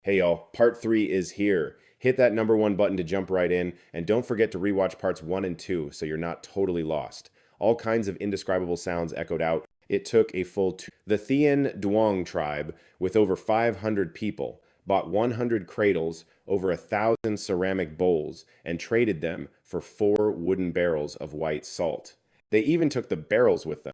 Hey y'all, part 3 is here. Hit that number 1 button to jump right in, and don't forget to rewatch parts 1 and 2 so you're not totally lost. All kinds of indescribable sounds echoed out. It took a full two. The Thien Duong tribe, with over 500 people, bought 100 cradles, over 1,000 ceramic bowls, and traded them for 4 wooden barrels of white salt. They even took the barrels with them.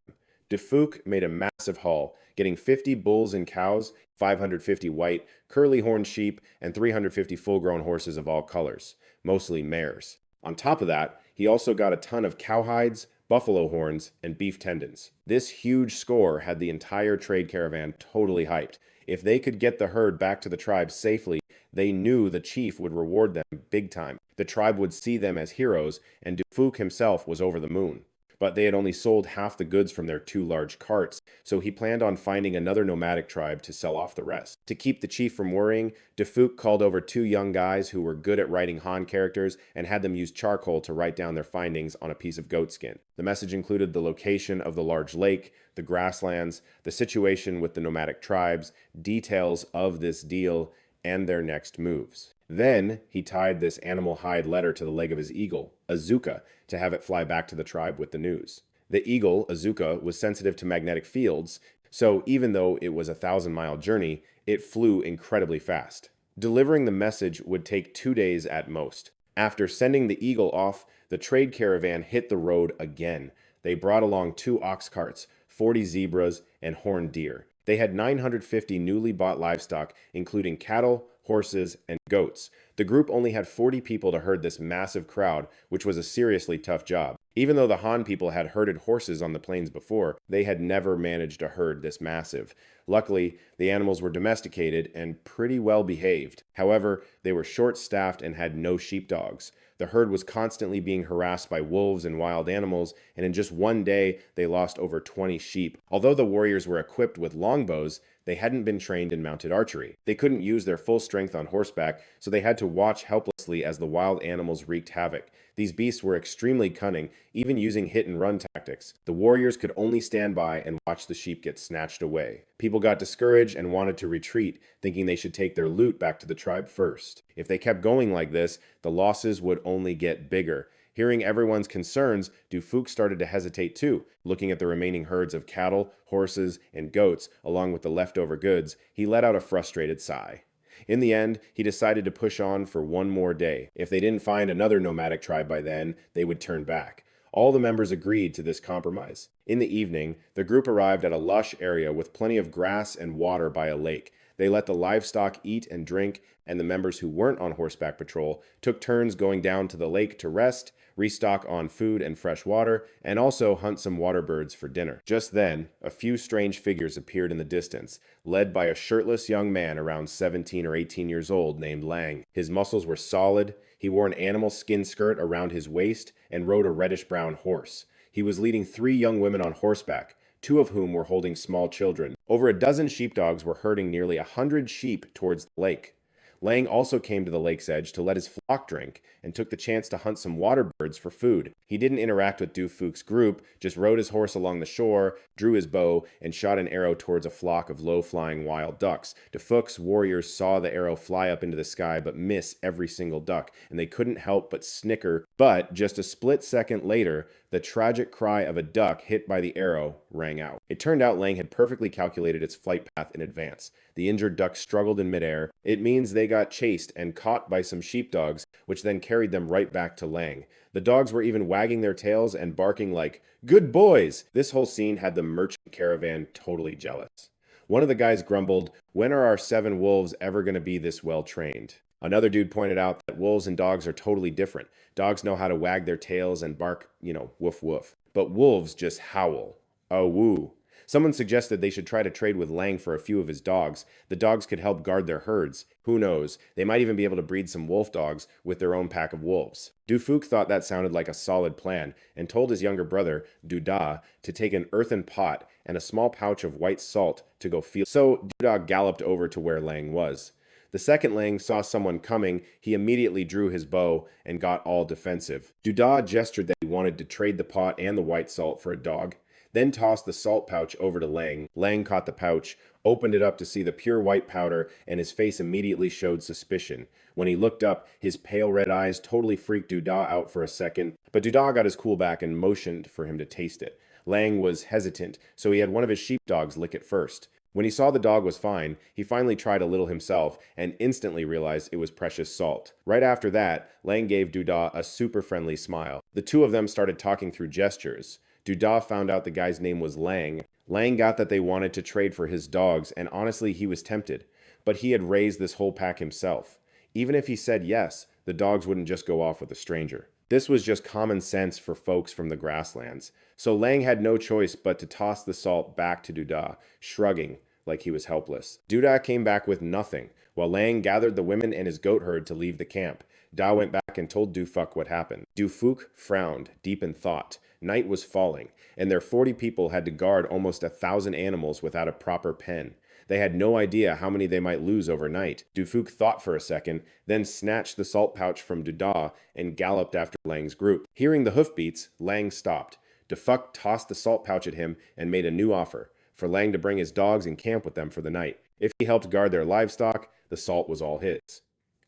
Phuc made a massive haul, getting 50 bulls and cows, 550 white, curly-horned sheep, and 350 full-grown horses of all colors, mostly mares. On top of that, he also got a ton of cowhides, buffalo horns, and beef tendons. This huge score had the entire trade caravan totally hyped. If they could get the herd back to the tribe safely, they knew the chief would reward them big time. The tribe would see them as heroes, and Phuc himself was over the moon. But they had only sold half the goods from their 2 large carts, so he planned on finding another nomadic tribe to sell off the rest. To keep the chief from worrying, Phuc called over 2 young guys who were good at writing Han characters and had them use charcoal to write down their findings on a piece of goat skin. The message included the location of the large lake, the grasslands, the situation with the nomadic tribes, details of this deal, and their next moves. Then he tied this animal hide letter to the leg of his eagle, Azuka, to have it fly back to the tribe with the news. The eagle, Azuka, was sensitive to magnetic fields, so even though it was a 1,000-mile journey, it flew incredibly fast. Delivering the message would take 2 days at most. After sending the eagle off, the trade caravan hit the road again. They brought along 2 ox carts, 40 zebras, and horned deer. They had 950 newly bought livestock, including cattle, horses, and goats. The group only had 40 people to herd this massive crowd, which was a seriously tough job. Even though the Han people had herded horses on the plains before, they had never managed a herd this massive. Luckily, the animals were domesticated and pretty well behaved. However, they were short-staffed and had no sheepdogs. The herd was constantly being harassed by wolves and wild animals, and in just one day, they lost over 20 sheep. Although the warriors were equipped with longbows, they hadn't been trained in mounted archery. They couldn't use their full strength on horseback, so they had to watch helplessly as the wild animals wreaked havoc. These beasts were extremely cunning, even using hit-and-run tactics. The warriors could only stand by and watch the sheep get snatched away. People got discouraged and wanted to retreat, thinking they should take their loot back to the tribe first. If they kept going like this, the losses would only get bigger. Hearing everyone's concerns, Phuc started to hesitate too. Looking at the remaining herds of cattle, horses, and goats, along with the leftover goods, he let out a frustrated sigh. In the end, he decided to push on for 1 more day. If they didn't find another nomadic tribe by then, they would turn back. All the members agreed to this compromise. In the evening, the group arrived at a lush area with plenty of grass and water by a lake. They let the livestock eat and drink, and the members who weren't on horseback patrol took turns going down to the lake to rest, restock on food and fresh water, and also hunt some water birds for dinner. Just then, a few strange figures appeared in the distance, led by a shirtless young man around 17 or 18 years old named Lang. His muscles were solid, he wore an animal skin skirt around his waist, and rode a reddish-brown horse. He was leading 3 young women on horseback, 2 of whom were holding small children. Over a dozen sheepdogs were herding nearly 100 sheep towards the lake. Lang also came to the lake's edge to let his flock drink and took the chance to hunt some water birds for food. He didn't interact with Phuc's group, just rode his horse along the shore, drew his bow, and shot an arrow towards a flock of low-flying wild ducks. Phuc's warriors saw the arrow fly up into the sky but miss every single duck, and they couldn't help but snicker. But just a split second later, the tragic cry of a duck hit by the arrow rang out. It turned out Lang had perfectly calculated its flight path in advance. The injured duck struggled in midair. It means they got chased and caught by some sheepdogs, which then carried them right back to Lang. The dogs were even wagging their tails and barking like, "Good boys!" This whole scene had the merchant caravan totally jealous. One of the guys grumbled, "When are our 7 wolves ever going to be this well trained?" Another dude pointed out that wolves and dogs are totally different. Dogs know how to wag their tails and bark, woof woof. But wolves just howl. Oh, woo. Someone suggested they should try to trade with Lang for a few of his dogs. The dogs could help guard their herds. Who knows? They might even be able to breed some wolf dogs with their own pack of wolves. Phuc thought that sounded like a solid plan and told his younger brother, Da, to take an earthen pot and a small pouch of white salt to go feel. So Da galloped over to where Lang was. The second Lang saw someone coming, he immediately drew his bow and got all defensive. Da gestured that he wanted to trade the pot and the white salt for a dog. then tossed the salt pouch over to Lang. Lang caught the pouch, opened it up to see the pure white powder, and his face immediately showed suspicion. When he looked up, his pale red eyes totally freaked Duda out for a second, but Duda got his cool back and motioned for him to taste it. Lang was hesitant, so he had one of his sheepdogs lick it first. When he saw the dog was fine, he finally tried a little himself and instantly realized it was precious salt. Right after that, Lang gave Duda a super friendly smile. The two of them started talking through gestures. Duda found out the guy's name was Lang. Lang got that they wanted to trade for his dogs, and honestly, he was tempted. But he had raised this whole pack himself. Even if he said yes, the dogs wouldn't just go off with a stranger. This was just common sense for folks from the grasslands. So Lang had no choice but to toss the salt back to Duda, shrugging like he was helpless. Duda came back with nothing, while Lang gathered the women and his goat herd to leave the camp. Da went back and told Du Phuc what happened. Du Phuc frowned, deep in thought. Night was falling, and their 40 people had to guard almost 1,000 animals without a proper pen. They had no idea how many they might lose overnight. Du Phuc thought for a second, then snatched the salt pouch from Duda and galloped after Lang's group. Hearing the hoofbeats, Lang stopped. Du Phuc tossed the salt pouch at him and made a new offer, for Lang to bring his dogs and camp with them for the night. If he helped guard their livestock, the salt was all his.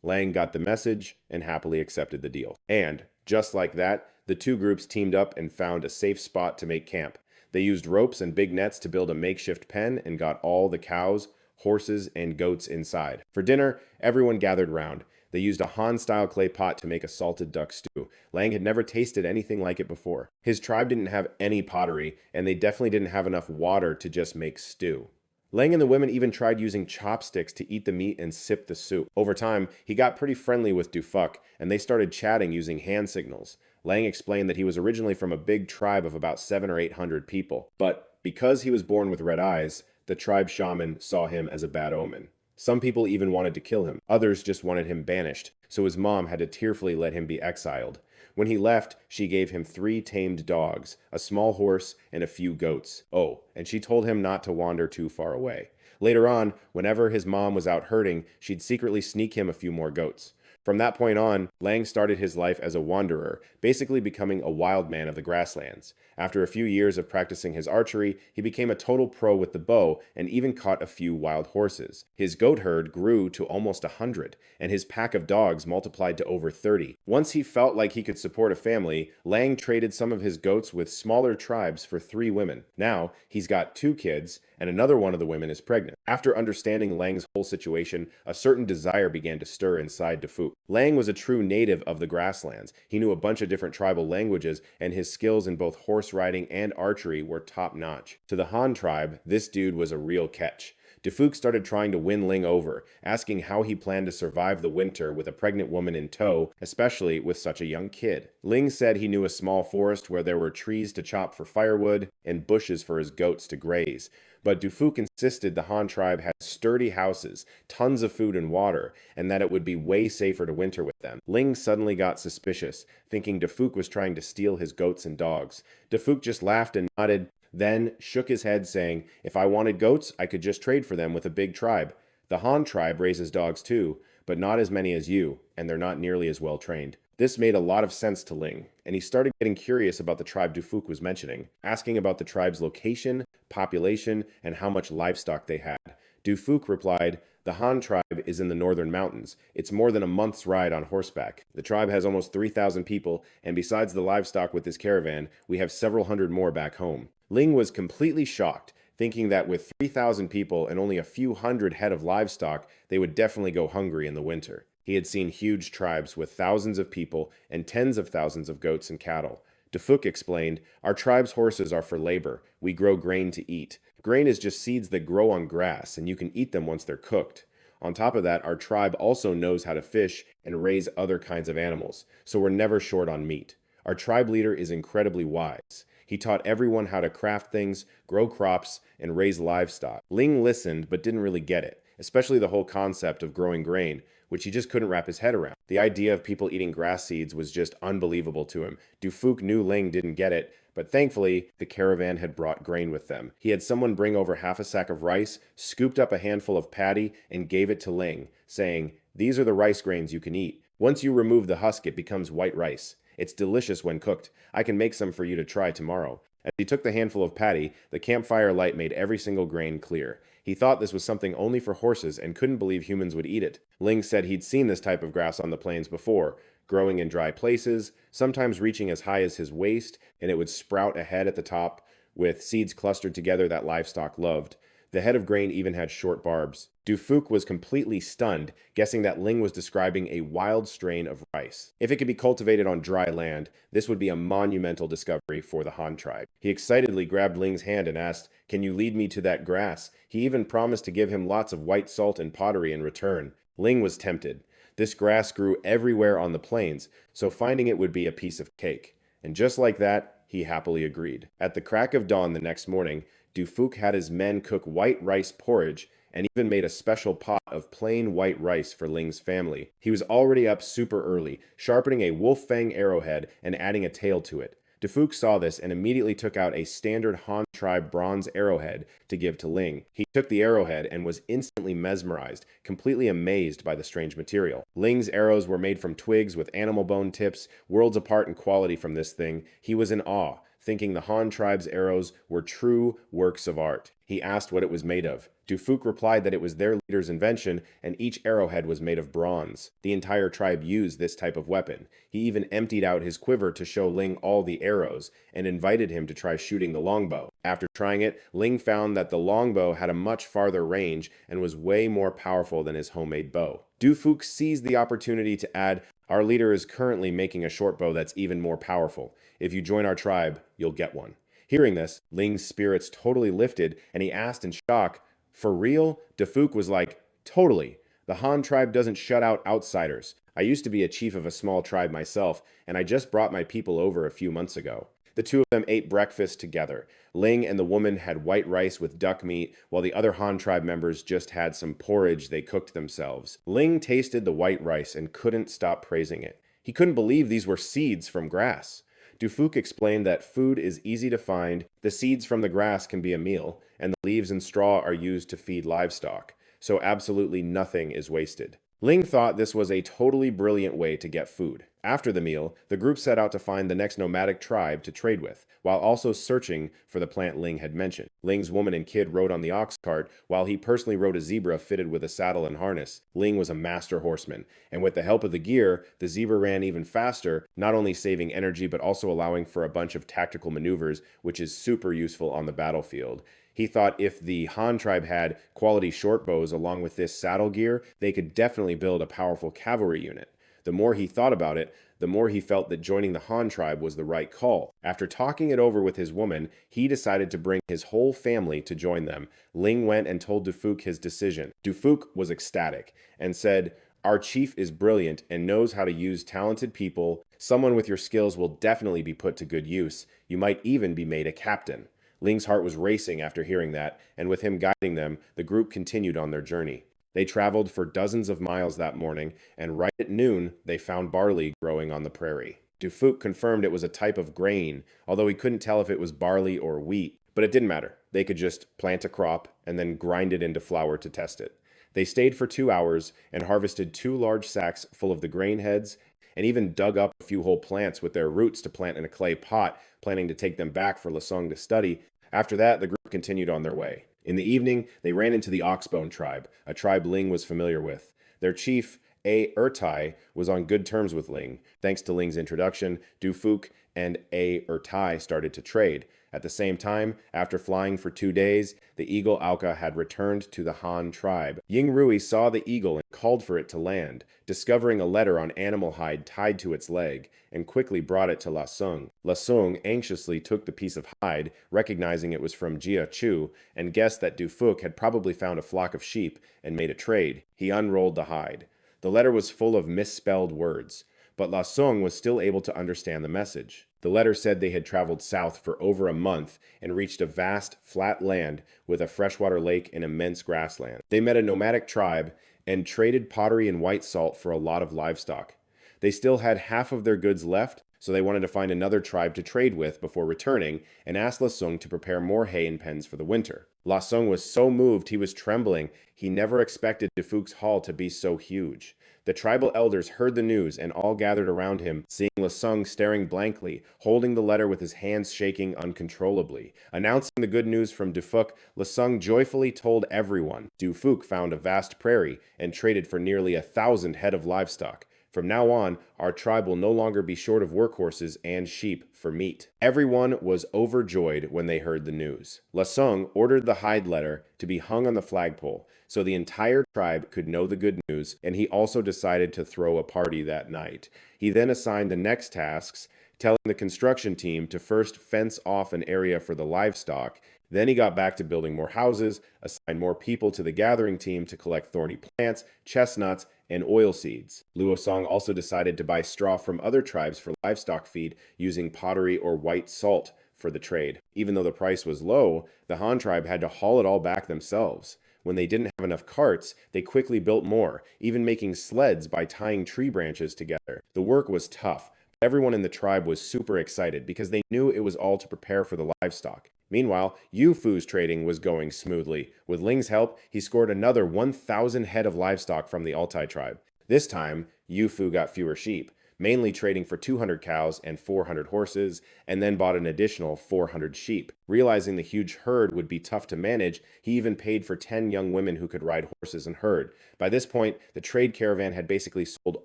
Lang got the message and happily accepted the deal. And, just like that, the two groups teamed up and found a safe spot to make camp. They used ropes and big nets to build a makeshift pen and got all the cows, horses, and goats inside. For dinner, everyone gathered round. They used a Han-style clay pot to make a salted duck stew. Lang had never tasted anything like it before. His tribe didn't have any pottery, and they definitely didn't have enough water to just make stew. Lang and the women even tried using chopsticks to eat the meat and sip the soup. Over time, he got pretty friendly with Du Phuc, and they started chatting using hand signals. Lang explained that he was originally from a big tribe of about 700 or 800 people, but because he was born with red eyes, the tribe shaman saw him as a bad omen. Some people even wanted to kill him. Others just wanted him banished, so his mom had to tearfully let him be exiled. When he left, she gave him 3 tamed dogs, a small horse, and a few goats. Oh, and she told him not to wander too far away. Later on, whenever his mom was out herding, she'd secretly sneak him a few more goats. From that point on, Lang started his life as a wanderer, basically becoming a wild man of the grasslands. After a few years of practicing his archery, he became a total pro with the bow and even caught a few wild horses. His goat herd grew to almost 100, and his pack of dogs multiplied to over 30. Once he felt like he could support a family, Lang traded some of his goats with smaller tribes for 3 women. Now, he's got 2 kids, and another one of the women is pregnant. After understanding Lang's whole situation, a certain desire began to stir inside Du Phuc. Lang was a true native of the grasslands. He knew a bunch of different tribal languages, and his skills in both horse riding and archery were top-notch. To the Han tribe, this dude was a real catch. Du Phuc started trying to win Ling over, asking how he planned to survive the winter with a pregnant woman in tow, especially with such a young kid. Ling said he knew a small forest where there were trees to chop for firewood and bushes for his goats to graze. But Du Phuc insisted the Han tribe had sturdy houses, tons of food and water, and that it would be way safer to winter with them. Ling suddenly got suspicious, thinking Du Phuc was trying to steal his goats and dogs. Du Phuc just laughed and nodded, then shook his head saying, if I wanted goats, I could just trade for them with a big tribe. The Han tribe raises dogs too, but not as many as you, and they're not nearly as well trained. This made a lot of sense to Ling, and he started getting curious about the tribe Du Phuc was mentioning, asking about the tribe's location, population, and how much livestock they had. Du Phuc replied, the Han tribe is in the northern mountains. It's more than a month's ride on horseback. The tribe has almost 3,000 people, and besides the livestock with this caravan, we have several hundred more back home. Ling was completely shocked, thinking that with 3,000 people and only a few hundred head of livestock, they would definitely go hungry in the winter. He had seen huge tribes with thousands of people and tens of thousands of goats and cattle. Du Phuc explained, our tribe's horses are for labor. We grow grain to eat. Grain is just seeds that grow on grass, and you can eat them once they're cooked. On top of that, our tribe also knows how to fish and raise other kinds of animals, so we're never short on meat. Our tribe leader is incredibly wise. He taught everyone how to craft things, grow crops, and raise livestock. Ling listened but didn't really get it, especially the whole concept of growing grain, which he just couldn't wrap his head around. The idea of people eating grass seeds was just unbelievable to him. Du Phuc knew Ling didn't get it, but thankfully, the caravan had brought grain with them. He had someone bring over half a sack of rice, scooped up a handful of paddy, and gave it to Ling, saying, these are the rice grains you can eat. Once you remove the husk, it becomes white rice. It's delicious when cooked. I can make some for you to try tomorrow. As he took the handful of paddy, the campfire light made every single grain clear. He thought this was something only for horses and couldn't believe humans would eat it. Ling said he'd seen this type of grass on the plains before, growing in dry places, sometimes reaching as high as his waist, and it would sprout ahead at the top with seeds clustered together that livestock loved. The head of grain even had short barbs. Phuc was completely stunned, guessing that Ling was describing a wild strain of rice. If it could be cultivated on dry land, this would be a monumental discovery for the Han tribe. He excitedly grabbed Ling's hand and asked, "Can you lead me to that grass?" He even promised to give him lots of white salt and pottery in return. Ling was tempted. This grass grew everywhere on the plains, so finding it would be a piece of cake. And just like that, he happily agreed. At the crack of dawn the next morning, Phuc had his men cook white rice porridge and even made a special pot of plain white rice for Ling's family. He was already up super early, sharpening a wolf fang arrowhead and adding a tail to it. Phuc saw this and immediately took out a standard Han tribe bronze arrowhead to give to Ling. He took the arrowhead and was instantly mesmerized, completely amazed by the strange material. Ling's arrows were made from twigs with animal bone tips, worlds apart in quality from this thing. He was in awe, thinking the Han tribe's arrows were true works of art. He asked what it was made of. Phuc replied that it was their leader's invention, and each arrowhead was made of bronze. The entire tribe used this type of weapon. He even emptied out his quiver to show Ling all the arrows, and invited him to try shooting the longbow. After trying it, Ling found that the longbow had a much farther range and was way more powerful than his homemade bow. Phuc seized the opportunity to add, "Our leader is currently making a short bow that's even more powerful. If you join our tribe, you'll get one." Hearing this, Ling's spirits totally lifted, and he asked in shock, "For real?" Phuc was like, "Totally. The Han tribe doesn't shut out outsiders. I used to be a chief of a small tribe myself, and I just brought my people over a few months ago." The two of them ate breakfast together. Ling and the woman had white rice with duck meat, while the other Han tribe members just had some porridge they cooked themselves. Ling tasted the white rice and couldn't stop praising it. He couldn't believe these were seeds from grass. Phuc explained that food is easy to find, the seeds from the grass can be a meal, and the leaves and straw are used to feed livestock, so absolutely nothing is wasted. Ling thought this was a totally brilliant way to get food. After the meal, the group set out to find the next nomadic tribe to trade with, while also searching for the plant Ling had mentioned. Ling's woman and kid rode on the ox cart, while he personally rode a zebra fitted with a saddle and harness. Ling was a master horseman, and with the help of the gear, the zebra ran even faster, not only saving energy but also allowing for a bunch of tactical maneuvers, which is super useful on the battlefield. He thought if the Han tribe had quality short bows along with this saddle gear, they could definitely build a powerful cavalry unit. The more he thought about it, the more he felt that joining the Han tribe was the right call. After talking it over with his woman, he decided to bring his whole family to join them. Ling went and told Phuc his decision. Phuc was ecstatic and said, "Our chief is brilliant and knows how to use talented people. Someone with your skills will definitely be put to good use. You might even be made a captain." Ling's heart was racing after hearing that, and with him guiding them, the group continued on their journey. They traveled for dozens of miles that morning, and right at noon, they found barley growing on the prairie. Phuc confirmed it was a type of grain, although he couldn't tell if it was barley or wheat. But it didn't matter. They could just plant a crop and then grind it into flour to test it. They stayed for 2 hours and harvested 2 large sacks full of the grain heads, and even dug up a few whole plants with their roots to plant in a clay pot, planning to take them back for Lasong to study. After that, the group continued on their way. In the evening, they ran into the Oxbone tribe, a tribe Ling was familiar with. Their chief, A. Ertai, was on good terms with Ling. Thanks to Ling's introduction, Phuc and A. Ertai started to trade. At the same time, after flying for 2 days, the eagle Auka had returned to the Han tribe. Ying Rui saw the eagle and called for it to land, discovering a letter on animal hide tied to its leg, and quickly brought it to Lasung. Lasung anxiously took the piece of hide, recognizing it was from Jia Chu, and guessed that Phuc had probably found a flock of sheep and made a trade. He unrolled the hide. The letter was full of misspelled words, but Lasung was still able to understand the message. The letter said they had traveled south for over a month and reached a vast, flat land with a freshwater lake and immense grassland. They met a nomadic tribe and traded pottery and white salt for a lot of livestock. They still had half of their goods left, so they wanted to find another tribe to trade with before returning and asked Lasung to prepare more hay and pens for the winter. La Sung was so moved he was trembling. He never expected Phuc's haul to be so huge. The tribal elders heard the news and all gathered around him, seeing La Sung staring blankly, holding the letter with his hands shaking uncontrollably. Announcing the good news from Phuc, La Sung joyfully told everyone. Phuc found a vast prairie and traded for nearly 1,000 head of livestock. From now on, our tribe will no longer be short of workhorses and sheep for meat. Everyone was overjoyed when they heard the news. La Sung ordered the hide letter to be hung on the flagpole so the entire tribe could know the good news, and he also decided to throw a party that night. He then assigned the next tasks, telling the construction team to first fence off an area for the livestock. Then he got back to building more houses, assigned more people to the gathering team to collect thorny plants, chestnuts, and oil seeds. Luo Song also decided to buy straw from other tribes for livestock feed using pottery or white salt for the trade. Even though the price was low, the Han tribe had to haul it all back themselves. When they didn't have enough carts, they quickly built more, even making sleds by tying tree branches together. The work was tough. Everyone in the tribe was super excited because they knew it was all to prepare for the livestock. Meanwhile, Yu Fu's trading was going smoothly. With Ling's help, he scored another 1,000 head of livestock from the Altai tribe. This time, Yu Fu got fewer sheep, mainly trading for 200 cows and 400 horses, and then bought an additional 400 sheep. Realizing the huge herd would be tough to manage, he even paid for 10 young women who could ride horses and herd. By this point, the trade caravan had basically sold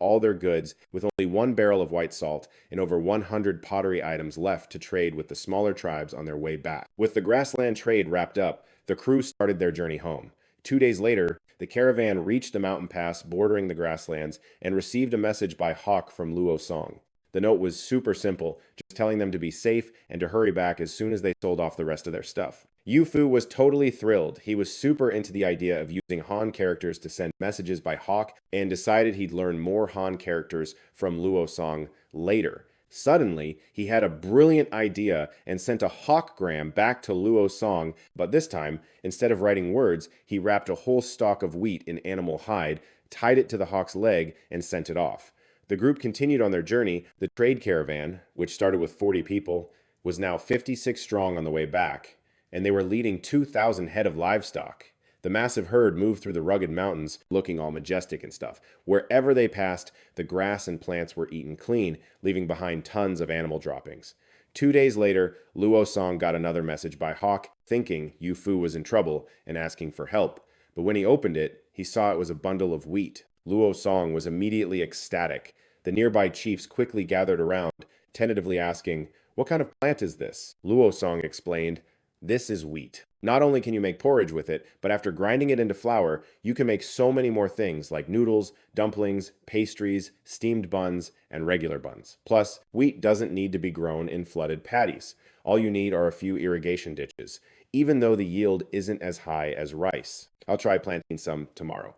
all their goods, with only 1 barrel of white salt and over 100 pottery items left to trade with the smaller tribes on their way back. With the grassland trade wrapped up, the crew started their journey home. 2 days later, the caravan reached the mountain pass bordering the grasslands and received a message by Phuc from Luo Song. The note was super simple, just telling them to be safe and to hurry back as soon as they sold off the rest of their stuff. Yu Fu was totally thrilled. He was super into the idea of using Han characters to send messages by Phuc and decided he'd learn more Han characters from Luo Song later. Suddenly, he had a brilliant idea and sent a hawkgram back to Luo Song, but this time, instead of writing words, he wrapped a whole stalk of wheat in animal hide, tied it to the hawk's leg, and sent it off. The group continued on their journey. The trade caravan, which started with 40 people, was now 56 strong on the way back, and they were leading 2,000 head of livestock. The massive herd moved through the rugged mountains, looking all majestic and stuff. Wherever they passed, the grass and plants were eaten clean, leaving behind tons of animal droppings. 2 days later, Luo Song got another message by Phuc, thinking Yu Fu was in trouble and asking for help. But when he opened it, he saw it was a bundle of wheat. Luo Song was immediately ecstatic. The nearby chiefs quickly gathered around, tentatively asking, "What kind of plant is this?" Luo Song explained, "This is wheat. Not only can you make porridge with it, but after grinding it into flour, you can make so many more things like noodles, dumplings, pastries, steamed buns, and regular buns. Plus, wheat doesn't need to be grown in flooded paddies. All you need are a few irrigation ditches, even though the yield isn't as high as rice. I'll try planting some tomorrow."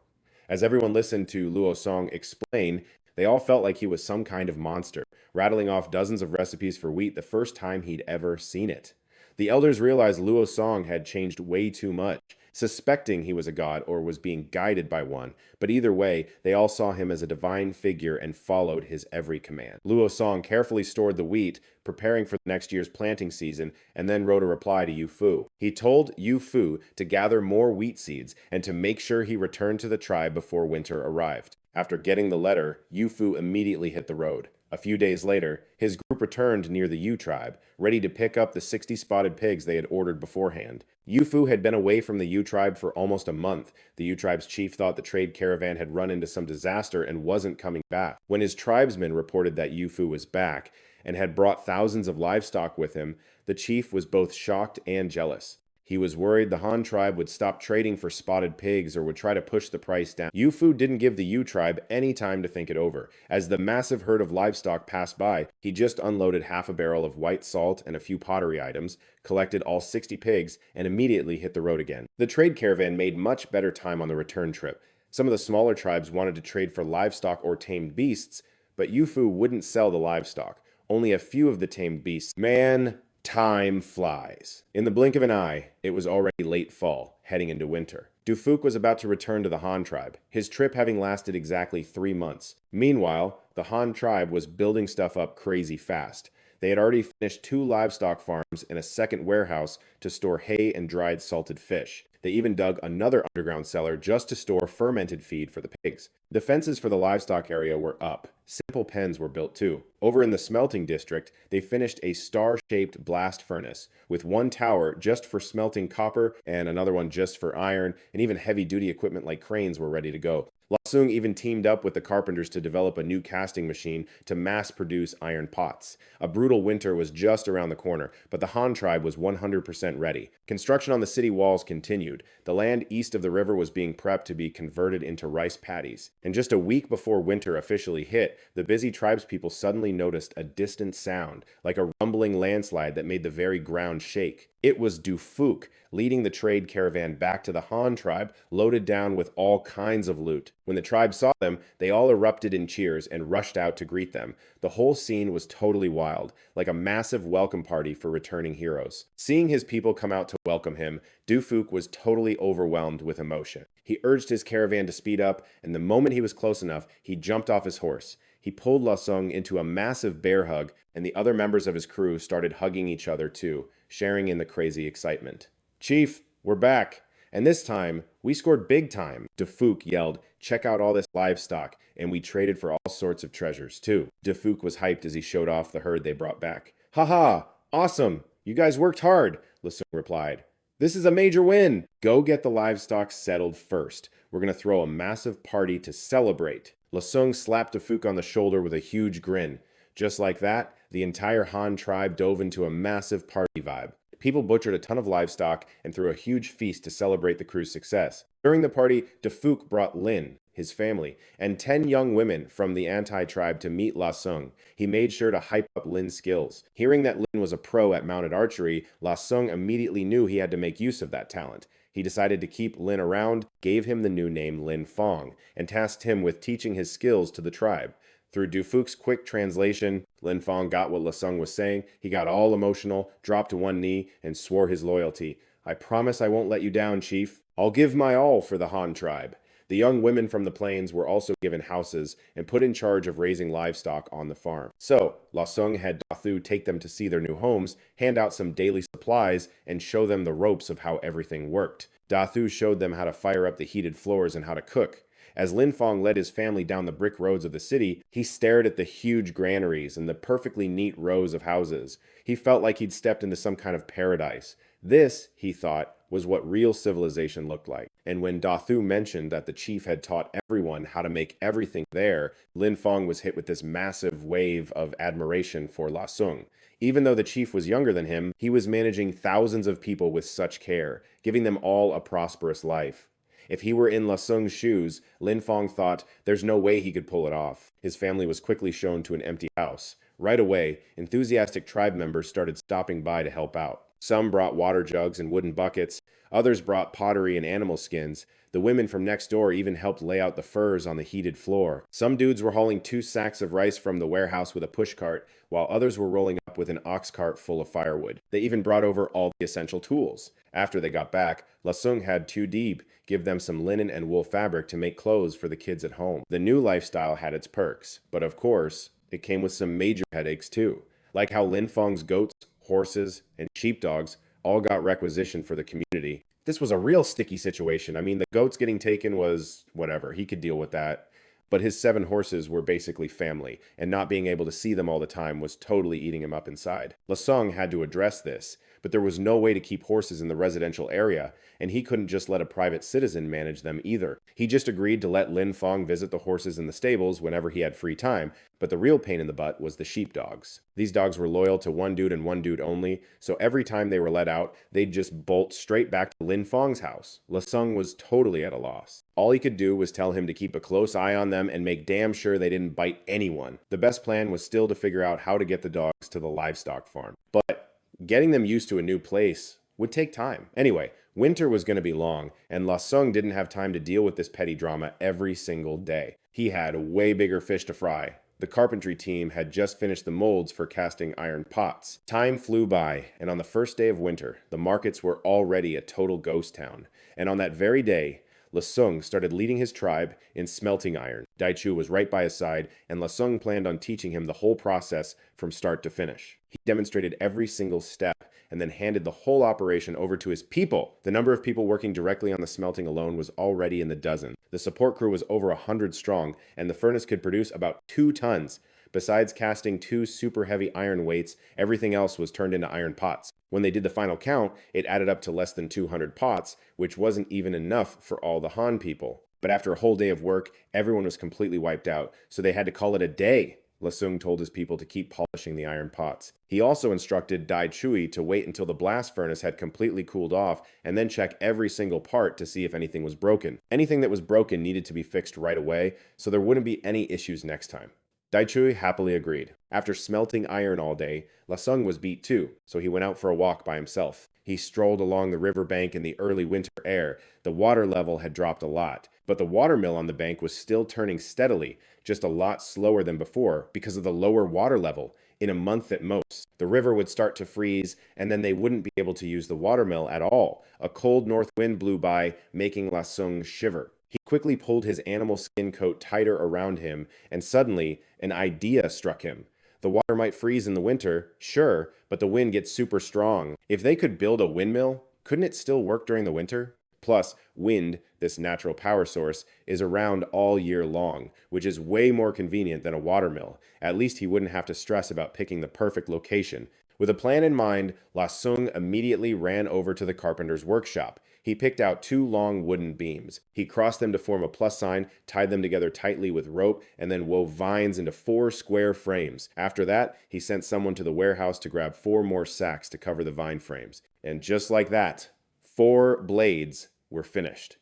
As everyone listened to Luo Song explain, they all felt like he was some kind of monster, rattling off dozens of recipes for wheat the first time he'd ever seen it. The elders realized Luo Song had changed way too much, suspecting he was a god or was being guided by one, but either way, they all saw him as a divine figure and followed his every command. Luo Song carefully stored the wheat, preparing for next year's planting season, and then wrote a reply to Yu Fu. He told Yu Fu to gather more wheat seeds and to make sure he returned to the tribe before winter arrived. After getting the letter, Yu Fu immediately hit the road. A few days later, his group returned near the Yu tribe, ready to pick up the 60 spotted pigs they had ordered beforehand. Yu Fu had been away from the Yu tribe for almost a month. The Yu tribe's chief thought the trade caravan had run into some disaster and wasn't coming back. When his tribesmen reported that Yu Fu was back and had brought thousands of livestock with him, the chief was both shocked and jealous. He was worried the Han tribe would stop trading for spotted pigs or would try to push the price down. Yu Fu didn't give the Yu tribe any time to think it over. As the massive herd of livestock passed by, he just unloaded half a barrel of white salt and a few pottery items, collected all 60 pigs, and immediately hit the road again. The trade caravan made much better time on the return trip. Some of the smaller tribes wanted to trade for livestock or tamed beasts, but Yu Fu wouldn't sell the livestock. Only a few of the tamed beasts. Man, time flies. In the blink of an eye, it was already late fall, heading into winter. Phuc was about to return to the Han tribe, his trip having lasted exactly 3 months. Meanwhile, the Han tribe was building stuff up crazy fast. They had already finished 2 livestock farms and a second warehouse to store hay and dried salted fish. They even dug another underground cellar just to store fermented feed for the pigs. The fences for the livestock area were up. Simple pens were built too. Over in the smelting district, they finished a star-shaped blast furnace with one tower just for smelting copper and another one just for iron, and even heavy-duty equipment like cranes were ready to go. Lasung even teamed up with the carpenters to develop a new casting machine to mass-produce iron pots. A brutal winter was just around the corner, but the Han tribe was 100% ready. Construction on the city walls continued. The land east of the river was being prepped to be converted into rice paddies. And just a week before winter officially hit, the busy tribespeople suddenly noticed a distant sound, like a rumbling landslide that made the very ground shake. It was Phuc, leading the trade caravan back to the Han tribe, loaded down with all kinds of loot. When the tribe saw them, they all erupted in cheers and rushed out to greet them. The whole scene was totally wild, like a massive welcome party for returning heroes. Seeing his people come out to welcome him, Phuc was totally overwhelmed with emotion. He urged his caravan to speed up, and the moment he was close enough, he jumped off his horse. He pulled Lasung into a massive bear hug, and the other members of his crew started hugging each other too, sharing in the crazy excitement. "Chief, we're back. And this time, we scored big time." Phuc yelled, "Check out all this livestock, and we traded for all sorts of treasures too." Phuc was hyped as he showed off the herd they brought back. "Haha, awesome. You guys worked hard," Lasung replied. "This is a major win. Go get the livestock settled first. We're going to throw a massive party to celebrate." Lasung slapped Phuc on the shoulder with a huge grin. Just like that, the entire Han tribe dove into a massive party vibe. People butchered a ton of livestock and threw a huge feast to celebrate the crew's success. During the party, Phuc brought Lin, his family, and 10 young women from the anti-tribe to meet Lasung. He made sure to hype up Lin's skills. Hearing that Lin was a pro at mounted archery, Lasung immediately knew he had to make use of that talent. He decided to keep Lin around, gave him the new name Lin Fong, and tasked him with teaching his skills to the tribe. Through Phuc's quick translation, Lin Fong got what Lasung was saying. He got all emotional, dropped to one knee, and swore his loyalty. "I promise I won't let you down, Chief. I'll give my all for the Han tribe." The young women from the plains were also given houses and put in charge of raising livestock on the farm. So, Lasung had Dathu take them to see their new homes, hand out some daily supplies, and show them the ropes of how everything worked. Dathu showed them how to fire up the heated floors and how to cook. As Lin Fong led his family down the brick roads of the city, he stared at the huge granaries and the perfectly neat rows of houses. He felt like he'd stepped into some kind of paradise. This, he thought, was what real civilization looked like. And when Dathu mentioned that the chief had taught everyone how to make everything there, Lin Fong was hit with this massive wave of admiration for Lasung. Even though the chief was younger than him, he was managing thousands of people with such care, giving them all a prosperous life. If he were in Lasung's shoes, Lin Fong thought there's no way he could pull it off. His family was quickly shown to an empty house. Right away, enthusiastic tribe members started stopping by to help out. Some brought water jugs and wooden buckets. Others brought pottery and animal skins. The women from next door even helped lay out the furs on the heated floor. Some dudes were hauling 2 sacks of rice from the warehouse with a pushcart, while others were rolling up with an ox cart full of firewood. They even brought over all the essential tools. After they got back, Lasung had Deep give them some linen and wool fabric to make clothes for the kids at home. The new lifestyle had its perks, but of course, it came with some major headaches too. Like how Lin Fong's goats, horses, and sheepdogs all got requisitioned for the community. This was a real sticky situation. I mean, the goats getting taken was whatever, he could deal with that. But his 7 horses were basically family, and not being able to see them all the time was totally eating him up inside. Lasung had to address this, but there was no way to keep horses in the residential area, and he couldn't just let a private citizen manage them either. He just agreed to let Lin Fong visit the horses in the stables whenever he had free time, but the real pain in the butt was the sheepdogs. These dogs were loyal to one dude and one dude only, so every time they were let out, they'd just bolt straight back to Lin Fong's house. Lasung was totally at a loss. All he could do was tell him to keep a close eye on them and make damn sure they didn't bite anyone. The best plan was still to figure out how to get the dogs to the livestock farm. But getting them used to a new place would take time. Anyway, winter was going to be long, and Lasung didn't have time to deal with this petty drama every single day. He had way bigger fish to fry. The carpentry team had just finished the molds for casting iron pots. Time flew by, and on the first day of winter, the markets were already a total ghost town. And on that very day, Lasung started leading his tribe in smelting iron. Daichu was right by his side, and Lasung planned on teaching him the whole process from start to finish. He demonstrated every single step and then handed the whole operation over to his people. The number of people working directly on the smelting alone was already in the dozen. The support crew was over 100 strong, and the furnace could produce about 2 tons. Besides casting 2 super heavy iron weights, everything else was turned into iron pots. When they did the final count, it added up to less than 200 pots, which wasn't even enough for all the Han people. But after a whole day of work, everyone was completely wiped out, so they had to call it a day. Lasung told his people to keep polishing the iron pots. He also instructed Dai Chui to wait until the blast furnace had completely cooled off and then check every single part to see if anything was broken. Anything that was broken needed to be fixed right away, so there wouldn't be any issues next time. Dai Chui happily agreed. After smelting iron all day, Lasung was beat too, so he went out for a walk by himself. He strolled along the riverbank in the early winter air. The water level had dropped a lot, but the watermill on the bank was still turning steadily, just a lot slower than before because of the lower water level. In a month at most, the river would start to freeze, and then they wouldn't be able to use the watermill at all. A cold north wind blew by, making Lasung shiver. He quickly pulled his animal skin coat tighter around him, and suddenly, an idea struck him. The water might freeze in the winter, sure, but the wind gets super strong. If they could build a windmill, couldn't it still work during the winter? Plus, wind, this natural power source, is around all year long, which is way more convenient than a watermill. At least he wouldn't have to stress about picking the perfect location. With a plan in mind, Lasung immediately ran over to the carpenter's workshop. He picked out 2 long wooden beams. He crossed them to form a plus sign, tied them together tightly with rope, and then wove vines into 4 square frames. After that, he sent someone to the warehouse to grab 4 more sacks to cover the vine frames. And just like that, 4 blades were finished.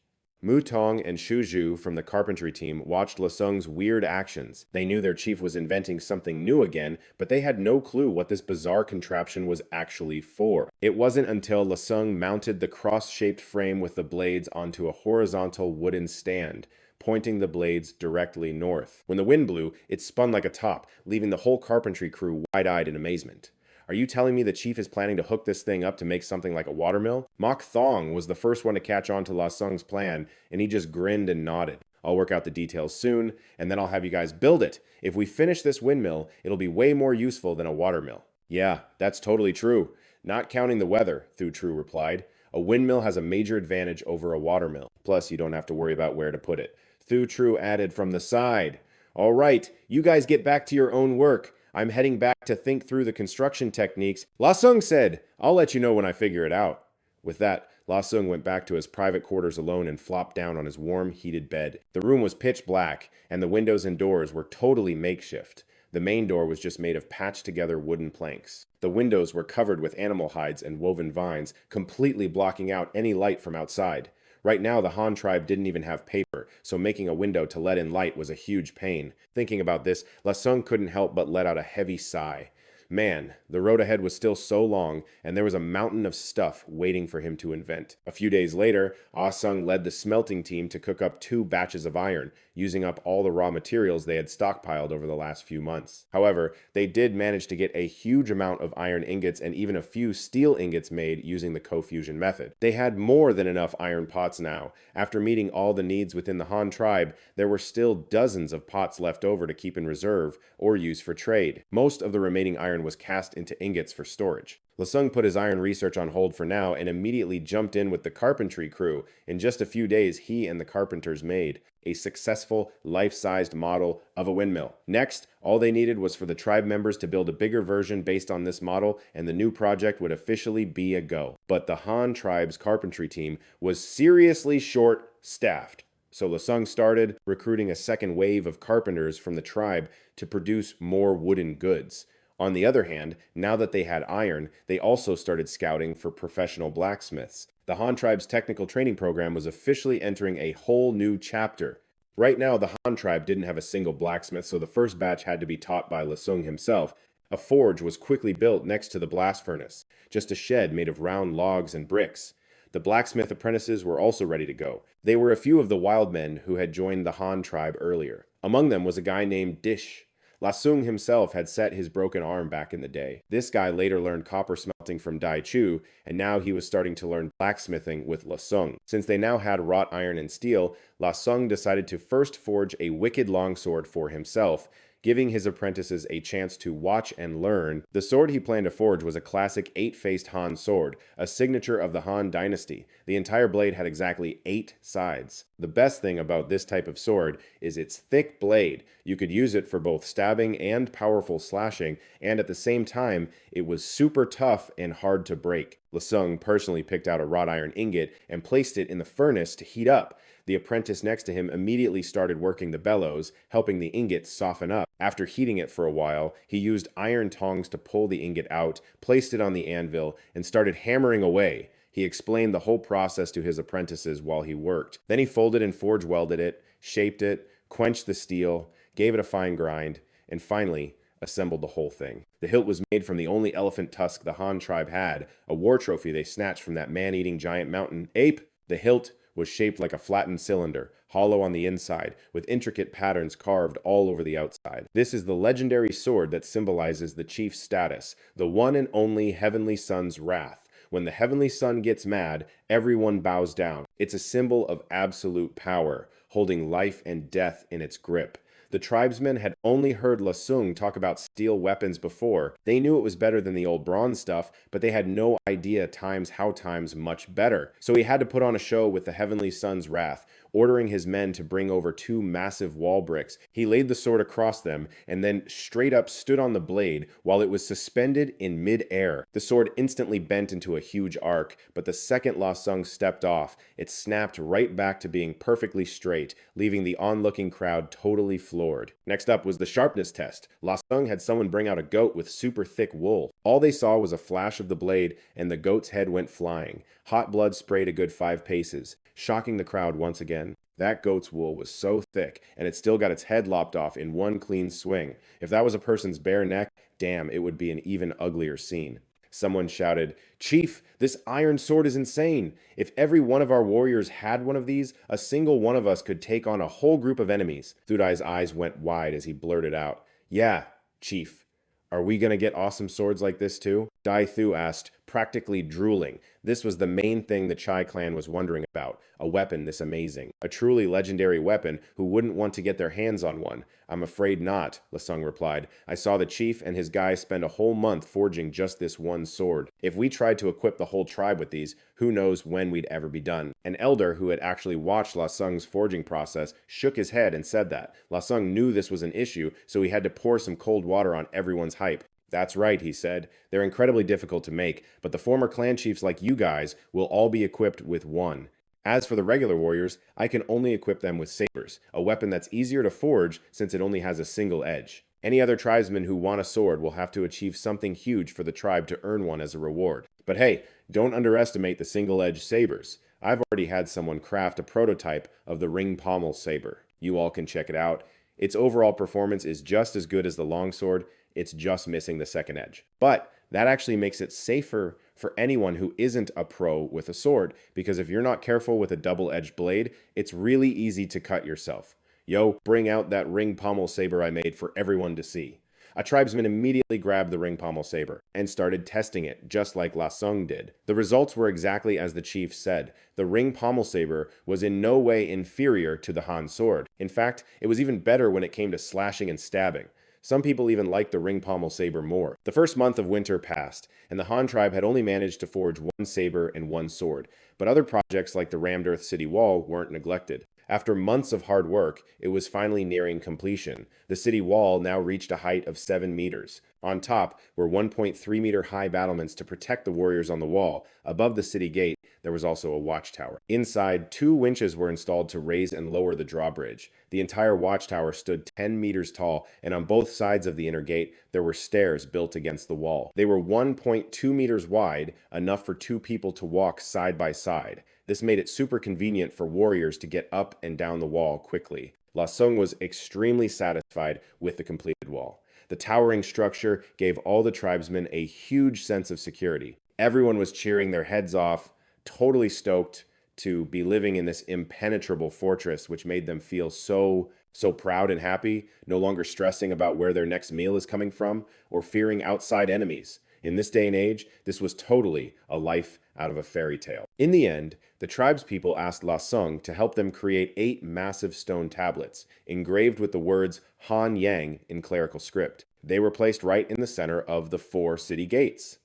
Mu Tong and Shu Zhu from the carpentry team watched Lasung's weird actions. They knew their chief was inventing something new again, but they had no clue what this bizarre contraption was actually for. It wasn't until Lasung mounted the cross-shaped frame with the blades onto a horizontal wooden stand, pointing the blades directly north. When the wind blew, it spun like a top, leaving the whole carpentry crew wide-eyed in amazement. Are you telling me the chief is planning to hook this thing up to make something like a watermill? Mok Thong was the first one to catch on to Lasung's plan, and he just grinned and nodded. I'll work out the details soon, and then I'll have you guys build it. If we finish this windmill, it'll be way more useful than a watermill. Yeah, that's totally true. Not counting the weather, Thu Tru replied. A windmill has a major advantage over a watermill. Plus, you don't have to worry about where to put it. Thu Tru added from the side. All right, you guys get back to your own work. I'm heading back to think through the construction techniques. Lasung said, I'll let you know when I figure it out. With that, Lasung went back to his private quarters alone and flopped down on his warm, heated bed. The room was pitch black, and the windows and doors were totally makeshift. The main door was just made of patched-together wooden planks. The windows were covered with animal hides and woven vines, completely blocking out any light from outside. Right now, the Han tribe didn't even have paper, so making a window to let in light was a huge pain. Thinking about this, Lasung couldn't help but let out a heavy sigh. Man, the road ahead was still so long, and there was a mountain of stuff waiting for him to invent. A few days later, Ah Sung led the smelting team to cook up 2 batches of iron, using up all the raw materials they had stockpiled over the last few months. However, they did manage to get a huge amount of iron ingots and even a few steel ingots made using the co-fusion method. They had more than enough iron pots now. After meeting all the needs within the Han tribe, there were still dozens of pots left over to keep in reserve or use for trade. Most of the remaining iron was cast into ingots for storage. Lasung put his iron research on hold for now and immediately jumped in with the carpentry crew. In just a few days, he and the carpenters made a successful, life-sized model of a windmill. Next, all they needed was for the tribe members to build a bigger version based on this model, and the new project would officially be a go. But the Han tribe's carpentry team was seriously short-staffed. So Lasung started recruiting a second wave of carpenters from the tribe to produce more wooden goods. On the other hand, now that they had iron, they also started scouting for professional blacksmiths. The Han tribe's technical training program was officially entering a whole new chapter. Right now, the Han tribe didn't have a single blacksmith, so the first batch had to be taught by Lasung himself. A forge was quickly built next to the blast furnace, just a shed made of round logs and bricks. The blacksmith apprentices were also ready to go. They were a few of the wild men who had joined the Han tribe earlier. Among them was a guy named Dish. La Sung himself had set his broken arm back in the day. This guy later learned copper smelting from Dai Chu, and now he was starting to learn blacksmithing with La Sung. Since they now had wrought iron and steel, La Sung decided to first forge a wicked longsword for himself, giving his apprentices a chance to watch and learn. The sword he planned to forge was a classic 8-faced Han sword, a signature of the Han dynasty. The entire blade had exactly 8 sides. The best thing about this type of sword is its thick blade. You could use it for both stabbing and powerful slashing, and at the same time, it was super tough and hard to break. La Sung personally picked out a wrought iron ingot and placed it in the furnace to heat up. The apprentice next to him immediately started working the bellows, helping the ingot soften up. After heating it for a while, he used iron tongs to pull the ingot out, placed it on the anvil, and started hammering away. He explained the whole process to his apprentices while he worked. Then he folded and forge welded it, shaped it, quenched the steel, gave it a fine grind, and finally assembled the whole thing. The hilt was made from the only elephant tusk the Han tribe had, a war trophy they snatched from that man-eating giant mountain ape. The hilt was shaped like a flattened cylinder, hollow on the inside, with intricate patterns carved all over the outside. This is the legendary sword that symbolizes the chief's status, the one and only Heavenly Sun's wrath. When the Heavenly Sun gets mad, everyone bows down. It's a symbol of absolute power, holding life and death in its grip. The tribesmen had only heard La Sung talk about steel weapons before. They knew it was better than the old bronze stuff, but they had no idea times how times much better. So he had to put on a show with the Heavenly Sun's wrath, ordering his men to bring over 2 massive wall bricks. He laid the sword across them and then straight up stood on the blade while it was suspended in mid-air. The sword instantly bent into a huge arc, but the second La Sung stepped off, it snapped right back to being perfectly straight, leaving the onlooking crowd totally floored. Next up was the sharpness test. La Sung had someone bring out a goat with super thick wool. All they saw was a flash of the blade and the goat's head went flying. Hot blood sprayed a good 5 paces, shocking the crowd once again. That goat's wool was so thick, and it still got its head lopped off in one clean swing. If that was a person's bare neck, damn, it would be an even uglier scene. Someone shouted, "Chief, this iron sword is insane. If every one of our warriors had one of these, a single one of us could take on a whole group of enemies." Thudai's eyes went wide as he blurted out, "Yeah, Chief. Are we gonna get awesome swords like this too?" Dai Thu asked, practically drooling. This was the main thing the Chai clan was wondering about, a weapon this amazing. A truly legendary weapon, who wouldn't want to get their hands on one? "I'm afraid not," La Sung replied. "I saw the chief and his guys spend a whole month forging just this one sword. If we tried to equip the whole tribe with these, who knows when we'd ever be done." An elder who had actually watched La Sung's forging process shook his head and said that. La Sung knew this was an issue, so he had to pour some cold water on everyone's hype. "That's right," he said. "They're incredibly difficult to make, but the former clan chiefs like you guys will all be equipped with one. As for the regular warriors, I can only equip them with sabers, a weapon that's easier to forge since it only has a single edge. Any other tribesmen who want a sword will have to achieve something huge for the tribe to earn one as a reward. But hey, don't underestimate the single-edged sabers. I've already had someone craft a prototype of the ring pommel saber. You all can check it out. Its overall performance is just as good as the longsword. It's just missing the second edge. But that actually makes it safer for anyone who isn't a pro with a sword, because if you're not careful with a double-edged blade, it's really easy to cut yourself. Yo, bring out that ring pommel saber I made for everyone to see." A tribesman immediately grabbed the ring pommel saber and started testing it, just like La Sung did. The results were exactly as the chief said. The ring pommel saber was in no way inferior to the Han sword. In fact, it was even better when it came to slashing and stabbing. Some people even liked the ring pommel saber more. The first month of winter passed, and the Han tribe had only managed to forge one saber and one sword, but other projects like the rammed earth city wall weren't neglected. After months of hard work, it was finally nearing completion. The city wall now reached a height of 7 meters. On top were 1.3-meter high battlements to protect the warriors on the wall. Above the city gate, there was also a watchtower. Inside, 2 winches were installed to raise and lower the drawbridge. The entire watchtower stood 10 meters tall, and on both sides of the inner gate, there were stairs built against the wall. They were 1.2 meters wide, enough for 2 people to walk side by side. This made it super convenient for warriors to get up and down the wall quickly. La Sung was extremely satisfied with the completed wall. The towering structure gave all the tribesmen a huge sense of security. Everyone was cheering their heads off, totally stoked to be living in this impenetrable fortress, which made them feel so So proud and happy, no longer stressing about where their next meal is coming from or fearing outside enemies. In this day and age, this was totally a life out of a fairy tale. In the end, the tribespeople asked La Sung to help them create 8 massive stone tablets, engraved with the words Han Yang in clerical script. They were placed right in the center of the 4 city gates.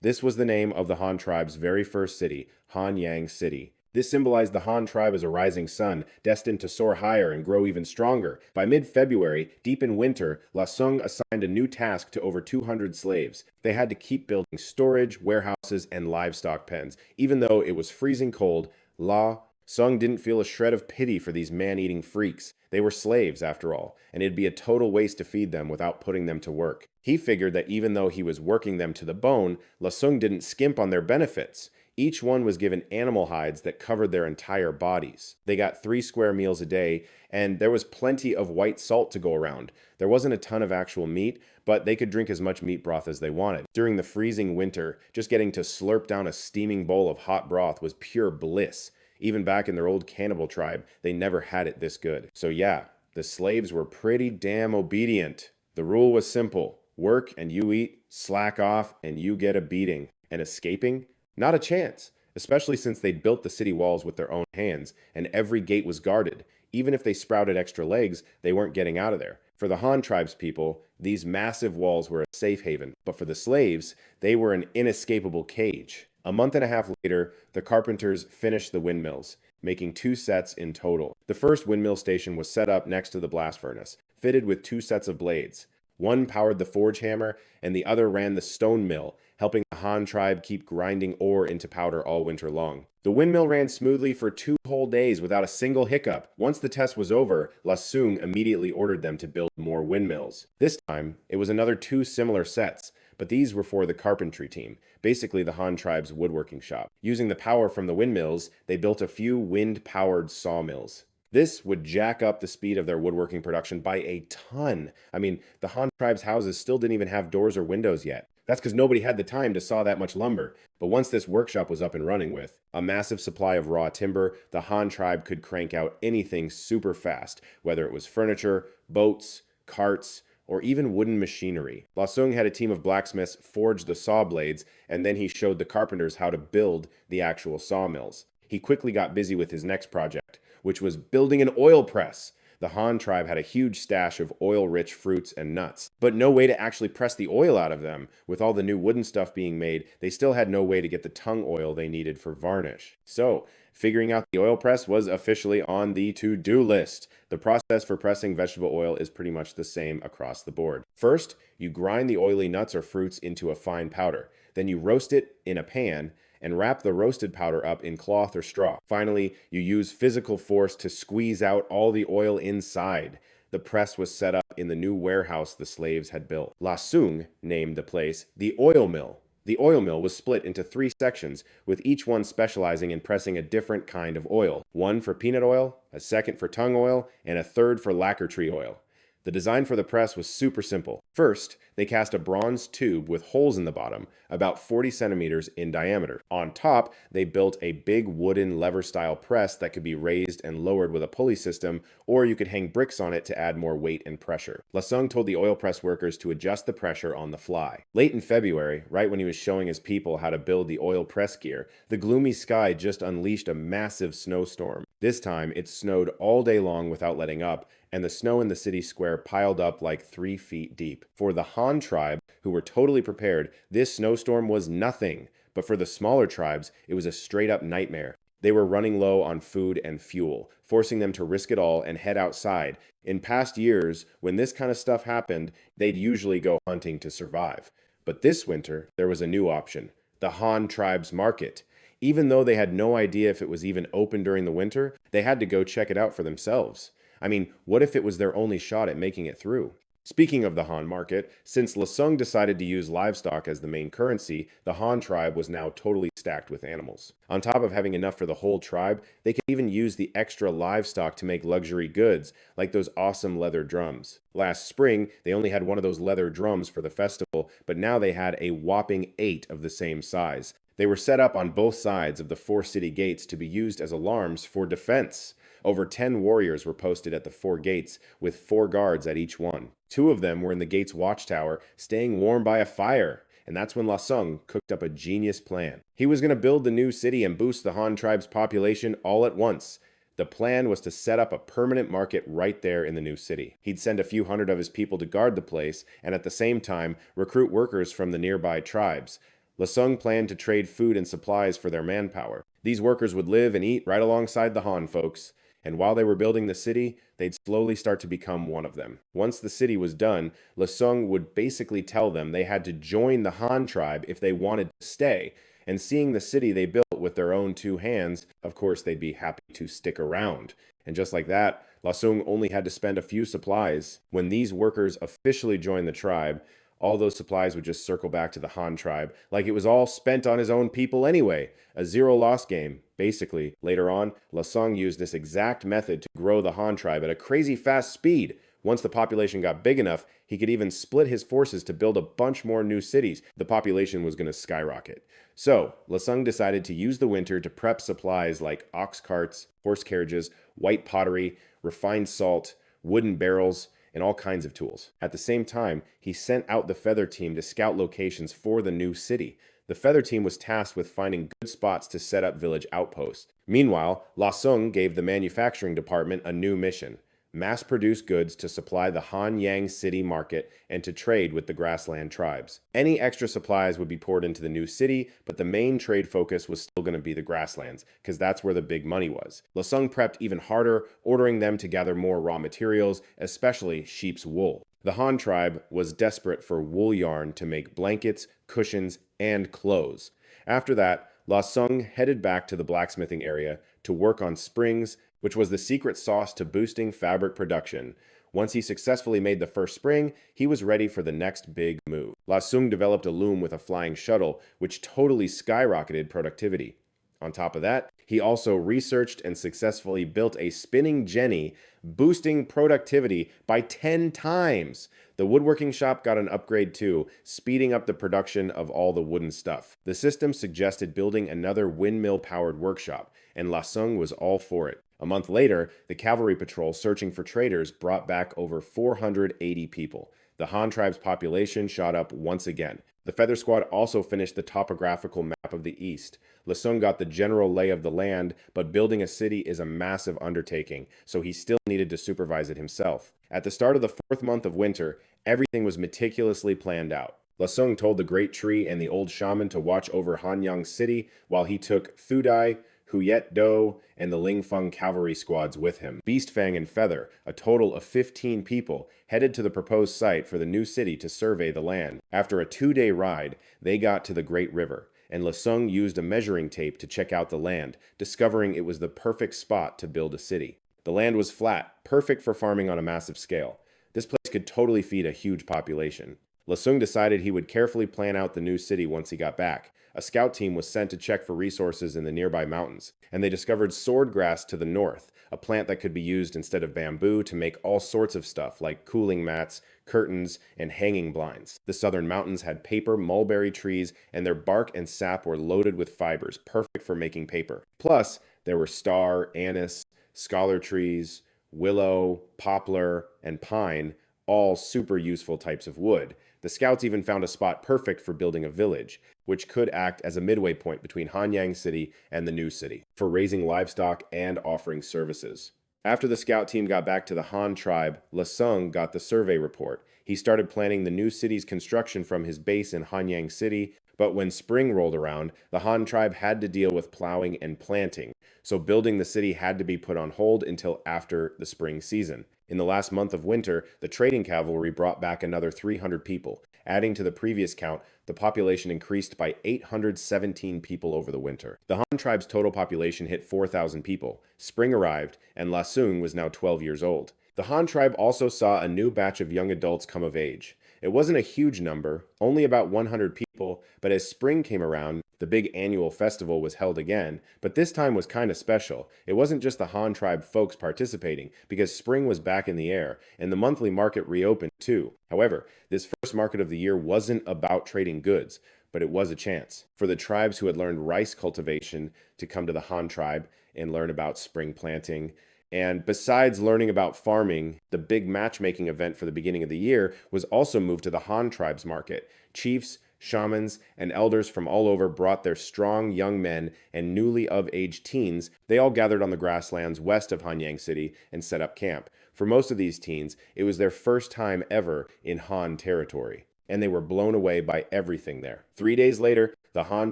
This was the name of the Han tribe's very first city, Hanyang City. This symbolized the Han tribe as a rising sun, destined to soar higher and grow even stronger. By mid-February, deep in winter, La Sung assigned a new task to over 200 slaves. They had to keep building storage, warehouses, and livestock pens. Even though it was freezing cold, La Sung didn't feel a shred of pity for these man-eating freaks. They were slaves, after all, and it'd be a total waste to feed them without putting them to work. He figured that even though he was working them to the bone, La Sung didn't skimp on their benefits. Each one was given animal hides that covered their entire bodies. They got 3 square meals a day, and there was plenty of white salt to go around. There wasn't a ton of actual meat, but they could drink as much meat broth as they wanted. During the freezing winter, just getting to slurp down a steaming bowl of hot broth was pure bliss. Even back in their old cannibal tribe, they never had it this good. So yeah, the slaves were pretty damn obedient. The rule was simple: work and you eat, slack off and you get a beating. And escaping? Not a chance, especially since they'd built the city walls with their own hands, and every gate was guarded. Even if they sprouted extra legs, they weren't getting out of there. For the Han tribe's people, these massive walls were a safe haven, but for the slaves, they were an inescapable cage. A month and a half later, the carpenters finished the windmills, making 2 sets in total. The first windmill station was set up next to the blast furnace, fitted with 2 sets of blades. One powered the forge hammer, and the other ran the stone mill, helping the Han tribe keep grinding ore into powder all winter long. The windmill ran smoothly for 2 whole days without a single hiccup. Once the test was over, La Sung immediately ordered them to build more windmills. This time, it was another 2 similar sets, but these were for the carpentry team, basically the Han tribe's woodworking shop. Using the power from the windmills, they built a few wind-powered sawmills. This would jack up the speed of their woodworking production by a ton. I mean, the Han tribe's houses still didn't even have doors or windows yet. That's because nobody had the time to saw that much lumber. But once this workshop was up and running with a massive supply of raw timber, the Han tribe could crank out anything super fast, whether it was furniture, boats, carts, or even wooden machinery. La Sung had a team of blacksmiths forge the saw blades, and then he showed the carpenters how to build the actual sawmills. He quickly got busy with his next project, which was building an oil press. The Han tribe had a huge stash of oil-rich fruits and nuts, but no way to actually press the oil out of them. With all the new wooden stuff being made, they still had no way to get the tung oil they needed for varnish. So, figuring out the oil press was officially on the to-do list. The process for pressing vegetable oil is pretty much the same across the board. First, you grind the oily nuts or fruits into a fine powder. Then you roast it in a pan and wrap the roasted powder up in cloth or straw. Finally, you use physical force to squeeze out all the oil inside. The press was set up in the new warehouse the slaves had built. La Sung named the place the oil mill. The oil mill was split into 3 sections, with each one specializing in pressing a different kind of oil. One for peanut oil, a second for tung oil, and a third for lacquer tree oil. The design for the press was super simple. First, they cast a bronze tube with holes in the bottom, about 40 centimeters in diameter. On top, they built a big wooden lever-style press that could be raised and lowered with a pulley system, or you could hang bricks on it to add more weight and pressure. La Sung told the oil press workers to adjust the pressure on the fly. Late in February, right when he was showing his people how to build the oil press gear, the gloomy sky just unleashed a massive snowstorm. This time, it snowed all day long without letting up, and the snow in the city square piled up like 3 feet deep. For the Han tribe, who were totally prepared, this snowstorm was nothing. But for the smaller tribes, it was a straight-up nightmare. They were running low on food and fuel, forcing them to risk it all and head outside. In past years, when this kind of stuff happened, they'd usually go hunting to survive. But this winter, there was a new option: the Han tribe's market. Even though they had no idea if it was even open during the winter, they had to go check it out for themselves. I mean, what if it was their only shot at making it through? Speaking of the Han market, since La Sung decided to use livestock as the main currency, the Han tribe was now totally stacked with animals. On top of having enough for the whole tribe, they could even use the extra livestock to make luxury goods, like those awesome leather drums. Last spring, they only had one of those leather drums for the festival, but now they had a whopping 8 of the same size. They were set up on both sides of the 4 city gates to be used as alarms for defense. Over 10 warriors were posted at the 4 gates, with 4 guards at each one. 2 of them were in the gate's watchtower, staying warm by a fire. And that's when Lasung cooked up a genius plan. He was going to build the new city and boost the Han tribe's population all at once. The plan was to set up a permanent market right there in the new city. He'd send a few hundred of his people to guard the place, and at the same time, recruit workers from the nearby tribes. Lasung planned to trade food and supplies for their manpower. These workers would live and eat right alongside the Han folks, and while they were building the city, they'd slowly start to become one of them. Once the city was done, Lasung would basically tell them they had to join the Han tribe if they wanted to stay, and seeing the city they built with their own 2 hands, of course they'd be happy to stick around. And just like that, Lasung only had to spend a few supplies. When these workers officially joined the tribe, all those supplies would just circle back to the Han tribe, like it was all spent on his own people anyway. A zero-loss game, basically. Later on, Lasung used this exact method to grow the Han tribe at a crazy fast speed. Once the population got big enough, he could even split his forces to build a bunch more new cities. The population was going to skyrocket. So, Lasung decided to use the winter to prep supplies like ox carts, horse carriages, white pottery, refined salt, wooden barrels, and all kinds of tools. At the same time, he sent out the feather team to scout locations for the new city. The feather team was tasked with finding good spots to set up village outposts. Meanwhile, Lasung gave the manufacturing department a new mission: mass-produce goods to supply the Hanyang city market and to trade with the grassland tribes. Any extra supplies would be poured into the new city, but the main trade focus was still going to be the grasslands, because that's where the big money was. Lasung prepped even harder, ordering them to gather more raw materials, especially sheep's wool. The Han tribe was desperate for wool yarn to make blankets, cushions, and clothes. After that, Lasung headed back to the blacksmithing area to work on springs, which was the secret sauce to boosting fabric production. Once he successfully made the first spring, he was ready for the next big move. Lasung developed a loom with a flying shuttle, which totally skyrocketed productivity. On top of that, he also researched and successfully built a spinning jenny, boosting productivity by 10 times. The woodworking shop got an upgrade too, speeding up the production of all the wooden stuff. The system suggested building another windmill-powered workshop, and Lasung was all for it. A month later, the cavalry patrol searching for traders brought back over 480 people. The Han tribe's population shot up once again. The Feather Squad also finished the topographical map of the East. Lasung got the general lay of the land, but building a city is a massive undertaking, so he still needed to supervise it himself. At the start of the 4th month of winter, everything was meticulously planned out. Lasung told the Great Tree and the old shaman to watch over Hanyang City while he took Thudai, Huyet Do, and the Lingfeng cavalry squads with him. Beastfang and Feather, a total of 15 people, headed to the proposed site for the new city to survey the land. After a 2-day ride, they got to the Great River, and Lasung used a measuring tape to check out the land, discovering it was the perfect spot to build a city. The land was flat, perfect for farming on a massive scale. This place could totally feed a huge population. Lasung decided he would carefully plan out the new city once he got back. A scout team was sent to check for resources in the nearby mountains, and they discovered swordgrass to the north, a plant that could be used instead of bamboo to make all sorts of stuff like cooling mats, curtains, and hanging blinds. The southern mountains had paper mulberry trees, and their bark and sap were loaded with fibers, perfect for making paper. Plus, there were star, anise, scholar trees, willow, poplar, and pine, all super useful types of wood. The scouts even found a spot perfect for building a village, which could act as a midway point between Hanyang City and the new city, for raising livestock and offering services. After the scout team got back to the Han tribe, Lasung got the survey report. He started planning the new city's construction from his base in Hanyang City, but when spring rolled around, the Han tribe had to deal with plowing and planting, so building the city had to be put on hold until after the spring season. In the last month of winter, the trading cavalry brought back another 300 people. Adding to the previous count, the population increased by 817 people over the winter. The Han tribe's total population hit 4,000 people. Spring arrived, and Lasung was now 12 years old. The Han tribe also saw a new batch of young adults come of age. It wasn't a huge number, only about 100 people, but as spring came around, the big annual festival was held again, but this time was kind of special. It wasn't just the Han tribe folks participating, because spring was back in the air, and the monthly market reopened too. However, this first market of the year wasn't about trading goods, but it was a chance for the tribes who had learned rice cultivation to come to the Han tribe and learn about spring planting And besides learning about farming, the big matchmaking event for the beginning of the year was also moved to the Han tribe's market. Chiefs, shamans, and elders from all over brought their strong young men and newly of age teens. They all gathered on the grasslands west of Hanyang City and set up camp. For most of these teens, it was their first time ever in Han territory, and they were blown away by everything there. 3 days later, the Han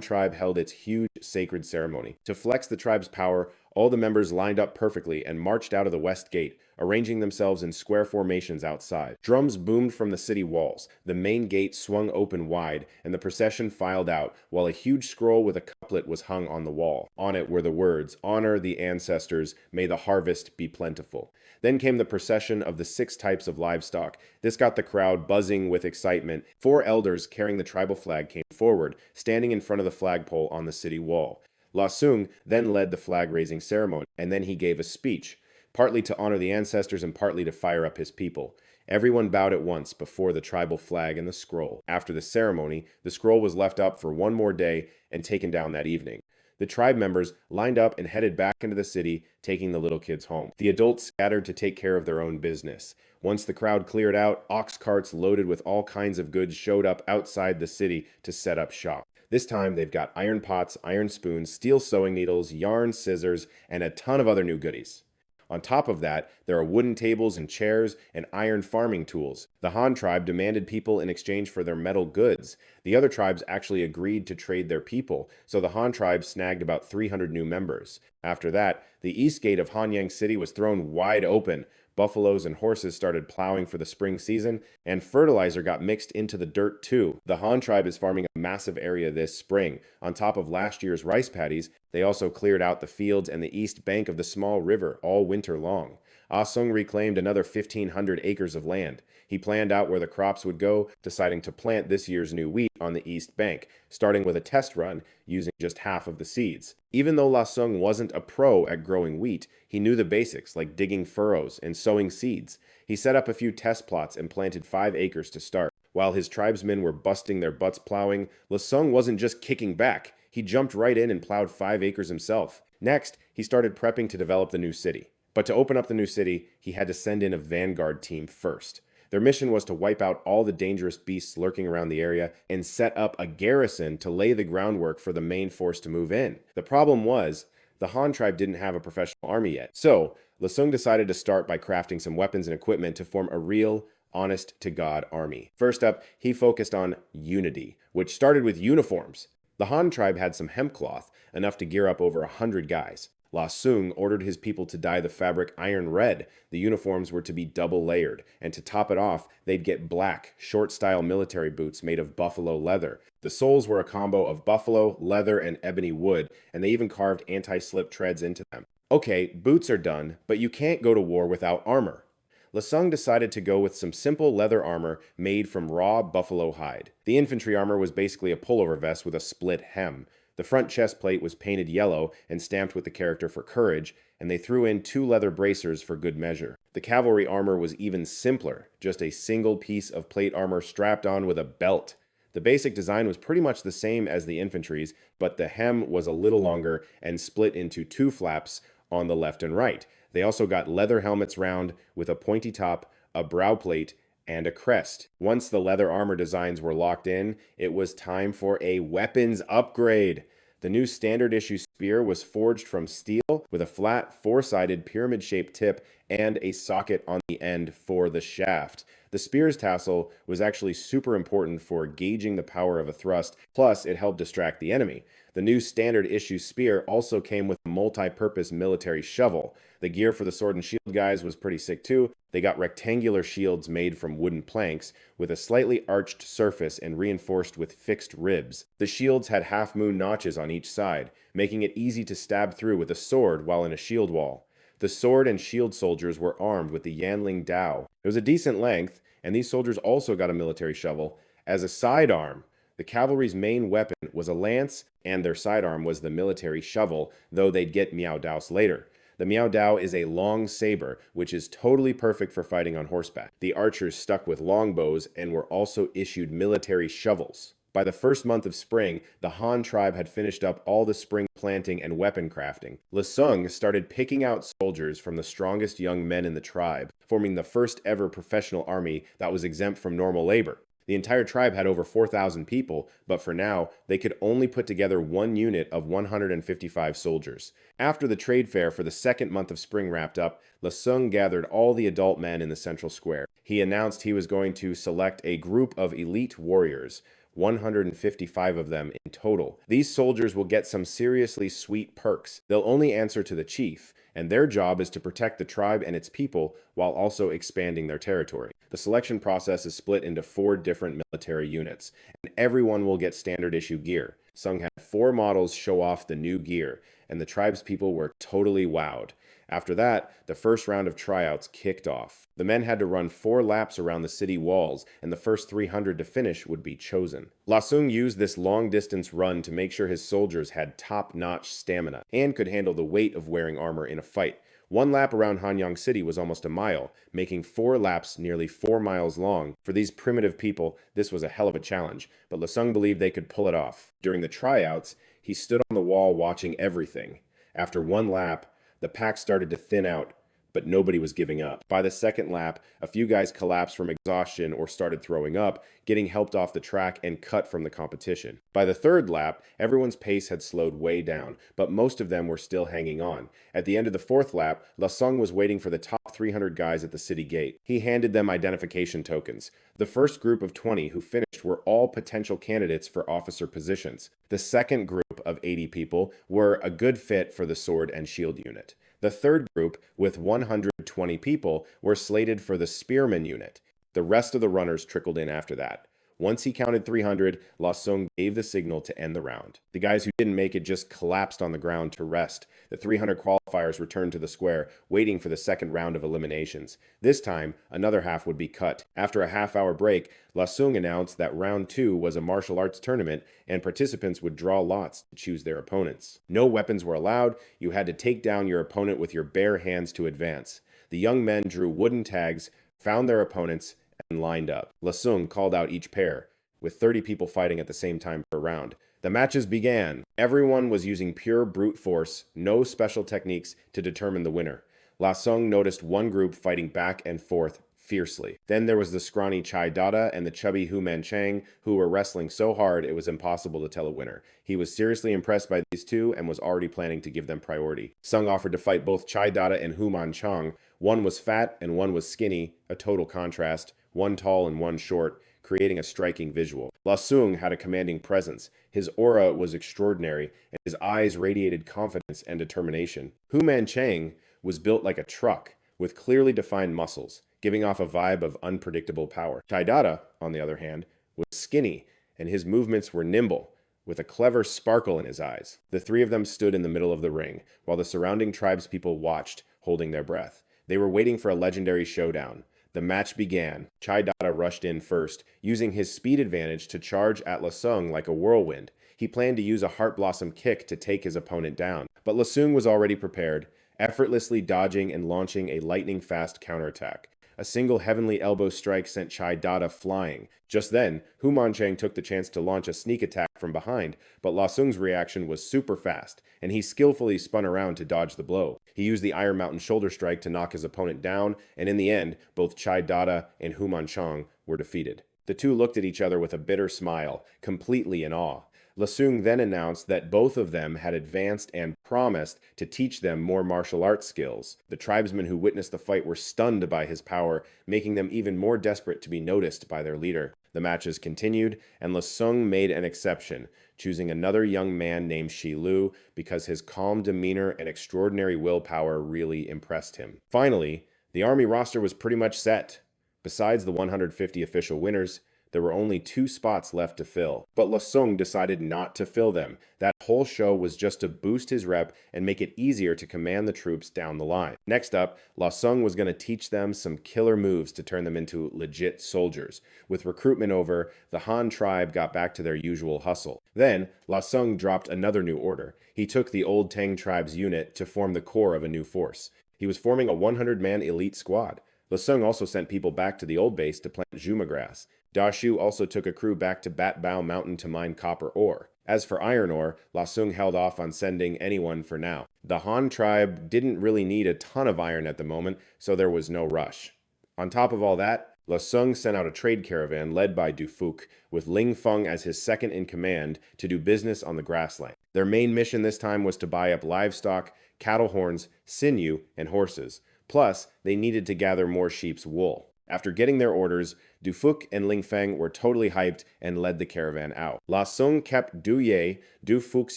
tribe held its huge sacred ceremony. To flex the tribe's power, all the members lined up perfectly and marched out of the west gate, arranging themselves in square formations outside. Drums boomed from the city walls, the main gate swung open wide, and the procession filed out, while a huge scroll with a couplet was hung on the wall. On it were the words, "Honor the ancestors, may the harvest be plentiful." Then came the procession of the 6 types of livestock. This got the crowd buzzing with excitement. 4 elders carrying the tribal flag came forward, standing in front of the flagpole on the city wall. La Sung then led the flag-raising ceremony, and then he gave a speech, partly to honor the ancestors and partly to fire up his people. Everyone bowed at once before the tribal flag and the scroll. After the ceremony, the scroll was left up for one more day and taken down that evening. The tribe members lined up and headed back into the city, taking the little kids home. The adults scattered to take care of their own business. Once the crowd cleared out, ox carts loaded with all kinds of goods showed up outside the city to set up shop. This time, they've got iron pots, iron spoons, steel sewing needles, yarn, scissors, and a ton of other new goodies. On top of that, there are wooden tables and chairs and iron farming tools. The Han tribe demanded people in exchange for their metal goods. The other tribes actually agreed to trade their people, so the Han tribe snagged about 300 new members. After that, the east gate of Hanyang City was thrown wide open. Buffaloes and horses started plowing for the spring season, and fertilizer got mixed into the dirt too. The Han tribe is farming a massive area this spring. On top of last year's rice paddies, they also cleared out the fields and the east bank of the small river all winter long. Ah Sung reclaimed another 1,500 acres of land. He planned out where the crops would go, deciding to plant this year's new wheat on the east bank, starting with a test run using just half of the seeds. Even though La Sung wasn't a pro at growing wheat, he knew the basics like digging furrows and sowing seeds. He set up a few test plots and planted 5 acres to start. While his tribesmen were busting their butts plowing, La Sung wasn't just kicking back. He jumped right in and plowed 5 acres himself. Next, he started prepping to develop the new city. But to open up the new city, he had to send in a vanguard team first. Their mission was to wipe out all the dangerous beasts lurking around the area and set up a garrison to lay the groundwork for the main force to move in. The problem was, the Han tribe didn't have a professional army yet. So, La Sung decided to start by crafting some weapons and equipment to form a real, honest-to-God army. First up, he focused on unity, which started with uniforms. The Han tribe had some hemp cloth, enough to gear up over 100 guys. La Sung ordered his people to dye the fabric iron red. The uniforms were to be double layered, and to top it off, they'd get black, short-style military boots made of buffalo leather. The soles were a combo of buffalo, leather, and ebony wood, and they even carved anti-slip treads into them. Okay, boots are done, but you can't go to war without armor. La Sung decided to go with some simple leather armor made from raw buffalo hide. The infantry armor was basically a pullover vest with a split hem. The front chest plate was painted yellow and stamped with the character for courage, and they threw in 2 leather bracers for good measure. The cavalry armor was even simpler, just a single piece of plate armor strapped on with a belt. The basic design was pretty much the same as the infantry's, but the hem was a little longer and split into 2 flaps on the left and right. They also got leather helmets round with a pointy top, a brow plate, and a crest. Once the leather armor designs were locked in, it was time for a weapons upgrade. The new standard issue spear was forged from steel with a flat 4-sided pyramid-shaped tip and a socket on the end for the shaft. The spear's tassel was actually super important for gauging the power of a thrust, plus it helped distract the enemy. The new standard issue spear also came with a multi-purpose military shovel. The gear for the sword and shield guys was pretty sick too. They got rectangular shields made from wooden planks with a slightly arched surface and reinforced with fixed ribs. The shields had half-moon notches on each side, making it easy to stab through with a sword while in a shield wall. The sword and shield soldiers were armed with the Yanling Dao. It was a decent length, and these soldiers also got a military shovel as a sidearm. The cavalry's main weapon was a lance, and their sidearm was the military shovel, though they'd get Miao Daos later. The Miao Dao is a long saber, which is totally perfect for fighting on horseback. The archers stuck with longbows and were also issued military shovels. By the first month of spring, the Han tribe had finished up all the spring planting and weapon crafting. Lasung started picking out soldiers from the strongest young men in the tribe, forming the first ever professional army that was exempt from normal labor. The entire tribe had over 4,000 people, but for now, they could only put together one unit of 155 soldiers. After the trade fair for the second month of spring wrapped up, Lasung gathered all the adult men in the central square. He announced he was going to select a group of elite warriors, 155 of them in total. These soldiers will get some seriously sweet perks. They'll only answer to the chief, and their job is to protect the tribe and its people while also expanding their territory. The selection process is split into 4 different military units, and everyone will get standard issue gear. Sung had 4 models show off the new gear, and the tribe's people were totally wowed. After that, the first round of tryouts kicked off. The men had to run 4 laps around the city walls, and the first 300 to finish would be chosen. Lasung used this long-distance run to make sure his soldiers had top-notch stamina and could handle the weight of wearing armor in a fight. 1 lap around Hanyang City was almost a mile, making 4 laps nearly 4 miles long. For these primitive people, this was a hell of a challenge, but Lasung believed they could pull it off. During the tryouts, he stood on the wall watching everything. After 1 lap, the pack started to thin out, but nobody was giving up. By the second lap, a few guys collapsed from exhaustion or started throwing up, getting helped off the track and cut from the competition. By the third lap, everyone's pace had slowed way down, but most of them were still hanging on. At the end of the 4th lap, Lasung was waiting for the top 300 guys at the city gate. He handed them identification tokens. The first group of 20 who finished were all potential candidates for officer positions. The second group of 80 people were a good fit for the sword and shield unit. The third group, with 120 people, were slated for the spearman unit. The rest of the runners trickled in after that. Once he counted 300, Lasung gave the signal to end the round. The guys who didn't make it just collapsed on the ground to rest. The 300 qualifiers returned to the square, waiting for the second round of eliminations. This time, another half would be cut. After a half-hour break, Lasung announced that round 2 was a martial arts tournament, and participants would draw lots to choose their opponents. No weapons were allowed. You had to take down your opponent with your bare hands to advance. The young men drew wooden tags, found their opponents, and lined up. Lasung called out each pair, with 30 people fighting at the same time per round. The matches began. Everyone was using pure brute force, no special techniques to determine the winner. Lasung noticed one group fighting back and forth fiercely. Then there was the scrawny Chai Dada and the chubby Hu Manchang, who were wrestling so hard it was impossible to tell a winner. He was seriously impressed by these two and was already planning to give them priority. Sung offered to fight both Chai Dada and Hu Manchang. One was fat and one was skinny, a total contrast. One tall and one short, creating a striking visual. Lasung had a commanding presence. His aura was extraordinary, and his eyes radiated confidence and determination. Hu Manchang was built like a truck, with clearly defined muscles, giving off a vibe of unpredictable power. Chai Dada, on the other hand, was skinny, and his movements were nimble, with a clever sparkle in his eyes. The 3 of them stood in the middle of the ring, while the surrounding tribespeople watched, holding their breath. They were waiting for a legendary showdown. The match began. Chai Dada rushed in first, using his speed advantage to charge at Lasung like a whirlwind. He planned to use a Heart Blossom kick to take his opponent down, but Lasung was already prepared, effortlessly dodging and launching a lightning-fast counterattack. A single heavenly elbow strike sent Chai Dada flying. Just then, Hu Manchang took the chance to launch a sneak attack from behind, but Lasung's reaction was super fast, and he skillfully spun around to dodge the blow. He used the Iron Mountain shoulder strike to knock his opponent down, and in the end, both Chai Dada and Hu Manchang were defeated. The two looked at each other with a bitter smile, completely in awe. Lasung then announced that both of them had advanced and promised to teach them more martial arts skills. The tribesmen who witnessed the fight were stunned by his power, making them even more desperate to be noticed by their leader. The matches continued, and Lasung made an exception, choosing another young man named Shi Lu because his calm demeanor and extraordinary willpower really impressed him. Finally, the army roster was pretty much set. Besides the 150 official winners, there were only 2 spots left to fill, but Lasung decided not to fill them. That whole show was just to boost his rep and make it easier to command the troops down the line. Next up, Lasung was going to teach them some killer moves to turn them into legit soldiers. With recruitment over, the Han tribe got back to their usual hustle. Then, Lasung dropped another new order. He took the old Tang tribe's unit to form the core of a new force. He was forming a 100-man elite squad. Lasung also sent people back to the old base to plant Juma grass. Da Shu also took a crew back to Bat Bao Mountain to mine copper ore. As for iron ore, La Sung held off on sending anyone for now. The Han tribe didn't really need a ton of iron at the moment, so there was no rush. On top of all that, La Sung sent out a trade caravan led by Du Phuc, with Ling Feng as his second in command to do business on the grassland. Their main mission this time was to buy up livestock, cattle horns, sinew, and horses. Plus, they needed to gather more sheep's wool. After getting their orders, Du Phuc and Ling Feng were totally hyped and led the caravan out. La Sung kept Du Ye, Du Phuc's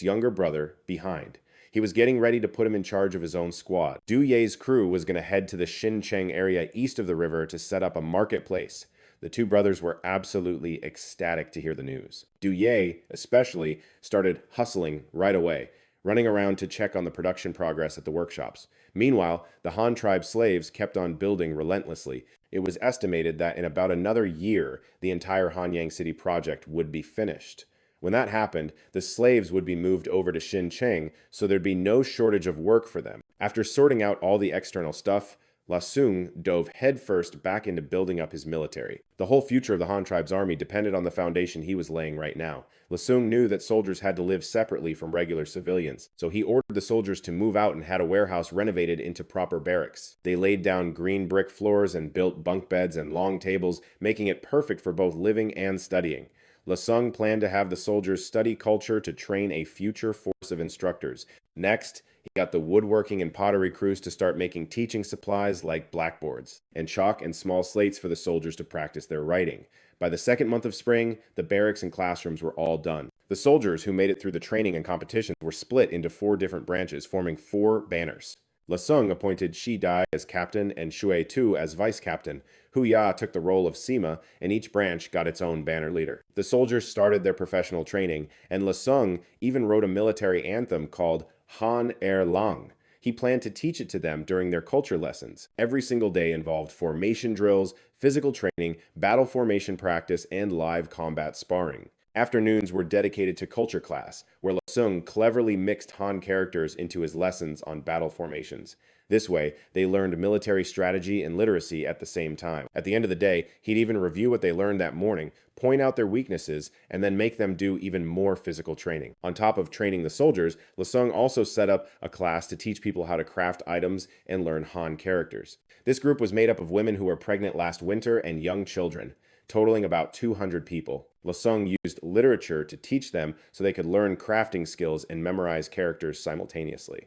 younger brother, behind. He was getting ready to put him in charge of his own squad. Du Ye's crew was going to head to the Xincheng area east of the river to set up a marketplace. The two brothers were absolutely ecstatic to hear the news. Du Ye, especially, started hustling right away, running around to check on the production progress at the workshops. Meanwhile, the Han tribe slaves kept on building relentlessly. It was estimated that in about another year, the entire Hanyang City project would be finished. When that happened, the slaves would be moved over to Xincheng, so there'd be no shortage of work for them. After sorting out all the external stuff, La Sung dove headfirst back into building up his military. The whole future of the Han tribe's army depended on the foundation he was laying right now. La Sung knew that soldiers had to live separately from regular civilians, so he ordered the soldiers to move out and had a warehouse renovated into proper barracks. They laid down green brick floors and built bunk beds and long tables, making it perfect for both living and studying. La Sung planned to have the soldiers study culture to train a future force of instructors. Next, he got the woodworking and pottery crews to start making teaching supplies like blackboards and chalk and small slates for the soldiers to practice their writing. By the second month of spring, the barracks and classrooms were all done. The soldiers who made it through the training and competitions were split into 4 different branches, forming 4 banners. La Sung appointed Shi Dai as captain and Shui Tu as vice captain. Hu Ya took the role of Sima, and each branch got its own banner leader. The soldiers started their professional training, and La Sung even wrote a military anthem called Han Er Lang. He planned to teach it to them during their culture lessons. Every single day involved formation drills, physical training, battle formation practice, and live combat sparring. Afternoons were dedicated to culture class, where La Sung cleverly mixed Han characters into his lessons on battle formations. This way, they learned military strategy and literacy at the same time. At the end of the day, he'd even review what they learned that morning, point out their weaknesses, and then make them do even more physical training. On top of training the soldiers, La Sung also set up a class to teach people how to craft items and learn Han characters. This group was made up of women who were pregnant last winter and young children, totaling about 200 people. La Sung used literature to teach them so they could learn crafting skills and memorize characters simultaneously.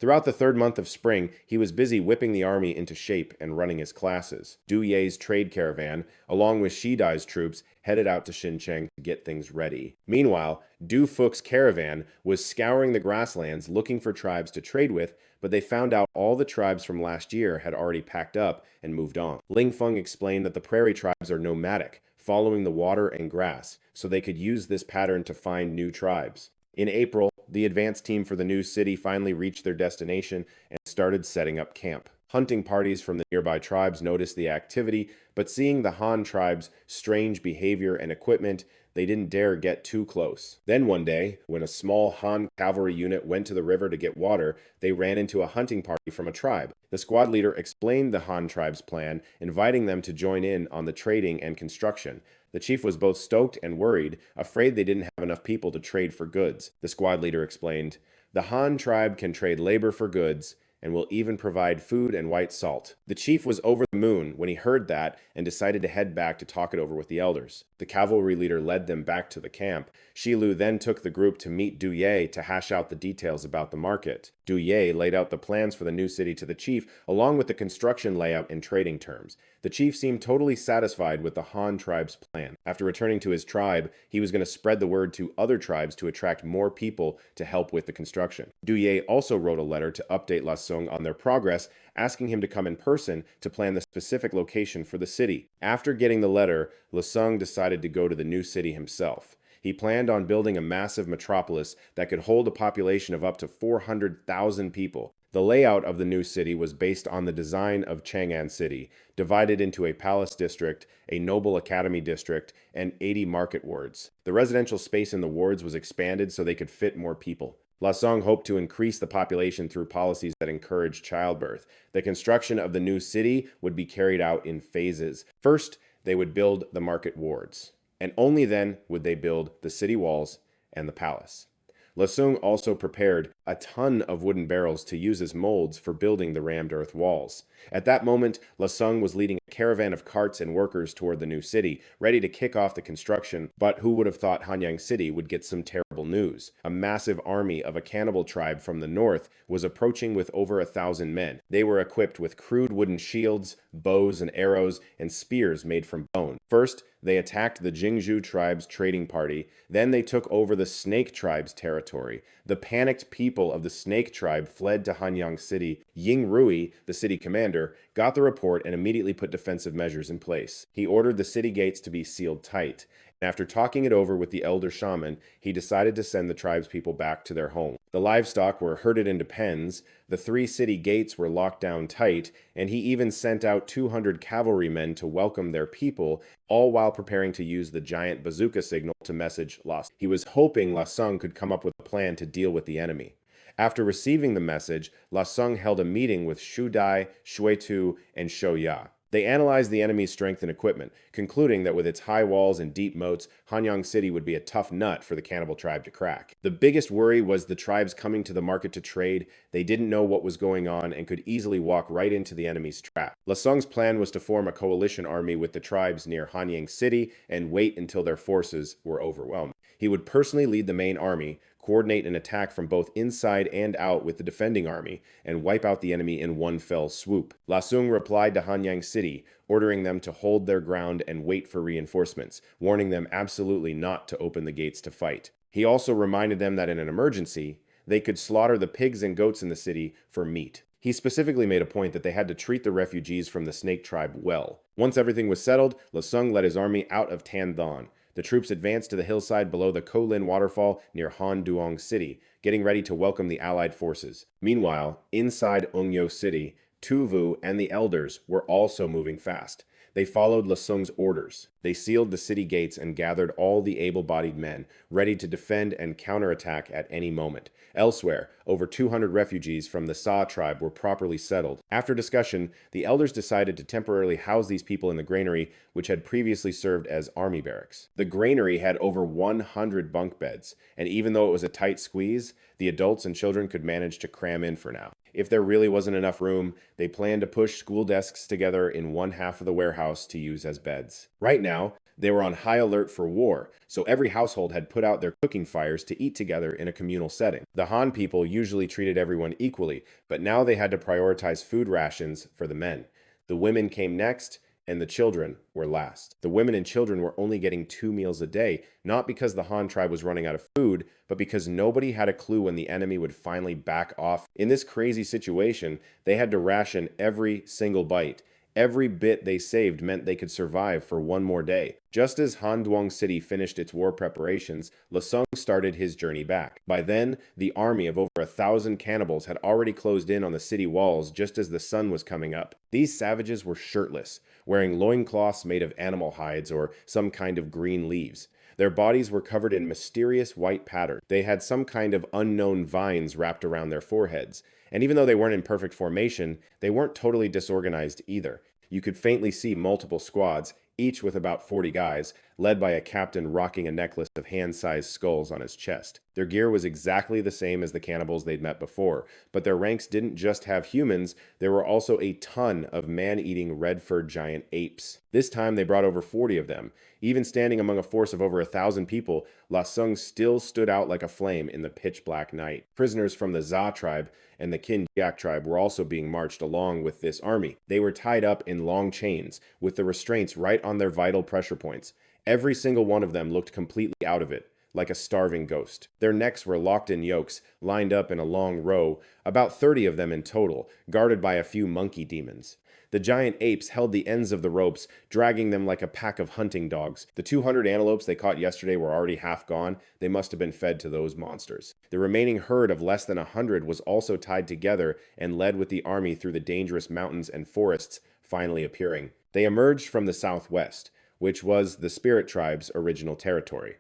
Throughout the 3rd month of spring, he was busy whipping the army into shape and running his classes. Du Ye's trade caravan, along with Shi Dai's troops, headed out to Xincheng to get things ready. Meanwhile, Du Phuc's caravan was scouring the grasslands looking for tribes to trade with, but they found out all the tribes from last year had already packed up and moved on. Ling Feng explained that the prairie tribes are nomadic, following the water and grass, so they could use this pattern to find new tribes. In April, the advance team for the new city finally reached their destination and started setting up camp. Hunting parties from the nearby tribes noticed the activity, but seeing the Han tribe's strange behavior and equipment, they didn't dare get too close. Then one day, when a small Han cavalry unit went to the river to get water, they ran into a hunting party from a tribe. The squad leader explained the Han tribe's plan, inviting them to join in on the trading and construction. The chief was both stoked and worried, afraid they didn't have enough people to trade for goods. The squad leader explained, "The Han tribe can trade labor for goods, and will even provide food and white salt." The chief was over the moon when he heard that and decided to head back to talk it over with the elders. The cavalry leader led them back to the camp. Shi Lu then took the group to meet Du Ye to hash out the details about the market. Du Ye laid out the plans for the new city to the chief, along with the construction layout and trading terms. The chief seemed totally satisfied with the Han tribe's plan. After returning to his tribe, he was going to spread the word to other tribes to attract more people to help with the construction. Du Ye also wrote a letter to update La Sung on their progress, asking him to come in person to plan the specific location for the city. After getting the letter, La Sung decided to go to the new city himself. He planned on building a massive metropolis that could hold a population of up to 400,000 people. The layout of the new city was based on the design of Chang'an City, divided into a palace district, a noble academy district, and 80 market wards. The residential space in the wards was expanded so they could fit more people. La Sung hoped to increase the population through policies that encouraged childbirth. The construction of the new city would be carried out in phases. First, they would build the market wards, and only then would they build the city walls and the palace. Lasung also prepared a ton of wooden barrels to use as molds for building the rammed earth walls. At that moment, Lasung was leading a caravan of carts and workers toward the new city, ready to kick off the construction, but who would have thought Hanyang City would get some terrible news? A massive army of a cannibal tribe from the north was approaching with over 1,000 men. They were equipped with crude wooden shields, bows and arrows, and spears made from bone. First, they attacked the Jingzhu tribe's trading party. Then they took over the Snake tribe's territory. The panicked people of the Snake tribe fled to Hanyang City. Ying Rui, the city commander, got the report and immediately put defensive measures in place. He ordered the city gates to be sealed tight. After talking it over with the elder shaman, he decided to send the tribespeople back to their home. The livestock were herded into pens, the 3 city gates were locked down tight, and he even sent out 200 cavalrymen to welcome their people, all while preparing to use the giant bazooka signal to message Las. He was hoping Lasung could come up with a plan to deal with the enemy. After receiving the message, Lasung held a meeting with Shu Dai, Shui Tu, and Shou Ya. They analyzed the enemy's strength and equipment, concluding that with its high walls and deep moats, Hanyang City would be a tough nut for the cannibal tribe to crack. The biggest worry was the tribes coming to the market to trade. They didn't know what was going on and could easily walk right into the enemy's trap. Lasung's plan was to form a coalition army with the tribes near Hanyang City and wait until their forces were overwhelmed. He would personally lead the main army, coordinate an attack from both inside and out with the defending army, and wipe out the enemy in one fell swoop. Lasung replied to Hanyang City, ordering them to hold their ground and wait for reinforcements, warning them absolutely not to open the gates to fight. He also reminded them that in an emergency, they could slaughter the pigs and goats in the city for meat. He specifically made a point that they had to treat the refugees from the Snake tribe well. Once everything was settled, Lasung led his army out of Thien Duong. The troops advanced to the hillside below the Kolin waterfall near Thien Duong City, getting ready to welcome the allied forces. Meanwhile, inside Ongyo City, Tu Vu and the elders were also moving fast. They followed Lasung's orders. They sealed the city gates and gathered all the able-bodied men, ready to defend and counterattack at any moment. Elsewhere, over 200 refugees from the Sa tribe were properly settled. After discussion, the elders decided to temporarily house these people in the granary, which had previously served as army barracks. The granary had over 100 bunk beds, and even though it was a tight squeeze, the adults and children could manage to cram in for now. If there really wasn't enough room, they planned to push school desks together in one half of the warehouse to use as beds. Right now, they were on high alert for war, so every household had put out their cooking fires to eat together in a communal setting. The Han people usually treated everyone equally, but now they had to prioritize food rations for the men. The women came next, and the children were last. The women and children were only getting 2 meals a day, not because the Han tribe was running out of food, but because nobody had a clue when the enemy would finally back off. In this crazy situation, they had to ration every single bite. Every bit they saved meant they could survive for one more day. Just as Han Duong City finished its war preparations, Lasung started his journey back. By then, the army of over 1,000 cannibals had already closed in on the city walls just as the sun was coming up. These savages were shirtless, wearing loincloths made of animal hides or some kind of green leaves. Their bodies were covered in mysterious white pattern. They had some kind of unknown vines wrapped around their foreheads. And even though they weren't in perfect formation, they weren't totally disorganized either. You could faintly see multiple squads, each with about 40 guys, led by a captain rocking a necklace of hand-sized skulls on his chest. Their gear was exactly the same as the cannibals they'd met before, but their ranks didn't just have humans, there were also a ton of man-eating red-furred giant apes. This time they brought over 40 of them. Even standing among a force of over 1,000 people, Lasung still stood out like a flame in the pitch-black night. Prisoners from the Za tribe and the Kin Jiak tribe were also being marched along with this army. They were tied up in long chains, with the restraints right on their vital pressure points. Every single one of them looked completely out of it, like a starving ghost. Their necks were locked in yokes, lined up in a long row, about 30 of them in total, guarded by a few monkey demons. The giant apes held the ends of the ropes, dragging them like a pack of hunting dogs. The 200 antelopes they caught yesterday were already half gone. They must have been fed to those monsters. The remaining herd of less than 100 was also tied together and led with the army through the dangerous mountains and forests, finally appearing. They emerged from the southwest, which was the Spirit Tribe's original territory.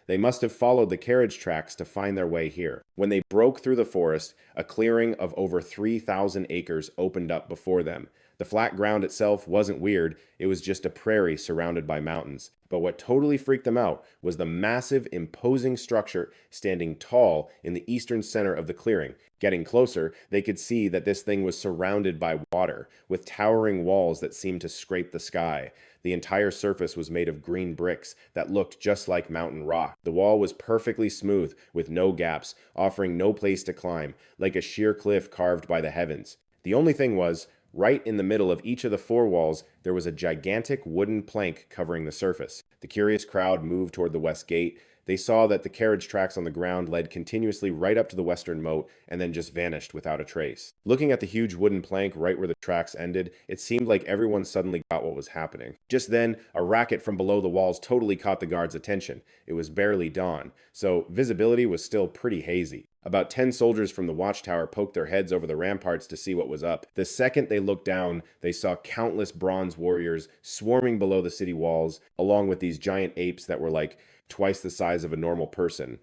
They must have followed the carriage tracks to find their way here. When they broke through the forest, a clearing of over 3,000 acres opened up before them. The flat ground itself wasn't weird, it was just a prairie surrounded by mountains. But what totally freaked them out was the massive, imposing structure standing tall in the eastern center of the clearing. Getting closer, they could see that this thing was surrounded by water, with towering walls that seemed to scrape the sky. The entire surface was made of green bricks that looked just like mountain rock. The wall was perfectly smooth, with no gaps, offering no place to climb, like a sheer cliff carved by the heavens. The only thing was, right in the middle of each of the four walls, there was a gigantic wooden plank covering the surface. The curious crowd moved toward the west gate. They saw that the carriage tracks on the ground led continuously right up to the western moat and then just vanished without a trace. Looking at the huge wooden plank right where the tracks ended, it seemed like everyone suddenly got what was happening. Just then, a racket from below the walls totally caught the guards' attention. It was barely dawn, so visibility was still pretty hazy. About 10 soldiers from the watchtower poked their heads over the ramparts to see what was up. The second they looked down, they saw countless bronze warriors swarming below the city walls, along with these giant apes that were like twice the size of a normal person.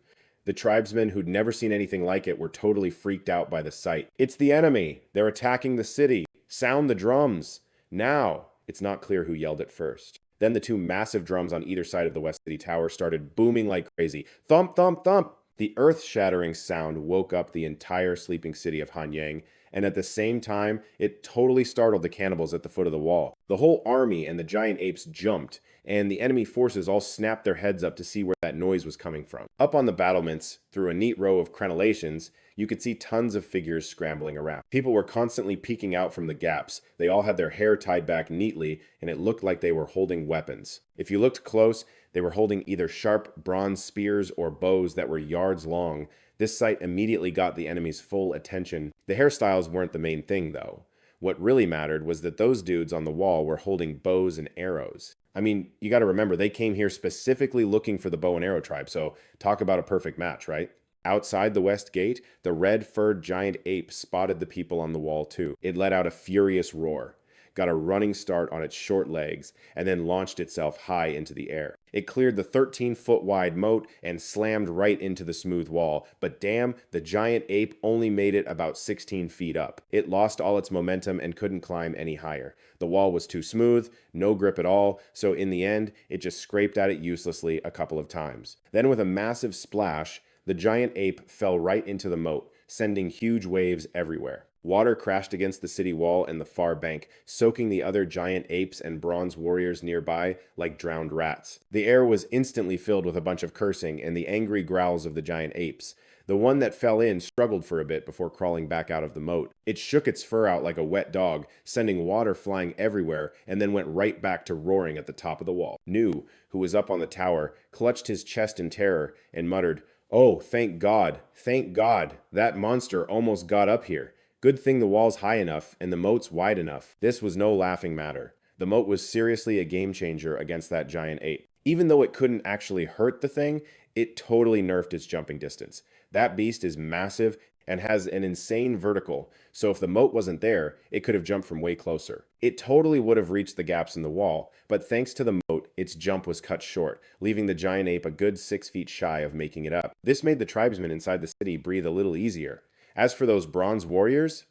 The tribesmen who'd never seen anything like it were totally freaked out by the sight. "It's the enemy! They're attacking the city! Sound the drums! Now!" It's not clear who yelled it first. Then the two massive drums on either side of the West City Tower started booming like crazy. Thump, thump, thump! The earth-shattering sound woke up the entire sleeping city of Hanyang, and at the same time, it totally startled the cannibals at the foot of the wall. The whole army and the giant apes jumped, and the enemy forces all snapped their heads up to see where that noise was coming from. Up on the battlements, through a neat row of crenellations, you could see tons of figures scrambling around. People were constantly peeking out from the gaps. They all had their hair tied back neatly, and it looked like they were holding weapons. If you looked close, they were holding either sharp bronze spears or bows that were yards long. This sight immediately got the enemy's full attention. The hairstyles weren't the main thing, though. What really mattered was that those dudes on the wall were holding bows and arrows. I mean, you gotta remember, they came here specifically looking for the bow and arrow tribe, so talk about a perfect match, right? Outside the west gate, the red-furred giant ape spotted the people on the wall too. It let out a furious roar, got a running start on its short legs, and then launched itself high into the air. It cleared the 13-foot-wide moat and slammed right into the smooth wall, but damn, the giant ape only made it about 16 feet up. It lost all its momentum and couldn't climb any higher. The wall was too smooth, no grip at all, so in the end, it just scraped at it uselessly a couple of times. Then with a massive splash, the giant ape fell right into the moat, sending huge waves everywhere. Water crashed against the city wall and the far bank, soaking the other giant apes and bronze warriors nearby like drowned rats. The air was instantly filled with a bunch of cursing and the angry growls of the giant apes. The one that fell in struggled for a bit before crawling back out of the moat. It shook its fur out like a wet dog, sending water flying everywhere, and then went right back to roaring at the top of the wall. Nu, who was up on the tower, clutched his chest in terror and muttered, "Oh, thank God, that monster almost got up here. Good thing the wall's high enough and the moat's wide enough." This was no laughing matter. The moat was seriously a game changer against that giant ape. Even though it couldn't actually hurt the thing, it totally nerfed its jumping distance. That beast is massive and has an insane vertical, so if the moat wasn't there, it could have jumped from way closer. It totally would have reached the gaps in the wall, but thanks to the moat, its jump was cut short, leaving the giant ape a good 6 feet shy of making it up. This made the tribesmen inside the city breathe a little easier. As for those bronze warriors,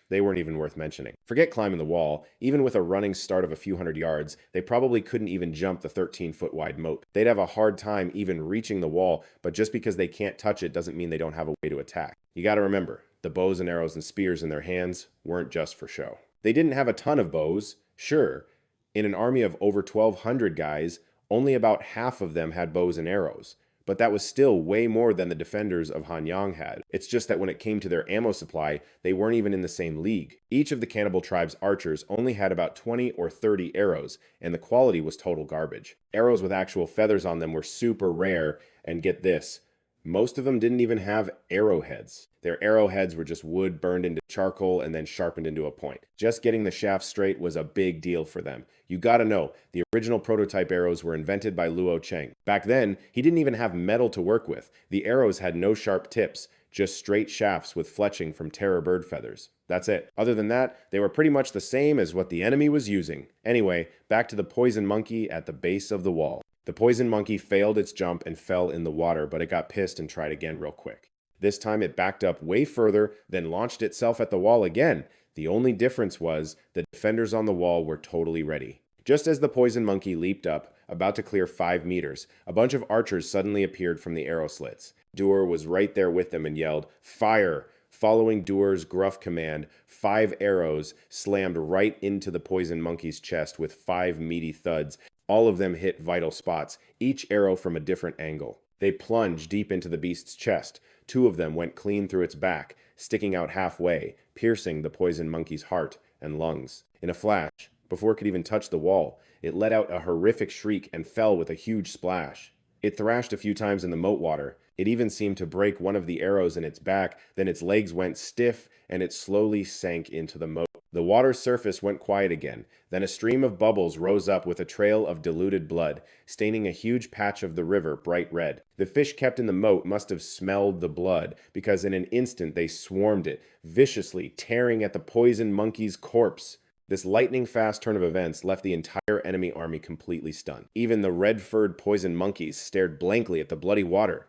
they weren't even worth mentioning. Forget climbing the wall. Even with a running start of a few hundred yards, they probably couldn't even jump the 13-foot wide moat. They'd have a hard time even reaching the wall, but just because they can't touch it doesn't mean they don't have a way to attack. You gotta remember, the bows and arrows and spears in their hands weren't just for show. They didn't have a ton of bows, sure. In an army of over 1,200 guys, only about half of them had bows and arrows. But that was still way more than the defenders of Hanyang had. It's just that when it came to their ammo supply, they weren't even in the same league. Each of the cannibal tribe's archers only had about 20 or 30 arrows, and the quality was total garbage. Arrows with actual feathers on them were super rare, and get this, most of them didn't even have arrowheads. Their arrowheads were just wood burned into charcoal and then sharpened into a point. Just getting the shaft straight was a big deal for them. You gotta know, the original prototype arrows were invented by Luo Cheng. Back then, he didn't even have metal to work with. The arrows had no sharp tips, just straight shafts with fletching from terror bird feathers. That's it. Other than that, they were pretty much the same as what the enemy was using. Anyway, back to the poison monkey at the base of the wall. The poison monkey failed its jump and fell in the water, but it got pissed and tried again real quick. This time it backed up way further, then launched itself at the wall again. The only difference was the defenders on the wall were totally ready. Just as the poison monkey leaped up, about to clear 5 meters, a bunch of archers suddenly appeared from the arrow slits. Duer was right there with them and yelled, "Fire!" Following Duer's gruff command, 5 arrows slammed right into the poison monkey's chest with 5 meaty thuds. All of them hit vital spots, each arrow from a different angle. They plunged deep into the beast's chest. 2 of them went clean through its back, sticking out halfway, piercing the poison monkey's heart and lungs. In a flash, before it could even touch the wall, it let out a horrific shriek and fell with a huge splash. It thrashed a few times in the moat water. It even seemed to break one of the arrows in its back, then its legs went stiff and it slowly sank into the moat. The water's surface went quiet again. Then a stream of bubbles rose up with a trail of diluted blood, staining a huge patch of the river bright red. The fish kept in the moat must have smelled the blood, because in an instant they swarmed it, viciously tearing at the poison monkey's corpse. This lightning-fast turn of events left the entire enemy army completely stunned. Even the red-furred poison monkeys stared blankly at the bloody water.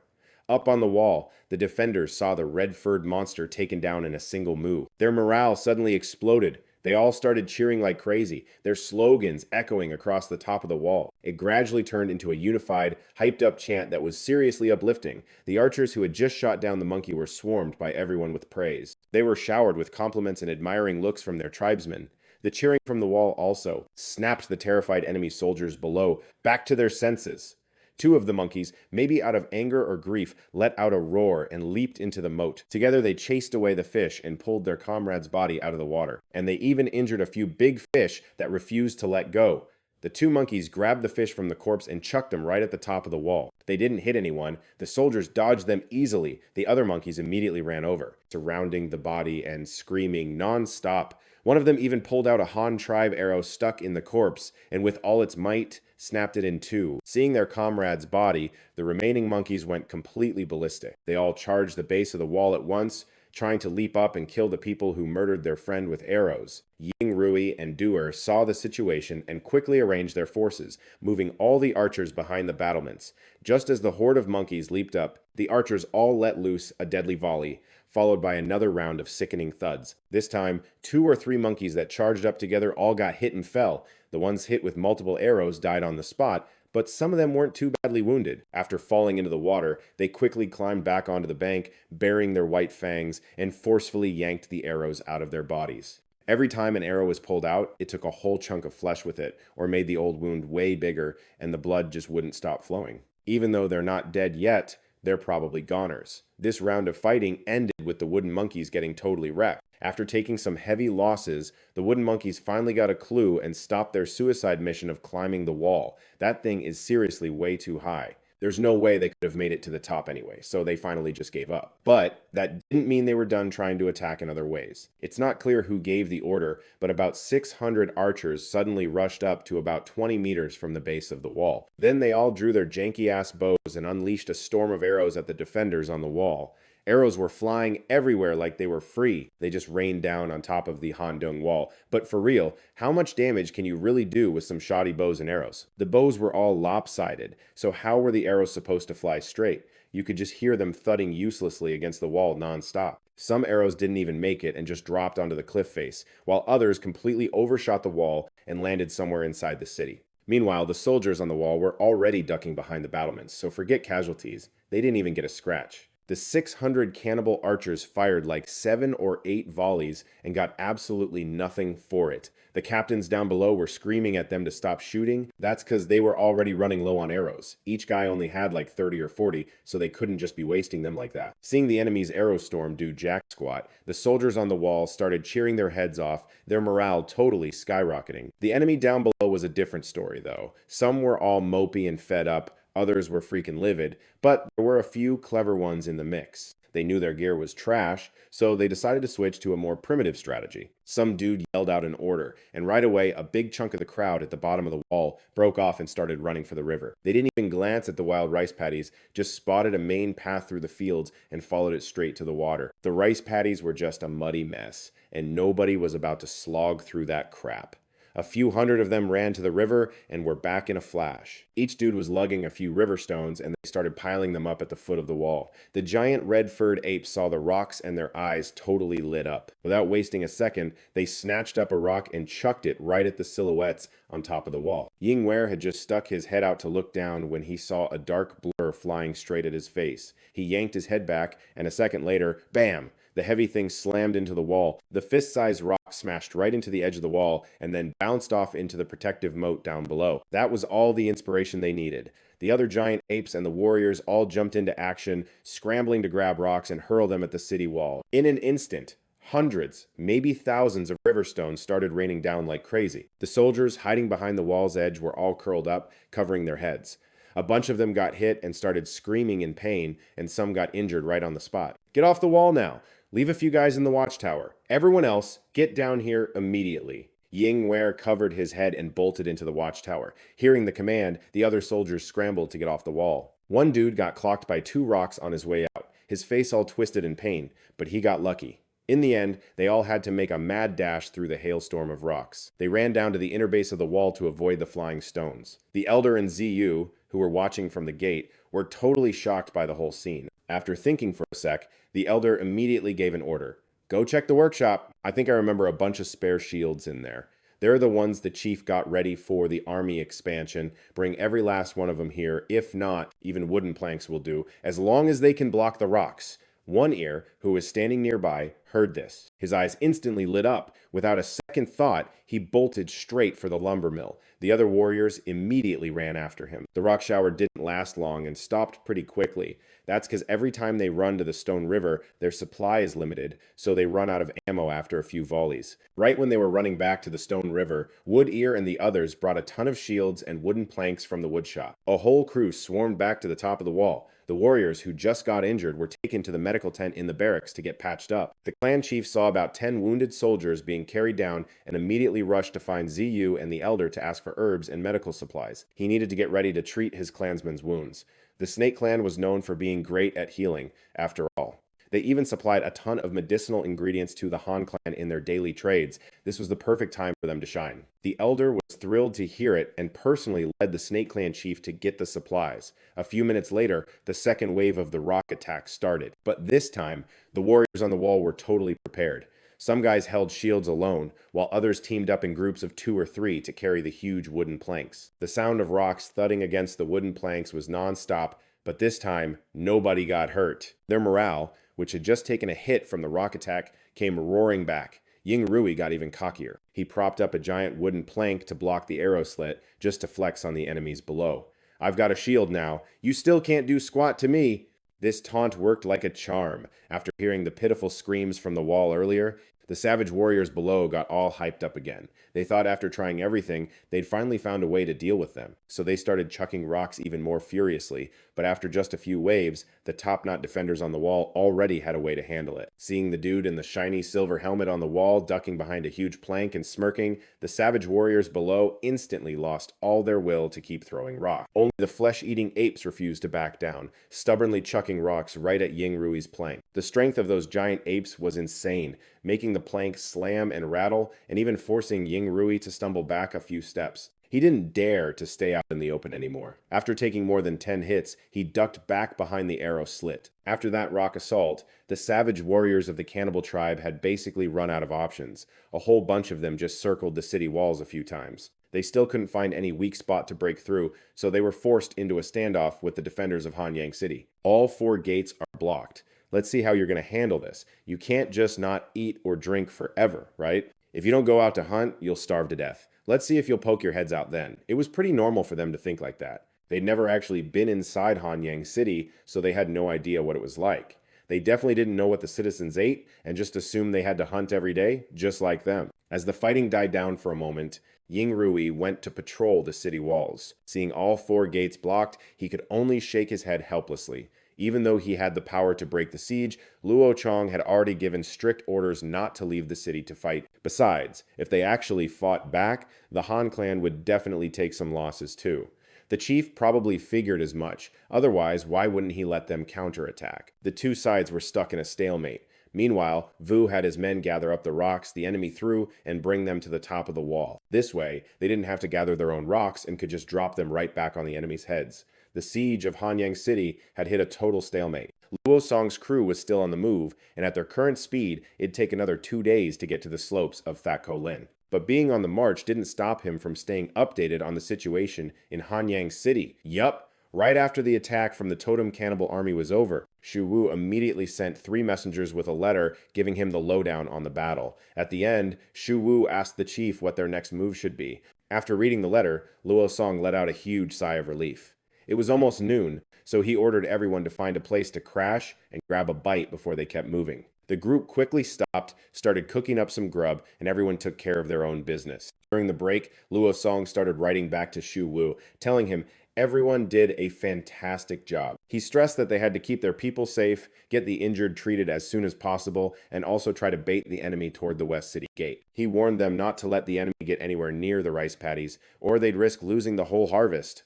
Up on the wall, the defenders saw the red-furred monster taken down in a single move. Their morale suddenly exploded. They all started cheering like crazy, their slogans echoing across the top of the wall. It gradually turned into a unified, hyped-up chant that was seriously uplifting. The archers who had just shot down the monkey were swarmed by everyone with praise. They were showered with compliments and admiring looks from their tribesmen. The cheering from the wall also snapped the terrified enemy soldiers below back to their senses. 2 of the monkeys, maybe out of anger or grief, let out a roar and leaped into the moat. Together they chased away the fish and pulled their comrade's body out of the water. And they even injured a few big fish that refused to let go. The 2 monkeys grabbed the fish from the corpse and chucked them right at the top of the wall. They didn't hit anyone. The soldiers dodged them easily. The other monkeys immediately ran over, surrounding the body and screaming non-stop. One of them even pulled out a Han tribe arrow stuck in the corpse, and with all its might, snapped it in 2. Seeing their comrade's body, the remaining monkeys went completely ballistic. They all charged the base of the wall at once, trying to leap up and kill the people who murdered their friend with arrows. Ying, Rui, and Duer saw the situation and quickly arranged their forces, moving all the archers behind the battlements. Just as the horde of monkeys leaped up, the archers all let loose a deadly volley, followed by another round of sickening thuds. This time, 2 or 3 monkeys that charged up together all got hit and fell. The ones hit with multiple arrows died on the spot, but some of them weren't too badly wounded. After falling into the water, they quickly climbed back onto the bank, baring their white fangs, and forcefully yanked the arrows out of their bodies. Every time an arrow was pulled out, it took a whole chunk of flesh with it, or made the old wound way bigger, and the blood just wouldn't stop flowing. Even though they're not dead yet, they're probably goners. This round of fighting ended with the wooden monkeys getting totally wrecked. After taking some heavy losses, the wooden monkeys finally got a clue and stopped their suicide mission of climbing the wall. That thing is seriously way too high. There's no way they could have made it to the top anyway, so they finally just gave up. But that didn't mean they were done trying to attack in other ways. It's not clear who gave the order, but about 600 archers suddenly rushed up to about 20 meters from the base of the wall. Then they all drew their janky-ass bows and unleashed a storm of arrows at the defenders on the wall. Arrows were flying everywhere like they were free. They just rained down on top of the Thien Duong wall. But for real, how much damage can you really do with some shoddy bows and arrows? The bows were all lopsided, so how were the arrows supposed to fly straight? You could just hear them thudding uselessly against the wall non-stop. Some arrows didn't even make it and just dropped onto the cliff face, while others completely overshot the wall and landed somewhere inside the city. Meanwhile, the soldiers on the wall were already ducking behind the battlements, so forget casualties. They didn't even get a scratch. The 600 cannibal archers fired like 7 or 8 volleys and got absolutely nothing for it. The captains down below were screaming at them to stop shooting. That's because they were already running low on arrows. Each guy only had like 30 or 40, so they couldn't just be wasting them like that. Seeing the enemy's arrow storm do jack squat, the soldiers on the wall started cheering their heads off, their morale totally skyrocketing. The enemy down below was a different story though. Some were all mopey and fed up. Others were freaking livid, but there were a few clever ones in the mix. They knew their gear was trash, so they decided to switch to a more primitive strategy. Some dude yelled out an order, and right away a big chunk of the crowd at the bottom of the wall broke off and started running for the river. They didn't even glance at the wild rice paddies, just spotted a main path through the fields and followed it straight to the water. The rice paddies were just a muddy mess, and nobody was about to slog through that crap. A few hundred of them ran to the river and were back in a flash. Each dude was lugging a few river stones, and they started piling them up at the foot of the wall. The giant red-furred apes saw the rocks and their eyes totally lit up. Without wasting a second, they snatched up a rock and chucked it right at the silhouettes on top of the wall. Yingwei had just stuck his head out to look down when he saw a dark blur flying straight at his face. He yanked his head back, and a second later, bam! The heavy thing slammed into the wall. The fist-sized rock smashed right into the edge of the wall and then bounced off into the protective moat down below. That was all the inspiration they needed. The other giant apes and the warriors all jumped into action, scrambling to grab rocks and hurl them at the city wall. In an instant, hundreds, maybe thousands of river stones started raining down like crazy. The soldiers hiding behind the wall's edge were all curled up, covering their heads. A bunch of them got hit and started screaming in pain, and some got injured right on the spot. "Get off the wall now! Leave a few guys in the watchtower. Everyone else, get down here immediately." Yingwei covered his head and bolted into the watchtower. Hearing the command, the other soldiers scrambled to get off the wall. One dude got clocked by 2 rocks on his way out, his face all twisted in pain, but he got lucky. In the end, they all had to make a mad dash through the hailstorm of rocks. They ran down to the inner base of the wall to avoid the flying stones. The elder and Ziyu, who were watching from the gate, were totally shocked by the whole scene. After thinking for a sec, the elder immediately gave an order. "Go check the workshop. I think I remember a bunch of spare shields in there. They're the ones the chief got ready for the army expansion. Bring every last one of them here. If not, even wooden planks will do, as long as they can block the rocks." One ear, who was standing nearby, heard this. His eyes instantly lit up. Without a second thought, he bolted straight for the lumber mill. The other warriors immediately ran after him. The rock shower didn't last long and stopped pretty quickly. That's because every time they run to the Stone River, their supply is limited, so they run out of ammo after a few volleys. Right when they were running back to the Stone River, Wood Ear and the others brought a ton of shields and wooden planks from the woodshop. A whole crew swarmed back to the top of the wall. The warriors who just got injured were taken to the medical tent in the barracks to get patched up. The clan chief saw about 10 wounded soldiers being carried down and immediately rushed to find Ziyu and the elder to ask for herbs and medical supplies. He needed to get ready to treat his clansmen's wounds. The Snake Clan was known for being great at healing, after all. They even supplied a ton of medicinal ingredients to the Han clan in their daily trades. This was the perfect time for them to shine. The elder was thrilled to hear it and personally led the Snake Clan chief to get the supplies. A few minutes later, the second wave of the rock attack started. But this time, the warriors on the wall were totally prepared. Some guys held shields alone, while others teamed up in groups of 2 or 3 to carry the huge wooden planks. The sound of rocks thudding against the wooden planks was non-stop, but this time, nobody got hurt. Their morale, which had just taken a hit from the rock attack, came roaring back. Ying Rui got even cockier. He propped up a giant wooden plank to block the arrow slit, just to flex on the enemies below. "I've got a shield now. You still can't do squat to me." This taunt worked like a charm. After hearing the pitiful screams from the wall earlier, the savage warriors below got all hyped up again. They thought after trying everything, they'd finally found a way to deal with them. So they started chucking rocks even more furiously, but after just a few waves, the top-knot defenders on the wall already had a way to handle it. Seeing the dude in the shiny silver helmet on the wall ducking behind a huge plank and smirking, the savage warriors below instantly lost all their will to keep throwing rocks. Only the flesh-eating apes refused to back down, stubbornly chucking rocks right at Ying Rui's plank. The strength of those giant apes was insane, making the plank slam and rattle, and even forcing Ying Rui to stumble back a few steps. He didn't dare to stay out in the open anymore. After taking more than 10 hits, he ducked back behind the arrow slit. After that rock assault, the savage warriors of the cannibal tribe had basically run out of options. A whole bunch of them just circled the city walls a few times. They still couldn't find any weak spot to break through, so they were forced into a standoff with the defenders of Hanyang City. All 4 gates are blocked. Let's see how you're going to handle this. You can't just not eat or drink forever, right? If you don't go out to hunt, you'll starve to death. Let's see if you'll poke your heads out then. It was pretty normal for them to think like that. They'd never actually been inside Hanyang City, so they had no idea what it was like. They definitely didn't know what the citizens ate and just assumed they had to hunt every day, just like them. As the fighting died down for a moment, Ying Rui went to patrol the city walls. Seeing all 4 gates blocked, he could only shake his head helplessly. Even though he had the power to break the siege, Luo Chong had already given strict orders not to leave the city to fight. Besides, if they actually fought back, the Han clan would definitely take some losses too. The chief probably figured as much. Otherwise, why wouldn't he let them counterattack? The 2 sides were stuck in a stalemate. Meanwhile, Vu had his men gather up the rocks the enemy threw and bring them to the top of the wall. This way, they didn't have to gather their own rocks and could just drop them right back on the enemy's heads. The siege of Hanyang City had hit a total stalemate. Luo Song's crew was still on the move, and at their current speed, it'd take another 2 days to get to the slopes of Phuc Lin. But being on the march didn't stop him from staying updated on the situation in Hanyang City. Yup, right after the attack from the totem cannibal army was over, Shu Wu immediately sent 3 messengers with a letter giving him the lowdown on the battle. At the end, Shu Wu asked the chief what their next move should be. After reading the letter, Luo Song let out a huge sigh of relief. It was almost noon, so he ordered everyone to find a place to crash and grab a bite before they kept moving. The group quickly stopped, started cooking up some grub, and everyone took care of their own business. During the break, Luo Song started writing back to Shu Wu, telling him everyone did a fantastic job. He stressed that they had to keep their people safe, get the injured treated as soon as possible, and also try to bait the enemy toward the West City Gate. He warned them not to let the enemy get anywhere near the rice paddies, or they'd risk losing the whole harvest.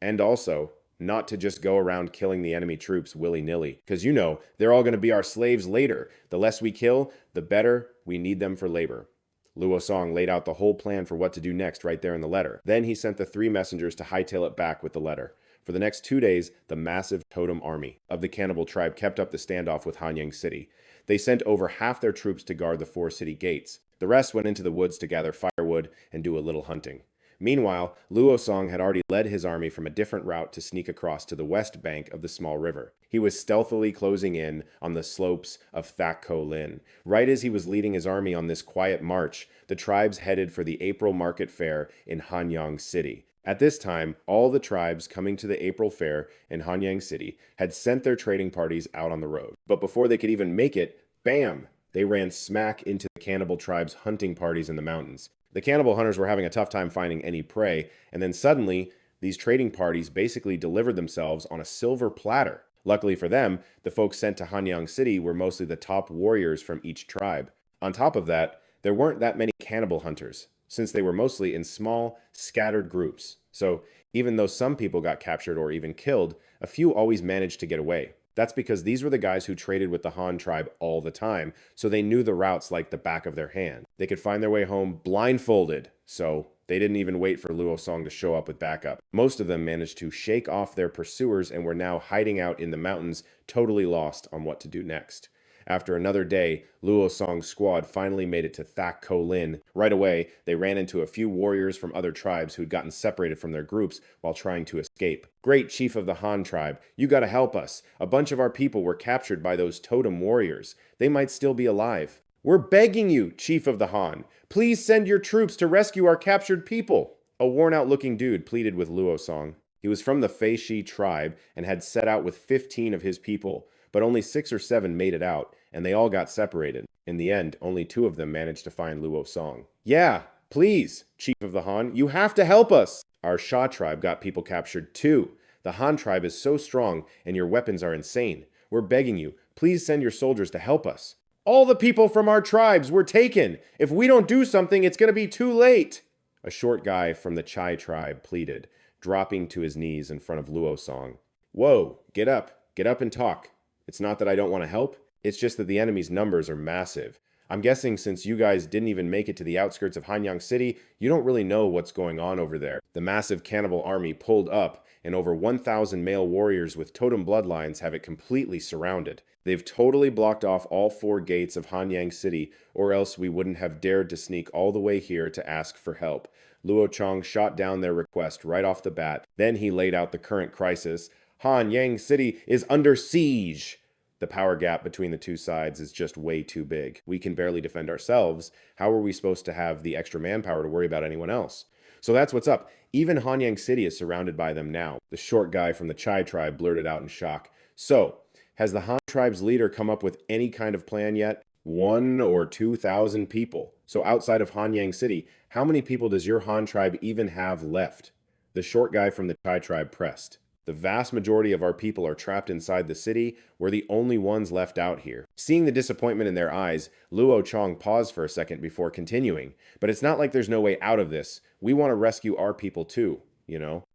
And also, not to just go around killing the enemy troops willy-nilly, because they're all going to be our slaves later. The less we kill, the better. We need them for labor. Luo Song laid out the whole plan for what to do next right there in the letter. Then he sent the 3 messengers to hightail it back with the letter. For the next 2 days, the massive totem army of the cannibal tribe kept up the standoff with Hanyang City. They sent over half their troops to guard the 4 city gates. The rest went into the woods to gather firewood and do a little hunting. Meanwhile, Luo Song had already led his army from a different route to sneak across to the west bank of the small river. He was stealthily closing in on the slopes of Phuc Lin. Right as he was leading his army on this quiet march, the tribes headed for the April market fair in Hanyang City. At this time, all the tribes coming to the April fair in Hanyang City had sent their trading parties out on the road. But before they could even make it, bam! They ran smack into the cannibal tribe's hunting parties in the mountains. The cannibal hunters were having a tough time finding any prey, and then suddenly, these trading parties basically delivered themselves on a silver platter. Luckily for them, the folks sent to Hanyang City were mostly the top warriors from each tribe. On top of that, there weren't that many cannibal hunters, since they were mostly in small, scattered groups. So even though some people got captured or even killed, a few always managed to get away. That's because these were the guys who traded with the Han tribe all the time, so they knew the routes like the back of their hand. They could find their way home blindfolded, so they didn't even wait for Luo Song to show up with backup. Most of them managed to shake off their pursuers and were now hiding out in the mountains, totally lost on what to do next. After another day, Luo Song's squad finally made it to Phuc Lin. Right away, they ran into a few warriors from other tribes who'd gotten separated from their groups while trying to escape. "Great chief of the Han tribe, you gotta help us. A bunch of our people were captured by those totem warriors. They might still be alive." "We're begging you, chief of the Han. Please send your troops to rescue our captured people." A worn-out-looking dude pleaded with Luo Song. He was from the Fei Shi tribe and had set out with 15 of his people, but only 6 or 7 made it out, and they all got separated. In the end, only 2 of them managed to find Luo Song. "Yeah, please, chief of the Han, you have to help us." "Our Sha tribe got people captured too. The Han tribe is so strong, and your weapons are insane. We're begging you, please send your soldiers to help us." "All the people from our tribes were taken. If we don't do something, it's gonna be too late." A short guy from the Chai tribe pleaded, dropping to his knees in front of Luo Song. "Whoa, get up and talk. It's not that I don't want to help, it's just that the enemy's numbers are massive. I'm guessing since you guys didn't even make it to the outskirts of Hanyang City, you don't really know what's going on over there." The massive cannibal army pulled up, and over 1,000 male warriors with totem bloodlines have it completely surrounded. They've totally blocked off all 4 gates of Hanyang City, or else we wouldn't have dared to sneak all the way here to ask for help. Luo Chong shot down their request right off the bat. Then he laid out the current crisis. Hanyang City is under siege. The power gap between the 2 sides is just way too big. We can barely defend ourselves. How are we supposed to have the extra manpower to worry about anyone else? So that's what's up. Even Hanyang City is surrounded by them now. The short guy from the Chai tribe blurted out in shock. "So, has the Han tribe's leader come up with any kind of plan yet?" 1 or 2,000 people. So outside of Hanyang City, how many people does your Han tribe even have left? The short guy from the Chai tribe pressed. "The vast majority of our people are trapped inside the city. We're the only ones left out here." Seeing the disappointment in their eyes, Luo Chong paused for a second before continuing. "But it's not like there's no way out of this. We want to rescue our people too,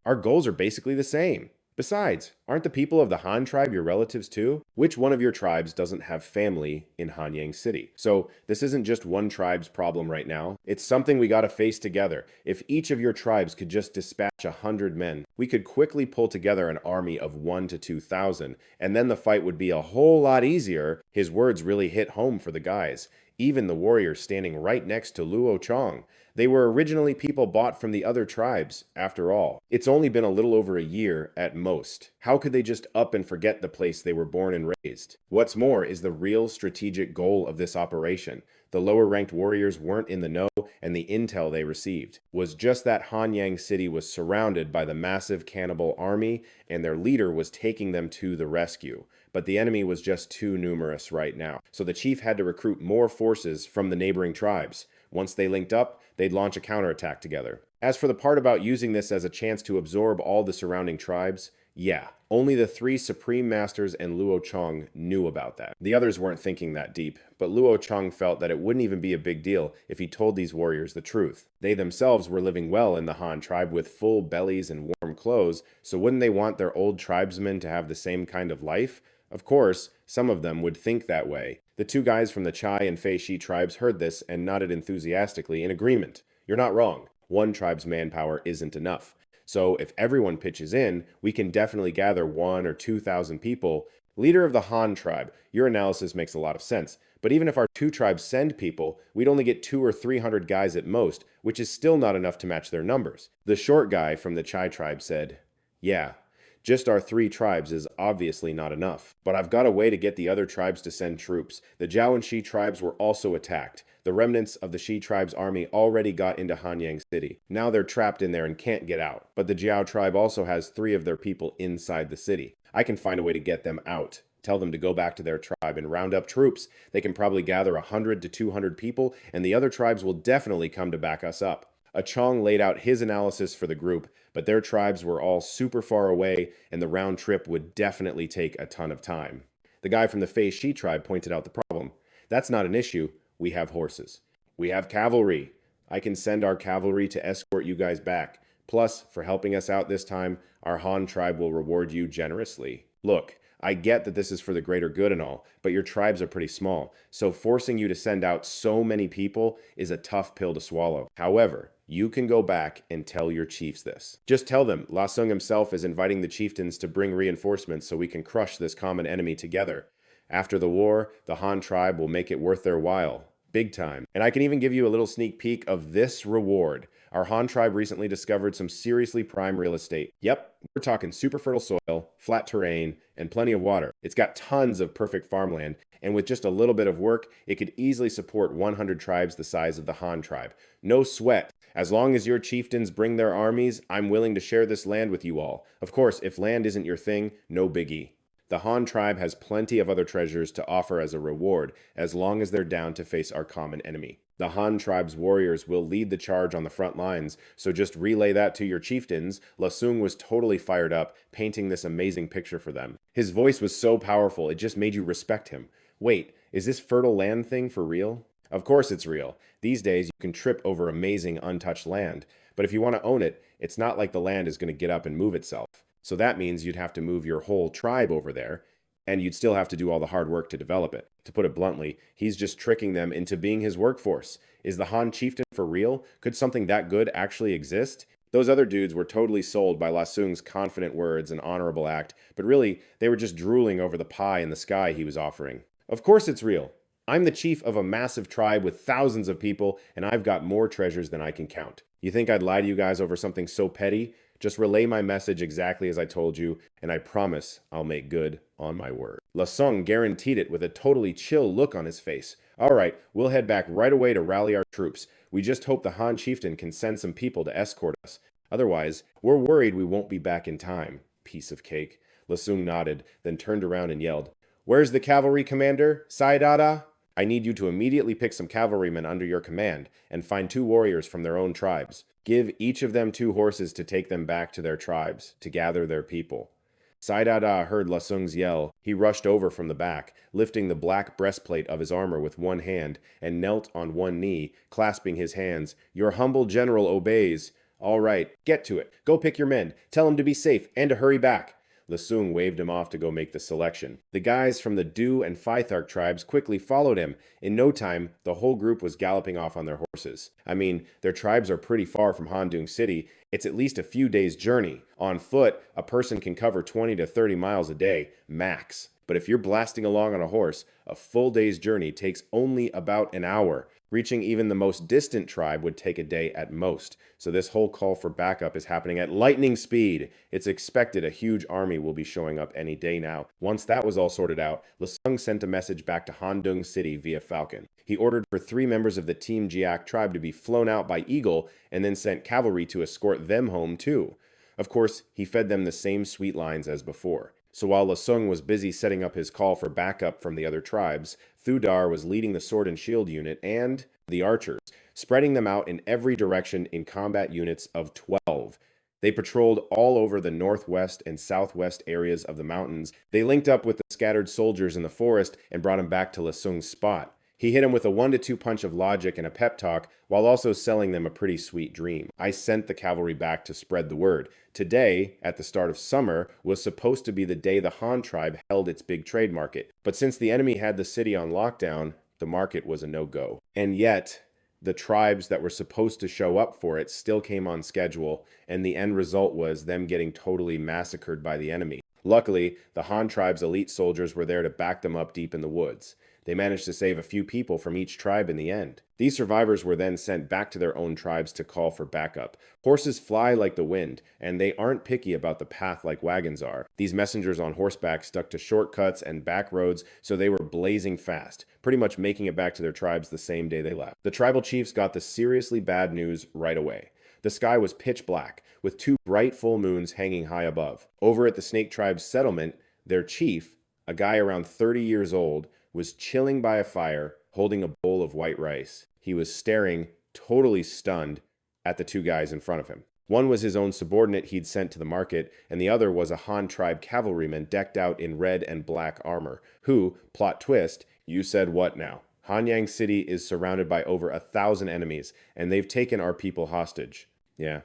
Our goals are basically the same. Besides, Aren't the people of the Han tribe your relatives too? Which one of your tribes doesn't have family in Hanyang City? So this isn't just one tribe's problem right now. It's something we gotta face together. If each of your tribes could just dispatch 100 men, we could quickly pull together an army of 1 to 2,000, and then the fight would be a whole lot easier. His words really hit home for the guys. Even the warriors standing right next to Luo Chong. They were originally people bought from the other tribes, after all. It's only been a little over a year at most. How could they just up and forget the place they were born and raised? What's more is the real strategic goal of this operation. The lower-ranked warriors weren't in the know, and the intel they received was just that Hanyang City was surrounded by the massive cannibal army, and their leader was taking them to the rescue. But the enemy was just too numerous right now, so the chief had to recruit more forces from the neighboring tribes. Once they linked up, they'd launch a counterattack together. As for the part about using this as a chance to absorb all the surrounding tribes, yeah, only the 3 Supreme Masters and Luo Chong knew about that. The others weren't thinking that deep, but Luo Chong felt that it wouldn't even be a big deal if he told these warriors the truth. They themselves were living well in the Han tribe with full bellies and warm clothes, so wouldn't they want their old tribesmen to have the same kind of life? Of course, some of them would think that way. The 2 guys from the Chai and Fei Shi tribes heard this and nodded enthusiastically in agreement. You're not wrong. One tribe's manpower isn't enough. So if everyone pitches in, we can definitely gather 1 or 2,000 people. Leader of the Han tribe, your analysis makes a lot of sense. But even if our 2 tribes send people, we'd only get 200 or 300 guys at most, which is still not enough to match their numbers. The short guy from the Chai tribe said, yeah, just our 3 tribes is obviously not enough. But I've got a way to get the other tribes to send troops. The Zhao and Shi tribes were also attacked. The remnants of the Shi tribe's army already got into Hanyang City. Now they're trapped in there and can't get out. But the Jiao tribe also has 3 of their people inside the city. I can find a way to get them out. Tell them to go back to their tribe and round up troops. They can probably gather 100 to 200 people, and the other tribes will definitely come to back us up. A Chong laid out his analysis for the group, but their tribes were all super far away, and the round trip would definitely take a ton of time. The guy from the Fei Shi tribe pointed out the problem. That's not an issue. We have horses. We have cavalry. I can send our cavalry to escort you guys back. Plus, for helping us out this time, our Han tribe will reward you generously. Look, I get that this is for the greater good and all, but your tribes are pretty small, so forcing you to send out so many people is a tough pill to swallow. However, you can go back and tell your chiefs this. Just tell them La Sung himself is inviting the chieftains to bring reinforcements so we can crush this common enemy together. After the war, the Han tribe will make it worth their while. Big time. And I can even give you a little sneak peek of this reward. Our Han tribe recently discovered some seriously prime real estate. Yep, we're talking super fertile soil, flat terrain, and plenty of water. It's got tons of perfect farmland, and with just a little bit of work, it could easily support 100 tribes the size of the Han tribe. No sweat. As long as your chieftains bring their armies, I'm willing to share this land with you all. Of course, if land isn't your thing, no biggie. The Han tribe has plenty of other treasures to offer as a reward, as long as they're down to face our common enemy. The Han tribe's warriors will lead the charge on the front lines, so just relay that to your chieftains. La Sung was totally fired up, painting this amazing picture for them. His voice was so powerful, it just made you respect him. Wait, is this fertile land thing for real? Of course it's real. These days you can trip over amazing untouched land, but if you want to own it, it's not like the land is going to get up and move itself. So that means you'd have to move your whole tribe over there, and you'd still have to do all the hard work to develop it. To put it bluntly, he's just tricking them into being his workforce. Is the Han chieftain for real? Could something that good actually exist? Those other dudes were totally sold by La Sung's confident words and honorable act, but really, they were just drooling over the pie in the sky he was offering. Of course it's real. I'm the chief of a massive tribe with thousands of people, and I've got more treasures than I can count. You think I'd lie to you guys over something so petty? Just relay my message exactly as I told you, and I promise I'll make good on my word. La Sung guaranteed it with a totally chill look on his face. All right, we'll head back right away to rally our troops. We just hope the Han chieftain can send some people to escort us. Otherwise, we're worried we won't be back in time. Piece of cake. La Sung nodded, then turned around and yelled, "Where's the cavalry commander? Sai Dada? I need you to immediately pick some cavalrymen under your command and find 2 warriors from their own tribes. Give each of them 2 horses to take them back to their tribes, to gather their people." Sai Dada heard La Sung's yell. He rushed over from the back, lifting the black breastplate of his armor with one hand, and knelt on one knee, clasping his hands. "Your humble general obeys." "All right, get to it. Go pick your men. Tell them to be safe and to hurry back." Lasung waved him off to go make the selection. The guys from the Du and Phythark tribes quickly followed him. In no time, the whole group was galloping off on their horses. I mean, their tribes are pretty far from Handong City. It's at least a few days' journey. On foot, a person can cover 20 to 30 miles a day, max. But if you're blasting along on a horse, a full day's journey takes only about an hour. Reaching even the most distant tribe would take a day at most. So this whole call for backup is happening at lightning speed. It's expected a huge army will be showing up any day now. Once that was all sorted out, Lasung sent a message back to Handong City via Falcon. He ordered for 3 members of the Team Jiak tribe to be flown out by Eagle and then sent cavalry to escort them home too. Of course, he fed them the same sweet lines as before. So while Lasung was busy setting up his call for backup from the other tribes, Thudar was leading the sword and shield unit and the archers, spreading them out in every direction in combat units of 12. They patrolled all over the northwest and southwest areas of the mountains. They linked up with the scattered soldiers in the forest and brought him back to Lasung's spot. He hit him with a 1-2 punch of logic and a pep talk, while also selling them a pretty sweet dream. I sent the cavalry back to spread the word. Today, at the start of summer, was supposed to be the day the Han tribe held its big trade market. But since the enemy had the city on lockdown, the market was a no-go. And yet, the tribes that were supposed to show up for it still came on schedule, and the end result was them getting totally massacred by the enemy. Luckily, the Han tribe's elite soldiers were there to back them up deep in the woods. They managed to save a few people from each tribe in the end. These survivors were then sent back to their own tribes to call for backup. Horses fly like the wind, and they aren't picky about the path like wagons are. These messengers on horseback stuck to shortcuts and back roads, so they were blazing fast, pretty much making it back to their tribes the same day they left. The tribal chiefs got the seriously bad news right away. The sky was pitch black, with 2 bright full moons hanging high above. Over at the Snake Tribe's settlement, their chief, a guy around 30 years old, was chilling by a fire, holding a bowl of white rice. He was staring, totally stunned, at the 2 guys in front of him. One was his own subordinate he'd sent to the market, and the other was a Han tribe cavalryman decked out in red and black armor, who, plot twist, you said what now? Hanyang City is surrounded by over 1,000 enemies, and they've taken our people hostage. Yeah,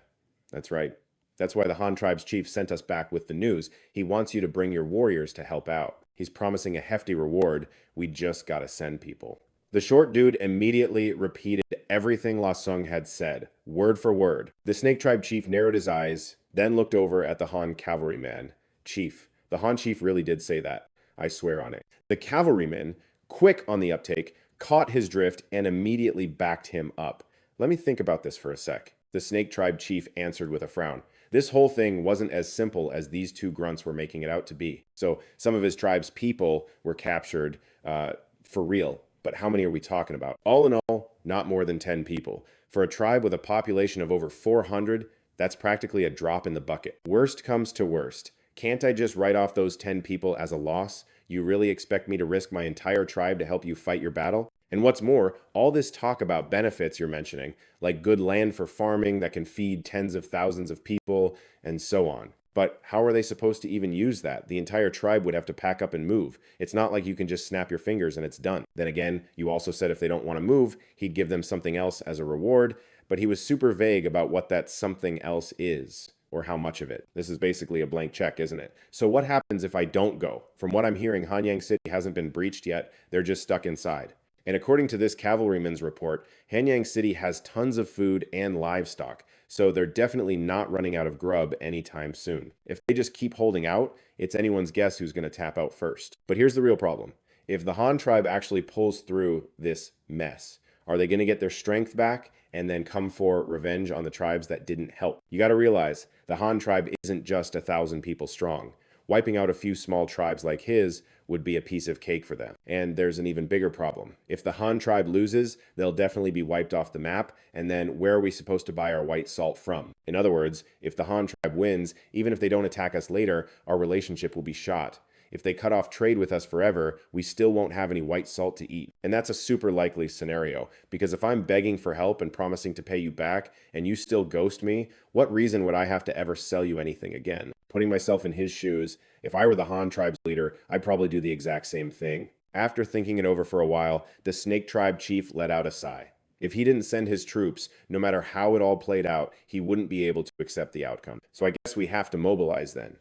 that's right. That's why the Han tribe's chief sent us back with the news. He wants you to bring your warriors to help out. He's promising a hefty reward. We just gotta send people. The short dude immediately repeated everything Lasung had said, word for word. The Snake Tribe chief narrowed his eyes, then looked over at the Han cavalryman. Chief. The Han chief really did say that. I swear on it. The cavalryman, quick on the uptake, caught his drift and immediately backed him up. Let me think about this for a sec. The Snake Tribe chief answered with a frown. This whole thing wasn't as simple as these 2 grunts were making it out to be. So some of his tribe's people were captured for real. But how many are we talking about? All in all, not more than 10 people. For a tribe with a population of over 400, that's practically a drop in the bucket. Worst comes to worst. Can't I just write off those 10 people as a loss? You really expect me to risk my entire tribe to help you fight your battle? And what's more, all this talk about benefits you're mentioning, like good land for farming that can feed tens of thousands of people, and so on. But how are they supposed to even use that? The entire tribe would have to pack up and move. It's not like you can just snap your fingers and it's done. Then again, you also said if they don't want to move, he'd give them something else as a reward, but he was super vague about what that something else is, or how much of it. This is basically a blank check, isn't it? So what happens if I don't go? From what I'm hearing, Hanyang City hasn't been breached yet. They're just stuck inside. And according to this cavalryman's report, Hanyang City has tons of food and livestock, so they're definitely not running out of grub anytime soon. If they just keep holding out, it's anyone's guess who's going to tap out first. But here's the real problem. If the Han tribe actually pulls through this mess, are they going to get their strength back and then come for revenge on the tribes that didn't help? You got to realize the Han tribe isn't just 1,000 people strong. Wiping out a few small tribes like his would be a piece of cake for them. And there's an even bigger problem. If the Han tribe loses, they'll definitely be wiped off the map, and then where are we supposed to buy our white salt from? In other words, if the Han tribe wins, even if they don't attack us later, our relationship will be shot. If they cut off trade with us forever, we still won't have any white salt to eat. And that's a super likely scenario, because if I'm begging for help and promising to pay you back, and you still ghost me, what reason would I have to ever sell you anything again? Putting myself in his shoes, if I were the Han tribe's leader, I'd probably do the exact same thing. After thinking it over for a while, the Snake Tribe chief let out a sigh. If he didn't send his troops, no matter how it all played out, he wouldn't be able to accept the outcome. So I guess we have to mobilize then.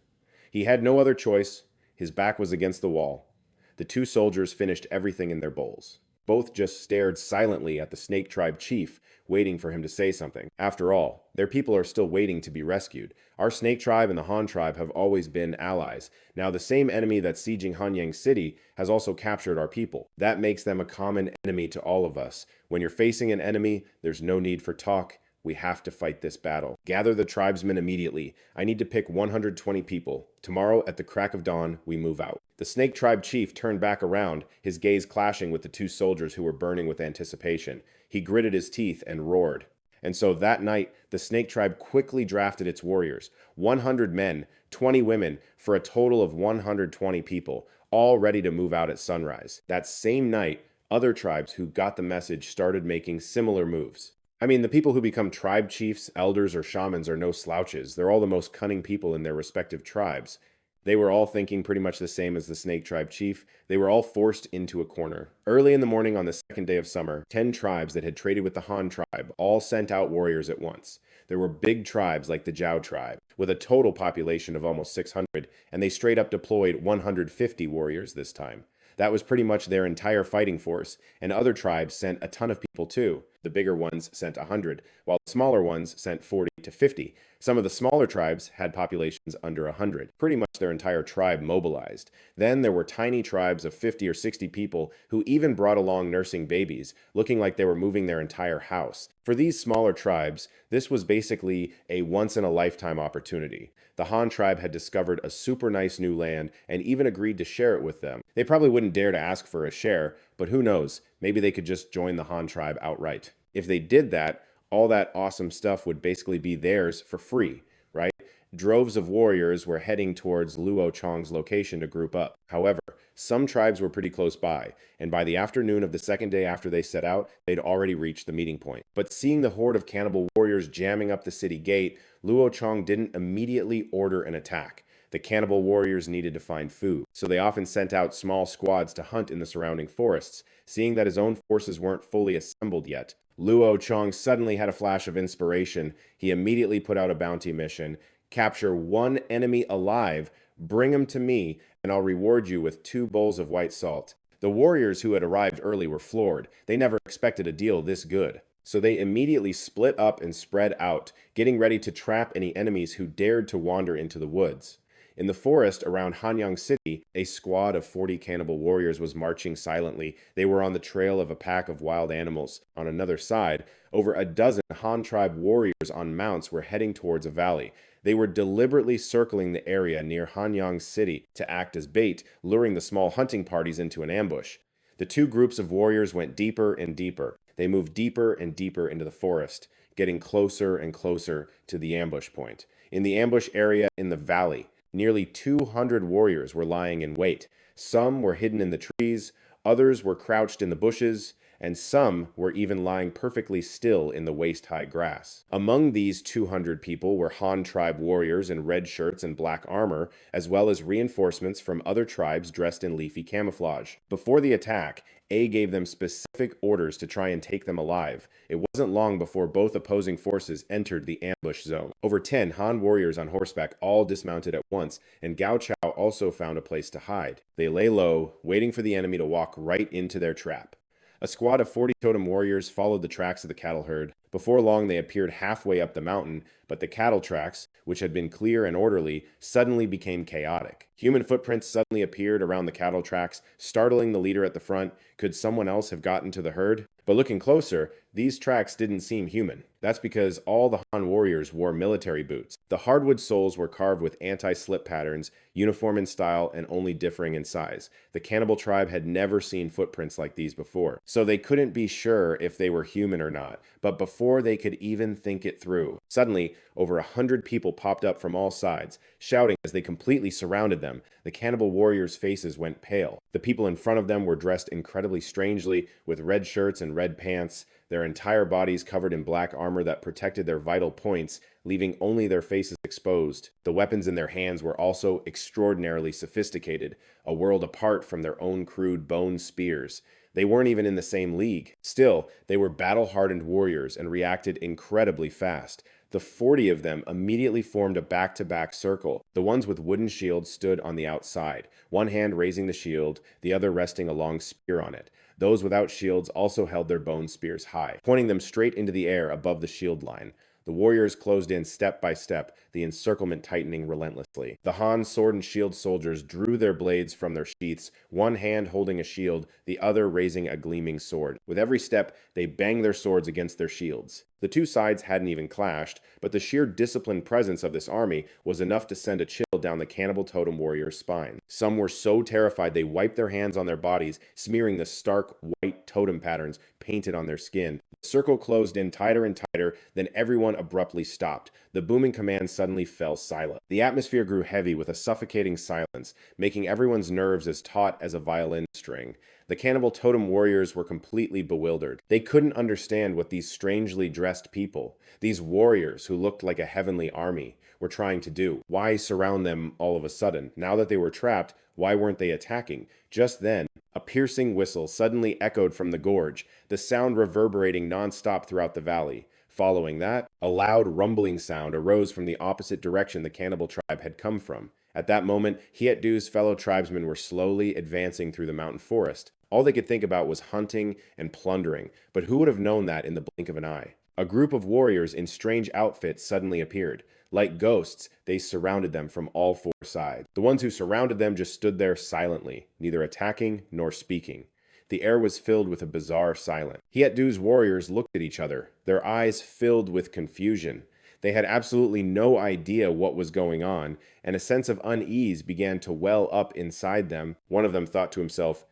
He had no other choice. His back was against the wall. The two soldiers finished everything in their bowls. Both just stared silently at the Snake Tribe chief, waiting for him to say something. After all, their people are still waiting to be rescued. Our Snake Tribe and the Han Tribe have always been allies. Now, the same enemy that's sieging Hanyang City has also captured our people. That makes them a common enemy to all of us. When you're facing an enemy, there's no need for talk. We have to fight this battle. Gather the tribesmen immediately. I need to pick 120 people. Tomorrow, at the crack of dawn, we move out. The Snake Tribe chief turned back around, his gaze clashing with the two soldiers who were burning with anticipation. He gritted his teeth and roared. And so that night, the Snake Tribe quickly drafted its warriors. 100 men, 20 women, for a total of 120 people, all ready to move out at sunrise. That same night, other tribes who got the message started making similar moves. I mean, the people who become tribe chiefs, elders, or shamans are no slouches. They're all the most cunning people in their respective tribes. They were all thinking pretty much the same as the Snake Tribe chief. They were all forced into a corner. Early in the morning on the second day of summer, 10 tribes that had traded with the Han tribe all sent out warriors at once. There were big tribes like the Zhao tribe, with a total population of almost 600, and they straight up deployed 150 warriors this time. That was pretty much their entire fighting force, and other tribes sent a ton of people too. The bigger ones sent 100, while the smaller ones sent 40 to 50. Some of the smaller tribes had populations under 100. Pretty much their entire tribe mobilized. Then there were tiny tribes of 50 or 60 people who even brought along nursing babies, looking like they were moving their entire house. For these smaller tribes, this was basically a once-in-a-lifetime opportunity. The Han tribe had discovered a super nice new land and even agreed to share it with them. They probably wouldn't dare to ask for a share, but who knows, maybe they could just join the Han tribe outright. If they did that, all that awesome stuff would basically be theirs for free, right? Droves of warriors were heading towards Luo Chong's location to group up. However, some tribes were pretty close by, and by the afternoon of the second day after they set out, they'd already reached the meeting point. But seeing the horde of cannibal warriors jamming up the city gate, Luo Chong didn't immediately order an attack. The cannibal warriors needed to find food, so they often sent out small squads to hunt in the surrounding forests. Seeing that his own forces weren't fully assembled yet, Luo Chong suddenly had a flash of inspiration. He immediately put out a bounty mission: capture one enemy alive, bring him to me, and I'll reward you with 2 bowls of white salt. The warriors who had arrived early were floored. They never expected a deal this good. So they immediately split up and spread out, getting ready to trap any enemies who dared to wander into the woods. In the forest around Hanyang City, a squad of 40 cannibal warriors was marching silently. They were on the trail of a pack of wild animals. On another side, over a dozen Han tribe warriors on mounts were heading towards a valley. They were deliberately circling the area near Hanyang City to act as bait, luring the small hunting parties into an ambush. The two groups of warriors went deeper and deeper. They moved deeper and deeper into the forest, getting closer and closer to the ambush point. In the ambush area in the valley, nearly 200 warriors were lying in wait. Some were hidden in the trees, others were crouched in the bushes, and some were even lying perfectly still in the waist-high grass. Among these 200 people were Han tribe warriors in red shirts and black armor, as well as reinforcements from other tribes dressed in leafy camouflage. Before the attack, A gave them specific orders to try and take them alive. It wasn't long before both opposing forces entered the ambush zone. Over 10 Han warriors on horseback all dismounted at once, and Gao Chao also found a place to hide. They lay low, waiting for the enemy to walk right into their trap. A squad of 40 totem warriors followed the tracks of the cattle herd. Before long, they appeared halfway up the mountain, but the cattle tracks, which had been clear and orderly, suddenly became chaotic. Human footprints suddenly appeared around the cattle tracks, startling the leader at the front. Could someone else have gotten to the herd? But looking closer, these tracks didn't seem human. That's because all the Han warriors wore military boots. The hardwood soles were carved with anti-slip patterns, uniform in style and only differing in size. The cannibal tribe had never seen footprints like these before, so they couldn't be sure if they were human or not. But before they could even think it through, suddenly, over 100 people popped up from all sides, shouting as they completely surrounded them. The cannibal warriors' faces went pale. The people in front of them were dressed incredibly strangely, with red shirts and red pants, their entire bodies covered in black armor that protected their vital points, leaving only their faces exposed. The weapons in their hands were also extraordinarily sophisticated, a world apart from their own crude bone spears. They weren't even in the same league. Still, they were battle-hardened warriors and reacted incredibly fast. The 40 of them immediately formed a back-to-back circle. The ones with wooden shields stood on the outside, one hand raising the shield, the other resting a long spear on it. Those without shields also held their bone spears high, pointing them straight into the air above the shield line. The warriors closed in step by step, the encirclement tightening relentlessly. The Han sword and shield soldiers drew their blades from their sheaths, one hand holding a shield, the other raising a gleaming sword. With every step, they banged their swords against their shields. The two sides hadn't even clashed, but the sheer disciplined presence of this army was enough to send a chill down the cannibal totem warrior's spine. Some were so terrified they wiped their hands on their bodies, smearing the stark white totem patterns painted on their skin. The circle closed in tighter and tighter, then everyone abruptly stopped. The booming command suddenly fell silent. The atmosphere grew heavy with a suffocating silence, making everyone's nerves as taut as a violin string. The cannibal totem warriors were completely bewildered. They couldn't understand what these strangely dressed people, these warriors who looked like a heavenly army, were trying to do. Why surround them all of a sudden? Now that they were trapped, why weren't they attacking? Just then, a piercing whistle suddenly echoed from the gorge, the sound reverberating non-stop throughout the valley. Following that, a loud rumbling sound arose from the opposite direction the cannibal tribe had come from. At that moment, Thien Duong's fellow tribesmen were slowly advancing through the mountain forest. All they could think about was hunting and plundering, but who would have known that in the blink of an eye? A group of warriors in strange outfits suddenly appeared. Like ghosts, they surrounded them from all four sides. The ones who surrounded them just stood there silently, neither attacking nor speaking. The air was filled with a bizarre silence. Thien Duong's warriors looked at each other, their eyes filled with confusion. They had absolutely no idea what was going on, and a sense of unease began to well up inside them. One of them thought to himself,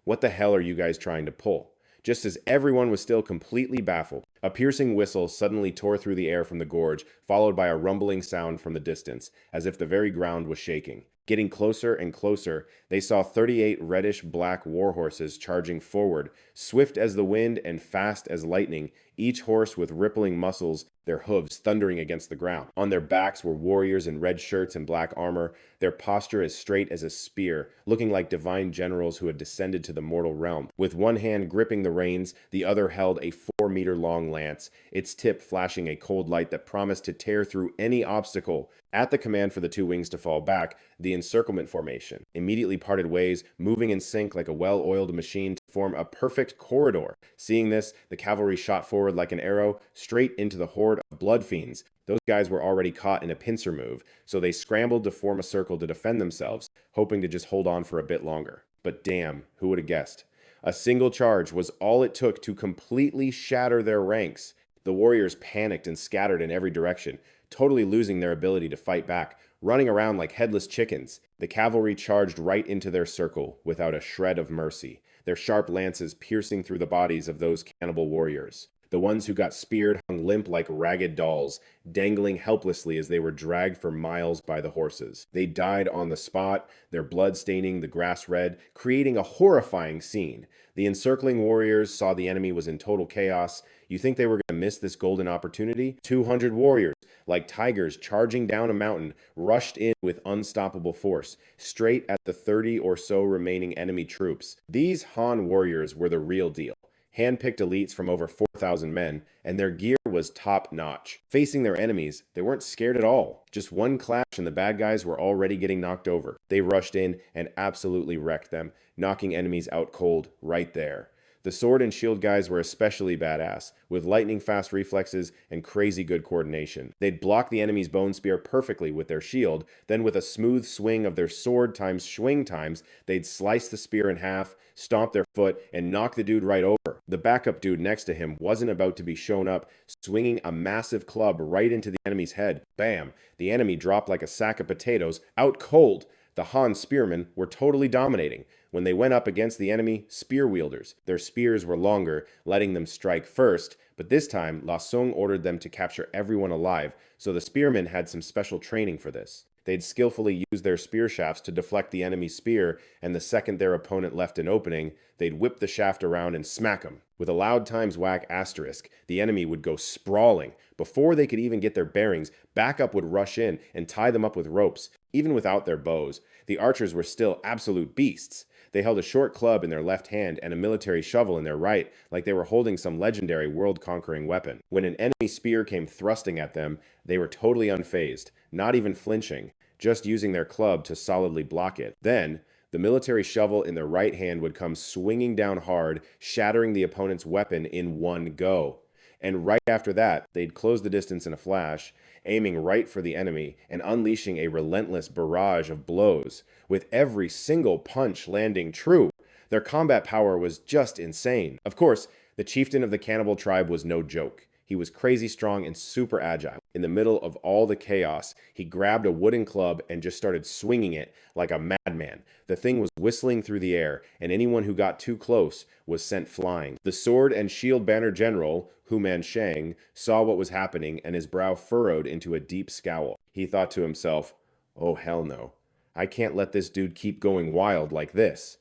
what the hell are you guys trying to pull? Just as everyone was still completely baffled, a piercing whistle suddenly tore through the air from the gorge, followed by a rumbling sound from the distance, as if the very ground was shaking. Getting closer and closer, they saw 38 reddish-black warhorses charging forward, swift as the wind and fast as lightning, each horse with rippling muscles, their hooves thundering against the ground. On their backs were warriors in red shirts and black armor, their posture as straight as a spear, looking like divine generals who had descended to the mortal realm. With one hand gripping the reins, the other held a 4-meter-long lance, its tip flashing a cold light that promised to tear through any obstacle. At the command for the two wings to fall back, the encirclement formation immediately parted ways, moving in sync like a well-oiled machine to form a perfect corridor. Seeing this, the cavalry shot forward like an arrow, straight into the horde of blood fiends. Those guys were already caught in a pincer move, so they scrambled to form a circle to defend themselves, hoping to just hold on for a bit longer. But damn, who would have guessed? A single charge was all it took to completely shatter their ranks. The warriors panicked and scattered in every direction, totally losing their ability to fight back, running around like headless chickens. The cavalry charged right into their circle without a shred of mercy, their sharp lances piercing through the bodies of those cannibal warriors. The ones who got speared hung limp like ragged dolls, dangling helplessly as they were dragged for miles by the horses. They died on the spot, their blood staining the grass red, creating a horrifying scene. The encircling warriors saw the enemy was in total chaos. You think they were going to miss this golden opportunity? 200 warriors, like tigers charging down a mountain, rushed in with unstoppable force, straight at the 30 or so remaining enemy troops. These Han warriors were the real deal. Hand-picked elites from over 4,000 men, and their gear was top-notch. Facing their enemies, they weren't scared at all. Just one clash and the bad guys were already getting knocked over. They rushed in and absolutely wrecked them, knocking enemies out cold right there. The sword and shield guys were especially badass, with lightning-fast reflexes and crazy good coordination. They'd block the enemy's bone spear perfectly with their shield, then with a smooth swing of their sword times swing times, they'd slice the spear in half, stomp their foot, and knock the dude right over. The backup dude next to him wasn't about to be shown up, swinging a massive club right into the enemy's head. Bam! The enemy dropped like a sack of potatoes, out cold. The Han spearmen were totally dominating. When they went up against the enemy, spear wielders. Their spears were longer, letting them strike first, but this time, La Song ordered them to capture everyone alive, so the spearmen had some special training for this. They'd skillfully use their spear shafts to deflect the enemy's spear, and the second their opponent left an opening, they'd whip the shaft around and smack him. With a loud times whack asterisk, the enemy would go sprawling. Before they could even get their bearings, backup would rush in and tie them up with ropes. Even without their bows, the archers were still absolute beasts. They held a short club in their left hand and a military shovel in their right, like they were holding some legendary world-conquering weapon. When an enemy spear came thrusting at them, they were totally unfazed, not even flinching, just using their club to solidly block it. Then, the military shovel in their right hand would come swinging down hard, shattering the opponent's weapon in one go. And right after that, they'd close the distance in a flash, aiming right for the enemy and unleashing a relentless barrage of blows, with every single punch landing true. Their combat power was just insane. Of course, the chieftain of the cannibal tribe was no joke. He was crazy strong and super agile. In the middle of all the chaos, he grabbed a wooden club and just started swinging it like a madman. The thing was whistling through the air, and anyone who got too close was sent flying. The sword and shield banner general, Hu Manshang, saw what was happening and his brow furrowed into a deep scowl. He thought to himself, "Oh hell no. I can't let this dude keep going wild like this."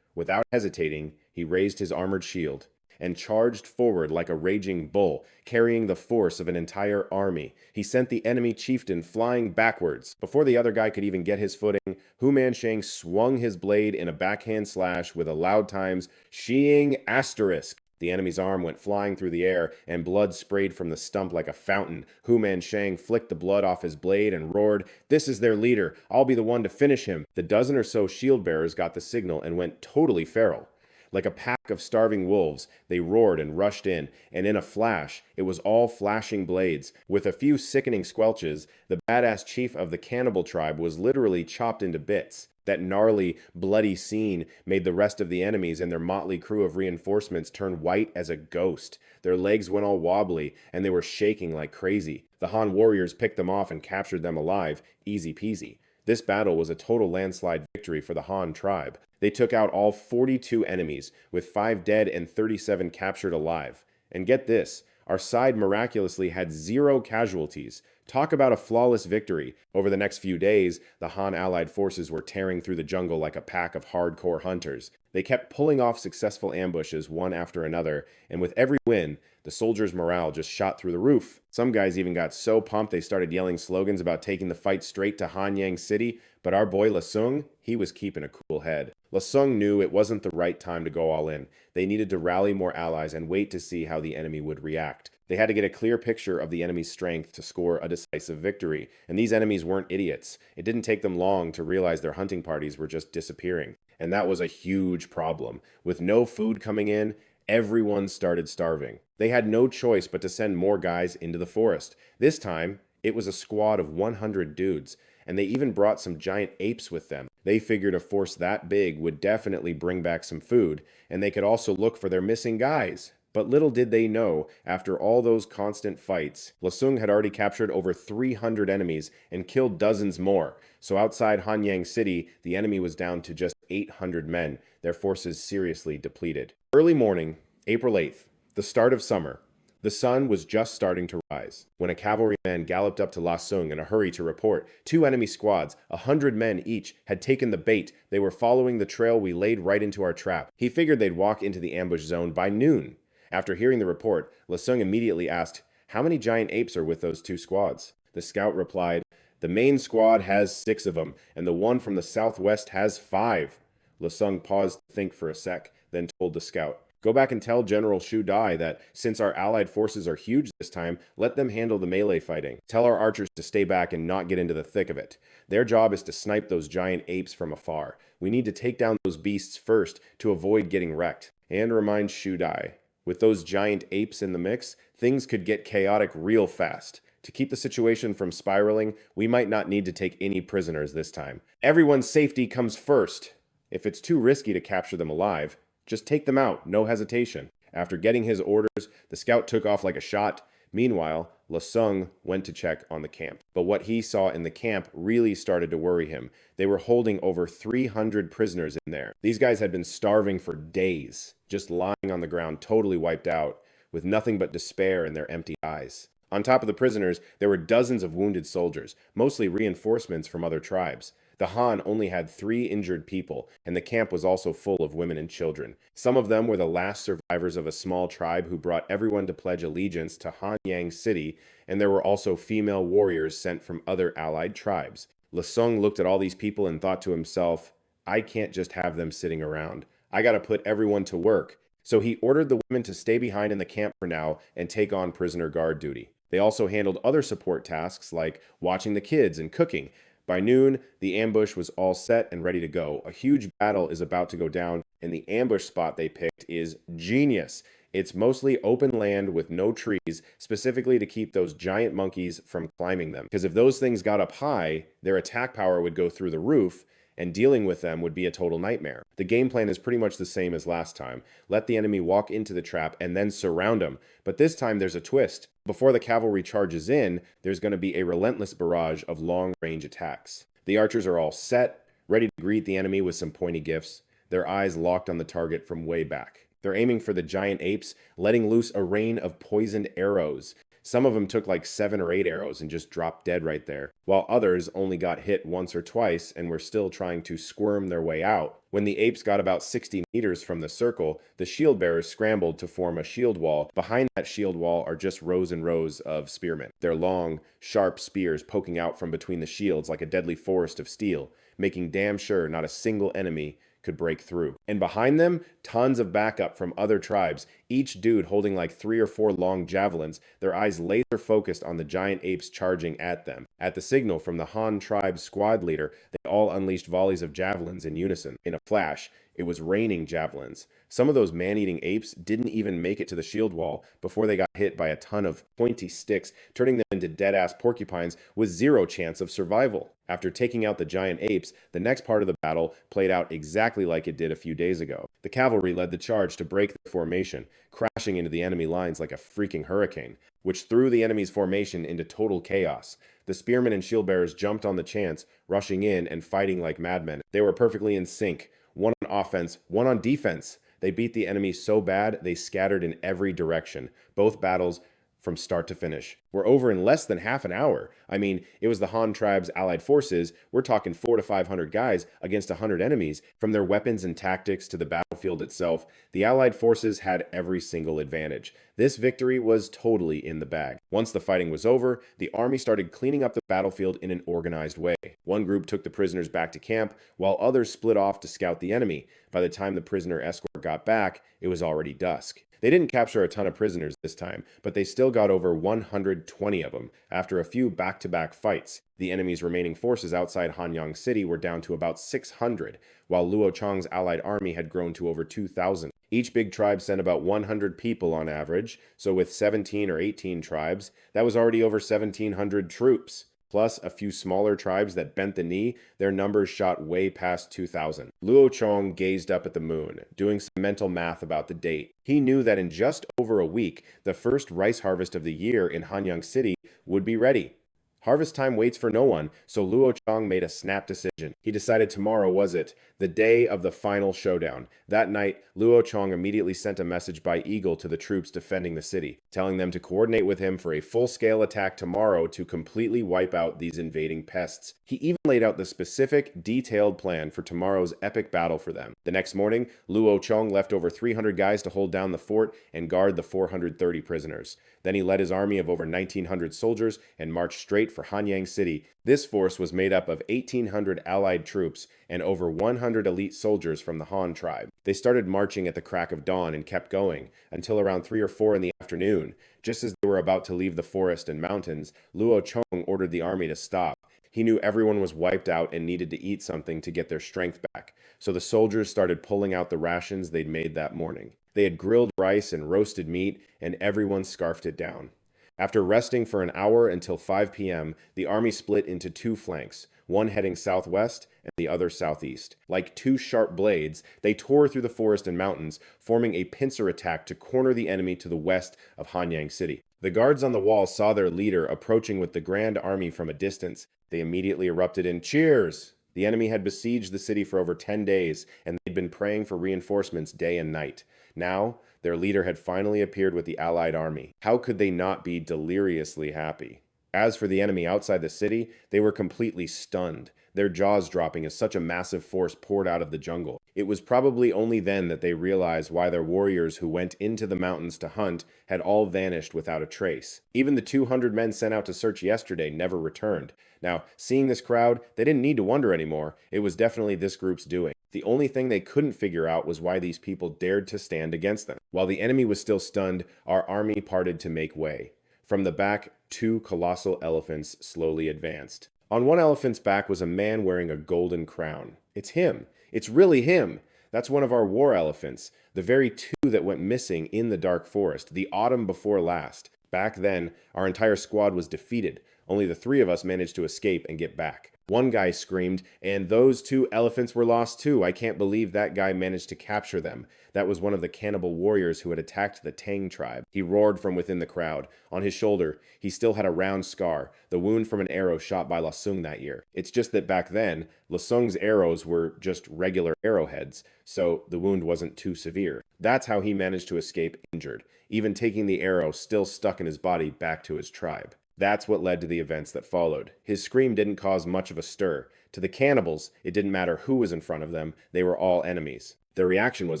Without hesitating, he raised his armored shield and charged forward like a raging bull, carrying the force of an entire army. He sent the enemy chieftain flying backwards. Before the other guy could even get his footing, Hu Manshang swung his blade in a backhand slash with a loud times "Sheeing asterisk." The enemy's arm went flying through the air, and blood sprayed from the stump like a fountain. Hu Manshang flicked the blood off his blade and roared, "This is their leader. I'll be the one to finish him." The dozen or so shield bearers got the signal and went totally feral. Like a pack of starving wolves, they roared and rushed in, and in a flash, it was all flashing blades. With a few sickening squelches, the badass chief of the cannibal tribe was literally chopped into bits. That gnarly, bloody scene made the rest of the enemies and their motley crew of reinforcements turn white as a ghost. Their legs went all wobbly, and they were shaking like crazy. The Han warriors picked them off and captured them alive, easy peasy. This battle was a total landslide victory for the Han tribe. They took out all 42 enemies, with 5 dead and 37 captured alive. And get this, our side miraculously had 0 casualties. Talk about a flawless victory. Over the next few days, the Han allied forces were tearing through the jungle like a pack of hardcore hunters. They kept pulling off successful ambushes one after another, and with every win, the soldiers' morale just shot through the roof. Some guys even got so pumped they started yelling slogans about taking the fight straight to Hanyang City, but our boy Lasung, he was keeping a cool head. Lasung knew it wasn't the right time to go all in. They needed to rally more allies and wait to see how the enemy would react. They had to get a clear picture of the enemy's strength to score a decisive victory, and these enemies weren't idiots. It didn't take them long to realize their hunting parties were just disappearing, and that was a huge problem. With no food coming in, everyone started starving. They had no choice but to send more guys into the forest. This time, it was a squad of 100 dudes, and they even brought some giant apes with them. They figured a force that big would definitely bring back some food, and they could also look for their missing guys. But little did they know, after all those constant fights, Lasung had already captured over 300 enemies and killed dozens more. So outside Hanyang City, the enemy was down to just 800 men, their forces seriously depleted. Early morning, April 8th, the start of summer. The sun was just starting to rise when a cavalryman galloped up to Lasung in a hurry to report. 2 enemy squads, 100 men each, had taken the bait. They were following the trail we laid right into our trap. He figured they'd walk into the ambush zone by noon. After hearing the report, Lasung immediately asked, "How many giant apes are with those 2 squads?" The scout replied, "The main squad has 6 of them, and the one from the southwest has 5. Lasung paused to think for a sec, then told the scout, "Go back and tell General Shu Dai that since our allied forces are huge this time, let them handle the melee fighting. Tell our archers to stay back and not get into the thick of it. Their job is to snipe those giant apes from afar. We need to take down those beasts first to avoid getting wrecked." And remind Shu Dai, with those giant apes in the mix, things could get chaotic real fast. To keep the situation from spiraling, we might not need to take any prisoners this time. Everyone's safety comes first. If it's too risky to capture them alive, just take them out, no hesitation. After getting his orders, the scout took off like a shot. Meanwhile, Lasung went to check on the camp. But what he saw in the camp really started to worry him. They were holding over 300 prisoners in there. These guys had been starving for days, just lying on the ground, totally wiped out, with nothing but despair in their empty eyes. On top of the prisoners, there were dozens of wounded soldiers, mostly reinforcements from other tribes. The Han only had 3 injured people, and the camp was also full of women and children. Some of them were the last survivors of a small tribe who brought everyone to pledge allegiance to Hanyang City, and there were also female warriors sent from other allied tribes. Lasung looked at all these people and thought to himself, I can't just have them sitting around. I gotta put everyone to work. So he ordered the women to stay behind in the camp for now and take on prisoner guard duty. They also handled other support tasks like watching the kids and cooking. By noon, the ambush was all set and ready to go. A huge battle is about to go down, and the ambush spot they picked is genius. It's mostly open land with no trees, specifically to keep those giant monkeys from climbing them. Because if those things got up high, their attack power would go through the roof, and dealing with them would be a total nightmare. The game plan is pretty much the same as last time. Let the enemy walk into the trap and then surround them. But this time there's a twist. Before the cavalry charges in, there's going to be a relentless barrage of long-range attacks. The archers are all set, ready to greet the enemy with some pointy gifts, their eyes locked on the target from way back. They're aiming for the giant apes, letting loose a rain of poisoned arrows. Some of them took like 7 or 8 arrows and just dropped dead right there, while others only got hit once or twice and were still trying to squirm their way out. When the apes got about 60 meters from the circle, the shield bearers scrambled to form a shield wall. Behind that shield wall are just rows and rows of spearmen, their long, sharp spears poking out from between the shields like a deadly forest of steel, making damn sure not a single enemy could break through. And behind them, tons of backup from other tribes, each dude holding like 3 or 4 long javelins, their eyes laser focused on the giant apes charging at them. At the signal from the Han tribe's squad leader, they all unleashed volleys of javelins in unison. In a flash, it was raining javelins. Some of those man-eating apes didn't even make it to the shield wall before they got hit by a ton of pointy sticks, turning them into dead-ass porcupines with 0 chance of survival. After taking out the giant apes, the next part of the battle played out exactly like it did a few days ago. The cavalry led the charge to break their formation, crashing into the enemy lines like a freaking hurricane, which threw the enemy's formation into total chaos. The spearmen and shield bearers jumped on the chance, rushing in and fighting like madmen. They were perfectly in sync, one on offense, one on defense. They beat the enemy so bad they scattered in every direction. Both battles from start to finish were over in less than half an hour. I mean, it was the Han tribe's allied forces. We're talking 400 to 500 guys against 100 enemies. From their weapons and tactics to the battlefield itself, the allied forces had every single advantage. This victory was totally in the bag. Once the fighting was over, the army started cleaning up the battlefield in an organized way. One group took the prisoners back to camp, while others split off to scout the enemy. By the time the prisoner escort got back, it was already dusk. They didn't capture a ton of prisoners this time, but they still got over 120 of them after a few back-to-back fights. The enemy's remaining forces outside Hanyang City were down to about 600, while Luo Chang's allied army had grown to over 2,000. Each big tribe sent about 100 people on average, so with 17 or 18 tribes, that was already over 1,700 troops. Plus a few smaller tribes that bent the knee, their numbers shot way past 2,000. Luo Chong gazed up at the moon, doing some mental math about the date. He knew that in just over a week, the first rice harvest of the year in Hanyang City would be ready. Harvest time waits for no one, so Luo Chong made a snap decision. He decided tomorrow was it, the day of the final showdown. That night, Luo Chong immediately sent a message by Eagle to the troops defending the city, telling them to coordinate with him for a full-scale attack tomorrow to completely wipe out these invading pests. He even laid out the specific, detailed plan for tomorrow's epic battle for them. The next morning, Luo Chong left over 300 guys to hold down the fort and guard the 430 prisoners. Then he led his army of over 1,900 soldiers and marched straight for Hanyang City. This force was made up of 1,800 allied troops and over 100 elite soldiers from the Han tribe. They started marching at the crack of dawn and kept going until around 3 or 4 in the afternoon. Just as they were about to leave the forest and mountains, Luo Chong ordered the army to stop. He knew everyone was wiped out and needed to eat something to get their strength back, so the soldiers started pulling out the rations they'd made that morning. They had grilled rice and roasted meat, and everyone scarfed it down. After resting for an hour until 5 p.m., the army split into 2 flanks, one heading southwest and the other southeast. Like 2 sharp blades, they tore through the forest and mountains, forming a pincer attack to corner the enemy to the west of Hanyang City. The guards on the wall saw their leader approaching with the grand army from a distance. They immediately erupted in cheers. The enemy had besieged the city for over 10 days, and they'd been praying for reinforcements day and night. Now, their leader had finally appeared with the allied army. How could they not be deliriously happy? As for the enemy outside the city, they were completely stunned. their jaws dropping as such a massive force poured out of the jungle. It was probably only then that they realized why their warriors who went into the mountains to hunt had all vanished without a trace. Even the 200 men sent out to search yesterday never returned. Now, seeing this crowd, they didn't need to wonder anymore. It was definitely this group's doing. The only thing they couldn't figure out was why these people dared to stand against them. While the enemy was still stunned, our army parted to make way. From the back, two colossal elephants slowly advanced. On one elephant's back was a man wearing a golden crown. It's him. It's really him. That's one of our war elephants, the very two that went missing in the dark forest, the autumn before last. Back then, our entire squad was defeated. Only the three of us managed to escape and get back. One guy screamed, and those two elephants were lost too. I can't believe that guy managed to capture them. That was one of the cannibal warriors who had attacked the Tang tribe. He roared from within the crowd. On his shoulder, he still had a round scar, the wound from an arrow shot by La Sung that year. It's just that back then, La Sung's arrows were just regular arrowheads, so the wound wasn't too severe. That's how he managed to escape injured, even taking the arrow still stuck in his body back to his tribe. That's what led to the events that followed. His scream didn't cause much of a stir. To the cannibals, it didn't matter who was in front of them, they were all enemies. Their reaction was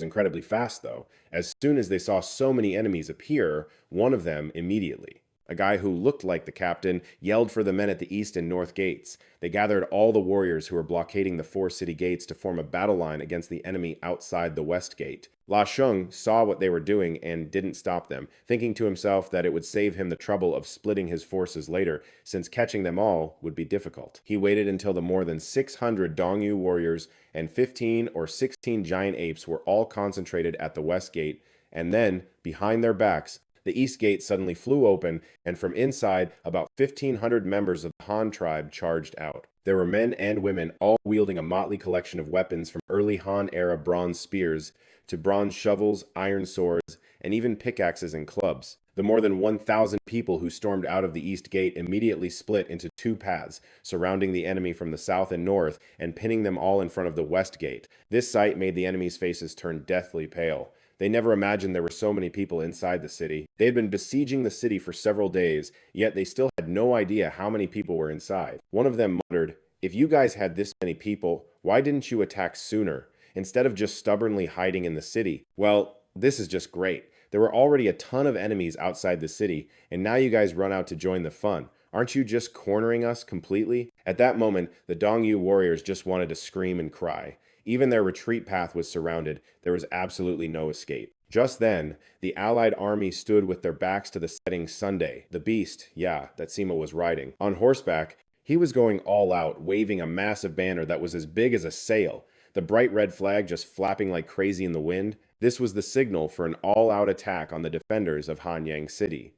incredibly fast, though. As soon as they saw so many enemies appear, one of them immediately. A guy who looked like the captain yelled for the men at the east and north gates. They gathered all the warriors who were blockading the four city gates to form a battle line against the enemy outside the west gate. La Shung saw what they were doing and didn't stop them, thinking to himself that it would save him the trouble of splitting his forces later, since catching them all would be difficult. He waited until the more than 600 Dongyu warriors and 15 or 16 giant apes were all concentrated at the west gate, and then, behind their backs, the east gate suddenly flew open, and from inside, about 1,500 members of the Han tribe charged out. There were men and women, all wielding a motley collection of weapons from early Han-era bronze spears to bronze shovels, iron swords, and even pickaxes and clubs. The more than 1,000 people who stormed out of the east gate immediately split into two paths, surrounding the enemy from the south and north and pinning them all in front of the west gate. This sight made the enemy's faces turn deathly pale. They never imagined there were so many people inside the city. They had been besieging the city for several days, yet they still had no idea how many people were inside. One of them muttered, "If you guys had this many people, why didn't you attack sooner, instead of just stubbornly hiding in the city?" Well, this is just great. There were already a ton of enemies outside the city, and now you guys run out to join the fun. Aren't you just cornering us completely? At that moment, the Dongyu warriors just wanted to scream and cry. Even their retreat path was surrounded. There was absolutely no escape. Just then, the Allied army stood with their backs to the setting Sunday. The beast, that Sima was riding. On horseback, he was going all out, waving a massive banner that was as big as a sail. The bright red flag just flapping like crazy in the wind. This was the signal for an all-out attack on the defenders of Hanyang City.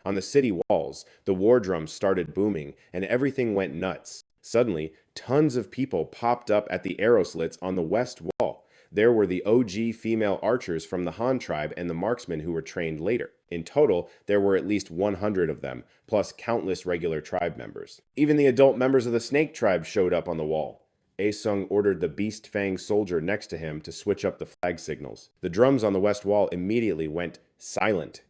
On the city walls, the war drums started booming, and everything went nuts. Suddenly, tons of people popped up at the arrow slits on the west wall. There were the OG female archers from the Han tribe and the marksmen who were trained later. In total, there were at least 100 of them, plus countless regular tribe members. Even the adult members of the Snake tribe showed up on the wall. Sung ordered the Beast Fang soldier next to him to switch up the flag signals. The drums on the west wall immediately went silent,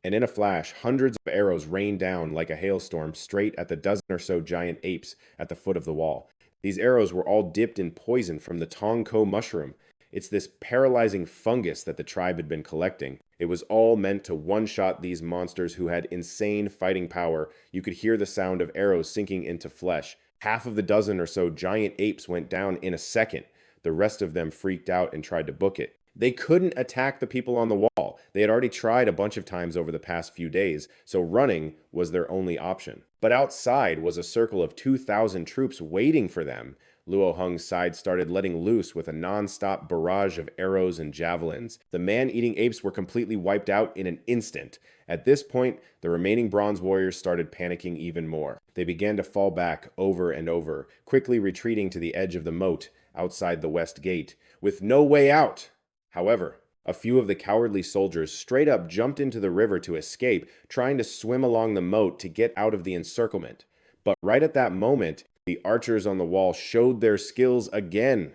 and in a flash, hundreds of arrows rained down like a hailstorm straight at the dozen or so giant apes at the foot of the wall. These arrows were all dipped in poison from the Tongko mushroom. It's this paralyzing fungus that the tribe had been collecting. It was all meant to one-shot these monsters who had insane fighting power. You could hear the sound of arrows sinking into flesh. Half of the dozen or so giant apes went down in a second. The rest of them freaked out and tried to book it. They couldn't attack the people on the wall. They had already tried a bunch of times over the past few days, so running was their only option. But outside was a circle of 2,000 troops waiting for them. Luo Hung's side started letting loose with a non-stop barrage of arrows and javelins. The man-eating apes were completely wiped out in an instant. At this point, the remaining bronze warriors started panicking even more. They began to fall back over and over, quickly retreating to the edge of the moat outside the west gate, with no way out. However, a few of the cowardly soldiers straight up jumped into the river to escape, trying to swim along the moat to get out of the encirclement. But right at that moment, the archers on the wall showed their skills again.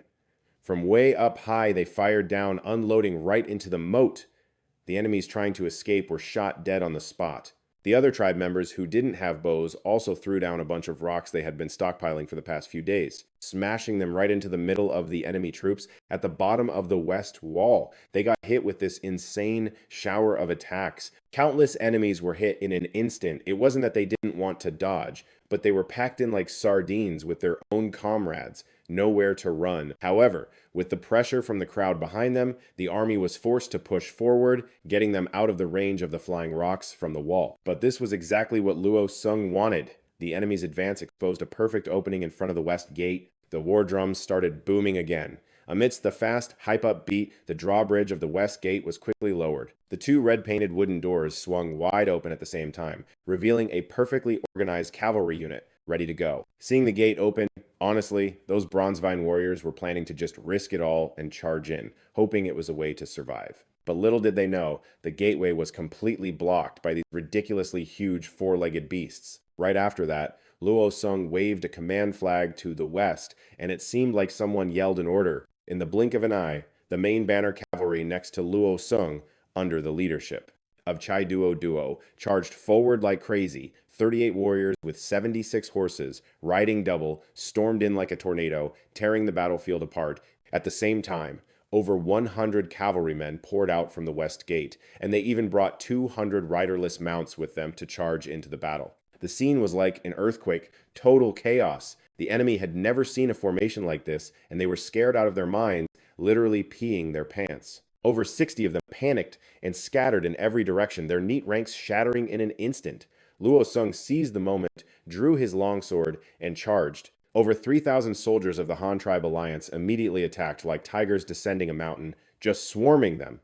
From way up high, they fired down, unloading right into the moat. The enemies trying to escape were shot dead on the spot. The other tribe members who didn't have bows also threw down a bunch of rocks they had been stockpiling for the past few days, smashing them right into the middle of the enemy troops at the bottom of the west wall. They got hit with this insane shower of attacks. Countless enemies were hit in an instant. It wasn't that they didn't want to dodge, but they were packed in like sardines with their own comrades, nowhere to run. However, with the pressure from the crowd behind them, the army was forced to push forward, getting them out of the range of the flying rocks from the wall. But this was exactly what Luo Sung wanted. The enemy's advance exposed a perfect opening in front of the west gate. The war drums started booming again. Amidst the fast, hype-up beat, the drawbridge of the west gate was quickly lowered. The two red-painted wooden doors swung wide open at the same time, revealing a perfectly organized cavalry unit ready to go. Seeing the gate open, honestly, those Bronzevine warriors were planning to just risk it all and charge in, hoping it was a way to survive. But little did they know, the gateway was completely blocked by these ridiculously huge four-legged beasts. Right after that, Luo Sung waved a command flag to the west, and it seemed like someone yelled an order. In the blink of an eye, the main banner cavalry next to Luo Sung, under the leadership of Chai Duo, charged forward like crazy. 38 warriors with 76 horses, riding double, stormed in like a tornado, tearing the battlefield apart. At the same time, over 100 cavalrymen poured out from the west gate, and they even brought 200 riderless mounts with them to charge into the battle. The scene was like an earthquake, total chaos. The enemy had never seen a formation like this, and they were scared out of their minds, literally peeing their pants. Over 60 of them panicked and scattered in every direction, their neat ranks shattering in an instant. Luo Sung seized the moment, drew his longsword, and charged. Over 3,000 soldiers of the Han Tribe Alliance immediately attacked like tigers descending a mountain, just swarming them.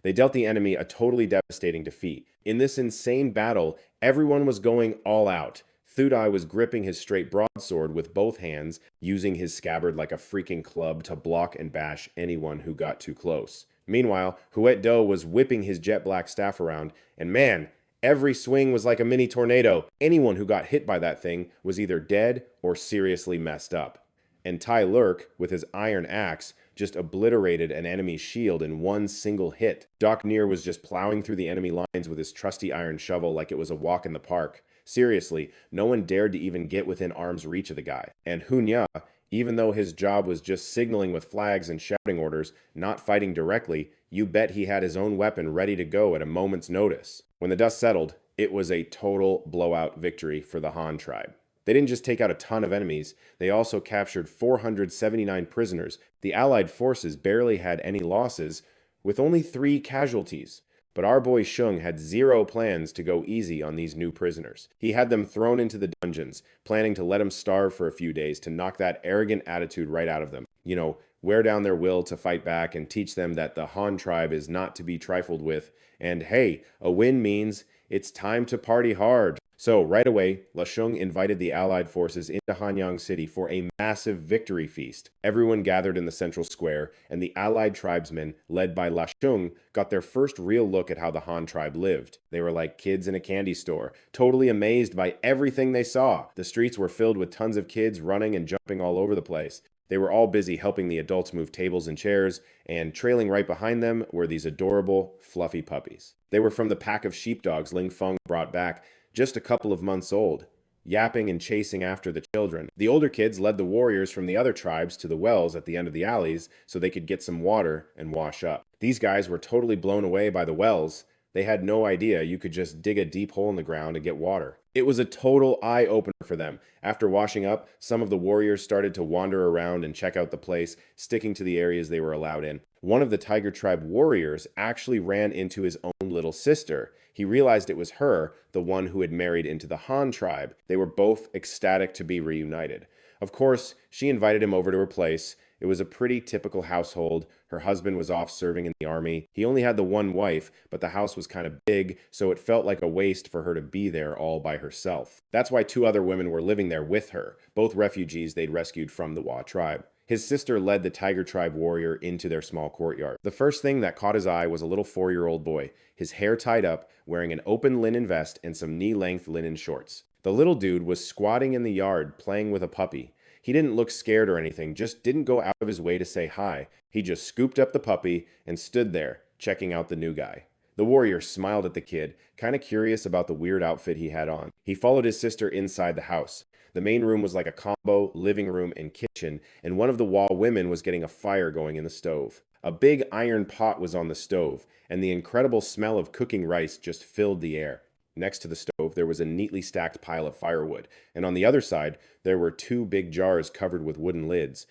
They dealt the enemy a totally devastating defeat. In this insane battle, everyone was going all out. Thudai was gripping his straight broadsword with both hands, using his scabbard like a freaking club to block and bash anyone who got too close. Meanwhile, Huet Do was whipping his jet black staff around, and man, every swing was like a mini tornado. Anyone who got hit by that thing was either dead or seriously messed up. And Tai Lurk, with his iron axe, just obliterated an enemy's shield in one single hit. Doc Near was just plowing through the enemy lines with his trusty iron shovel like it was a walk in the park. Seriously, no one dared to even get within arm's reach of the guy. And Hunya, even though his job was just signaling with flags and shouting orders, not fighting directly, you bet he had his own weapon ready to go at a moment's notice. When the dust settled, it was a total blowout victory for the Han tribe. They didn't just take out a ton of enemies, they also captured 479 prisoners. The Allied forces barely had any losses, with only 3 casualties. But our boy Shung had zero plans to go easy on these new prisoners. He had them thrown into the dungeons, planning to let them starve for a few days to knock that arrogant attitude right out of them. You know, wear down their will to fight back and teach them that the Han tribe is not to be trifled with. And hey, a win means it's time to party hard. So right away, Lashung invited the Allied forces into Hanyang City for a massive victory feast. Everyone gathered in the central square, and the Allied tribesmen, led by Lashung, got their first real look at how the Han tribe lived. They were like kids in a candy store, totally amazed by everything they saw. The streets were filled with tons of kids running and jumping all over the place. They were all busy helping the adults move tables and chairs, and trailing right behind them were these adorable, fluffy puppies. They were from the pack of sheepdogs Ling Feng brought back, just a couple of months old, yapping and chasing after the children. The older kids led the warriors from the other tribes to the wells at the end of the alleys so they could get some water and wash up. These guys were totally blown away by the wells. They had no idea you could just dig a deep hole in the ground and get water. It was a total eye-opener for them. After washing up, some of the warriors started to wander around and check out the place, sticking to the areas they were allowed in. One of the Tiger Tribe warriors actually ran into his own little sister. He realized it was her, the one who had married into the Han tribe. They were both ecstatic to be reunited. Of course, she invited him over to her place. It was a pretty typical household. Her husband was off serving in the army. He only had the one wife, but the house was kind of big, so it felt like a waste for her to be there all by herself. That's why 2 other women were living there with her, both refugees they'd rescued from the Wa tribe. His sister led the Tiger Tribe warrior into their small courtyard. The first thing that caught his eye was a little 4-year-old boy, his hair tied up, wearing an open linen vest and some knee-length linen shorts. The little dude was squatting in the yard, playing with a puppy. He didn't look scared or anything, just didn't go out of his way to say hi. He just scooped up the puppy and stood there, checking out the new guy. The warrior smiled at the kid, kind of curious about the weird outfit he had on. He followed his sister inside the house. The main room was like a combo living room and kitchen, and one of the wall women was getting a fire going in the stove. A big iron pot was on the stove, and the incredible smell of cooking rice just filled the air. Next to the stove, there was a neatly stacked pile of firewood, and on the other side, there were two big jars covered with wooden lids.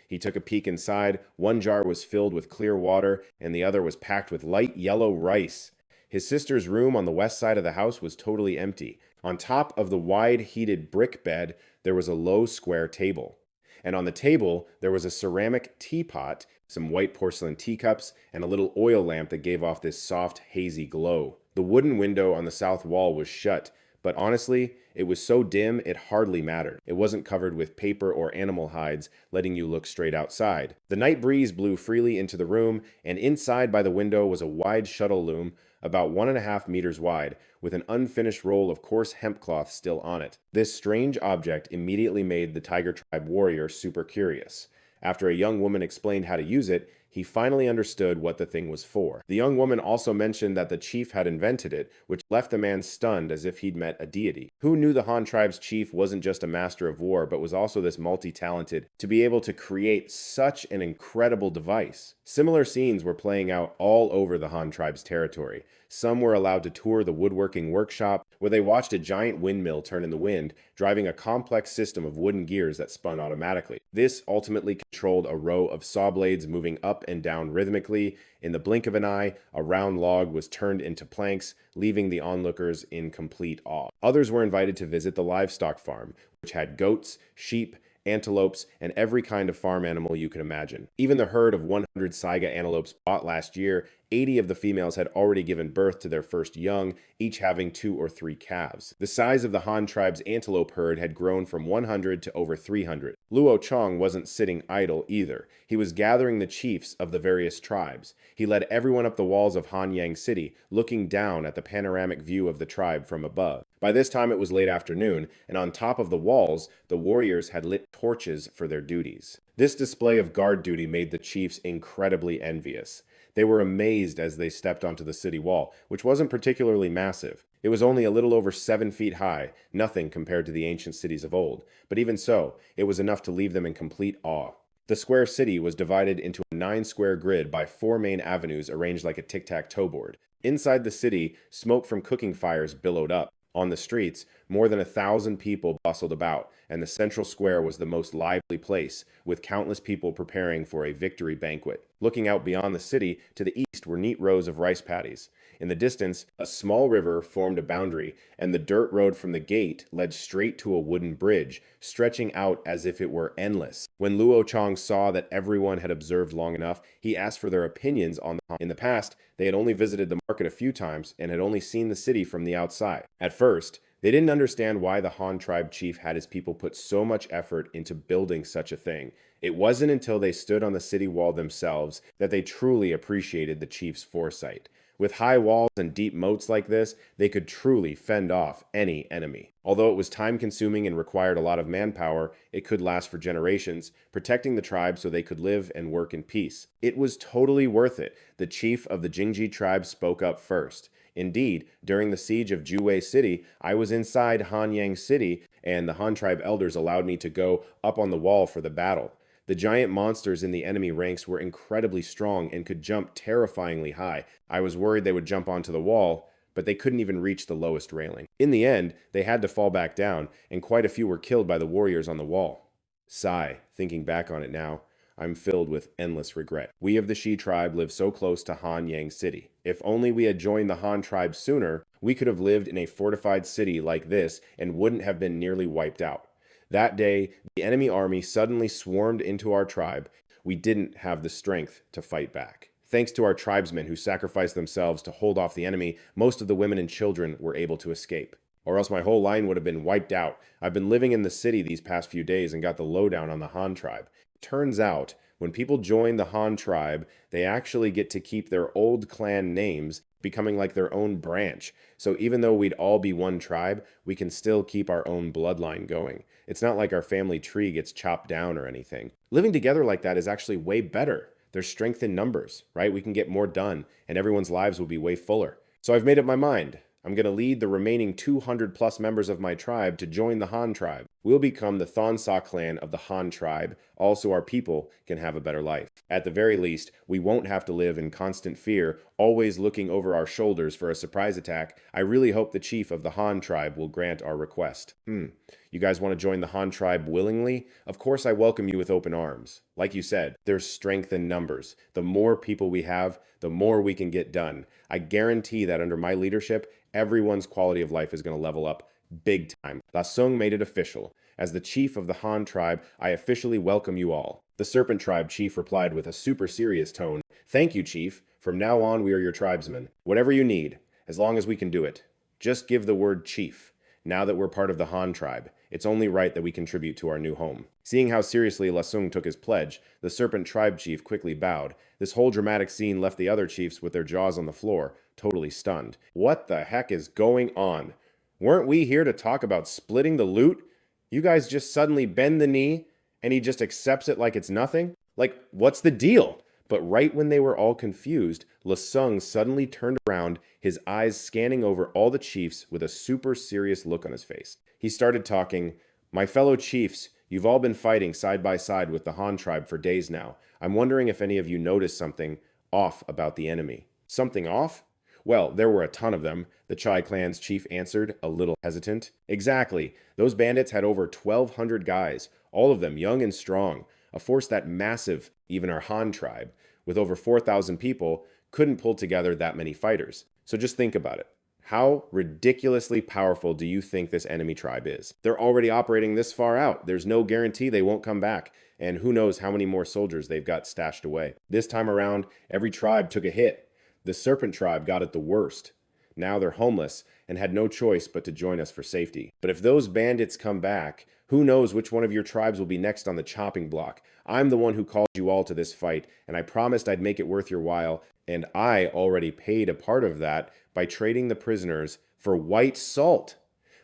He took a peek inside. One jar was filled with clear water, and the other was packed with light yellow rice. His sister's room on the west side of the house was totally empty. On top of the wide heated brick bed, there was a low square table. And on the table, there was a ceramic teapot, some white porcelain teacups, and a little oil lamp that gave off this soft, hazy glow. The wooden window on the south wall was shut, but honestly, it was so dim it hardly mattered. It wasn't covered with paper or animal hides, letting you look straight outside. The night breeze blew freely into the room, and inside by the window was a wide shuttle loom, about 1.5 meters wide, with an unfinished roll of coarse hemp cloth still on it. This strange object immediately made the Tiger Tribe warrior super curious. After a young woman explained how to use it, he finally understood what the thing was for. The young woman also mentioned that the chief had invented it, which left the man stunned as if he'd met a deity. Who knew the Han tribe's chief wasn't just a master of war, but was also this multi-talented to be able to create such an incredible device? Similar scenes were playing out all over the Han tribe's territory. Some were allowed to tour the woodworking workshop, where they watched a giant windmill turn in the wind, driving a complex system of wooden gears that spun automatically. This ultimately controlled a row of saw blades moving up and down rhythmically. In the blink of an eye, a round log was turned into planks, leaving the onlookers in complete awe. Others were invited to visit the livestock farm, which had goats, sheep, antelopes, and every kind of farm animal you could imagine. Even the herd of 100 Saiga antelopes bought last year, 80 of the females had already given birth to their first young, each having 2 or 3 calves. The size of the Han tribe's antelope herd had grown from 100 to over 300. Luo Chong wasn't sitting idle either. He was gathering the chiefs of the various tribes. He led everyone up the walls of Hanyang City, looking down at the panoramic view of the tribe from above. By this time it was late afternoon, and on top of the walls, the warriors had lit torches for their duties. This display of guard duty made the chiefs incredibly envious. They were amazed as they stepped onto the city wall, which wasn't particularly massive. It was only a little over 7 feet high, nothing compared to the ancient cities of old, but even so, it was enough to leave them in complete awe. The square city was divided into a 9-square grid by 4 main avenues arranged like a tic-tac-toe board. Inside the city, smoke from cooking fires billowed up. On the streets, more than 1,000 people bustled about, and the central square was the most lively place, with countless people preparing for a victory banquet. Looking out beyond the city, to the east were neat rows of rice paddies. In the distance, a small river formed a boundary, and the dirt road from the gate led straight to a wooden bridge, stretching out as if it were endless. When Luo Chong saw that everyone had observed long enough, he asked for their opinions on the Han. In the past, they had only visited the market a few times and had only seen the city from the outside. At first, they didn't understand why the Han tribe chief had his people put so much effort into building such a thing. It wasn't until they stood on the city wall themselves that they truly appreciated the chief's foresight. With high walls and deep moats like this, they could truly fend off any enemy. Although it was time-consuming and required a lot of manpower, it could last for generations, protecting the tribe so they could live and work in peace. It was totally worth it. The chief of the Jingji tribe spoke up first. Indeed, during the siege of Juwei City, I was inside Hanyang City, and the Han tribe elders allowed me to go up on the wall for the battle. The giant monsters in the enemy ranks were incredibly strong and could jump terrifyingly high. I was worried they would jump onto the wall, but they couldn't even reach the lowest railing. In the end, they had to fall back down, and quite a few were killed by the warriors on the wall. Sigh, thinking back on it now, I'm filled with endless regret. We of the Shi tribe live so close to Hanyang City. If only we had joined the Han tribe sooner, we could have lived in a fortified city like this and wouldn't have been nearly wiped out. That day, the enemy army suddenly swarmed into our tribe. We didn't have the strength to fight back. Thanks to our tribesmen who sacrificed themselves to hold off the enemy, most of the women and children were able to escape. Or else my whole line would have been wiped out. I've been living in the city these past few days and got the lowdown on the Han tribe. Turns out, when people join the Han tribe, they actually get to keep their old clan names, becoming like their own branch. So even though we'd all be one tribe, we can still keep our own bloodline going. It's not like our family tree gets chopped down or anything. Living together like that is actually way better. There's strength in numbers, right? We can get more done, and everyone's lives will be way fuller. So I've made up my mind. I'm going to lead the remaining 200 plus members of my tribe to join the Han tribe. We'll become the Thien Duong clan of the Han tribe. Also, our people can have a better life. At the very least, we won't have to live in constant fear, always looking over our shoulders for a surprise attack. I really hope the chief of the Han tribe will grant our request. You guys want to join the Han tribe willingly? Of course, I welcome you with open arms. Like you said, there's strength in numbers. The more people we have, the more we can get done. I guarantee that under my leadership, everyone's quality of life is going to level up big time. La Sung made it official. As the chief of the Han tribe, I officially welcome you all. The Serpent tribe chief replied with a super serious tone. Thank you, chief. From now on, we are your tribesmen. Whatever you need, as long as we can do it. Just give the word chief. Now that we're part of the Han tribe, it's only right that we contribute to our new home. Seeing how seriously La Sung took his pledge, the Serpent tribe chief quickly bowed. This whole dramatic scene left the other chiefs with their jaws on the floor, totally stunned. What the heck is going on? Weren't we here to talk about splitting the loot? You guys just suddenly bend the knee and he just accepts it like it's nothing? Like, what's the deal? But right when they were all confused, La Sung suddenly turned around, his eyes scanning over all the chiefs with a super serious look on his face. He started talking, "My fellow chiefs, you've all been fighting side by side with the Han tribe for days now. I'm wondering if any of you noticed something off about the enemy." Something off? Well, there were a ton of them, the Chai clan's chief answered, a little hesitant. Exactly. Those bandits had over 1,200 guys, all of them young and strong, a force that massive, even our Han tribe, with over 4,000 people, couldn't pull together that many fighters. So just think about it. How ridiculously powerful do you think this enemy tribe is? They're already operating this far out. There's no guarantee they won't come back. And who knows how many more soldiers they've got stashed away. This time around, every tribe took a hit. The Serpent tribe got it the worst. Now they're homeless and had no choice but to join us for safety. But if those bandits come back, who knows which one of your tribes will be next on the chopping block. I'm the one who called you all to this fight, and I promised I'd make it worth your while, and I already paid a part of that by trading the prisoners for white salt.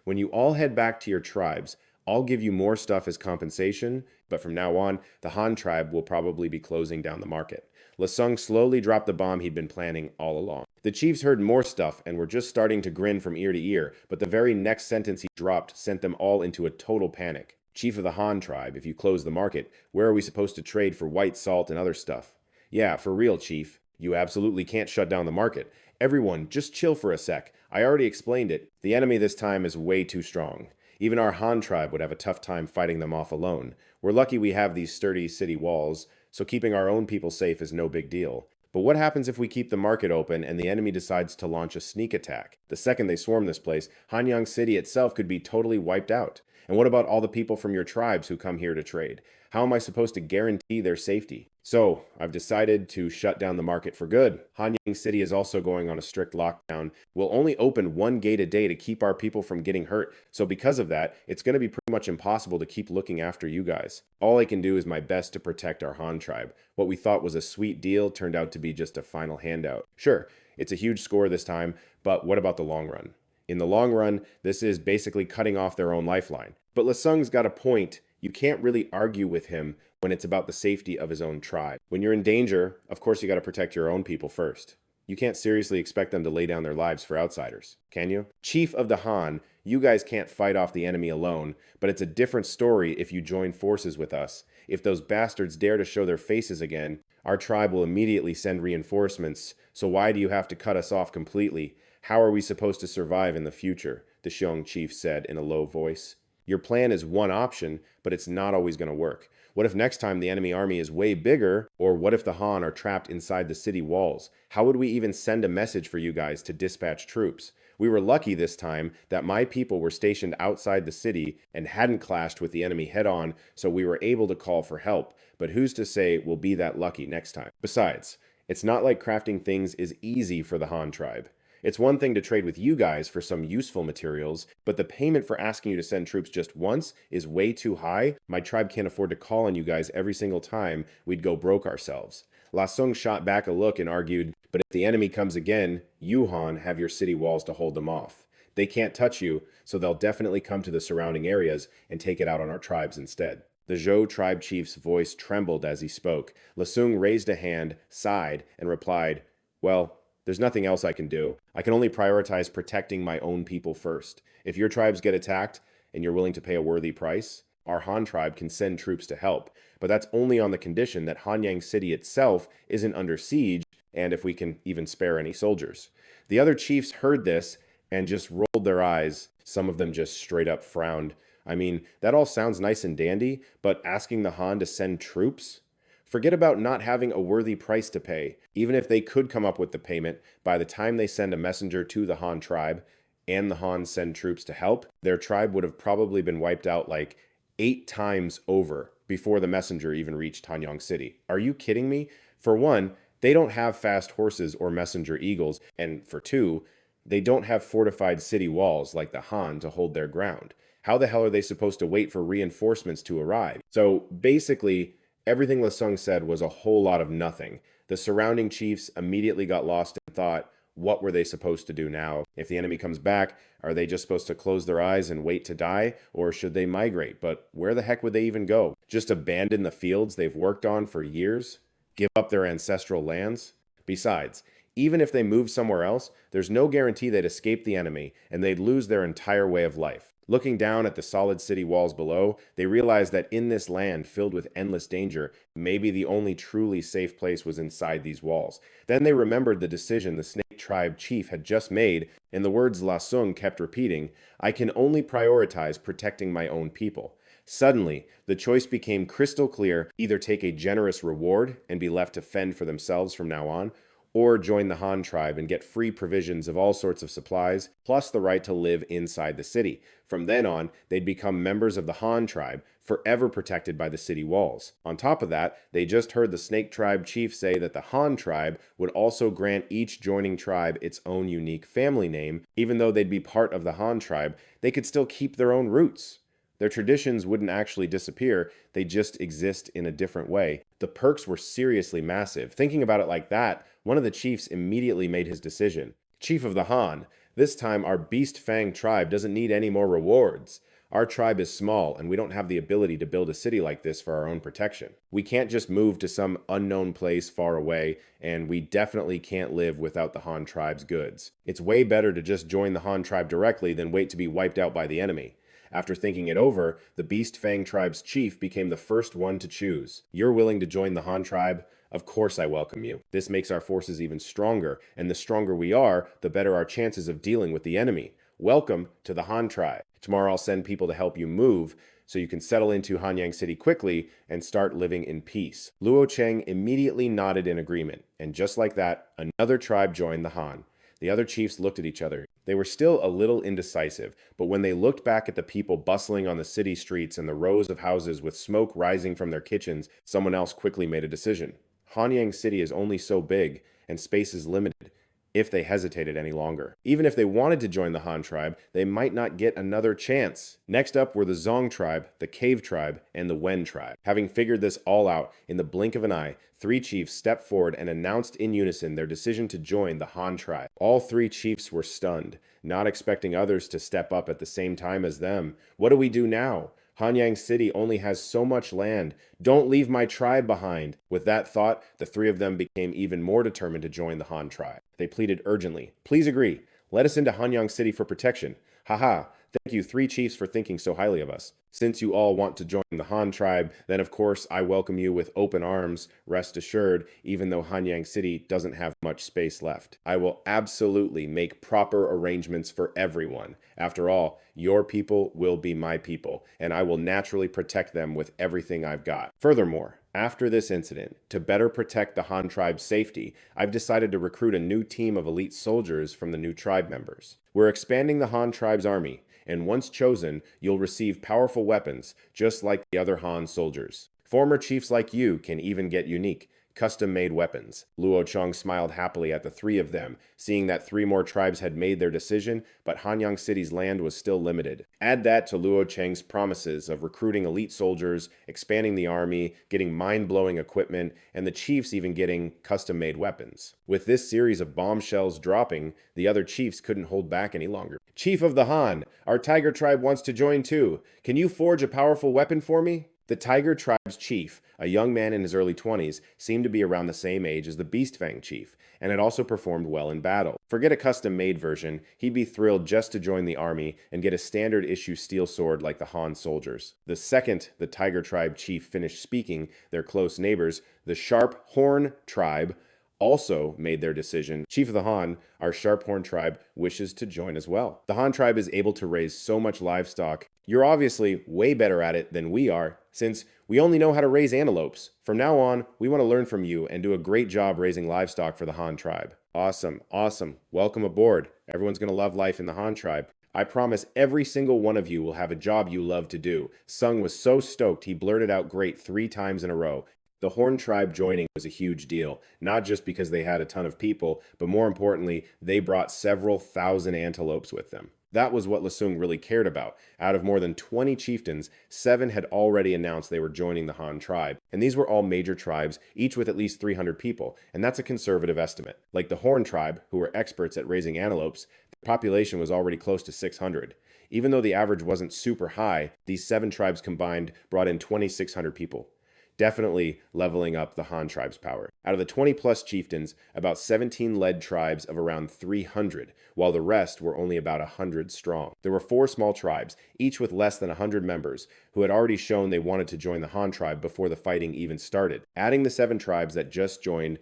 When you all head back to your tribes, I'll give you more stuff as compensation, but from now on, the Han tribe will probably be closing down the market. La Sung slowly dropped the bomb he'd been planning all along. The chiefs heard more stuff and were just starting to grin from ear to ear, but the very next sentence he dropped sent them all into a total panic. Chief of the Han tribe, if you close the market, where are we supposed to trade for white salt and other stuff? Yeah, for real, chief. You absolutely can't shut down the market. Everyone, just chill for a sec. I already explained it. The enemy this time is way too strong. Even our Han tribe would have a tough time fighting them off alone. We're lucky we have these sturdy city walls, so keeping our own people safe is no big deal. But what happens if we keep the market open and the enemy decides to launch a sneak attack? The second they swarm this place, Hanyang City itself could be totally wiped out. And what about all the people from your tribes who come here to trade? How am I supposed to guarantee their safety? So, I've decided to shut down the market for good. Hanyang City is also going on a strict lockdown. We'll only open one gate a day to keep our people from getting hurt. So because of that, it's going to be pretty much impossible to keep looking after you guys. All I can do is my best to protect our Han tribe. What we thought was a sweet deal turned out to be just a final handout. Sure, it's a huge score this time, but what about the long run? In the long run, this is basically cutting off their own lifeline. But La Sung's got a point. You can't really argue with him when it's about the safety of his own tribe. When you're in danger, of course you got to protect your own people first. You can't seriously expect them to lay down their lives for outsiders, can you? Chief of the Han, you guys can't fight off the enemy alone, but it's a different story if you join forces with us. If those bastards dare to show their faces again, our tribe will immediately send reinforcements. So why do you have to cut us off completely? How are we supposed to survive in the future? The Xiong chief said in a low voice. Your plan is one option, but it's not always going to work. What if next time the enemy army is way bigger? Or what if the Han are trapped inside the city walls? How would we even send a message for you guys to dispatch troops? We were lucky this time that my people were stationed outside the city and hadn't clashed with the enemy head on, so we were able to call for help. But who's to say we'll be that lucky next time? Besides, it's not like crafting things is easy for the Han tribe. It's one thing to trade with you guys for some useful materials, but the payment for asking you to send troops just once is way too high. My tribe can't afford to call on you guys every single time. We'd go broke ourselves. La Sung shot back a look and argued, but if the enemy comes again, you, Han, have your city walls to hold them off. They can't touch you, so they'll definitely come to the surrounding areas and take it out on our tribes instead. The Zhou tribe chief's voice trembled as he spoke. Lasung raised a hand, sighed, and replied, "Well, there's nothing else I can do. I can only prioritize protecting my own people first. If your tribes get attacked and you're willing to pay a worthy price, our Han tribe can send troops to help. But that's only on the condition that Hanyang City itself isn't under siege and if we can even spare any soldiers." The other chiefs heard this and just rolled their eyes. Some of them just straight up frowned. I mean, that all sounds nice and dandy, but asking the Han to send troops? Forget about not having a worthy price to pay. Even if they could come up with the payment, by the time they send a messenger to the Han tribe and the Han send troops to help, their tribe would have probably been wiped out like 8 times over before the messenger even reached Hanyang City. Are you kidding me? For one, they don't have fast horses or messenger eagles, and for two, they don't have fortified city walls like the Han to hold their ground. How the hell are they supposed to wait for reinforcements to arrive? So basically, everything Lasung said was a whole lot of nothing. The surrounding chiefs immediately got lost and thought, what were they supposed to do now? If the enemy comes back, are they just supposed to close their eyes and wait to die? Or should they migrate? But where the heck would they even go? Just abandon the fields they've worked on for years? Give up their ancestral lands? Besides, even if they moved somewhere else, there's no guarantee they'd escape the enemy and they'd lose their entire way of life. Looking down at the solid city walls below, they realized that in this land filled with endless danger, maybe the only truly safe place was inside these walls. Then they remembered the decision the Snake Tribe chief had just made, and the words La Sung kept repeating, "I can only prioritize protecting my own people." Suddenly, the choice became crystal clear: either take a generous reward and be left to fend for themselves from now on, or join the Han tribe and get free provisions of all sorts of supplies, plus the right to live inside the city. From then on, they'd become members of the Han tribe, forever protected by the city walls. On top of that, they just heard the Snake Tribe chief say that the Han tribe would also grant each joining tribe its own unique family name. Even though they'd be part of the Han tribe, they could still keep their own roots. Their traditions wouldn't actually disappear, they just exist in a different way. The perks were seriously massive. Thinking about it like that, one of the chiefs immediately made his decision. "Chief of the Han, this time our Beast Fang tribe doesn't need any more rewards. Our tribe is small and we don't have the ability to build a city like this for our own protection. We can't just move to some unknown place far away, and we definitely can't live without the Han tribe's goods. It's way better to just join the Han tribe directly than wait to be wiped out by the enemy." After thinking it over, the Beast Fang tribe's chief became the first one to choose. "You're willing to join the Han tribe? Of course I welcome you. This makes our forces even stronger, and the stronger we are, the better our chances of dealing with the enemy. Welcome to the Han tribe. Tomorrow I'll send people to help you move, so you can settle into Hanyang City quickly and start living in peace." Luo Cheng immediately nodded in agreement, and just like that, another tribe joined the Han. The other chiefs looked at each other. They were still a little indecisive, but when they looked back at the people bustling on the city streets and the rows of houses with smoke rising from their kitchens, someone else quickly made a decision. Hanyang City is only so big, and space is limited. If they hesitated any longer, even if they wanted to join the Han tribe, they might not get another chance. Next up were the Zong tribe, the Cave tribe, and the Wen tribe. Having figured this all out, in the blink of an eye, 3 chiefs stepped forward and announced in unison their decision to join the Han tribe. All 3 chiefs were stunned, not expecting others to step up at the same time as them. "What do we do now? Hanyang City only has so much land. Don't leave my tribe behind." With that thought, the 3 of them became even more determined to join the Han tribe. They pleaded urgently, "Please agree. Let us into Hanyang City for protection. Haha, thank you 3 chiefs for thinking so highly of us. Since you all want to join the Han tribe, then of course I welcome you with open arms. Rest assured, even though Hanyang City doesn't have much space left, I will absolutely make proper arrangements for everyone. After all, your people will be my people, and I will naturally protect them with everything I've got. Furthermore, after this incident, to better protect the Han tribe's safety, I've decided to recruit a new team of elite soldiers from the new tribe members. We're expanding the Han tribe's army, and once chosen, you'll receive powerful weapons, just like the other Han soldiers. Former chiefs like you can even get unique, custom-made weapons." Luo Cheng smiled happily at the 3 of them, seeing that 3 more tribes had made their decision, but Hanyang City's land was still limited. Add that to Luo Cheng's promises of recruiting elite soldiers, expanding the army, getting mind-blowing equipment, and the chiefs even getting custom-made weapons. With this series of bombshells dropping, the other chiefs couldn't hold back any longer. "Chief of the Han, our tiger tribe wants to join too. Can you forge a powerful weapon for me?" The Tiger Tribe's chief, a young man in his early 20s, seemed to be around the same age as the Beast Fang chief, and had also performed well in battle. Forget a custom-made version, he'd be thrilled just to join the army and get a standard-issue steel sword like the Han soldiers. The second the Tiger Tribe chief finished speaking, their close neighbors, the Sharp Horn Tribe, also made their decision. Chief of the Han, our Sharphorn tribe, wishes to join as well. The Han tribe is able to raise so much livestock. You're obviously way better at it than we are, since we only know how to raise antelopes. From now on, we want to learn from you and do a great job raising livestock for the Han tribe. Awesome, awesome. Welcome aboard. Everyone's going to love life in the Han tribe. I promise every single one of you will have a job you love to do. Sung was so stoked he blurted out great 3 times in a row. The Horn tribe joining was a huge deal, not just because they had a ton of people, but more importantly, they brought several thousand antelopes with them. That was what Lasung really cared about. Out of more than 20 chieftains, 7 had already announced they were joining the Han tribe. And these were all major tribes, each with at least 300 people, and that's a conservative estimate. Like the Horn tribe, who were experts at raising antelopes, the population was already close to 600. Even though the average wasn't super high, these 7 tribes combined brought in 2,600 people. Definitely leveling up the Han tribe's power. Out of the 20-plus chieftains, about 17 led tribes of around 300, while the rest were only about 100 strong. There were 4 small tribes, each with less than 100 members, who had already shown they wanted to join the Han tribe before the fighting even started. Adding the 7 tribes that just joined,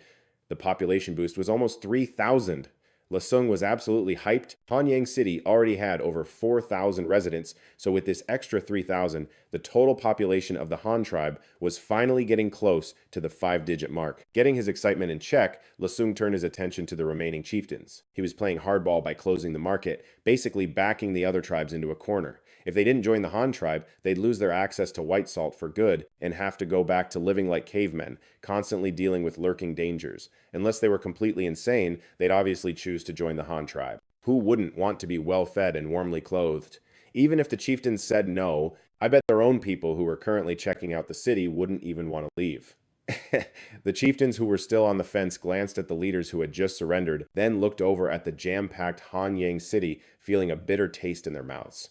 the population boost was almost 3,000. Lasung was absolutely hyped. Hanyang City already had over 4,000 residents, so with this extra 3,000, the total population of the Han tribe was finally getting close to the 5-digit mark. Getting his excitement in check, Lasung turned his attention to the remaining chieftains. He was playing hardball by closing the market, basically backing the other tribes into a corner. If they didn't join the Han tribe, they'd lose their access to white salt for good and have to go back to living like cavemen, constantly dealing with lurking dangers. Unless they were completely insane, they'd obviously choose to join the Han tribe. Who wouldn't want to be well-fed and warmly clothed? Even if the chieftains said no, I bet their own people who were currently checking out the city wouldn't even want to leave. The chieftains who were still on the fence glanced at the leaders who had just surrendered, then looked over at the jam-packed Hanyang City, feeling a bitter taste in their mouths.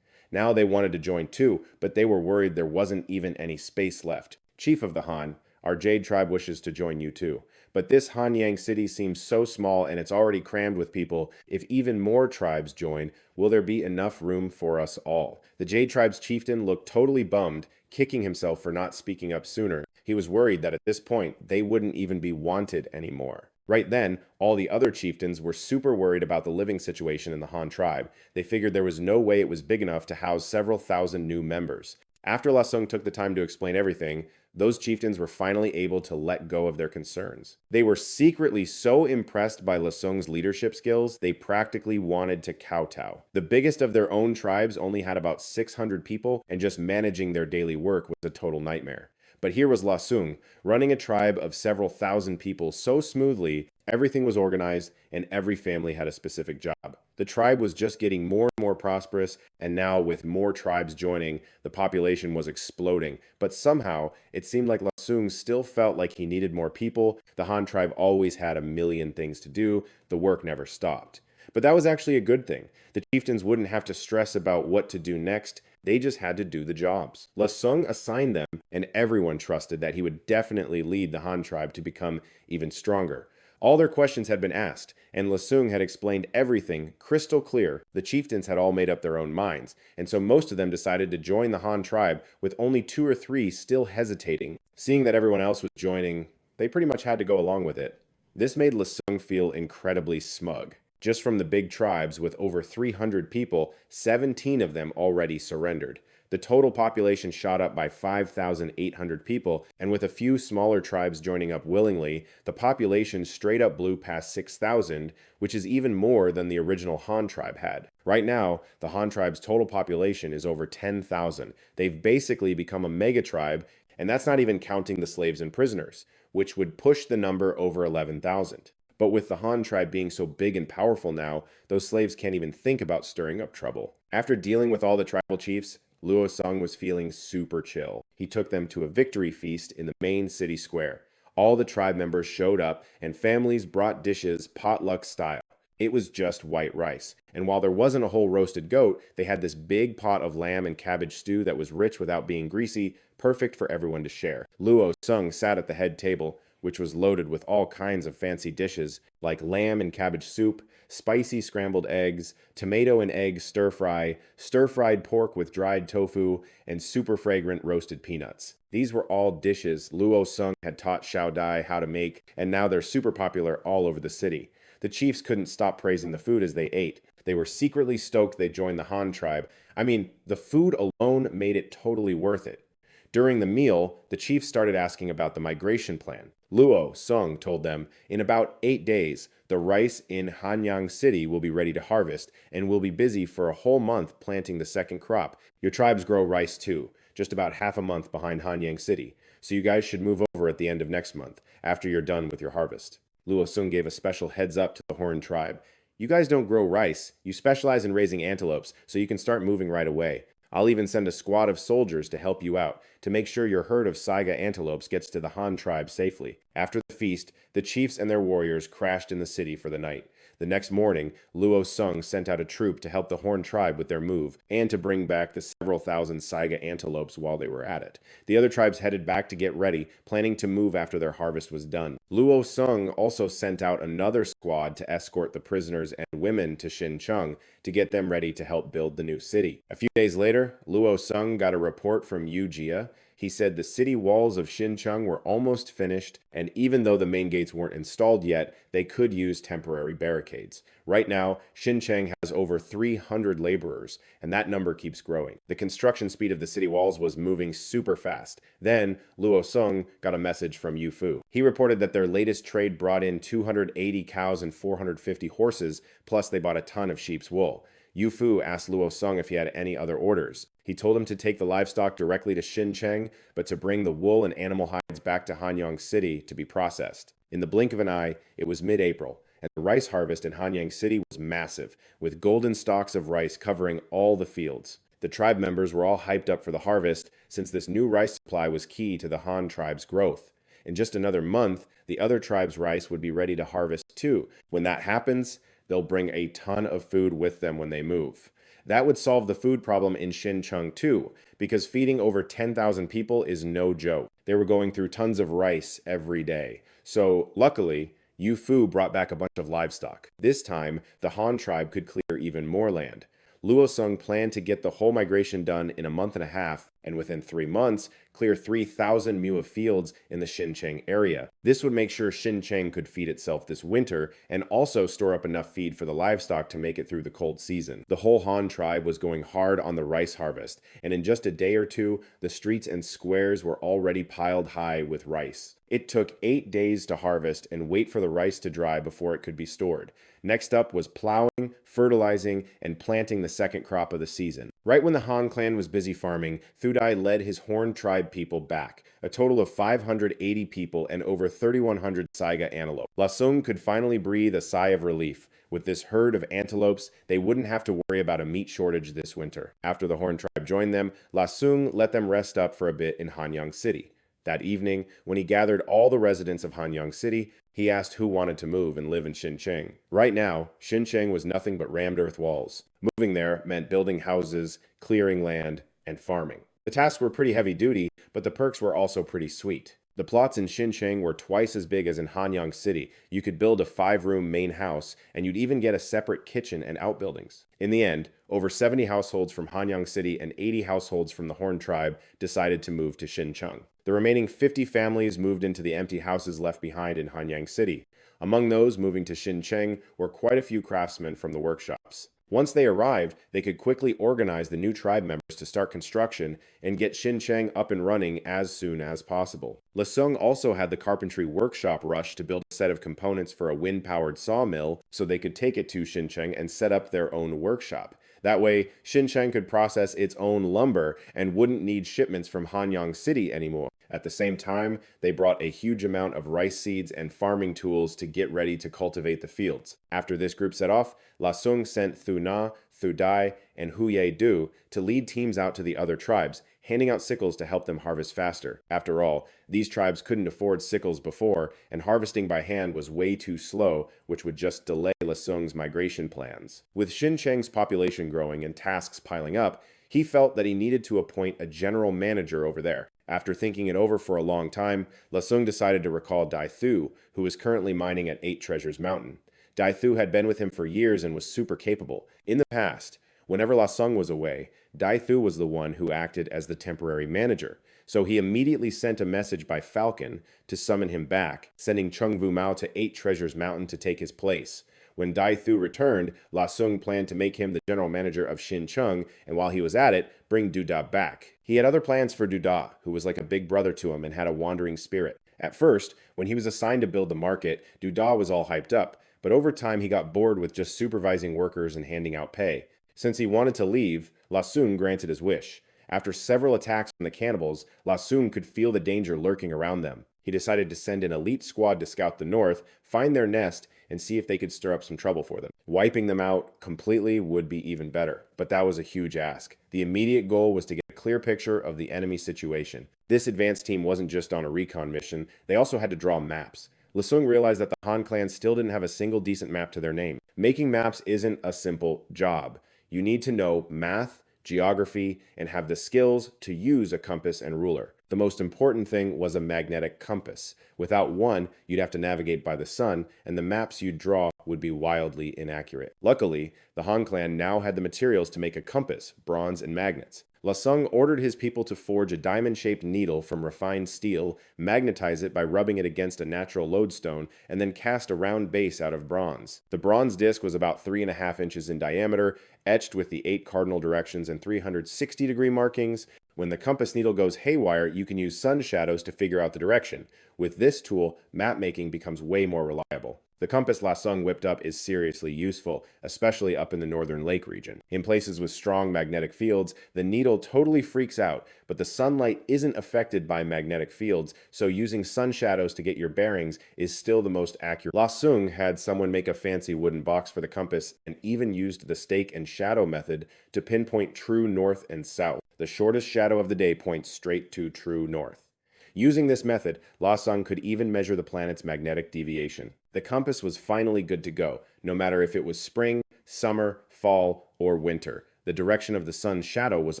Now they wanted to join too, but they were worried there wasn't even any space left. Chief of the Han, our Jade tribe wishes to join you too. But this Hanyang City seems so small and it's already crammed with people. If even more tribes join, will there be enough room for us all? The Jade tribe's chieftain looked totally bummed, kicking himself for not speaking up sooner. He was worried that at this point, they wouldn't even be wanted anymore. Right then, all the other chieftains were super worried about the living situation in the Han tribe. They figured there was no way it was big enough to house several thousand new members. After Lasung took the time to explain everything, those chieftains were finally able to let go of their concerns. They were secretly so impressed by Lasung's leadership skills, they practically wanted to kowtow. The biggest of their own tribes only had about 600 people, and just managing their daily work was a total nightmare. But here was Lasung, running a tribe of several thousand people so smoothly, everything was organized, and every family had a specific job. The tribe was just getting more and more prosperous, and now with more tribes joining, the population was exploding. But somehow, it seemed like Lasung still felt like he needed more people. The Han tribe always had a million things to do. The work never stopped. But that was actually a good thing. The chieftains wouldn't have to stress about what to do next. They just had to do the jobs. Lasung assigned them, and everyone trusted that he would definitely lead the Han tribe to become even stronger. All their questions had been asked, and Lasung had explained everything crystal clear. The chieftains had all made up their own minds, and so most of them decided to join the Han tribe, with only 2 or 3 still hesitating. Seeing that everyone else was joining, they pretty much had to go along with it. This made Lasung feel incredibly smug. Just from the big tribes with over 300 people, 17 of them already surrendered. The total population shot up by 5,800 people, and with a few smaller tribes joining up willingly, the population straight up blew past 6,000, which is even more than the original Han tribe had. Right now, the Han tribe's total population is over 10,000. They've basically become a mega tribe, and that's not even counting the slaves and prisoners, which would push the number over 11,000. But with the Han tribe being so big and powerful now, those slaves can't even think about stirring up trouble. After dealing with all the tribal chiefs, Luo Song was feeling super chill. He took them to a victory feast in the main city square. All the tribe members showed up, and families brought dishes potluck style. It was just white rice. And while there wasn't a whole roasted goat, they had this big pot of lamb and cabbage stew that was rich without being greasy, perfect for everyone to share. Luo Sung sat at the head table, which was loaded with all kinds of fancy dishes like lamb and cabbage soup, spicy scrambled eggs, tomato and egg stir fry, stir-fried pork with dried tofu, and super fragrant roasted peanuts. These were all dishes Luo Sung had taught Xiao Dai how to make, and now they're super popular all over the city. The chiefs couldn't stop praising the food as they ate. They were secretly stoked they joined the Han tribe. I mean, the food alone made it totally worth it. During the meal, the chiefs started asking about the migration plan. Luo Sung told them, in about 8 days, the rice in Hanyang City will be ready to harvest, and we'll be busy for a whole month planting the second crop. Your tribes grow rice too, just about half a month behind Hanyang City, so you guys should move over at the end of next month, after you're done with your harvest. Luo Sung gave a special heads up to the Horn tribe. You guys don't grow rice, you specialize in raising antelopes, so you can start moving right away. I'll even send a squad of soldiers to help you out, to make sure your herd of Saiga antelopes gets to the Han tribe safely. After the feast, the chiefs and their warriors crashed in the city for the night. The next morning, Luo Sung sent out a troop to help the Horn tribe with their move, and to bring back the several thousand Saiga antelopes while they were at it. The other tribes headed back to get ready, planning to move after their harvest was done. Luo Sung also sent out another squad to escort the prisoners and women to Xincheng to get them ready to help build the new city. A few days later, Luo Sung got a report from Yu Jia. He said the city walls of Xincheng were almost finished, and even though the main gates weren't installed yet, they could use temporary barricades. Right now, Xincheng has over 300 laborers, and that number keeps growing. The construction speed of the city walls was moving super fast. Then, Luo Sung got a message from Yu Fu. He reported that their latest trade brought in 280 cows and 450 horses, plus they bought a ton of sheep's wool. Yu Fu asked Luo Sung if he had any other orders. He told him to take the livestock directly to Xincheng, but to bring the wool and animal hides back to Hanyang City to be processed. In the blink of an eye, it was mid-April, and the rice harvest in Hanyang City was massive, with golden stalks of rice covering all the fields. The tribe members were all hyped up for the harvest, since this new rice supply was key to the Han tribe's growth. In just another month, the other tribe's rice would be ready to harvest too. When that happens, they'll bring a ton of food with them when they move. That would solve the food problem in Xincheng too, because feeding over 10,000 people is no joke. They were going through tons of rice every day. So, luckily, Yu Fu brought back a bunch of livestock. This time, the Han tribe could clear even more land. Luo Sung planned to get the whole migration done in a month and a half, and within 3 months, clear 3,000 mu of fields in the Xincheng area. This would make sure Xincheng could feed itself this winter, and also store up enough feed for the livestock to make it through the cold season. The whole Han tribe was going hard on the rice harvest, and in just a day or two, the streets and squares were already piled high with rice. It took 8 days to harvest and wait for the rice to dry before it could be stored. Next up was plowing, fertilizing, and planting the second crop of the season. Right when the Han clan was busy farming, Fu Dai led his Horn tribe people back, a total of 580 people and over 3,100 Saiga antelope. La Sung could finally breathe a sigh of relief. With this herd of antelopes, they wouldn't have to worry about a meat shortage this winter. After the Horn tribe joined them, La Sung let them rest up for a bit in Hanyang City. That evening, when he gathered all the residents of Hanyang City, he asked who wanted to move and live in Xincheng. Right now, Xincheng was nothing but rammed earth walls. Moving there meant building houses, clearing land, and farming. The tasks were pretty heavy duty, but the perks were also pretty sweet. The plots in Xincheng were twice as big as in Hanyang City. You could build a 5-room main house, and you'd even get a separate kitchen and outbuildings. In the end, over 70 households from Hanyang City and 80 households from the Horn tribe decided to move to Xincheng. The remaining 50 families moved into the empty houses left behind in Hanyang City. Among those moving to Xincheng were quite a few craftsmen from the workshops. Once they arrived, they could quickly organize the new tribe members to start construction and get Xincheng up and running as soon as possible. La Sung also had the carpentry workshop rush to build a set of components for a wind-powered sawmill so they could take it to Xincheng and set up their own workshop. That way, Xincheng could process its own lumber and wouldn't need shipments from Hanyang City anymore. At the same time, they brought a huge amount of rice seeds and farming tools to get ready to cultivate the fields. After this group set off, La Sung sent Thu Na, Thu Dai, and Hu Ye Du to lead teams out to the other tribes. handing out sickles to help them harvest faster. After all, these tribes couldn't afford sickles before, and harvesting by hand was way too slow, which would just delay Lasung's migration plans. With Xincheng's population growing and tasks piling up, he felt that he needed to appoint a general manager over there. After thinking it over for a long time, Lasung decided to recall Dai Thu, who was currently mining at Eight Treasures Mountain. Dai Thu had been with him for years and was super capable. In the past, whenever Lasung was away, Dai Thu was the one who acted as the temporary manager. So he immediately sent a message by Falcon to summon him back, sending Chung Vu Mao to Eight Treasures Mountain to take his place. When Dai Thu returned, Lasung planned to make him the general manager of Xincheng, and while he was at it, bring Duda back. He had other plans for Duda, who was like a big brother to him and had a wandering spirit. At first, when he was assigned to build the market, Duda was all hyped up, but over time he got bored with just supervising workers and handing out pay. Since he wanted to leave, Lasung granted his wish. After several attacks from the cannibals, Lasung could feel the danger lurking around them. He decided to send an elite squad to scout the north, find their nest, and see if they could stir up some trouble for them. Wiping them out completely would be even better, but that was a huge ask. The immediate goal was to get a clear picture of the enemy situation. This advanced team wasn't just on a recon mission, they also had to draw maps. Lasung realized that the Han clan still didn't have a single decent map to their name. Making maps isn't a simple job. You need to know math, geography, and have the skills to use a compass and ruler. The most important thing was a magnetic compass. Without one, you'd have to navigate by the sun, and the maps you'd draw would be wildly inaccurate. Luckily, the Han clan now had the materials to make a compass, bronze, and magnets. Lasung ordered his people to forge a diamond-shaped needle from refined steel, magnetize it by rubbing it against a natural lodestone, and then cast a round base out of bronze. The bronze disc was about 3.5 inches in diameter, etched with the 8 cardinal directions and 360-degree markings. When the compass needle goes haywire, you can use sun shadows to figure out the direction. With this tool, map making becomes way more reliable. The compass Lasung whipped up is seriously useful, especially up in the northern lake region. In places with strong magnetic fields, the needle totally freaks out, but the sunlight isn't affected by magnetic fields, so using sun shadows to get your bearings is still the most accurate. Lasung had someone make a fancy wooden box for the compass and even used the stake and shadow method to pinpoint true north and south. The shortest shadow of the day points straight to true north. Using this method, Lasung could even measure the planet's magnetic deviation. The compass was finally good to go, no matter if it was spring, summer, fall, or winter. The direction of the sun's shadow was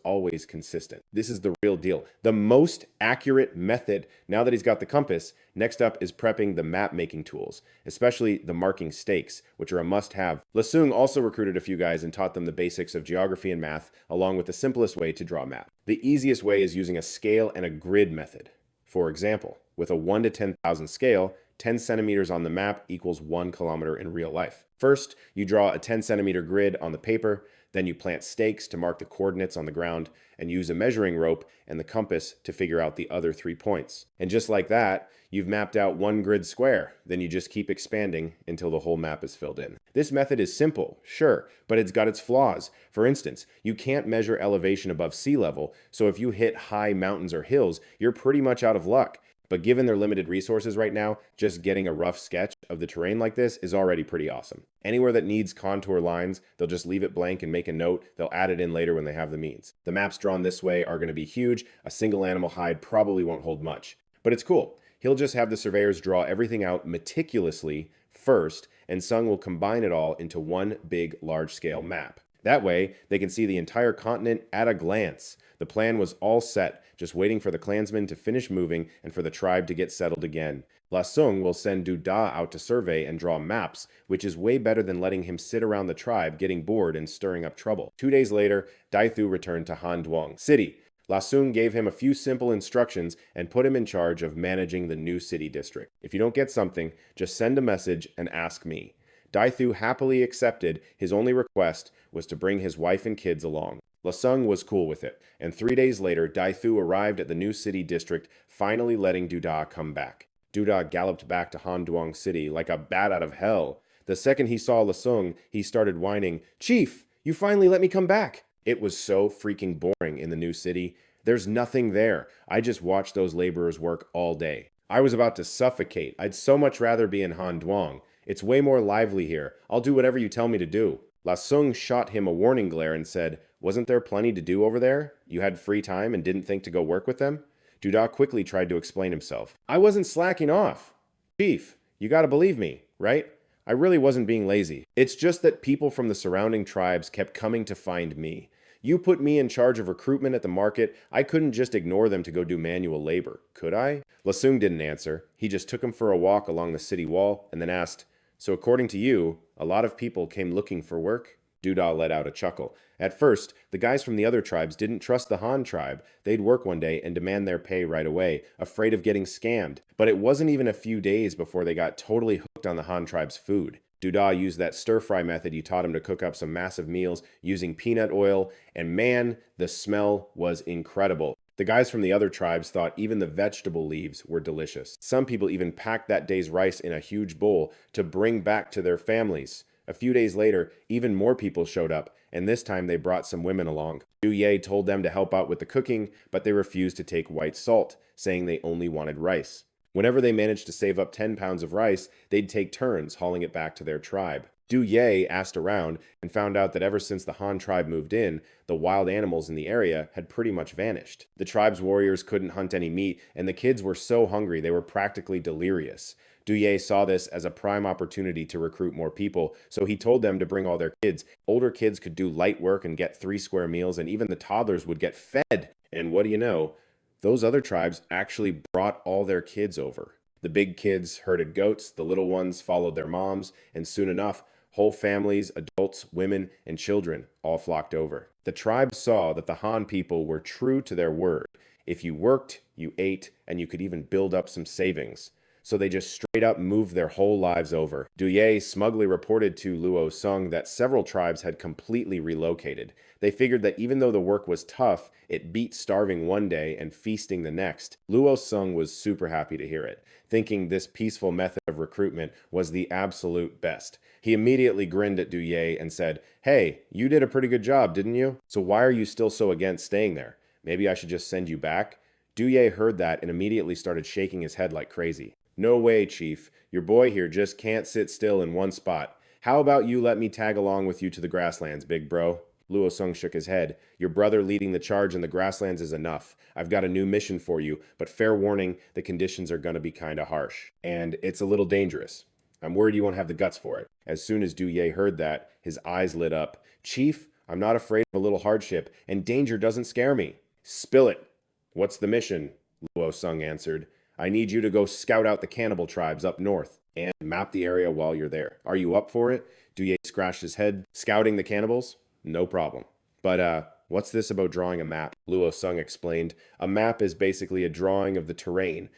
always consistent. This is the real deal. The most accurate method, now that he's got the compass. Next up is prepping the map-making tools, especially the marking stakes, which are a must-have. Lasung also recruited a few guys and taught them the basics of geography and math, along with the simplest way to draw a map. The easiest way is using a scale and a grid method. For example, with a 1 to 10,000 scale, 10 centimeters on the map equals 1 kilometer in real life. First, you draw a 10 centimeter grid on the paper, then you plant stakes to mark the coordinates on the ground, and use a measuring rope and the compass to figure out the other 3 points. And just like that, you've mapped out 1 grid square. Then you just keep expanding until the whole map is filled in. This method is simple, sure, but it's got its flaws. For instance, you can't measure elevation above sea level, so if you hit high mountains or hills, you're pretty much out of luck. But given their limited resources right now, just getting a rough sketch of the terrain like this is already pretty awesome. Anywhere that needs contour lines, they'll just leave it blank and make a note. They'll add it in later when they have the means. The maps drawn this way are going to be huge. A single animal hide probably won't hold much. But it's cool. He'll just have the surveyors draw everything out meticulously first, and Sung will combine it all into one big large-scale map. That way, they can see the entire continent at a glance. The plan was all set, just waiting for the clansmen to finish moving and for the tribe to get settled again. Lasung will send Duda out to survey and draw maps, which is way better than letting him sit around the tribe getting bored and stirring up trouble. 2 days later, Dai Thu returned to Thien Duong city. Lasung gave him a few simple instructions and put him in charge of managing the new city district. If you don't get something, just send a message and ask me. Dai Thu happily accepted. His only request was to bring his wife and kids along. Lasung was cool with it, and 3 days later, Dai Thu arrived at the new city district, finally letting Duda come back. Duda galloped back to Thien Duong city like a bat out of hell. The second he saw Lasung, he started whining, "Chief, you finally let me come back." It was so freaking boring in the new city. There's nothing there. I just watched those laborers work all day. I was about to suffocate. I'd so much rather be in Thien Duong. It's way more lively here. I'll do whatever you tell me to do. Lasung shot him a warning glare and said, Wasn't there plenty to do over there? You had free time and didn't think to go work with them? Duda quickly tried to explain himself. I wasn't slacking off. Chief, you gotta believe me, right? I really wasn't being lazy. It's just that people from the surrounding tribes kept coming to find me. You put me in charge of recruitment at the market. I couldn't just ignore them to go do manual labor, could I? Lasung didn't answer. He just took him for a walk along the city wall and then asked, so according to you, a lot of people came looking for work? Duda let out a chuckle. At first, the guys from the other tribes didn't trust the Han tribe. They'd work one day and demand their pay right away, afraid of getting scammed. But it wasn't even a few days before they got totally hooked on the Han tribe's food. Duda used that stir-fry method you taught him to cook up some massive meals using peanut oil, and man, the smell was incredible. The guys from the other tribes thought even the vegetable leaves were delicious. Some people even packed that day's rice in a huge bowl to bring back to their families. A few days later, even more people showed up, and this time they brought some women along. Du Ye told them to help out with the cooking, but they refused to take white salt, saying they only wanted rice. Whenever they managed to save up 10 pounds of rice, they'd take turns hauling it back to their tribe. Du Ye asked around and found out that ever since the Han tribe moved in, the wild animals in the area had pretty much vanished. The tribe's warriors couldn't hunt any meat, and the kids were so hungry they were practically delirious. Du Ye saw this as a prime opportunity to recruit more people, so he told them to bring all their kids. Older kids could do light work and get 3 square meals, and even the toddlers would get fed. And what do you know? Those other tribes actually brought all their kids over. The big kids herded goats, the little ones followed their moms, and soon enough, whole families, adults, women, and children all flocked over. The tribe saw that the Han people were true to their word. If you worked, you ate, and you could even build up some savings. So they just straight up moved their whole lives over. Du Ye smugly reported to Luo Sung that several tribes had completely relocated. They figured that even though the work was tough, it beat starving one day and feasting the next. Luo Sung was super happy to hear it, thinking this peaceful method of recruitment was the absolute best. He immediately grinned at Du Ye and said, "Hey, you did a pretty good job, didn't you? So why are you still so against staying there? Maybe I should just send you back?" Du Ye heard that and immediately started shaking his head like crazy. "No way, Chief. Your boy here just can't sit still in one spot. How about you let me tag along with you to the grasslands, big bro?" Luo Sung shook his head. "Your brother leading the charge in the grasslands is enough. I've got a new mission for you, but fair warning, the conditions are gonna be kinda harsh. And it's a little dangerous. I'm worried you won't have the guts for it." As soon as Du Ye heard that, his eyes lit up. "Chief, I'm not afraid of a little hardship, and danger doesn't scare me." "Spill it." "What's the mission?" Luo Sung answered. "I need you to go scout out the cannibal tribes up north and map the area while you're there. Are you up for it?" Du Ye scratched his head. "Scouting the cannibals? No problem. But, what's this about drawing a map?" Luo Sung explained. "A map is basically a drawing of the terrain,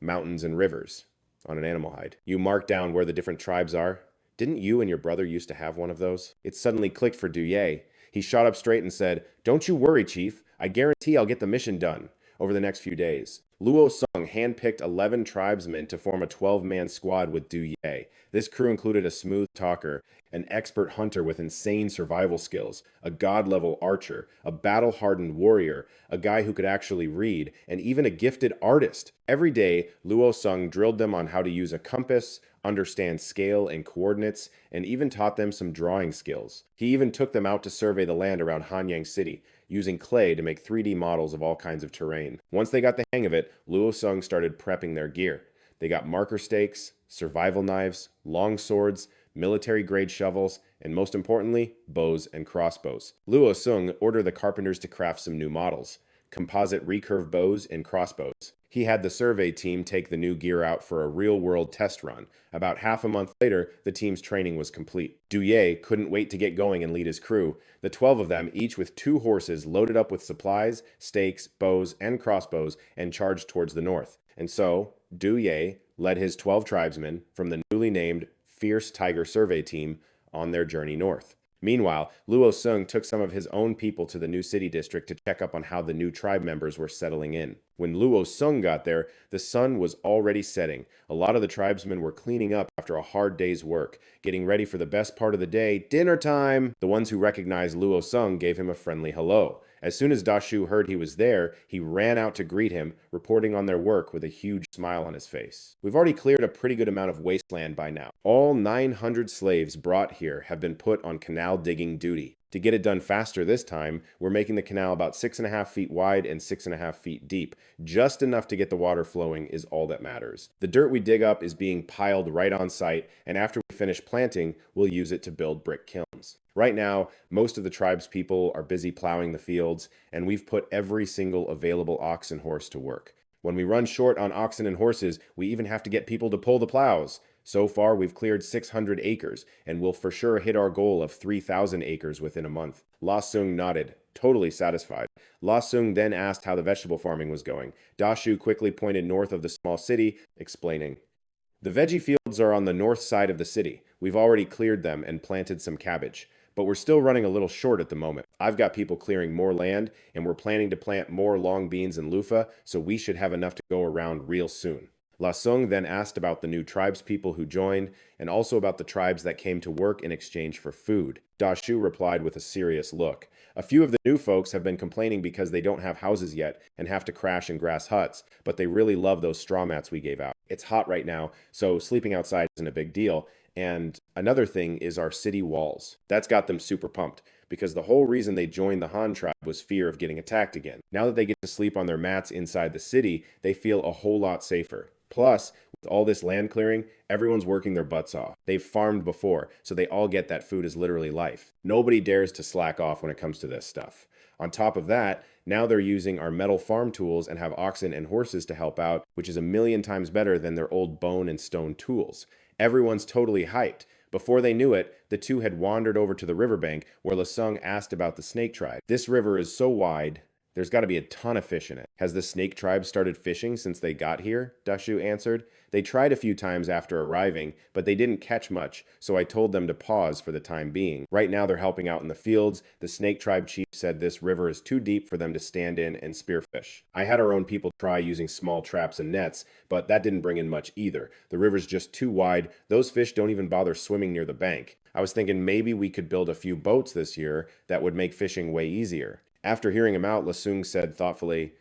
mountains and rivers, on an animal hide. You mark down where the different tribes are. Didn't you and your brother used to have one of those?" It suddenly clicked for Du Ye. He shot up straight and said, "Don't you worry, Chief. I guarantee I'll get the mission done over the next few days." Luo Sung handpicked 11 tribesmen to form a 12-man squad with Du Ye. This crew included a smooth talker, an expert hunter with insane survival skills, a god-level archer, a battle-hardened warrior, a guy who could actually read, and even a gifted artist. Every day, Luo Sung drilled them on how to use a compass, understand scale and coordinates, and even taught them some drawing skills. He even took them out to survey the land around Hanyang City, using clay to make 3D models of all kinds of terrain. Once they got the hang of it, Luo Sung started prepping their gear. They got marker stakes, survival knives, long swords, military-grade shovels, and most importantly, bows and crossbows. Luo Sung ordered the carpenters to craft some new models, composite recurve bows and crossbows. He had the survey team take the new gear out for a real-world test run. About half a month later, the team's training was complete. Du Ye couldn't wait to get going and lead his crew. The 12 of them, each with 2 horses loaded up with supplies, stakes, bows, and crossbows, and charged towards the north. And so, Du Ye led his 12 tribesmen from the newly named Fierce Tiger Survey Team on their journey north. Meanwhile, Luo Sung took some of his own people to the new city district to check up on how the new tribe members were settling in. When Luo Sung got there, the sun was already setting. A lot of the tribesmen were cleaning up after a hard day's work, getting ready for the best part of the day, dinner time. The ones who recognized Luo Sung gave him a friendly hello. As soon as Da Shu heard he was there, he ran out to greet him, reporting on their work with a huge smile on his face. "We've already cleared a pretty good amount of wasteland by now. All 900 slaves brought here have been put on canal digging duty. To get it done faster this time, we're making the canal about 6.5 feet wide and 6.5 feet deep. Just enough to get the water flowing is all that matters. The dirt we dig up is being piled right on site, and after we finish planting, we'll use it to build brick kilns. Right now, most of the tribe's people are busy plowing the fields, and we've put every single available ox and horse to work. When we run short on oxen and horses, we even have to get people to pull the plows. So far, we've cleared 600 acres, and we'll for sure hit our goal of 3,000 acres within a month. La Sung nodded, totally satisfied. La Sung then asked how the vegetable farming was going. Da Shu quickly pointed north of the small city, explaining, "The veggie fields are on the north side of the city. We've already cleared them and planted some cabbage. But we're still running a little short at the moment. I've got people clearing more land, and we're planning to plant more long beans and loofah, so we should have enough to go around real soon." La Sung then asked about the new tribespeople who joined, and also about the tribes that came to work in exchange for food. Da Shu replied with a serious look. "A few of the new folks have been complaining because they don't have houses yet and have to crash in grass huts, but they really love those straw mats we gave out. It's hot right now, so sleeping outside isn't a big deal. And another thing is our city walls. That's got them super pumped, because the whole reason they joined the Han tribe was fear of getting attacked again. Now that they get to sleep on their mats inside the city, they feel a whole lot safer. Plus, with all this land clearing, everyone's working their butts off. They've farmed before, so they all get that food is literally life. Nobody dares to slack off when it comes to this stuff. On top of that, now they're using our metal farm tools and have oxen and horses to help out, which is 1,000,000 times better than their old bone and stone tools. Everyone's totally hyped. Before they knew it, the two had wandered over to the riverbank where La Sung asked about the snake tribe. "This river is so wide, there's got to be a ton of fish in it. Has the snake tribe started fishing since they got here?" Da Shu answered. "They tried a few times after arriving, but they didn't catch much, so I told them to pause for the time being. Right now they're helping out in the fields. The snake tribe chief said this river is too deep for them to stand in and spearfish. I had our own people try using small traps and nets, but that didn't bring in much either. The river's just too wide. Those fish don't even bother swimming near the bank. I was thinking maybe we could build a few boats this year that would make fishing way easier." After hearing him out, La Sung said thoughtfully,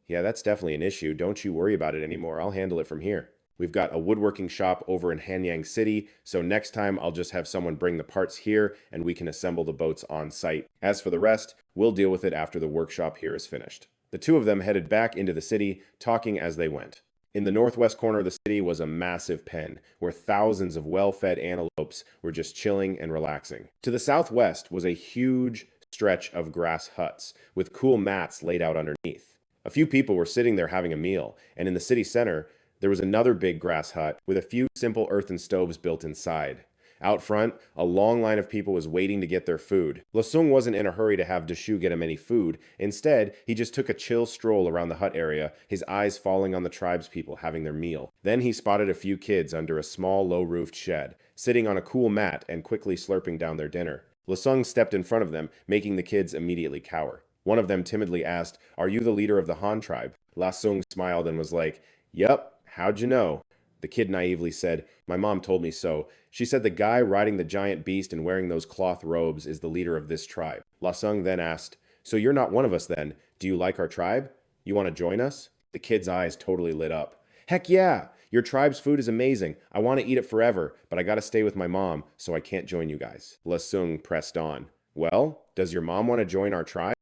"Yeah, that's definitely an issue. Don't you worry about it anymore. I'll handle it from here. We've got a woodworking shop over in Hanyang City, so next time I'll just have someone bring the parts here and we can assemble the boats on site. As for the rest, we'll deal with it after the workshop here is finished." The two of them headed back into the city, talking as they went. In the northwest corner of the city was a massive pen, where thousands of well-fed antelopes were just chilling and relaxing. To the southwest was a huge stretch of grass huts with cool mats laid out underneath. A few people were sitting there having a meal, and in the city center, there was another big grass hut with a few simple earthen stoves built inside. Out front, a long line of people was waiting to get their food. La Sung wasn't in a hurry to have Deshu get him any food. Instead, he just took a chill stroll around the hut area, his eyes falling on the tribespeople having their meal. Then he spotted a few kids under a small, low-roofed shed, sitting on a cool mat and quickly slurping down their dinner. La Sung stepped in front of them, making the kids immediately cower. One of them timidly asked, "Are you the leader of the Han tribe?" La Sung smiled and was like, "Yup, how'd you know?" The kid naively said, "My mom told me so. She said the guy riding the giant beast and wearing those cloth robes is the leader of this tribe." La Sung then asked, "So you're not one of us then? Do you like our tribe? You want to join us?" The kid's eyes totally lit up. "Heck yeah! Your tribe's food is amazing. I want to eat it forever, but I gotta stay with my mom, so I can't join you guys." La Sung pressed on. "Well, does your mom want to join our tribe?"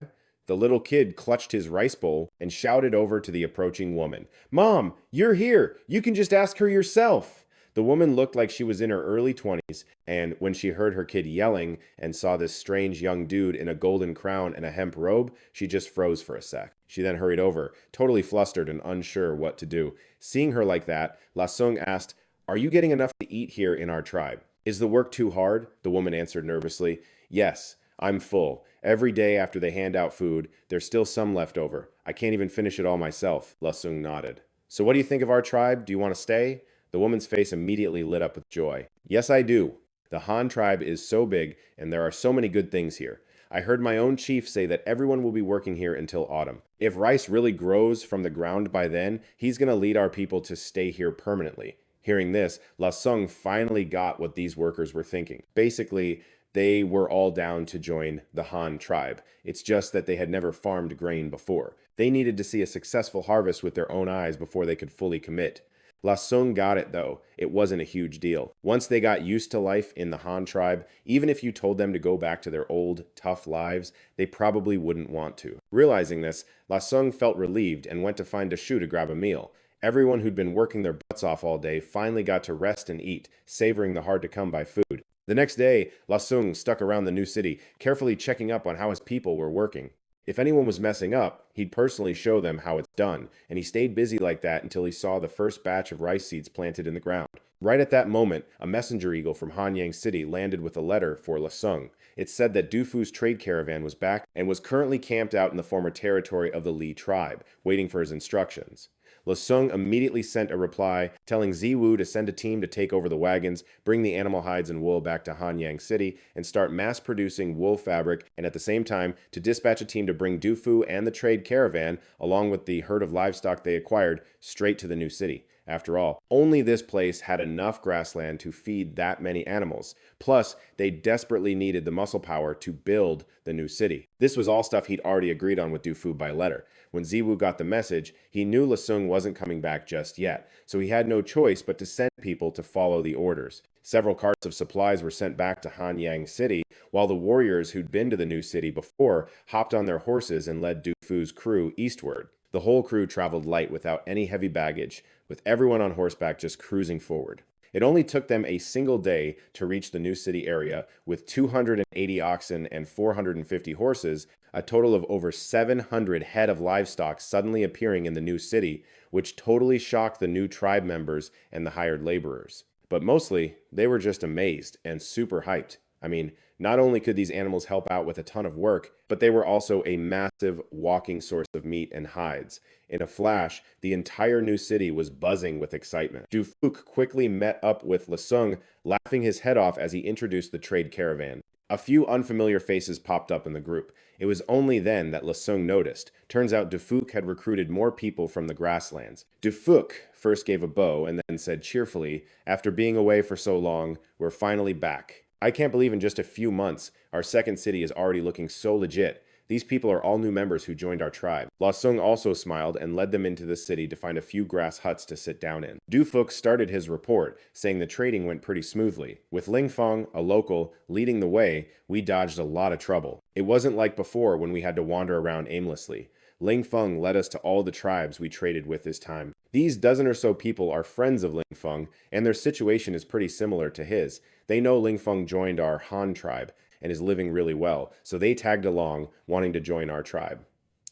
The little kid clutched his rice bowl and shouted over to the approaching woman, "Mom, you're here! You can just ask her yourself!" The woman looked like she was in her early 20s, and when she heard her kid yelling and saw this strange young dude in a golden crown and a hemp robe, she just froze for a sec. She then hurried over, totally flustered and unsure what to do. Seeing her like that, La Sung asked, "Are you getting enough to eat here in our tribe?" "Is the work too hard?" The woman answered nervously. "Yes, I'm full. Every day after they hand out food, there's still some left over. I can't even finish it all myself." La Sung nodded. "So what do you think of our tribe? Do you want to stay?" The woman's face immediately lit up with joy. "Yes, I do. The Han tribe is so big, and there are so many good things here. I heard my own chief say that everyone will be working here until autumn. If rice really grows from the ground by then, he's going to lead our people to stay here permanently." Hearing this, La Sung finally got what these workers were thinking. Basically, they were all down to join the Han tribe. It's just that they had never farmed grain before. They needed to see a successful harvest with their own eyes before they could fully commit. La Sung got it though. It wasn't a huge deal. Once they got used to life in the Han tribe, even if you told them to go back to their old, tough lives, they probably wouldn't want to. Realizing this, La Sung felt relieved and went to find a shoe to grab a meal. Everyone who'd been working their butts off all day finally got to rest and eat, savoring the hard-to-come-by food. The next day, La Sung stuck around the new city, carefully checking up on how his people were working. If anyone was messing up, he'd personally show them how it's done, and he stayed busy like that until he saw the first batch of rice seeds planted in the ground. Right at that moment, a messenger eagle from Hanyang City landed with a letter for La Sung. It said that Du Fu's trade caravan was back and was currently camped out in the former territory of the Li tribe, waiting for his instructions. La Sung immediately sent a reply telling Ziwu to send a team to take over the wagons, bring the animal hides and wool back to Hanyang City, and start mass-producing wool fabric, and at the same time to dispatch a team to bring Du Fu and the trade caravan, along with the herd of livestock they acquired, straight to the new city. After all, only this place had enough grassland to feed that many animals. Plus, they desperately needed the muscle power to build the new city. This was all stuff he'd already agreed on with Du Fu by letter. When Ziwu got the message, he knew La Sung wasn't coming back just yet, so he had no choice but to send people to follow the orders. Several carts of supplies were sent back to Hanyang City, while the warriors who'd been to the new city before hopped on their horses and led Du Fu's crew eastward. The whole crew traveled light without any heavy baggage, with everyone on horseback just cruising forward. It only took them a single day to reach the new city area, with 280 oxen and 450 horses, a total of over 700 head of livestock suddenly appearing in the new city, which totally shocked the new tribe members and the hired laborers. But mostly, they were just amazed and super hyped. I mean, not only could these animals help out with a ton of work, but they were also a massive walking source of meat and hides. In a flash, the entire new city was buzzing with excitement. Du Phuc quickly met up with La Sung, laughing his head off as he introduced the trade caravan. A few unfamiliar faces popped up in the group. It was only then that La Sung noticed. Turns out Du Phuc had recruited more people from the grasslands. Du Phuc first gave a bow and then said cheerfully, "After being away for so long, we're finally back. I can't believe in just a few months, our second city is already looking so legit. These people are all new members who joined our tribe." La Sung also smiled and led them into the city to find a few grass huts to sit down in. Du Phuc started his report, saying the trading went pretty smoothly. With Ling Feng, a local, leading the way, we dodged a lot of trouble. It wasn't like before when we had to wander around aimlessly. Ling Feng led us to all the tribes we traded with this time. These dozen or so people are friends of Ling Feng, and their situation is pretty similar to his. They know Ling Feng joined our Han tribe and is living really well, so they tagged along, wanting to join our tribe.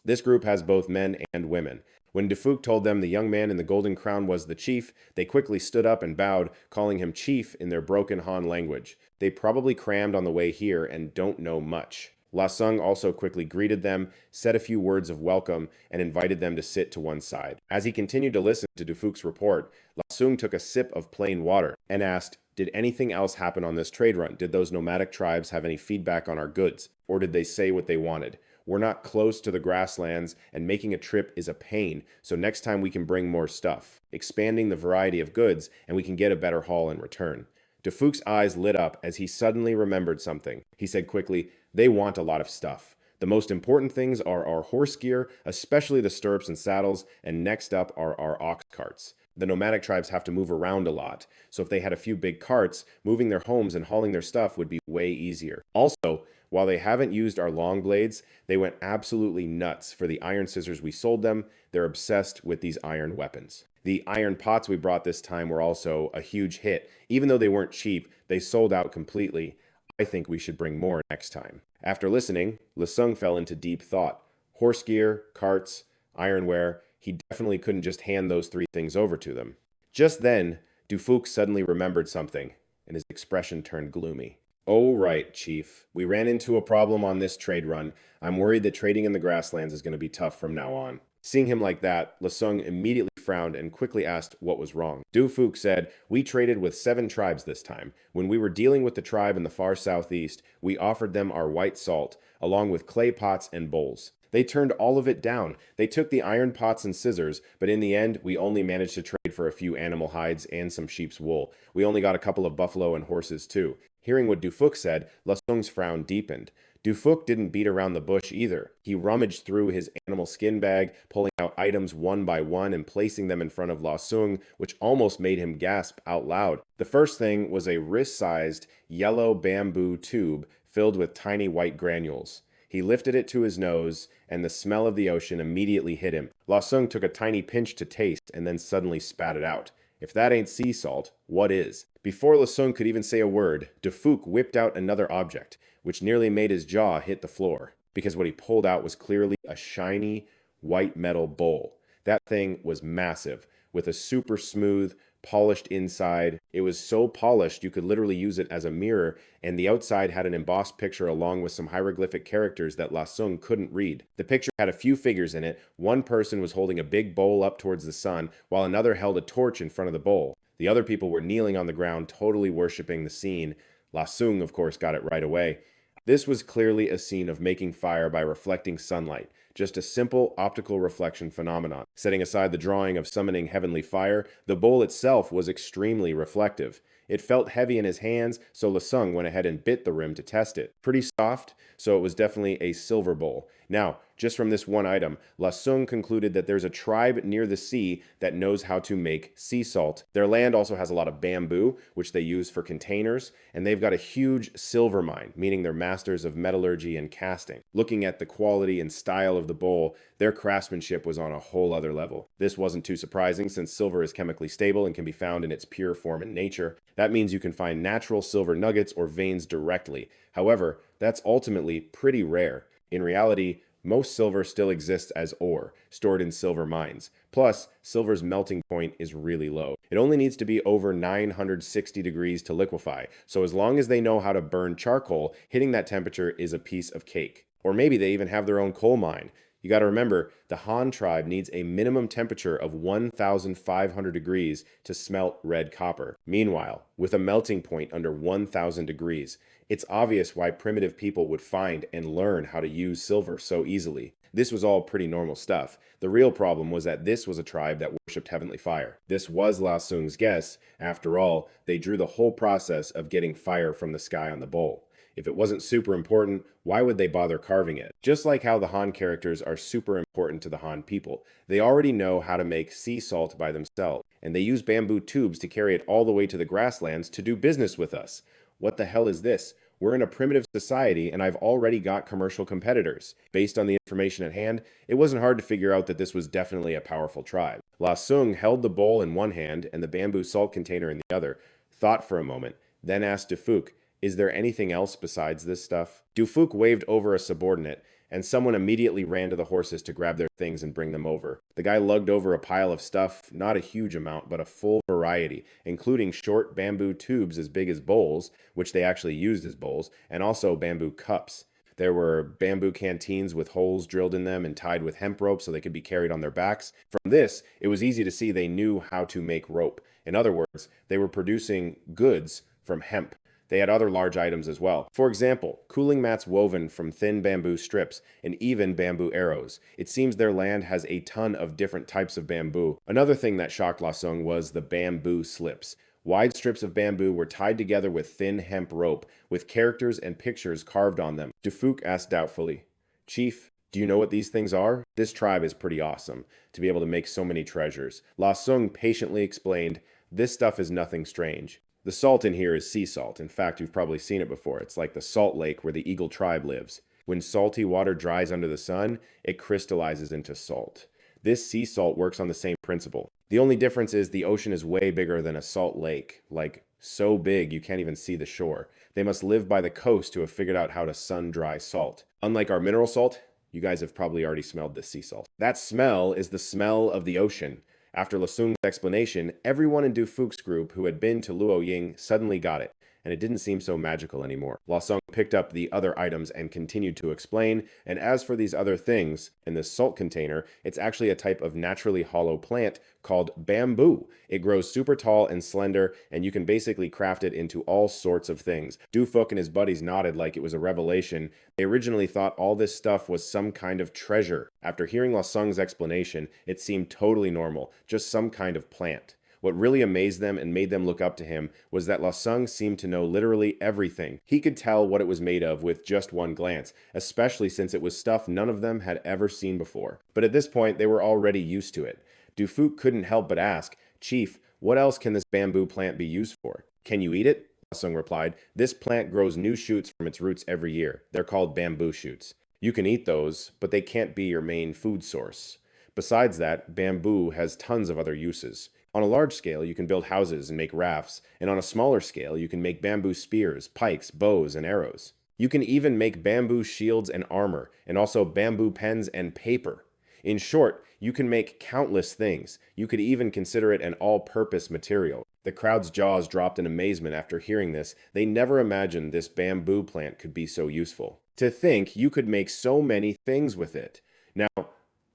This group has both men and women. When Du Phuc told them the young man in the golden crown was the chief, they quickly stood up and bowed, calling him chief in their broken Han language. They probably crammed on the way here and don't know much. La Sung also quickly greeted them, said a few words of welcome, and invited them to sit to one side. As he continued to listen to Du Phuc's report, La Sung took a sip of plain water and asked, "Did anything else happen on this trade run? Did those nomadic tribes have any feedback on our goods? Or did they say what they wanted? We're not close to the grasslands, and making a trip is a pain, so next time we can bring more stuff, expanding the variety of goods, and we can get a better haul in return." Du Phuc's eyes lit up as he suddenly remembered something. He said quickly, "They want a lot of stuff. The most important things are our horse gear, especially the stirrups and saddles, and next up are our ox carts. The nomadic tribes have to move around a lot, so if they had a few big carts, moving their homes and hauling their stuff would be way easier. Also, while they haven't used our long blades, they went absolutely nuts for the iron scissors we sold them. They're obsessed with these iron weapons. The iron pots we brought this time were also a huge hit. Even though they weren't cheap, they sold out completely. I think we should bring more next time." After listening, La Sung fell into deep thought. Horse gear, carts, ironware, he definitely couldn't just hand those three things over to them. Just then, Du Phuc suddenly remembered something, and his expression turned gloomy. "Oh, right, Chief. We ran into a problem on this trade run. I'm worried that trading in the grasslands is going to be tough from now on." Seeing him like that, La Sung immediately frowned and quickly asked what was wrong. Du Phuc said, "We traded with 7 tribes this time. When we were dealing with the tribe in the far southeast, we offered them our white salt, along with clay pots and bowls. They turned all of it down. They took the iron pots and scissors, but in the end, we only managed to trade for a few animal hides and some sheep's wool. We only got a couple of buffalo and horses too." Hearing what Du Phuc said, La Sung's frown deepened. Du Phuc didn't beat around the bush either. He rummaged through his animal skin bag, pulling out items one by one and placing them in front of La Sung, which almost made him gasp out loud. The first thing was a wrist-sized yellow bamboo tube filled with tiny white granules. He lifted it to his nose, and the smell of the ocean immediately hit him. La Sung took a tiny pinch to taste and then suddenly spat it out. If that ain't sea salt, what is? Before La Sung could even say a word, Du Phuc whipped out another object, which nearly made his jaw hit the floor, because what he pulled out was clearly a shiny, white metal bowl. That thing was massive, with a super smooth, polished inside. It was so polished you could literally use it as a mirror, and the outside had an embossed picture along with some hieroglyphic characters that La Sung couldn't read. The picture had a few figures in it. One person was holding a big bowl up towards the sun, while another held a torch in front of the bowl. The other people were kneeling on the ground, totally worshipping the scene. La Sung, of course, got it right away. This was clearly a scene of making fire by reflecting sunlight, just a simple optical reflection phenomenon. Setting aside the drawing of summoning heavenly fire, the bowl itself was extremely reflective. It felt heavy in his hands, so La Sung went ahead and bit the rim to test it. Pretty soft, so it was definitely a silver bowl. Now, just from this one item, La Sung concluded that there's a tribe near the sea that knows how to make sea salt. Their land also has a lot of bamboo, which they use for containers, and they've got a huge silver mine, meaning they're masters of metallurgy and casting. Looking at the quality and style of the bowl, their craftsmanship was on a whole other level. This wasn't too surprising since silver is chemically stable and can be found in its pure form in nature. That means you can find natural silver nuggets or veins directly. However, that's ultimately pretty rare. In reality, most silver still exists as ore, stored in silver mines. Plus, silver's melting point is really low. It only needs to be over 960 degrees to liquefy, so as long as they know how to burn charcoal, hitting that temperature is a piece of cake. Or maybe they even have their own coal mine. You gotta remember, the Han tribe needs a minimum temperature of 1,500 degrees to smelt red copper. Meanwhile, with a melting point under 1,000 degrees, it's obvious why primitive people would find and learn how to use silver so easily. This was all pretty normal stuff. The real problem was that this was a tribe that worshipped heavenly fire. This was La Sung's guess. After all, they drew the whole process of getting fire from the sky on the bowl. If it wasn't super important, why would they bother carving it? Just like how the Han characters are super important to the Han people, they already know how to make sea salt by themselves, and they use bamboo tubes to carry it all the way to the grasslands to do business with us. What the hell is this? We're in a primitive society, and I've already got commercial competitors. Based on the information at hand, it wasn't hard to figure out that this was definitely a powerful tribe. La Sung held the bowl in one hand and the bamboo salt container in the other, thought for a moment, then asked Du Phuc, "Is there anything else besides this stuff?" Du Phuc waved over a subordinate, and someone immediately ran to the horses to grab their things and bring them over. The guy lugged over a pile of stuff, not a huge amount, but a full variety, including short bamboo tubes as big as bowls, which they actually used as bowls, and also bamboo cups. There were bamboo canteens with holes drilled in them and tied with hemp rope so they could be carried on their backs. From this, it was easy to see they knew how to make rope. In other words, they were producing goods from hemp. They had other large items as well. For example, cooling mats woven from thin bamboo strips and even bamboo arrows. It seems their land has a ton of different types of bamboo. Another thing that shocked La Sung was the bamboo slips. Wide strips of bamboo were tied together with thin hemp rope, with characters and pictures carved on them. Du Phuc asked doubtfully, "Chief, do you know what these things are? This tribe is pretty awesome, to be able to make so many treasures." La Sung patiently explained, "This stuff is nothing strange. The salt in here is sea salt. In fact, you've probably seen it before. It's like the salt lake where the Eagle tribe lives. When salty water dries under the sun, it crystallizes into salt. This sea salt works on the same principle. The only difference is the ocean is way bigger than a salt lake. Like, so big you can't even see the shore. They must live by the coast to have figured out how to sun-dry salt. Unlike our mineral salt, you guys have probably already smelled this sea salt. That smell is the smell of the ocean." After La Sung's explanation, everyone in Du Phuc's group who had been to Luo Ying suddenly got it, and it didn't seem so magical anymore. La Sung picked up the other items and continued to explain, and as for these other things, in this salt container, it's actually a type of naturally hollow plant called bamboo. It grows super tall and slender, and you can basically craft it into all sorts of things. Du Phuc and his buddies nodded like it was a revelation. They originally thought all this stuff was some kind of treasure. After hearing La Sung's explanation, it seemed totally normal, just some kind of plant. What really amazed them and made them look up to him was that La Sung seemed to know literally everything. He could tell what it was made of with just one glance, especially since it was stuff none of them had ever seen before. But at this point, they were already used to it. Phuc couldn't help but ask, "Chief, what else can this bamboo plant be used for? Can you eat it?" La Sung replied, "This plant grows new shoots from its roots every year. They're called bamboo shoots. You can eat those, but they can't be your main food source. Besides that, bamboo has tons of other uses. On a large scale, you can build houses and make rafts, and on a smaller scale, you can make bamboo spears, pikes, bows, and arrows. You can even make bamboo shields and armor, and also bamboo pens and paper. In short, you can make countless things. You could even consider it an all-purpose material." The crowd's jaws dropped in amazement after hearing this. They never imagined this bamboo plant could be so useful. To think you could make so many things with it. Now,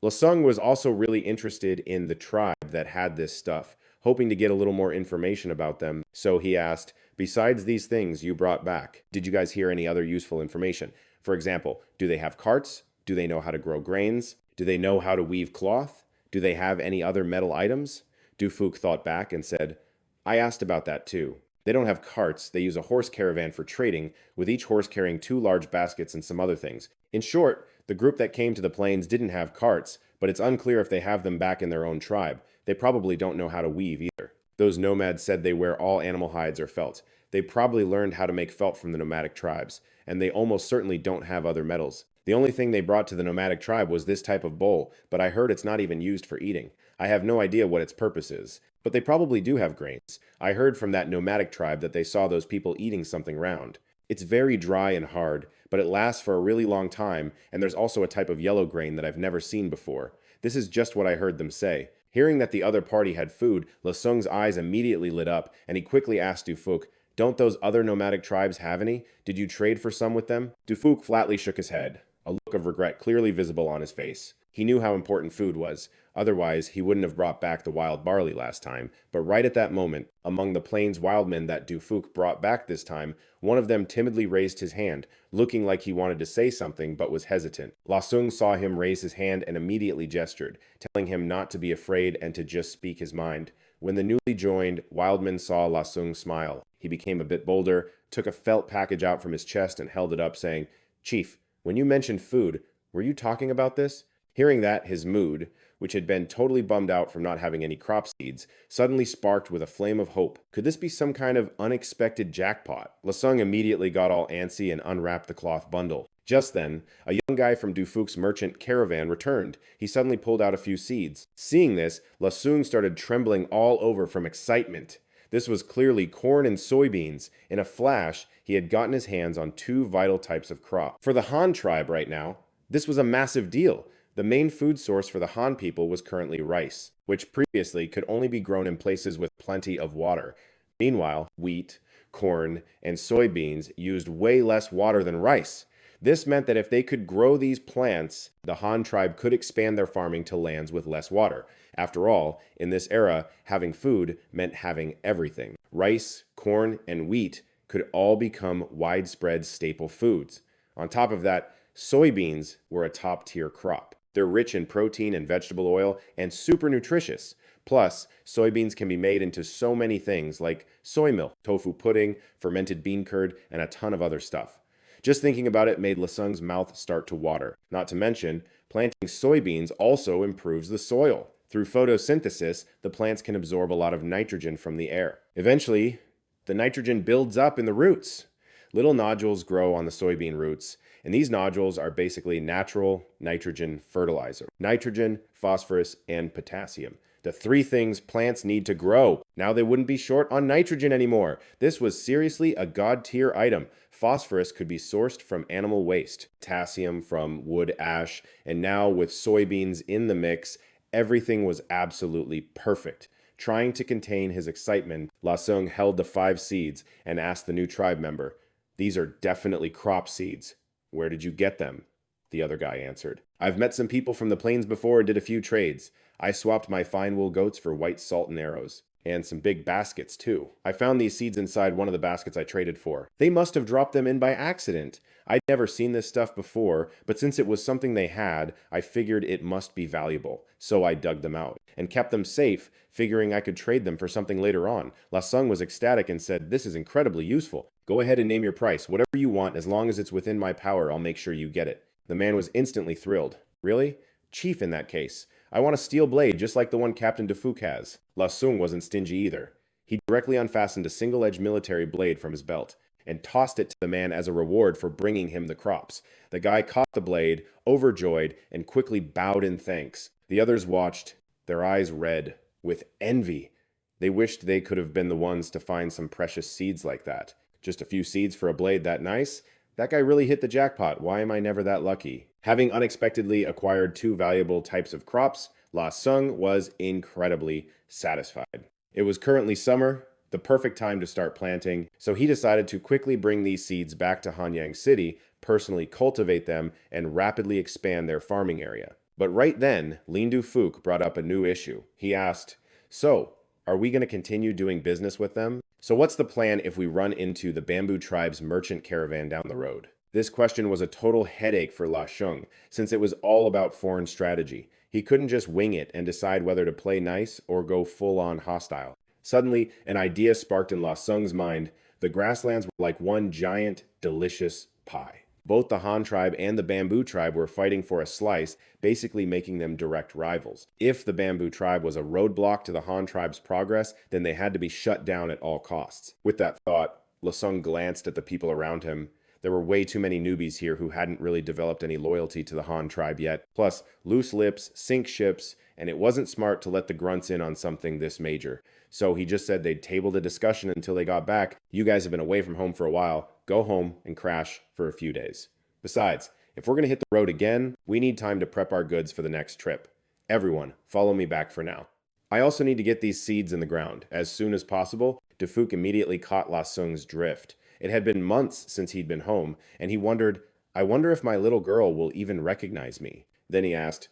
La Sung was also really interested in the tribe that had this stuff, hoping to get a little more information about them. So he asked, "Besides these things you brought back, did you guys hear any other useful information? For example, do they have carts? Do they know how to grow grains? Do they know how to weave cloth? Do they have any other metal items?" Phuc thought back and said, "I asked about that too. They don't have carts, they use a horse caravan for trading, with each horse carrying 2 large baskets and some other things. In short, the group that came to the plains didn't have carts, but it's unclear if they have them back in their own tribe. They probably don't know how to weave either. Those nomads said they wear all animal hides or felt. They probably learned how to make felt from the nomadic tribes, and they almost certainly don't have other metals. The only thing they brought to the nomadic tribe was this type of bowl, but I heard it's not even used for eating. I have no idea what its purpose is. But they probably do have grains. I heard from that nomadic tribe that they saw those people eating something round. It's very dry and hard, but it lasts for a really long time, and there's also a type of yellow grain that I've never seen before. This is just what I heard them say." Hearing that the other party had food, La Sung's eyes immediately lit up, and he quickly asked Phuc, "Don't those other nomadic tribes have any? Did you trade for some with them?" Phuc flatly shook his head, a look of regret clearly visible on his face. He knew how important food was. Otherwise, he wouldn't have brought back the wild barley last time. But right at that moment, among the plains wildmen that Phuc brought back this time, one of them timidly raised his hand, looking like he wanted to say something but was hesitant. La Sung saw him raise his hand and immediately gestured, telling him not to be afraid and to just speak his mind. When the newly joined wildman saw La Sung smile, he became a bit bolder, took a felt package out from his chest and held it up, saying, "Chief, when you mentioned food, were you talking about this?" Hearing that, his mood, which had been totally bummed out from not having any crop seeds, suddenly sparked with a flame of hope. Could this be some kind of unexpected jackpot? La Sung immediately got all antsy and unwrapped the cloth bundle. Just then, a young guy from Phuc's merchant caravan returned. He suddenly pulled out a few seeds. Seeing this, La Sung started trembling all over from excitement. This was clearly corn and soybeans. In a flash, he had gotten his hands on 2 vital types of crop. For the Han tribe right now, this was a massive deal. The main food source for the Han people was currently rice, which previously could only be grown in places with plenty of water. Meanwhile, wheat, corn, and soybeans used way less water than rice. This meant that if they could grow these plants, the Han tribe could expand their farming to lands with less water. After all, in this era, having food meant having everything. Rice, corn, and wheat could all become widespread staple foods. On top of that, soybeans were a top-tier crop. They're rich in protein and vegetable oil and super nutritious. Plus, soybeans can be made into so many things like soy milk, tofu pudding, fermented bean curd, and a ton of other stuff. Just thinking about it made La Sung's mouth start to water. Not to mention, planting soybeans also improves the soil. Through photosynthesis, the plants can absorb a lot of nitrogen from the air. Eventually, the nitrogen builds up in the roots. Little nodules grow on the soybean roots, and these nodules are basically natural nitrogen fertilizer. Nitrogen, phosphorus, and potassium. The 3 things plants need to grow. Now they wouldn't be short on nitrogen anymore. This was seriously a god-tier item. Phosphorus could be sourced from animal waste, potassium from wood ash, and now with soybeans in the mix, everything was absolutely perfect. Trying to contain his excitement, La Sung held the 5 seeds and asked the new tribe member, "These are definitely crop seeds. Where did you get them?" The other guy answered, "I've met some people from the plains before and did a few trades. I swapped my fine wool goats for white salt and arrows." And some big baskets, too. I found these seeds inside one of the baskets I traded for. They must have dropped them in by accident. I'd never seen this stuff before, but since it was something they had, I figured it must be valuable. So I dug them out and kept them safe, figuring I could trade them for something later on. La Sung was ecstatic and said, "This is incredibly useful. Go ahead and name your price. Whatever you want, as long as it's within my power, I'll make sure you get it." The man was instantly thrilled. "Really? Chief in that case. I want a steel blade just like the one Captain Phuc has." La Sung wasn't stingy either. He directly unfastened a single-edged military blade from his belt and tossed it to the man as a reward for bringing him the crops. The guy caught the blade, overjoyed, and quickly bowed in thanks. The others watched, their eyes red with envy. They wished they could have been the ones to find some precious seeds like that. Just a few seeds for a blade that nice? That guy really hit the jackpot. Why am I never that lucky? Having unexpectedly acquired two valuable types of crops, La Sung was incredibly satisfied. It was currently summer, the perfect time to start planting, so he decided to quickly bring these seeds back to Hanyang City, personally cultivate them, and rapidly expand their farming area. But right then, Lindu Phuc brought up a new issue. He asked, "So, are we going to continue doing business with them? So what's the plan if we run into the Bamboo Tribe's merchant caravan down the road?" This question was a total headache for La Shung, since it was all about foreign strategy. He couldn't just wing it and decide whether to play nice or go full-on hostile. Suddenly, an idea sparked in La Sung's mind. The grasslands were like one giant, delicious pie. Both the Han tribe and the Bamboo tribe were fighting for a slice, basically making them direct rivals. If the Bamboo tribe was a roadblock to the Han tribe's progress, then they had to be shut down at all costs. With that thought, La Sung glanced at the people around him. There were way too many newbies here who hadn't really developed any loyalty to the Han tribe yet. Plus, loose lips, sink ships, and it wasn't smart to let the grunts in on something this major. So he just said they'd table the discussion until they got back. "You guys have been away from home for a while. Go home and crash for a few days. Besides, if we're going to hit the road again, we need time to prep our goods for the next trip. Everyone, follow me back for now. I also need to get these seeds in the ground as soon as possible." Phuc immediately caught La Sung's drift. It had been months since he'd been home, and he wondered, "I wonder if my little girl will even recognize me." Then he asked,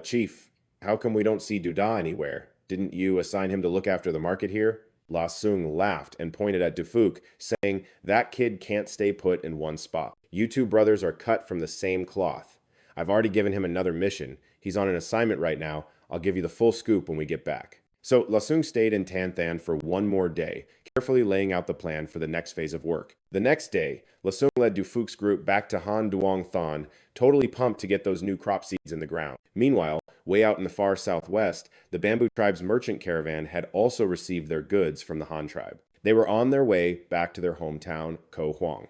Chief, how come we don't see Duda anywhere? Didn't you assign him to look after the market here?" La Sung laughed and pointed at Phuc, saying, "That kid can't stay put in one spot. You two brothers are cut from the same cloth. I've already given him another mission. He's on an assignment right now. I'll give you the full scoop when we get back." So La Sung stayed in Tan Than for one more day, carefully laying out the plan for the next phase of work. The next day, La Sung led Phuc's group back to Thien Duong Thon, totally pumped to get those new crop seeds in the ground. Meanwhile, way out in the far southwest, the Bamboo tribe's merchant caravan had also received their goods from the Han tribe. They were on their way back to their hometown, Ko Huang.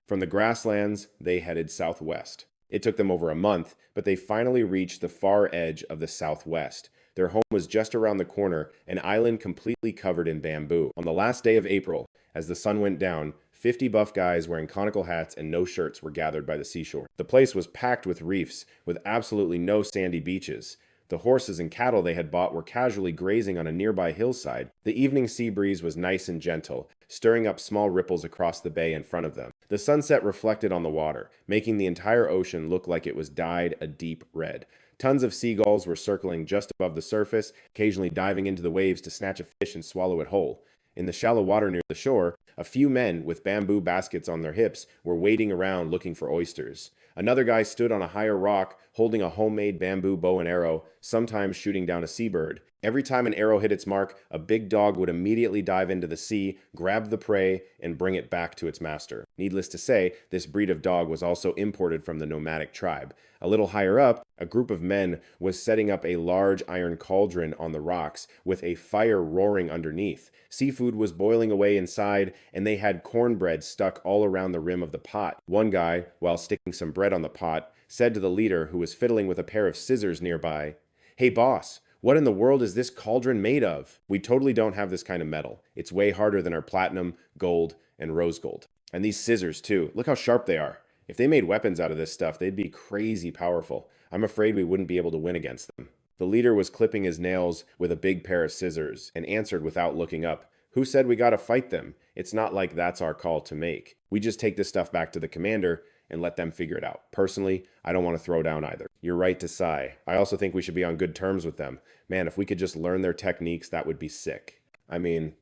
From the grasslands, they headed southwest. It took them over a month, but they finally reached the far edge of the southwest. Their home was just around the corner, an island completely covered in bamboo. On the last day of April, as the sun went down, 50 buff guys wearing conical hats and no shirts were gathered by the seashore. The place was packed with reefs, with absolutely no sandy beaches. The horses and cattle they had bought were casually grazing on a nearby hillside. The evening sea breeze was nice and gentle, stirring up small ripples across the bay in front of them. The sunset reflected on the water, making the entire ocean look like it was dyed a deep red. Tons of seagulls were circling just above the surface, occasionally diving into the waves to snatch a fish and swallow it whole. In the shallow water near the shore, a few men with bamboo baskets on their hips were wading around looking for oysters. Another guy stood on a higher rock, holding a homemade bamboo bow and arrow, sometimes shooting down a seabird. Every time an arrow hit its mark, a big dog would immediately dive into the sea, grab the prey, and bring it back to its master. Needless to say, this breed of dog was also imported from the nomadic tribe. A little higher up, a group of men was setting up a large iron cauldron on the rocks, with a fire roaring underneath. Seafood was boiling away inside, and they had cornbread stuck all around the rim of the pot. One guy, while sticking some bread on the pot, said to the leader, who was fiddling with a pair of scissors nearby, "Hey boss, what in the world is this cauldron made of? We totally don't have this kind of metal. It's way harder than our platinum, gold, and rose gold. And these scissors too, look how sharp they are. If they made weapons out of this stuff, they'd be crazy powerful. I'm afraid we wouldn't be able to win against them." The leader was clipping his nails with a big pair of scissors and answered without looking up, "Who said we gotta fight them? It's not like that's our call to make. We just take this stuff back to the commander and let them figure it out. Personally, I don't want to throw down either." "You're right to sigh. I also think we should be on good terms with them. Man, if we could just learn their techniques, that would be sick." I mean,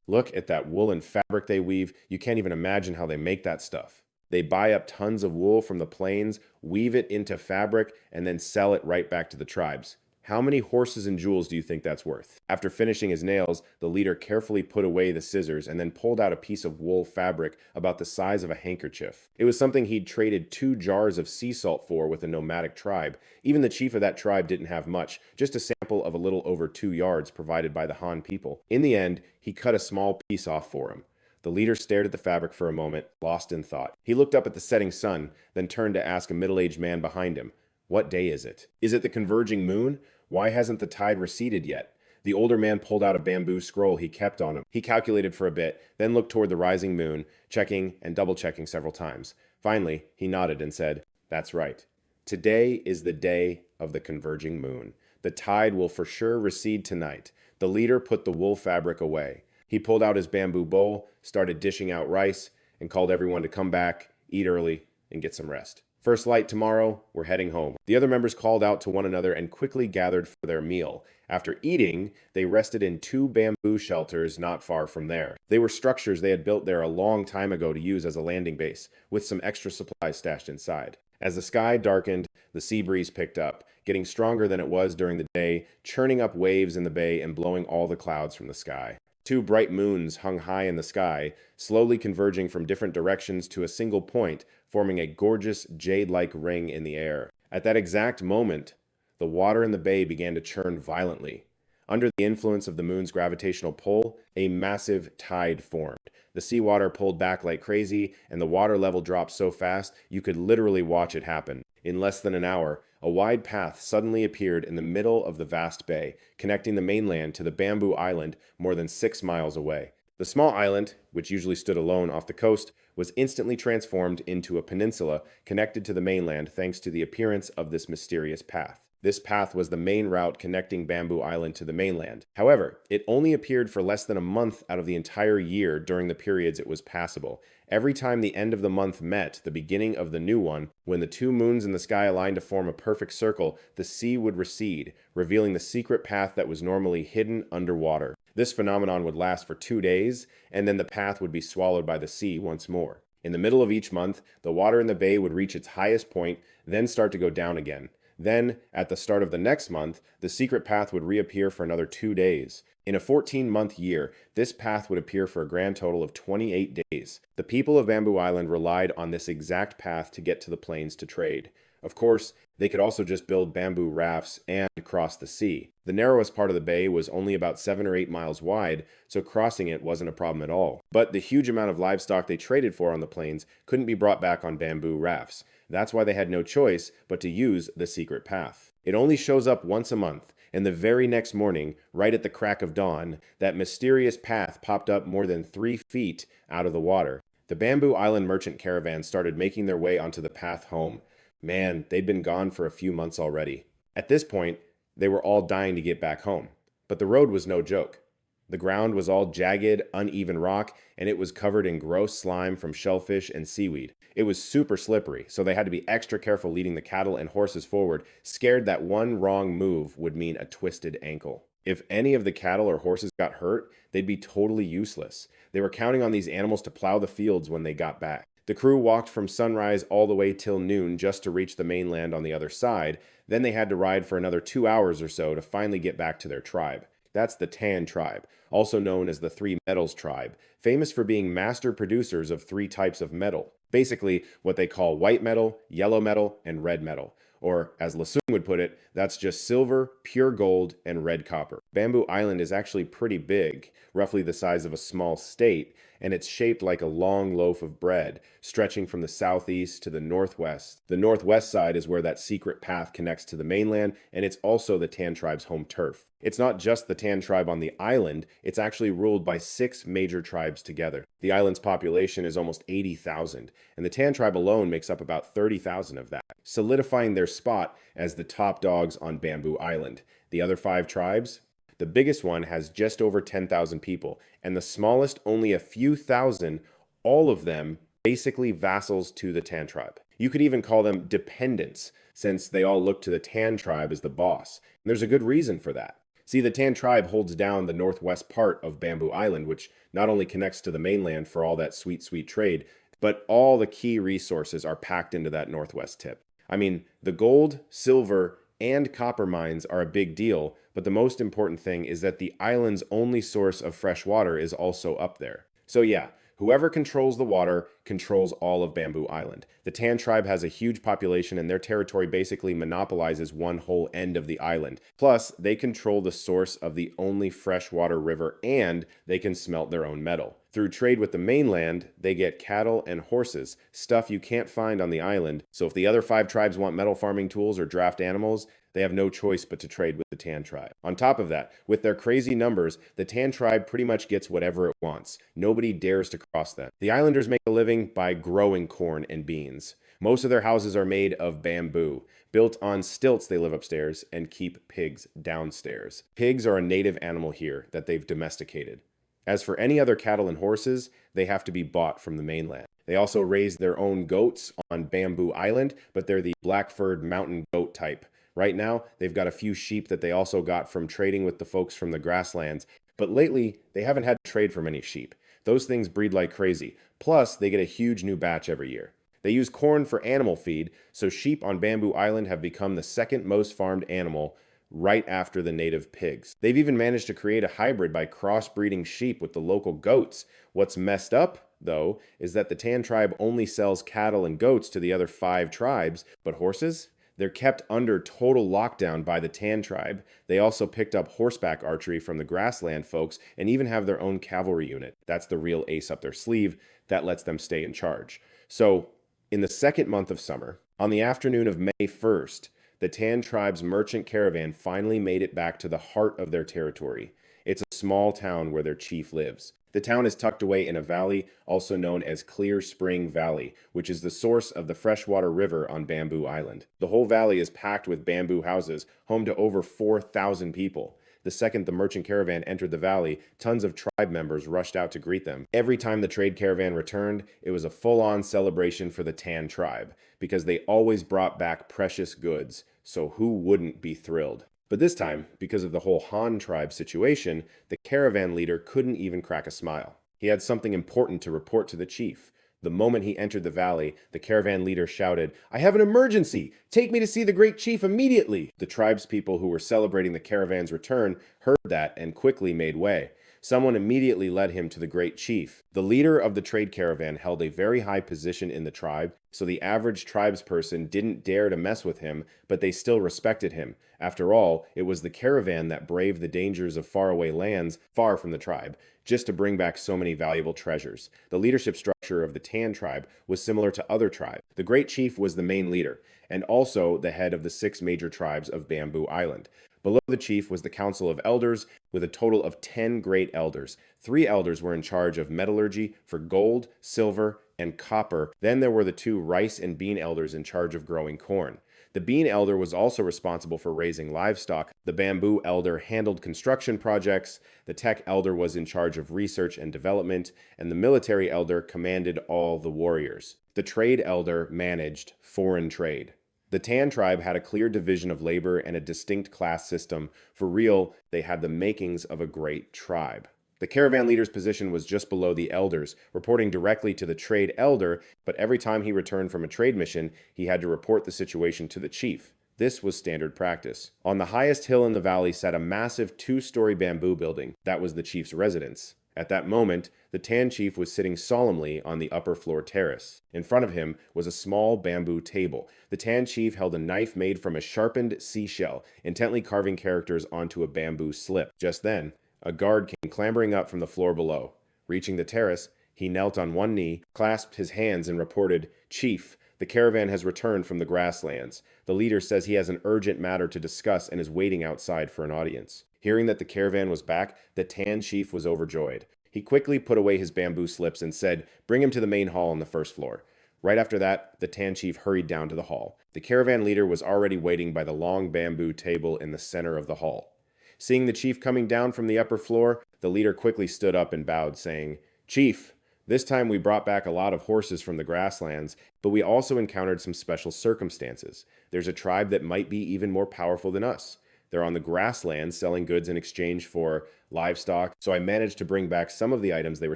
look at that woolen fabric they weave. You can't even imagine how they make that stuff. They buy up tons of wool from the plains, weave it into fabric, and then sell it right back to the tribes. How many horses and jewels do you think that's worth? After finishing his nails, the leader carefully put away the scissors and then pulled out a piece of wool fabric about the size of a handkerchief. It was something he'd traded 2 jars of sea salt for with a nomadic tribe. Even the chief of that tribe didn't have much, just a sample of a little over 2 yards provided by the Han people. In the end, he cut a small piece off for him. The leader stared at the fabric for a moment, lost in thought. He looked up at the setting sun, then turned to ask a middle-aged man behind him, "What day is it? Is it the converging moon? Why hasn't the tide receded yet?" The older man pulled out a bamboo scroll he kept on him. He calculated for a bit, then looked toward the rising moon, checking and double-checking several times. Finally, he nodded and said, "That's right. Today is the day of the converging moon. The tide will for sure recede tonight." The leader put the wool fabric away. He pulled out his bamboo bowl, started dishing out rice, and called everyone to come back, eat early, and get some rest. "First light tomorrow, we're heading home." The other members called out to one another and quickly gathered for their meal. After eating, they rested in 2 bamboo shelters not far from there. They were structures they had built there a long time ago to use as a landing base, with some extra supplies stashed inside. As the sky darkened, the sea breeze picked up, getting stronger than it was during the day, churning up waves in the bay and blowing all the clouds from the sky. 2 bright moons hung high in the sky, slowly converging from different directions to a single point, forming a gorgeous jade-like ring in the air. At that exact moment, the water in the bay began to churn violently. Under the influence of the moon's gravitational pull, a massive tide formed. The seawater pulled back like crazy, and the water level dropped so fast you could literally watch it happen. In less than an hour, a wide path suddenly appeared in the middle of the vast bay, connecting the mainland to the bamboo island more than 6 miles away. The small island, which usually stood alone off the coast, was instantly transformed into a peninsula connected to the mainland thanks to the appearance of this mysterious path. This path was the main route connecting Bamboo Island to the mainland. However, it only appeared for less than a month out of the entire year during the periods it was passable. Every time the end of the month met the beginning of the new one, when the 2 moons in the sky aligned to form a perfect circle, the sea would recede, revealing the secret path that was normally hidden underwater. This phenomenon would last for 2 days, and then the path would be swallowed by the sea once more. In the middle of each month, the water in the bay would reach its highest point, then start to go down again. Then, at the start of the next month, the secret path would reappear for another 2 days. In a 14-month year, this path would appear for a grand total of 28 days. The people of Bamboo Island relied on this exact path to get to the plains to trade. Of course, they could also just build bamboo rafts and cross the sea. The narrowest part of the bay was only about 7 or 8 miles wide, so crossing it wasn't a problem at all. But the huge amount of livestock they traded for on the plains couldn't be brought back on bamboo rafts. That's why they had no choice but to use the secret path. It only shows up once a month, and the very next morning, right at the crack of dawn, that mysterious path popped up more than 3 feet out of the water. The Bamboo Island merchant caravan started making their way onto the path home. Man, they'd been gone for a few months already. At this point, they were all dying to get back home. But the road was no joke. The ground was all jagged, uneven rock, and it was covered in gross slime from shellfish and seaweed. It was super slippery, so they had to be extra careful leading the cattle and horses forward, scared that one wrong move would mean a twisted ankle. If any of the cattle or horses got hurt, they'd be totally useless. They were counting on these animals to plow the fields when they got back. The crew walked from sunrise all the way till noon just to reach the mainland on the other side. Then they had to ride for another 2 hours or so to finally get back to their tribe. That's the Tan tribe, also known as the Three Metals tribe, famous for being master producers of 3 types of metal. Basically, what they call white metal, yellow metal, and red metal. Or, as Lasung would put it, that's just silver, pure gold, and red copper. Bamboo Island is actually pretty big, roughly the size of a small state, and it's shaped like a long loaf of bread, stretching from the southeast to the northwest. The northwest side is where that secret path connects to the mainland, and it's also the Tan tribe's home turf. It's not just the Tan tribe on the island, it's actually ruled by 6 major tribes together. The island's population is almost 80,000, and the Tan tribe alone makes up about 30,000 of that, solidifying their spot as the top dogs on Bamboo Island. The other 5 tribes? The biggest one has just over 10,000 people, and the smallest only a few thousand, all of them basically vassals to the Tan tribe. You could even call them dependents, since they all look to the Tan tribe as the boss. And there's a good reason for that. See, the Tan tribe holds down the northwest part of Bamboo Island, which not only connects to the mainland for all that sweet, sweet trade, but all the key resources are packed into that northwest tip. I mean, the gold, silver, and copper mines are a big deal, but the most important thing is that the island's only source of fresh water is also up there. So yeah, whoever controls the water controls all of Bamboo Island. The Tan tribe has a huge population and their territory basically monopolizes one whole end of the island. Plus, they control the source of the only freshwater river and they can smelt their own metal. Through trade with the mainland, they get cattle and horses, stuff you can't find on the island. So if the other 5 tribes want metal farming tools or draft animals, they have no choice but to trade with the Tan tribe. On top of that, with their crazy numbers, the Tan tribe pretty much gets whatever it wants. Nobody dares to cross them. The islanders make a living by growing corn and beans. Most of their houses are made of bamboo. Built on stilts, they live upstairs and keep pigs downstairs. Pigs are a native animal here that they've domesticated. As for any other cattle and horses, they have to be bought from the mainland. They also raise their own goats on Bamboo Island, but they're the black-furred mountain goat type. Right now, they've got a few sheep that they also got from trading with the folks from the grasslands, but lately, they haven't had to trade for many sheep. Those things breed like crazy. Plus, they get a huge new batch every year. They use corn for animal feed, so sheep on Bamboo Island have become the second most farmed animal right after the native pigs. They've even managed to create a hybrid by crossbreeding sheep with the local goats. What's messed up, though, is that the Tan tribe only sells cattle and goats to the other 5 tribes, but horses? They're kept under total lockdown by the Tan tribe. They also picked up horseback archery from the grassland folks and even have their own cavalry unit. That's the real ace up their sleeve that lets them stay in charge. So, in the second month of summer, on the afternoon of May 1st, the Tan tribe's merchant caravan finally made it back to the heart of their territory. It's a small town where their chief lives. The town is tucked away in a valley, also known as Clear Spring Valley, which is the source of the freshwater river on Bamboo Island. The whole valley is packed with bamboo houses, home to over 4,000 people. The second the merchant caravan entered the valley, tons of tribe members rushed out to greet them. Every time the trade caravan returned, it was a full-on celebration for the Tan tribe, because they always brought back precious goods, so who wouldn't be thrilled? But this time, because of the whole Han tribe situation, the caravan leader couldn't even crack a smile. He had something important to report to the chief. The moment he entered the valley, the caravan leader shouted, "I have an emergency! Take me to see the great chief immediately!" The tribespeople who were celebrating the caravan's return heard that and quickly made way. Someone immediately led him to the great chief. The leader of the trade caravan held a very high position in the tribe, so the average tribesperson didn't dare to mess with him, but they still respected him. After all, it was the caravan that braved the dangers of faraway lands far from the tribe, just to bring back so many valuable treasures. The leadership structure of the Tan tribe was similar to other tribes. The great chief was the main leader, and also the head of the 6 major tribes of Bamboo Island. Below the chief was the council of elders, with a total of 10 great elders. 3 elders were in charge of metallurgy for gold, silver, and copper. Then there were the 2 rice and bean elders in charge of growing corn. The bean elder was also responsible for raising livestock. The bamboo elder handled construction projects. The tech elder was in charge of research and development. And the military elder commanded all the warriors. The trade elder managed foreign trade. The Tan tribe had a clear division of labor and a distinct class system. For real, they had the makings of a great tribe. The caravan leader's position was just below the elders, reporting directly to the trade elder, but every time he returned from a trade mission, he had to report the situation to the chief. This was standard practice. On the highest hill in the valley sat a massive 2-story bamboo building. That was the chief's residence. At that moment, the Tan chief was sitting solemnly on the upper floor terrace. In front of him was a small bamboo table. The Tan chief held a knife made from a sharpened seashell, intently carving characters onto a bamboo slip. Just then, a guard came clambering up from the floor below. Reaching the terrace, he knelt on one knee, clasped his hands, and reported, "Chief, the caravan has returned from the grasslands. The leader says he has an urgent matter to discuss and is waiting outside for an audience." Hearing that the caravan was back, the Tan chief was overjoyed. He quickly put away his bamboo slips and said, "Bring him to the main hall on the first floor." Right after that, the Tan chief hurried down to the hall. The caravan leader was already waiting by the long bamboo table in the center of the hall. Seeing the chief coming down from the upper floor, the leader quickly stood up and bowed, saying, "Chief, this time we brought back a lot of horses from the grasslands, but we also encountered some special circumstances. There's a tribe that might be even more powerful than us. They're on the grasslands selling goods in exchange for livestock, so I managed to bring back some of the items they were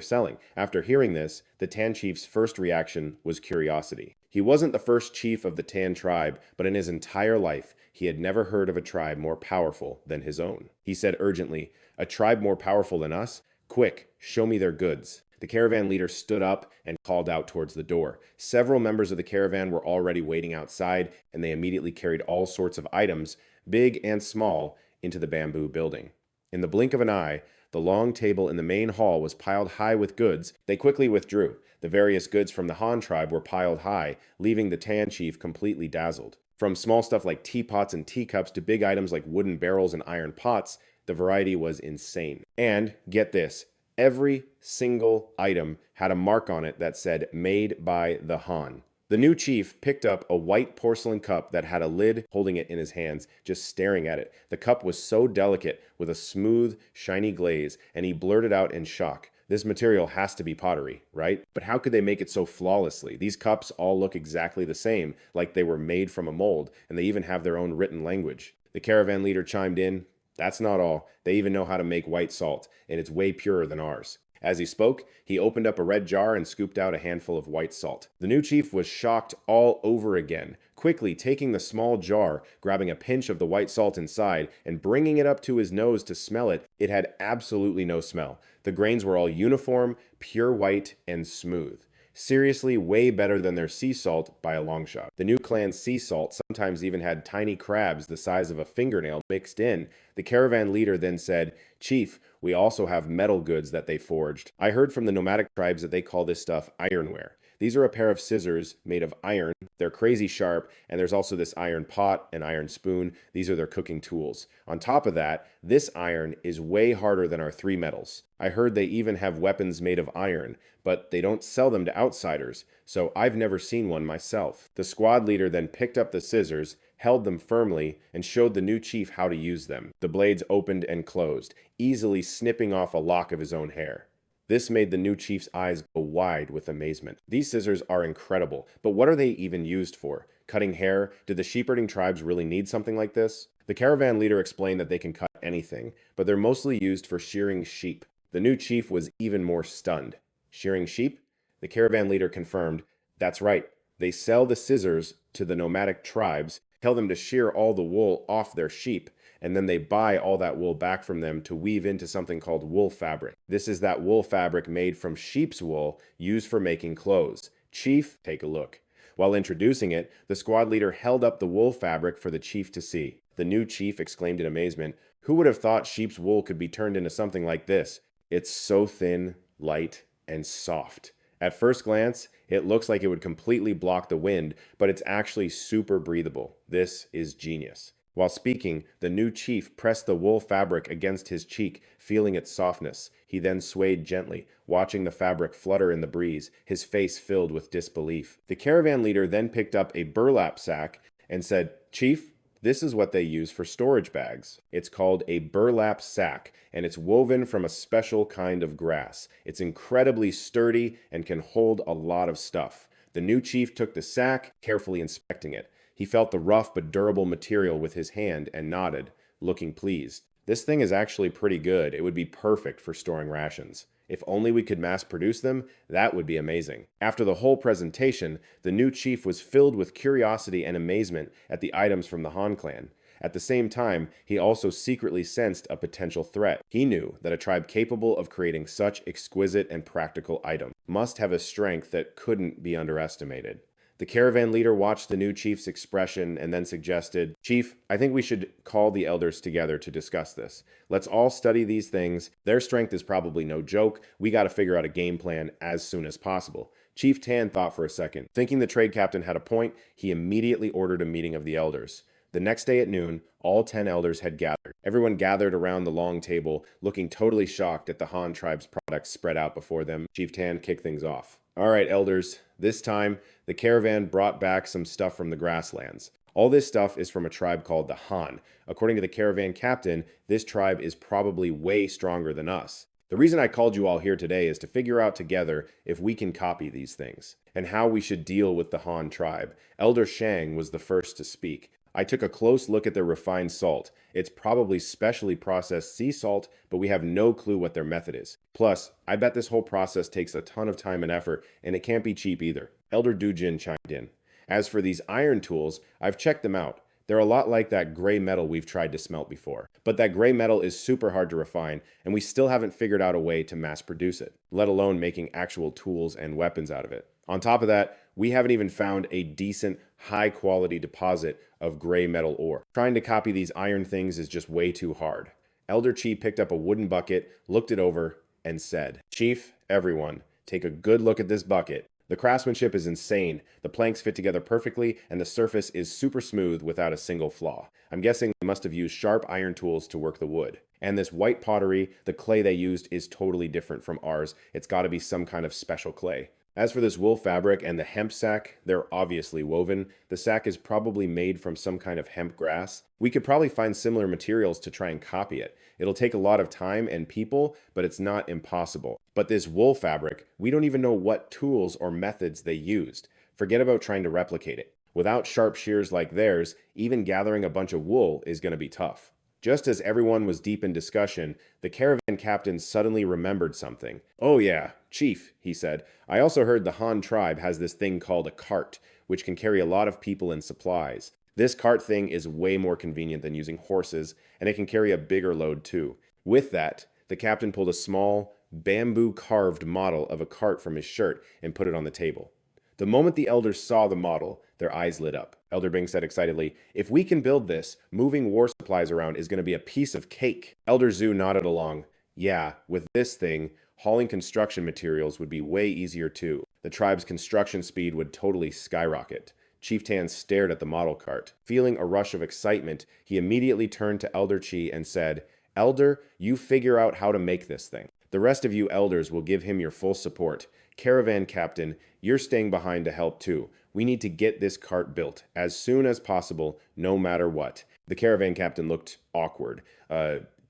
selling. After hearing this, the Tan chief's first reaction was curiosity. He wasn't the first chief of the Tan tribe, but in his entire life, he had never heard of a tribe more powerful than his own. He said urgently, "A tribe more powerful than us? Quick, show me their goods." The caravan leader stood up and called out towards the door. Several members of the caravan were already waiting outside, and they immediately carried all sorts of items, big and small, into the bamboo building. In the blink of an eye, the long table in the main hall was piled high with goods. They quickly withdrew. The various goods from the Han tribe were piled high, leaving the Tan chief completely dazzled. From small stuff like teapots and teacups to big items like wooden barrels and iron pots, the variety was insane. And, get this, every single item had a mark on it that said, "Made by the Han." The new chief picked up a white porcelain cup that had a lid, holding it in his hands, just staring at it. The cup was so delicate, with a smooth, shiny glaze, and he blurted out in shock, "This material has to be pottery, right? But how could they make it so flawlessly? These cups all look exactly the same, like they were made from a mold, and they even have their own written language." The caravan leader chimed in, "That's not all. They even know how to make white salt, and it's way purer than ours." As he spoke, he opened up a red jar and scooped out a handful of white salt. The new chief was shocked all over again, quickly taking the small jar, grabbing a pinch of the white salt inside, and bringing it up to his nose to smell it. It had absolutely no smell. The grains were all uniform, pure white, and smooth. Seriously, way better than their sea salt by a long shot. The new clan's sea salt sometimes even had tiny crabs the size of a fingernail mixed in. The caravan leader then said, "Chief, we also have metal goods that they forged. I heard from the nomadic tribes that they call this stuff ironware. These are a pair of scissors made of iron. They're crazy sharp, and there's also this iron pot and iron spoon. These are their cooking tools. On top of that, this iron is way harder than our three metals. I heard they even have weapons made of iron, but they don't sell them to outsiders, so I've never seen one myself." The squad leader then picked up the scissors, held them firmly, and showed the new chief how to use them. The blades opened and closed, easily snipping off a lock of his own hair. This made the new chief's eyes go wide with amazement. These scissors are incredible, but what are they even used for? Cutting hair? Did the sheep-herding tribes really need something like this? The caravan leader explained that they can cut anything, but they're mostly used for shearing sheep. The new chief was even more stunned. Shearing sheep? The caravan leader confirmed, "That's right. They sell the scissors to the nomadic tribes, tell them to shear all the wool off their sheep, and then they buy all that wool back from them to weave into something called wool fabric. This is that wool fabric made from sheep's wool used for making clothes. Chief, take a look." While introducing it, the squad leader held up the wool fabric for the chief to see. The new chief exclaimed in amazement, "Who would have thought sheep's wool could be turned into something like this? It's so thin, light, and soft. At first glance, it looks like it would completely block the wind, but it's actually super breathable. This is genius." While speaking, the new chief pressed the wool fabric against his cheek, feeling its softness. He then swayed gently, watching the fabric flutter in the breeze, his face filled with disbelief. The caravan leader then picked up a burlap sack and said, "Chief, this is what they use for storage bags. It's called a burlap sack, and it's woven from a special kind of grass. It's incredibly sturdy and can hold a lot of stuff." The new chief took the sack, carefully inspecting it. He felt the rough but durable material with his hand and nodded, looking pleased. "This thing is actually pretty good. It would be perfect for storing rations. If only we could mass produce them, that would be amazing." After the whole presentation, the new chief was filled with curiosity and amazement at the items from the Han clan. At the same time, he also secretly sensed a potential threat. He knew that a tribe capable of creating such exquisite and practical items must have a strength that couldn't be underestimated. The caravan leader watched the new chief's expression and then suggested, "Chief, I think we should call the elders together to discuss this. Let's all study these things. Their strength is probably no joke. We got to figure out a game plan as soon as possible." Chief Tan thought for a second. Thinking the trade captain had a point, he immediately ordered a meeting of the elders. The next day at noon, all 10 elders had gathered. Everyone gathered around the long table, looking totally shocked at the Han tribe's products spread out before them. Chief Tan kicked things off. "All right, elders, this time, the caravan brought back some stuff from the grasslands. All this stuff is from a tribe called the Han. According to the caravan captain, this tribe is probably way stronger than us. The reason I called you all here today is to figure out together if we can copy these things, and how we should deal with the Han tribe." Elder Shang was the first to speak. I took a close look at their refined salt. It's probably specially processed sea salt, but we have no clue what their method is. Plus, I bet this whole process takes a ton of time and effort, and it can't be cheap either. Elder Dujin chimed in. As for these iron tools, I've checked them out. They're a lot like that gray metal we've tried to smelt before. But that gray metal is super hard to refine, and we still haven't figured out a way to mass produce it, let alone making actual tools and weapons out of it. On top of that, we haven't even found a decent, high-quality deposit of gray metal ore. Trying to copy these iron things is just way too hard. Elder Chi picked up a wooden bucket, looked it over, and said, Chief, everyone, take a good look at this bucket. The craftsmanship is insane, the planks fit together perfectly, and the surface is super smooth without a single flaw. I'm guessing they must have used sharp iron tools to work the wood. And this white pottery, the clay they used is totally different from ours. It's got to be some kind of special clay. As for this wool fabric and the hemp sack, they're obviously woven. The sack is probably made from some kind of hemp grass. We could probably find similar materials to try and copy it. It'll take a lot of time and people, but it's not impossible. But this wool fabric, we don't even know what tools or methods they used. Forget about trying to replicate it. Without sharp shears like theirs, even gathering a bunch of wool is going to be tough. Just as everyone was deep in discussion, the caravan captain suddenly remembered something. Oh yeah, Chief, he said, I also heard the Han tribe has this thing called a cart, which can carry a lot of people and supplies. This cart thing is way more convenient than using horses, and it can carry a bigger load too. With that, the captain pulled a small, bamboo-carved model of a cart from his shirt and put it on the table. The moment the elders saw the model, their eyes lit up. Elder Bing said excitedly, if we can build this, moving war supplies around is going to be a piece of cake. Elder Zhu nodded along. Yeah, with this thing, hauling construction materials would be way easier too. The tribe's construction speed would totally skyrocket. Chief Tan stared at the model cart. Feeling a rush of excitement, he immediately turned to Elder Chi and said, Elder, you figure out how to make this thing. The rest of you elders will give him your full support. Caravan captain, you're staying behind to help too. We need to get this cart built as soon as possible, no matter what. The caravan captain looked awkward.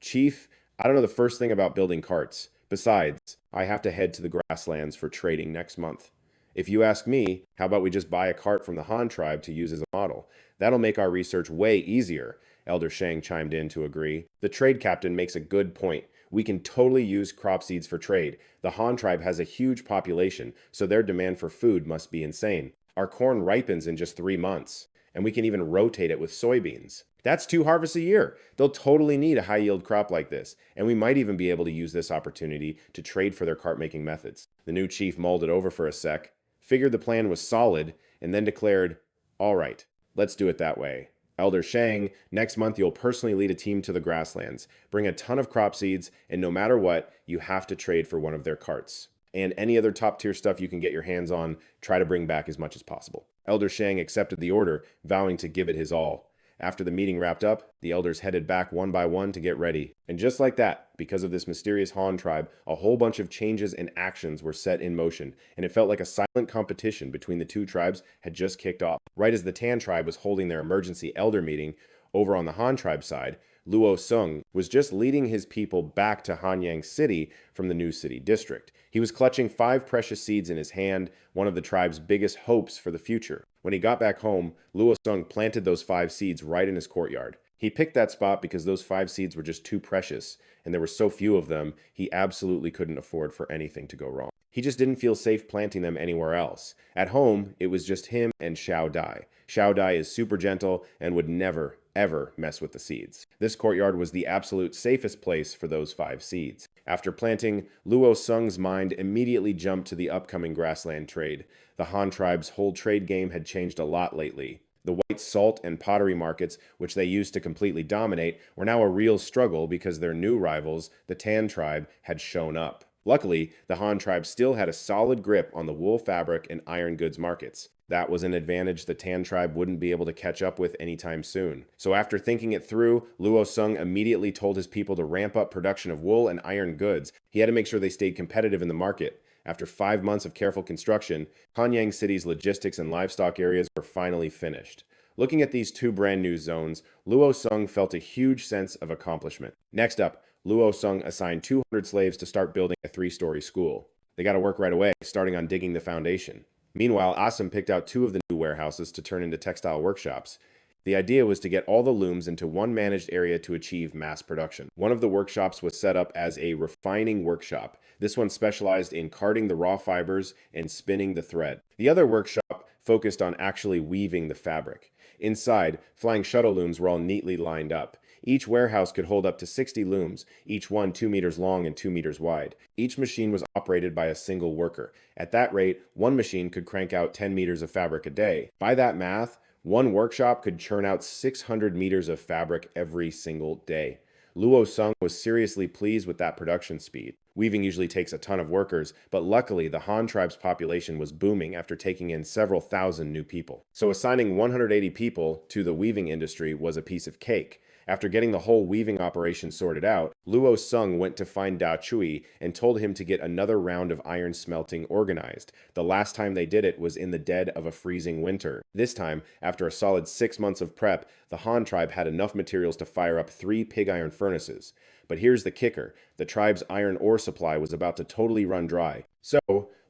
Chief, I don't know the first thing about building carts. Besides, I have to head to the grasslands for trading next month. If you ask me, how about we just buy a cart from the Han tribe to use as a model? That'll make our research way easier. Elder Shang chimed in to agree. The trade captain makes a good point. We can totally use crop seeds for trade. The Han tribe has a huge population, so their demand for food must be insane. Our corn ripens in just 3 months, and we can even rotate it with soybeans. That's 2 harvests a year. They'll totally need a high-yield crop like this, and we might even be able to use this opportunity to trade for their cart-making methods. The new chief mulled it over for a sec, figured the plan was solid, and then declared, all right, let's do it that way. Elder Shang, next month you'll personally lead a team to the grasslands, bring a ton of crop seeds, and no matter what, you have to trade for one of their carts. And any other top-tier stuff you can get your hands on, try to bring back as much as possible. Elder Shang accepted the order, vowing to give it his all. After the meeting wrapped up, the elders headed back one by one to get ready. And just like that, because of this mysterious Han tribe, a whole bunch of changes and actions were set in motion, and it felt like a silent competition between the two tribes had just kicked off. Right as the Tan tribe was holding their emergency elder meeting, over on the Han tribe side, Luo Sung was just leading his people back to Hanyang City from the new city district. He was clutching 5 precious seeds in his hand, one of the tribe's biggest hopes for the future. When he got back home, Luo Sung planted those 5 seeds right in his courtyard. He picked that spot because those 5 seeds were just too precious, and there were so few of them, he absolutely couldn't afford for anything to go wrong. He just didn't feel safe planting them anywhere else. At home, it was just him and Xiao Dai. Xiao Dai is super gentle and would never, ever mess with the seeds. This courtyard was the absolute safest place for those 5 seeds. After planting, Luo Sung's mind immediately jumped to the upcoming grassland trade. The Han tribe's whole trade game had changed a lot lately. The white salt and pottery markets, which they used to completely dominate, were now a real struggle because their new rivals, the Tan tribe, had shown up. Luckily, the Han tribe still had a solid grip on the wool fabric and iron goods markets. That was an advantage the Tan tribe wouldn't be able to catch up with anytime soon. So after thinking it through, Luo Sung immediately told his people to ramp up production of wool and iron goods. He had to make sure they stayed competitive in the market. After 5 months of careful construction, Hanyang City's logistics and livestock areas were finally finished. Looking at these 2 brand new zones, Luo Sung felt a huge sense of accomplishment. Next up, Luo Sung assigned 200 slaves to start building a 3-story school. They got to work right away, starting on digging the foundation. Meanwhile, Asim picked out 2 of the new warehouses to turn into textile workshops. The idea was to get all the looms into one managed area to achieve mass production. One of the workshops was set up as a refining workshop. This one specialized in carding the raw fibers and spinning the thread. The other workshop focused on actually weaving the fabric. Inside, flying shuttle looms were all neatly lined up. Each warehouse could hold up to 60 looms, each one 2 meters long and 2 meters wide. Each machine was operated by a single worker. At that rate, one machine could crank out 10 meters of fabric a day. By that math, one workshop could churn out 600 meters of fabric every single day. Luo Sung was seriously pleased with that production speed. Weaving usually takes a ton of workers, but luckily the Han tribe's population was booming after taking in several thousand new people. So assigning 180 people to the weaving industry was a piece of cake. After getting the whole weaving operation sorted out, Luo Sung went to find Da Chui and told him to get another round of iron smelting organized. The last time they did it was in the dead of a freezing winter. This time, after a solid 6 months of prep, the Han tribe had enough materials to fire up 3 pig iron furnaces. But here's the kicker. The tribe's iron ore supply was about to totally run dry. So,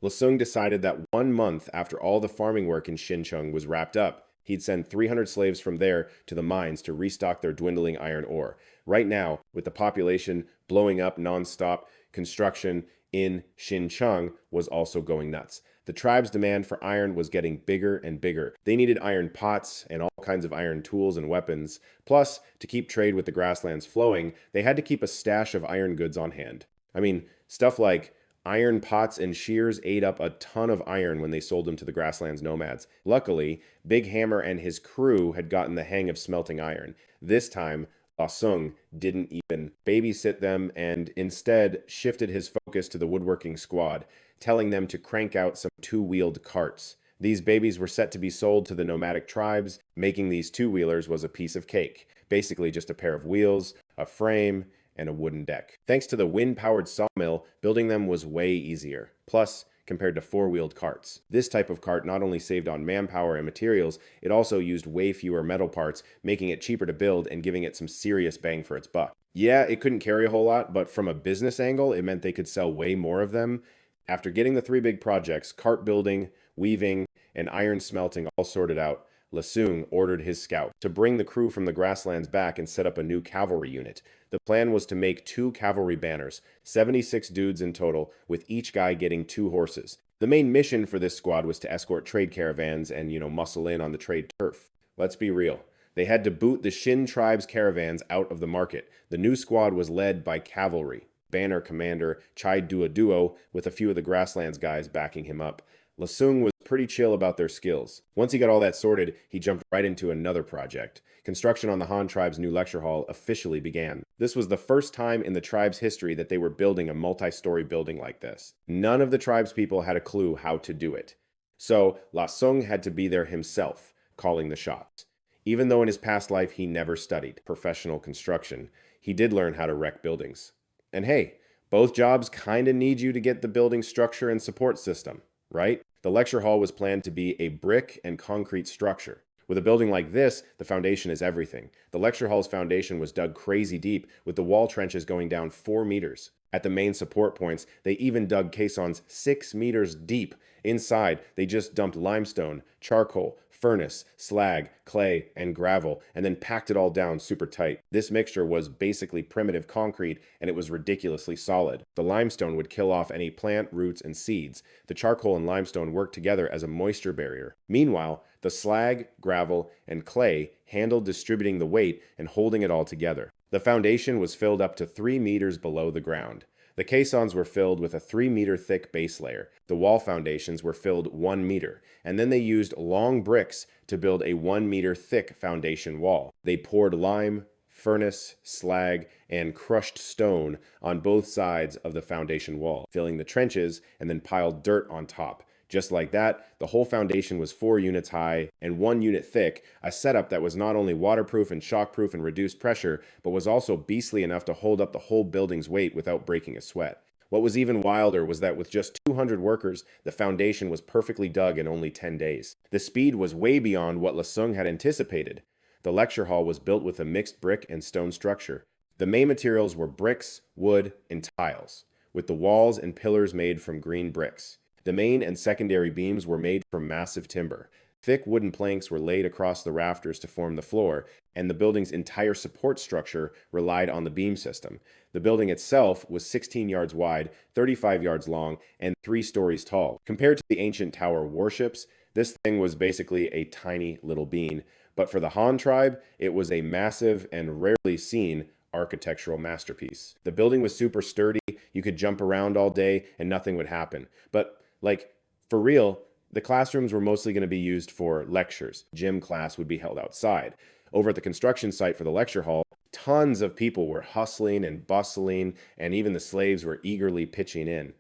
Lasung decided that 1 month after all the farming work in Xincheng was wrapped up, he'd send 300 slaves from there to the mines to restock their dwindling iron ore. Right now, with the population blowing up non-stop, construction in Xincheng was also going nuts. The tribe's demand for iron was getting bigger and bigger. They needed iron pots and all kinds of iron tools and weapons. Plus, to keep trade with the grasslands flowing, they had to keep a stash of iron goods on hand. I mean, stuff like iron pots and shears ate up a ton of iron when they sold them to the grasslands nomads. Luckily, Big Hammer and his crew had gotten the hang of smelting iron. This time, La Sung didn't even babysit them and instead shifted his focus to the woodworking squad, telling them to crank out some 2-wheeled carts. These babies were set to be sold to the nomadic tribes. Making these 2-wheelers was a piece of cake, basically just a pair of wheels, a frame, and a wooden deck. Thanks to the wind-powered sawmill, building them was way easier. Plus, compared to 4-wheeled carts. This type of cart not only saved on manpower and materials, it also used way fewer metal parts, making it cheaper to build and giving it some serious bang for its buck. Yeah, it couldn't carry a whole lot, but from a business angle, it meant they could sell way more of them. After getting the 3 big projects, cart building, weaving, and iron smelting all sorted out, Lasung ordered his scout to bring the crew from the grasslands back and set up a new cavalry unit. The plan was to make 2 cavalry banners, 76 dudes in total, with each guy getting 2 horses. The main mission for this squad was to escort trade caravans and, muscle in on the trade turf. Let's be real. They had to boot the Shin tribe's caravans out of the market. The new squad was led by cavalry, banner commander Chai Dua Duo, with a few of the grasslands guys backing him up. Lasung was pretty chill about their skills. Once he got all that sorted, he jumped right into another project. Construction on the Han tribe's new lecture hall officially began. This was the first time in the tribe's history that they were building a multi-story building like this. None of the tribe's people had a clue how to do it. So, Lasung had to be there himself, calling the shots. Even though in his past life he never studied professional construction, he did learn how to wreck buildings. And hey, both jobs kinda need you to get the building structure and support system, right? The lecture hall was planned to be a brick and concrete structure. With a building like this, the foundation is everything. The lecture hall's foundation was dug crazy deep, with the wall trenches going down 4 meters. At the main support points, they even dug caissons 6 meters deep. Inside, they just dumped limestone, charcoal, furnace, slag, clay, and gravel, and then packed it all down super tight. This mixture was basically primitive concrete, and it was ridiculously solid. The limestone would kill off any plant, roots, and seeds. The charcoal and limestone worked together as a moisture barrier. Meanwhile, the slag, gravel, and clay handled distributing the weight and holding it all together. The foundation was filled up to 3 meters below the ground. The caissons were filled with a 3-meter thick base layer. The wall foundations were filled 1 meter, and then they used long bricks to build a 1-meter thick foundation wall. They poured lime, furnace, slag, and crushed stone on both sides of the foundation wall, filling the trenches, and then piled dirt on top. Just like that, the whole foundation was 4 units high and 1 unit thick, a setup that was not only waterproof and shockproof and reduced pressure, but was also beastly enough to hold up the whole building's weight without breaking a sweat. What was even wilder was that with just 200 workers, the foundation was perfectly dug in only 10 days. The speed was way beyond what Lasung had anticipated. The lecture hall was built with a mixed brick and stone structure. The main materials were bricks, wood, and tiles, with the walls and pillars made from green bricks. The main and secondary beams were made from massive timber. Thick wooden planks were laid across the rafters to form the floor, and the building's entire support structure relied on the beam system. The building itself was 16 yards wide, 35 yards long, and 3 stories tall. Compared to the ancient tower warships, this thing was basically a tiny little bean. But for the Han tribe, it was a massive and rarely seen architectural masterpiece. The building was super sturdy, you could jump around all day and nothing would happen. But, like, for real, the classrooms were mostly going to be used for lectures. Gym class would be held outside. Over at the construction site for the lecture hall, tons of people were hustling and bustling, and even the slaves were eagerly pitching in.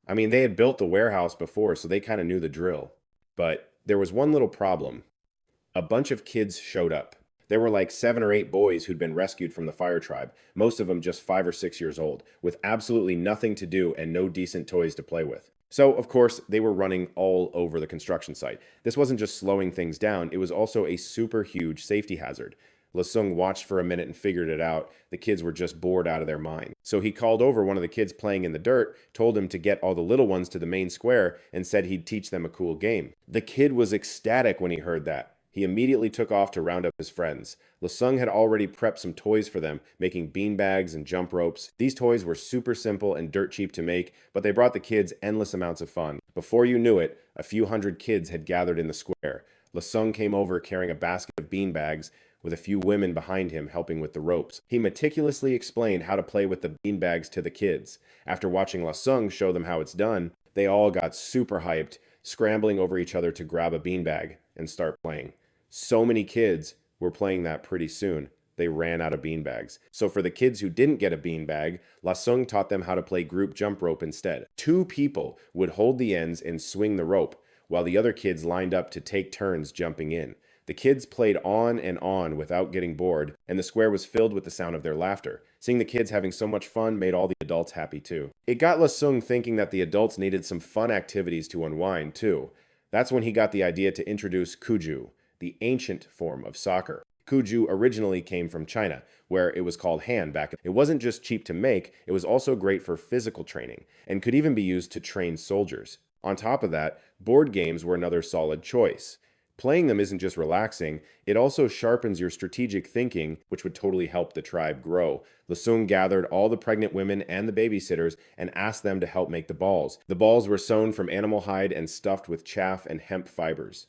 I mean, they had built the warehouse before, so they kind of knew the drill. But there was one little problem. A bunch of kids showed up. There were like 7 or 8 boys who'd been rescued from the fire tribe, most of them just 5 or 6 years old, with absolutely nothing to do and no decent toys to play with. So, of course, they were running all over the construction site. This wasn't just slowing things down, it was also a super huge safety hazard. Lasung watched for a minute and figured it out. The kids were just bored out of their mind. So he called over one of the kids playing in the dirt, told him to get all the little ones to the main square, and said he'd teach them a cool game. The kid was ecstatic when he heard that. He immediately took off to round up his friends. Lasung had already prepped some toys for them, making beanbags and jump ropes. These toys were super simple and dirt cheap to make, but they brought the kids endless amounts of fun. Before you knew it, a few hundred kids had gathered in the square. Lasung came over carrying a basket of beanbags, with a few women behind him helping with the ropes. He meticulously explained how to play with the beanbags to the kids. After watching Lasung show them how it's done, they all got super hyped, scrambling over each other to grab a beanbag and start playing. So many kids were playing that pretty soon, they ran out of beanbags. So for the kids who didn't get a beanbag, Lasung taught them how to play group jump rope instead. 2 people would hold the ends and swing the rope, while the other kids lined up to take turns jumping in. The kids played on and on without getting bored, and the square was filled with the sound of their laughter. Seeing the kids having so much fun made all the adults happy too. It got Lasung thinking that the adults needed some fun activities to unwind too. That's when he got the idea to introduce Kuju, the ancient form of soccer. Kuju originally came from China, where it was called hand back. It wasn't just cheap to make, it was also great for physical training, and could even be used to train soldiers. On top of that, board games were another solid choice. Playing them isn't just relaxing, it also sharpens your strategic thinking, which would totally help the tribe grow. Lasung gathered all the pregnant women and the babysitters and asked them to help make the balls. The balls were sewn from animal hide and stuffed with chaff and hemp fibers.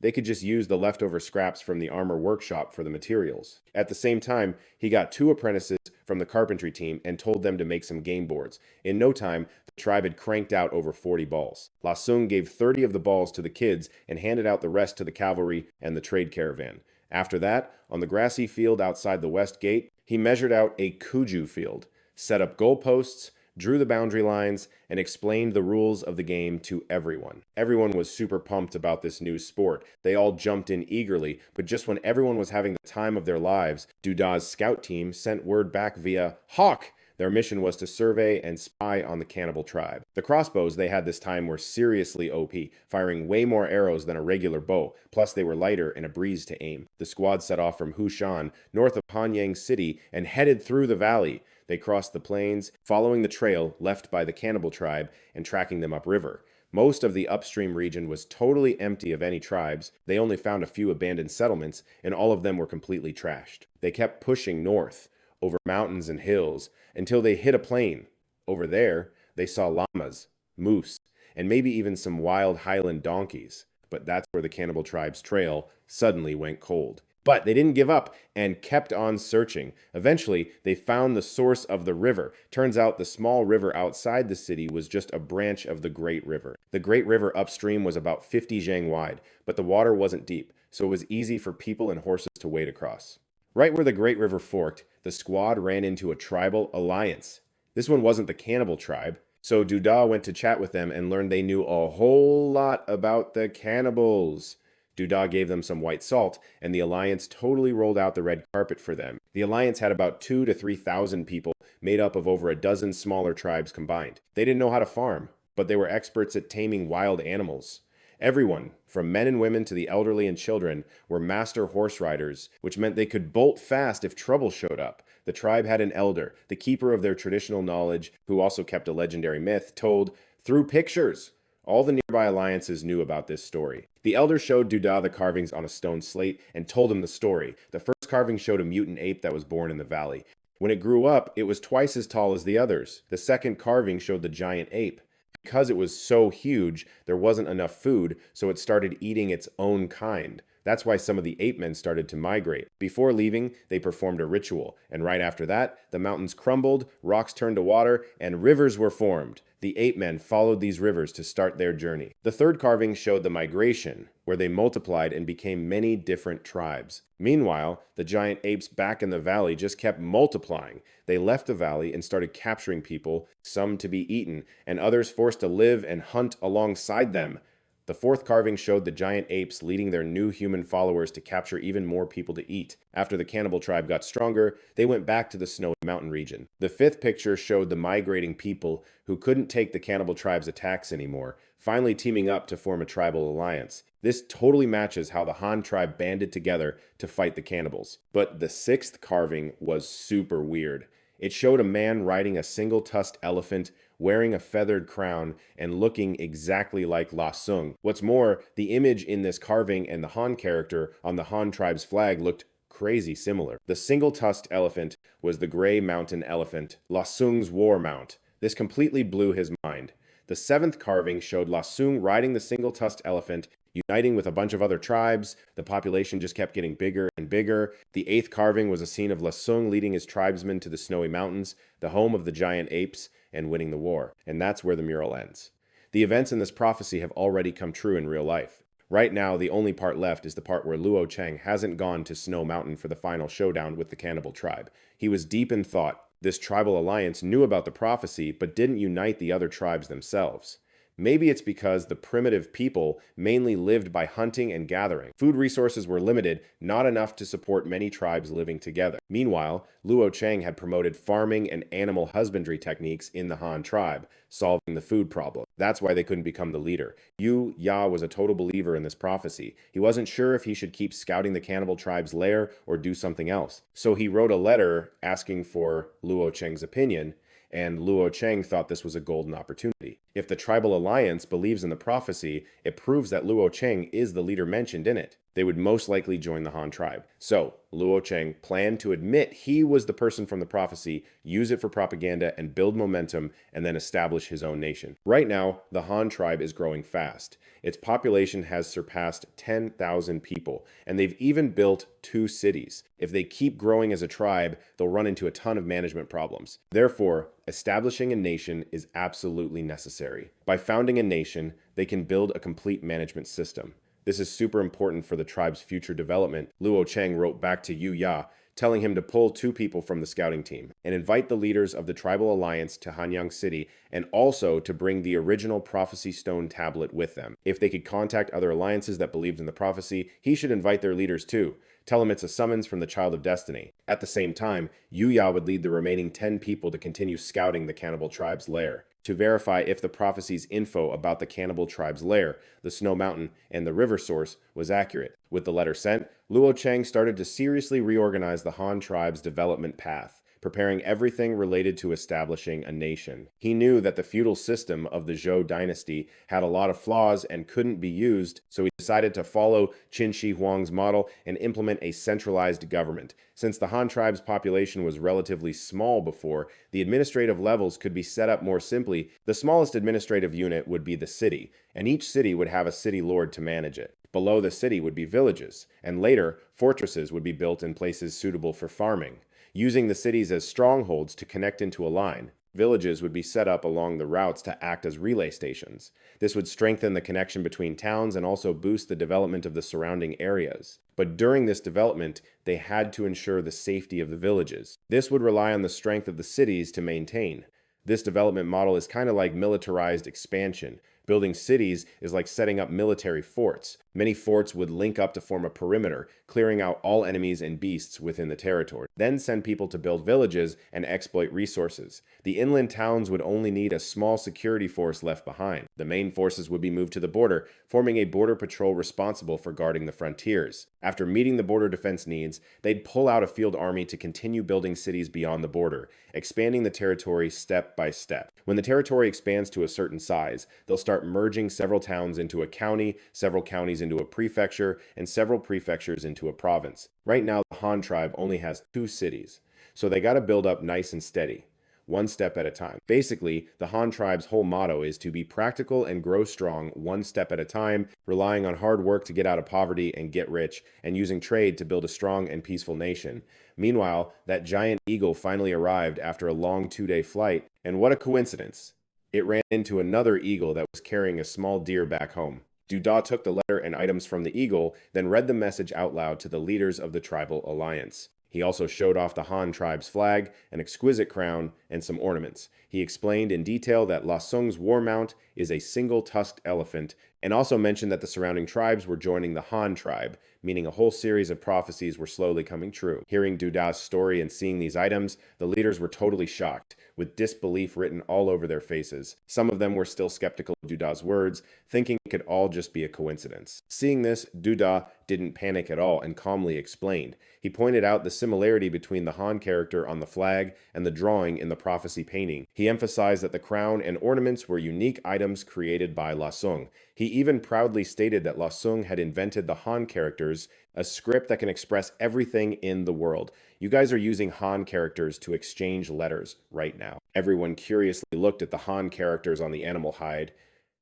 They could just use the leftover scraps from the armor workshop for the materials. At the same time, he got 2 apprentices from the carpentry team and told them to make some game boards. In no time, the tribe had cranked out over 40 balls. Lasung gave 30 of the balls to the kids and handed out the rest to the cavalry and the trade caravan. After that, on the grassy field outside the west gate, he measured out a Kuju field, set up goalposts, drew the boundary lines, and explained the rules of the game to everyone. Everyone was super pumped about this new sport. They all jumped in eagerly, but just when everyone was having the time of their lives, Dudah's scout team sent word back via Hawk. Their mission was to survey and spy on the cannibal tribe. The crossbows they had this time were seriously OP, firing way more arrows than a regular bow, plus they were lighter and a breeze to aim. The squad set off from Hushan, north of Hanyang City, and headed through the valley. They crossed the plains, following the trail left by the cannibal tribe and tracking them upriver. Most of the upstream region was totally empty of any tribes. They only found a few abandoned settlements, and all of them were completely trashed. They kept pushing north, over mountains and hills, until they hit a plain. Over there, they saw llamas, moose, and maybe even some wild highland donkeys. But that's where the cannibal tribe's trail suddenly went cold. But they didn't give up and kept on searching. Eventually, they found the source of the river. Turns out the small river outside the city was just a branch of the Great River. The Great River upstream was about 50 zhang wide, but the water wasn't deep, so it was easy for people and horses to wade across. Right where the Great River forked, the squad ran into a tribal alliance. This one wasn't the cannibal tribe, so Dudah went to chat with them and learned they knew a whole lot about the cannibals. Dudah gave them some white salt, and the Alliance totally rolled out the red carpet for them. The Alliance had about 2,000 to 3,000 people, made up of over a dozen smaller tribes combined. They didn't know how to farm, but they were experts at taming wild animals. Everyone, from men and women to the elderly and children, were master horse riders, which meant they could bolt fast if trouble showed up. The tribe had an elder, the keeper of their traditional knowledge, who also kept a legendary myth, told through pictures All the nearby alliances knew about this story. The elder showed Duda the carvings on a stone slate and told him the story. The first carving showed a mutant ape that was born in the valley. When it grew up, it was twice as tall as the others. The second carving showed the giant ape. Because it was so huge, there wasn't enough food, so it started eating its own kind. That's why some of the ape men started to migrate. Before leaving, they performed a ritual, and right after that, the mountains crumbled, rocks turned to water, and rivers were formed. The ape men followed these rivers to start their journey. The third carving showed the migration, where they multiplied and became many different tribes. Meanwhile, the giant apes back in the valley just kept multiplying. They left the valley and started capturing people, some to be eaten, and others forced to live and hunt alongside them. The fourth carving showed the giant apes leading their new human followers to capture even more people to eat. After the cannibal tribe got stronger, they went back to the snowy mountain region. The fifth picture showed the migrating people who couldn't take the cannibal tribe's attacks anymore, finally teaming up to form a tribal alliance. This totally matches how the Han tribe banded together to fight the cannibals. But the sixth carving was super weird. It showed a man riding a single-tusked elephant, wearing a feathered crown, and looking exactly like La Sung. What's more, the image in this carving and the Han character on the Han tribe's flag looked crazy similar. The single-tusked elephant was the Gray Mountain elephant, La Sung's war mount. This completely blew his mind. The seventh carving showed La Sung riding the single-tusked elephant, uniting with a bunch of other tribes. The population just kept getting bigger and bigger. The eighth carving was a scene of La Sung leading his tribesmen to the snowy mountains, the home of the giant apes, and winning the war. And that's where the mural ends. The events in this prophecy have already come true in real life. Right now, the only part left is the part where Luo Cheng hasn't gone to Snow Mountain for the final showdown with the cannibal tribe. He was deep in thought. This tribal alliance knew about the prophecy, but didn't unite the other tribes themselves. Maybe it's because the primitive people mainly lived by hunting and gathering. Food resources were limited, not enough to support many tribes living together. Meanwhile, Luo Cheng had promoted farming and animal husbandry techniques in the Han tribe, solving the food problem. That's why they couldn't become the leader. Yu Ya was a total believer in this prophecy. He wasn't sure if he should keep scouting the cannibal tribe's lair or do something else. So he wrote a letter asking for Luo Cheng's opinion, and Luo Cheng thought this was a golden opportunity. If the tribal alliance believes in the prophecy, it proves that Luo Cheng is the leader mentioned in it. They would most likely join the Han tribe. So, Luo Cheng planned to admit he was the person from the prophecy, use it for propaganda, and build momentum, and then establish his own nation. Right now, the Han tribe is growing fast. Its population has surpassed 10,000 people, and they've even built 2 cities. If they keep growing as a tribe, they'll run into a ton of management problems. Therefore, establishing a nation is absolutely necessary. By founding a nation, they can build a complete management system. This is super important for the tribe's future development. Luo Cheng wrote back to Yu Ya, telling him to pull 2 people from the scouting team and invite the leaders of the tribal alliance to Hanyang City, and also to bring the original prophecy stone tablet with them. If they could contact other alliances that believed in the prophecy, he should invite their leaders too. Tell them it's a summons from the Child of Destiny. At the same time, Yu Ya would lead the remaining 10 people to continue scouting the cannibal tribe's lair, to verify if the prophecy's info about the cannibal tribe's lair, the snow mountain, and the river source was accurate. With the letter sent, Luo Cheng started to seriously reorganize the Han tribe's development path, preparing everything related to establishing a nation. He knew that the feudal system of the Zhou dynasty had a lot of flaws and couldn't be used, so he decided to follow Qin Shi Huang's model and implement a centralized government. Since the Han tribe's population was relatively small before, the administrative levels could be set up more simply. The smallest administrative unit would be the city, and each city would have a city lord to manage it. Below the city would be villages, and later, fortresses would be built in places suitable for farming. Using the cities as strongholds to connect into a line, villages would be set up along the routes to act as relay stations. This would strengthen the connection between towns and also boost the development of the surrounding areas. But during this development, they had to ensure the safety of the villages. This would rely on the strength of the cities to maintain. This development model is kind of like militarized expansion. Building cities is like setting up military forts. Many forts would link up to form a perimeter, clearing out all enemies and beasts within the territory. Then send people to build villages and exploit resources. The inland towns would only need a small security force left behind. The main forces would be moved to the border, forming a border patrol responsible for guarding the frontiers. After meeting the border defense needs, they'd pull out a field army to continue building cities beyond the border, expanding the territory step by step. When the territory expands to a certain size, they'll start merging several towns into a county, several counties into a prefecture, and several prefectures into a province. Right now, the Han tribe only has 2 cities, so they gotta build up nice and steady, one step at a time. Basically, the Han tribe's whole motto is to be practical and grow strong one step at a time, relying on hard work to get out of poverty and get rich, and using trade to build a strong and peaceful nation. Meanwhile, that giant eagle finally arrived after a long 2-day flight, and what a coincidence! It ran into another eagle that was carrying a small deer back home. Duda took the letter and items from the eagle, then read the message out loud to the leaders of the tribal alliance. He also showed off the Han tribe's flag, an exquisite crown, and some ornaments. He explained in detail that La Sung's war mount is a single-tusked elephant, and also mentioned that the surrounding tribes were joining the Han tribe, meaning a whole series of prophecies were slowly coming true. Hearing Duda's story and seeing these items, the leaders were totally shocked, with disbelief written all over their faces. Some of them were still skeptical of Duda's words, thinking it could all just be a coincidence. Seeing this, Duda didn't panic at all and calmly explained. He pointed out the similarity between the Han character on the flag and the drawing in the prophecy painting. He emphasized that the crown and ornaments were unique items created by La Sung. He even proudly stated that La Sung had invented the Han characters, a script that can express everything in the world. You guys are using Han characters to exchange letters right now. Everyone curiously looked at the Han characters on the animal hide.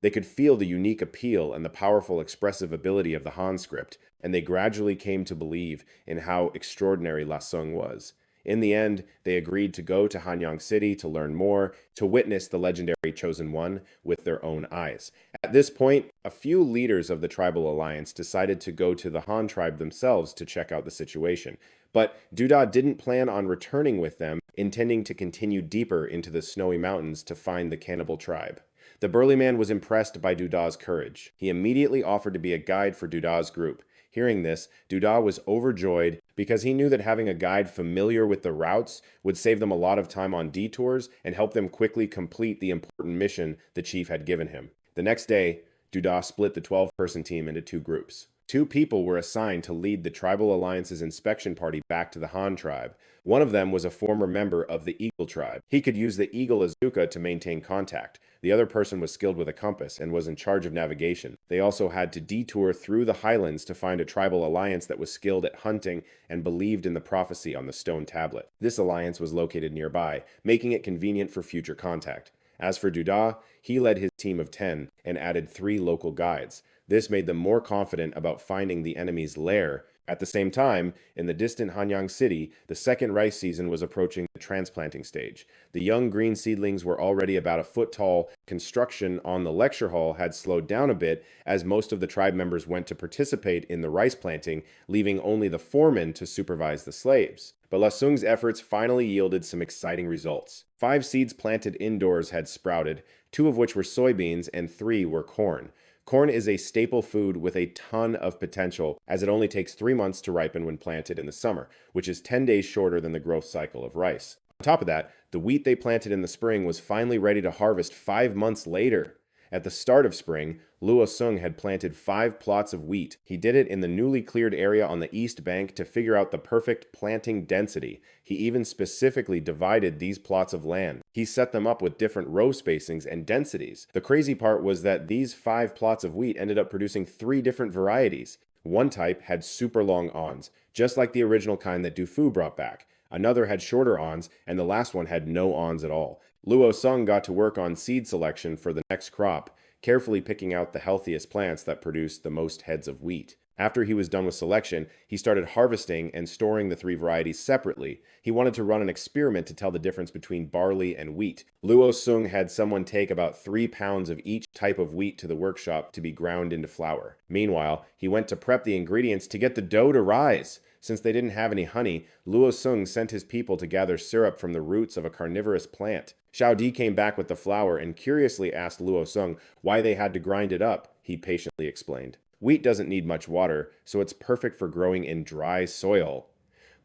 They could feel the unique appeal and the powerful expressive ability of the Han script, and they gradually came to believe in how extraordinary La Sung was. In the end, they agreed to go to Hanyang City to learn more, to witness the legendary Chosen One with their own eyes. At this point, a few leaders of the tribal alliance decided to go to the Han tribe themselves to check out the situation. But Duda didn't plan on returning with them, intending to continue deeper into the snowy mountains to find the cannibal tribe. The burly man was impressed by Duda's courage. He immediately offered to be a guide for Duda's group. Hearing this, Duda was overjoyed because he knew that having a guide familiar with the routes would save them a lot of time on detours and help them quickly complete the important mission the chief had given him. The next day, Duda split the 12-person team into 2 groups. 2 people were assigned to lead the Tribal Alliance's inspection party back to the Han tribe. One of them was a former member of the Eagle tribe. He could use the Eagle Azuka to maintain contact. The other person was skilled with a compass and was in charge of navigation. They also had to detour through the highlands to find a tribal alliance that was skilled at hunting and believed in the prophecy on the stone tablet. This alliance was located nearby, making it convenient for future contact. As for Duda, he led his team of 10 and added 3 local guides. This made them more confident about finding the enemy's lair. At the same time, in the distant Hanyang City, the second rice season was approaching the transplanting stage. The young green seedlings were already about a foot tall. Construction on the lecture hall had slowed down a bit as most of the tribe members went to participate in the rice planting, leaving only the foreman to supervise the slaves. But La Sung's efforts finally yielded some exciting results. 5 seeds planted indoors had sprouted, 2 of which were soybeans and 3 were corn. Corn is a staple food with a ton of potential, as it only takes 3 months to ripen when planted in the summer, which is 10 days shorter than the growth cycle of rice. On top of that, the wheat they planted in the spring was finally ready to harvest 5 months later. At the start of spring, Luo Sung had planted 5 plots of wheat. He did it in the newly cleared area on the east bank to figure out the perfect planting density. He even specifically divided these plots of land. He set them up with different row spacings and densities. The crazy part was that these 5 plots of wheat ended up producing 3 different varieties. One type had super long awns, just like the original kind that Du Fu brought back. Another had shorter awns, and the last one had no awns at all. Luo Sung got to work on seed selection for the next crop, carefully picking out the healthiest plants that produced the most heads of wheat. After he was done with selection, he started harvesting and storing the 3 varieties separately. He wanted to run an experiment to tell the difference between barley and wheat. Luo Sung had someone take about 3 pounds of each type of wheat to the workshop to be ground into flour. Meanwhile, he went to prep the ingredients to get the dough to rise. Since they didn't have any honey, Luo Sung sent his people to gather syrup from the roots of a carnivorous plant. Xiao Di came back with the flour and curiously asked Luo Sung why they had to grind it up. He patiently explained. Wheat doesn't need much water, so it's perfect for growing in dry soil.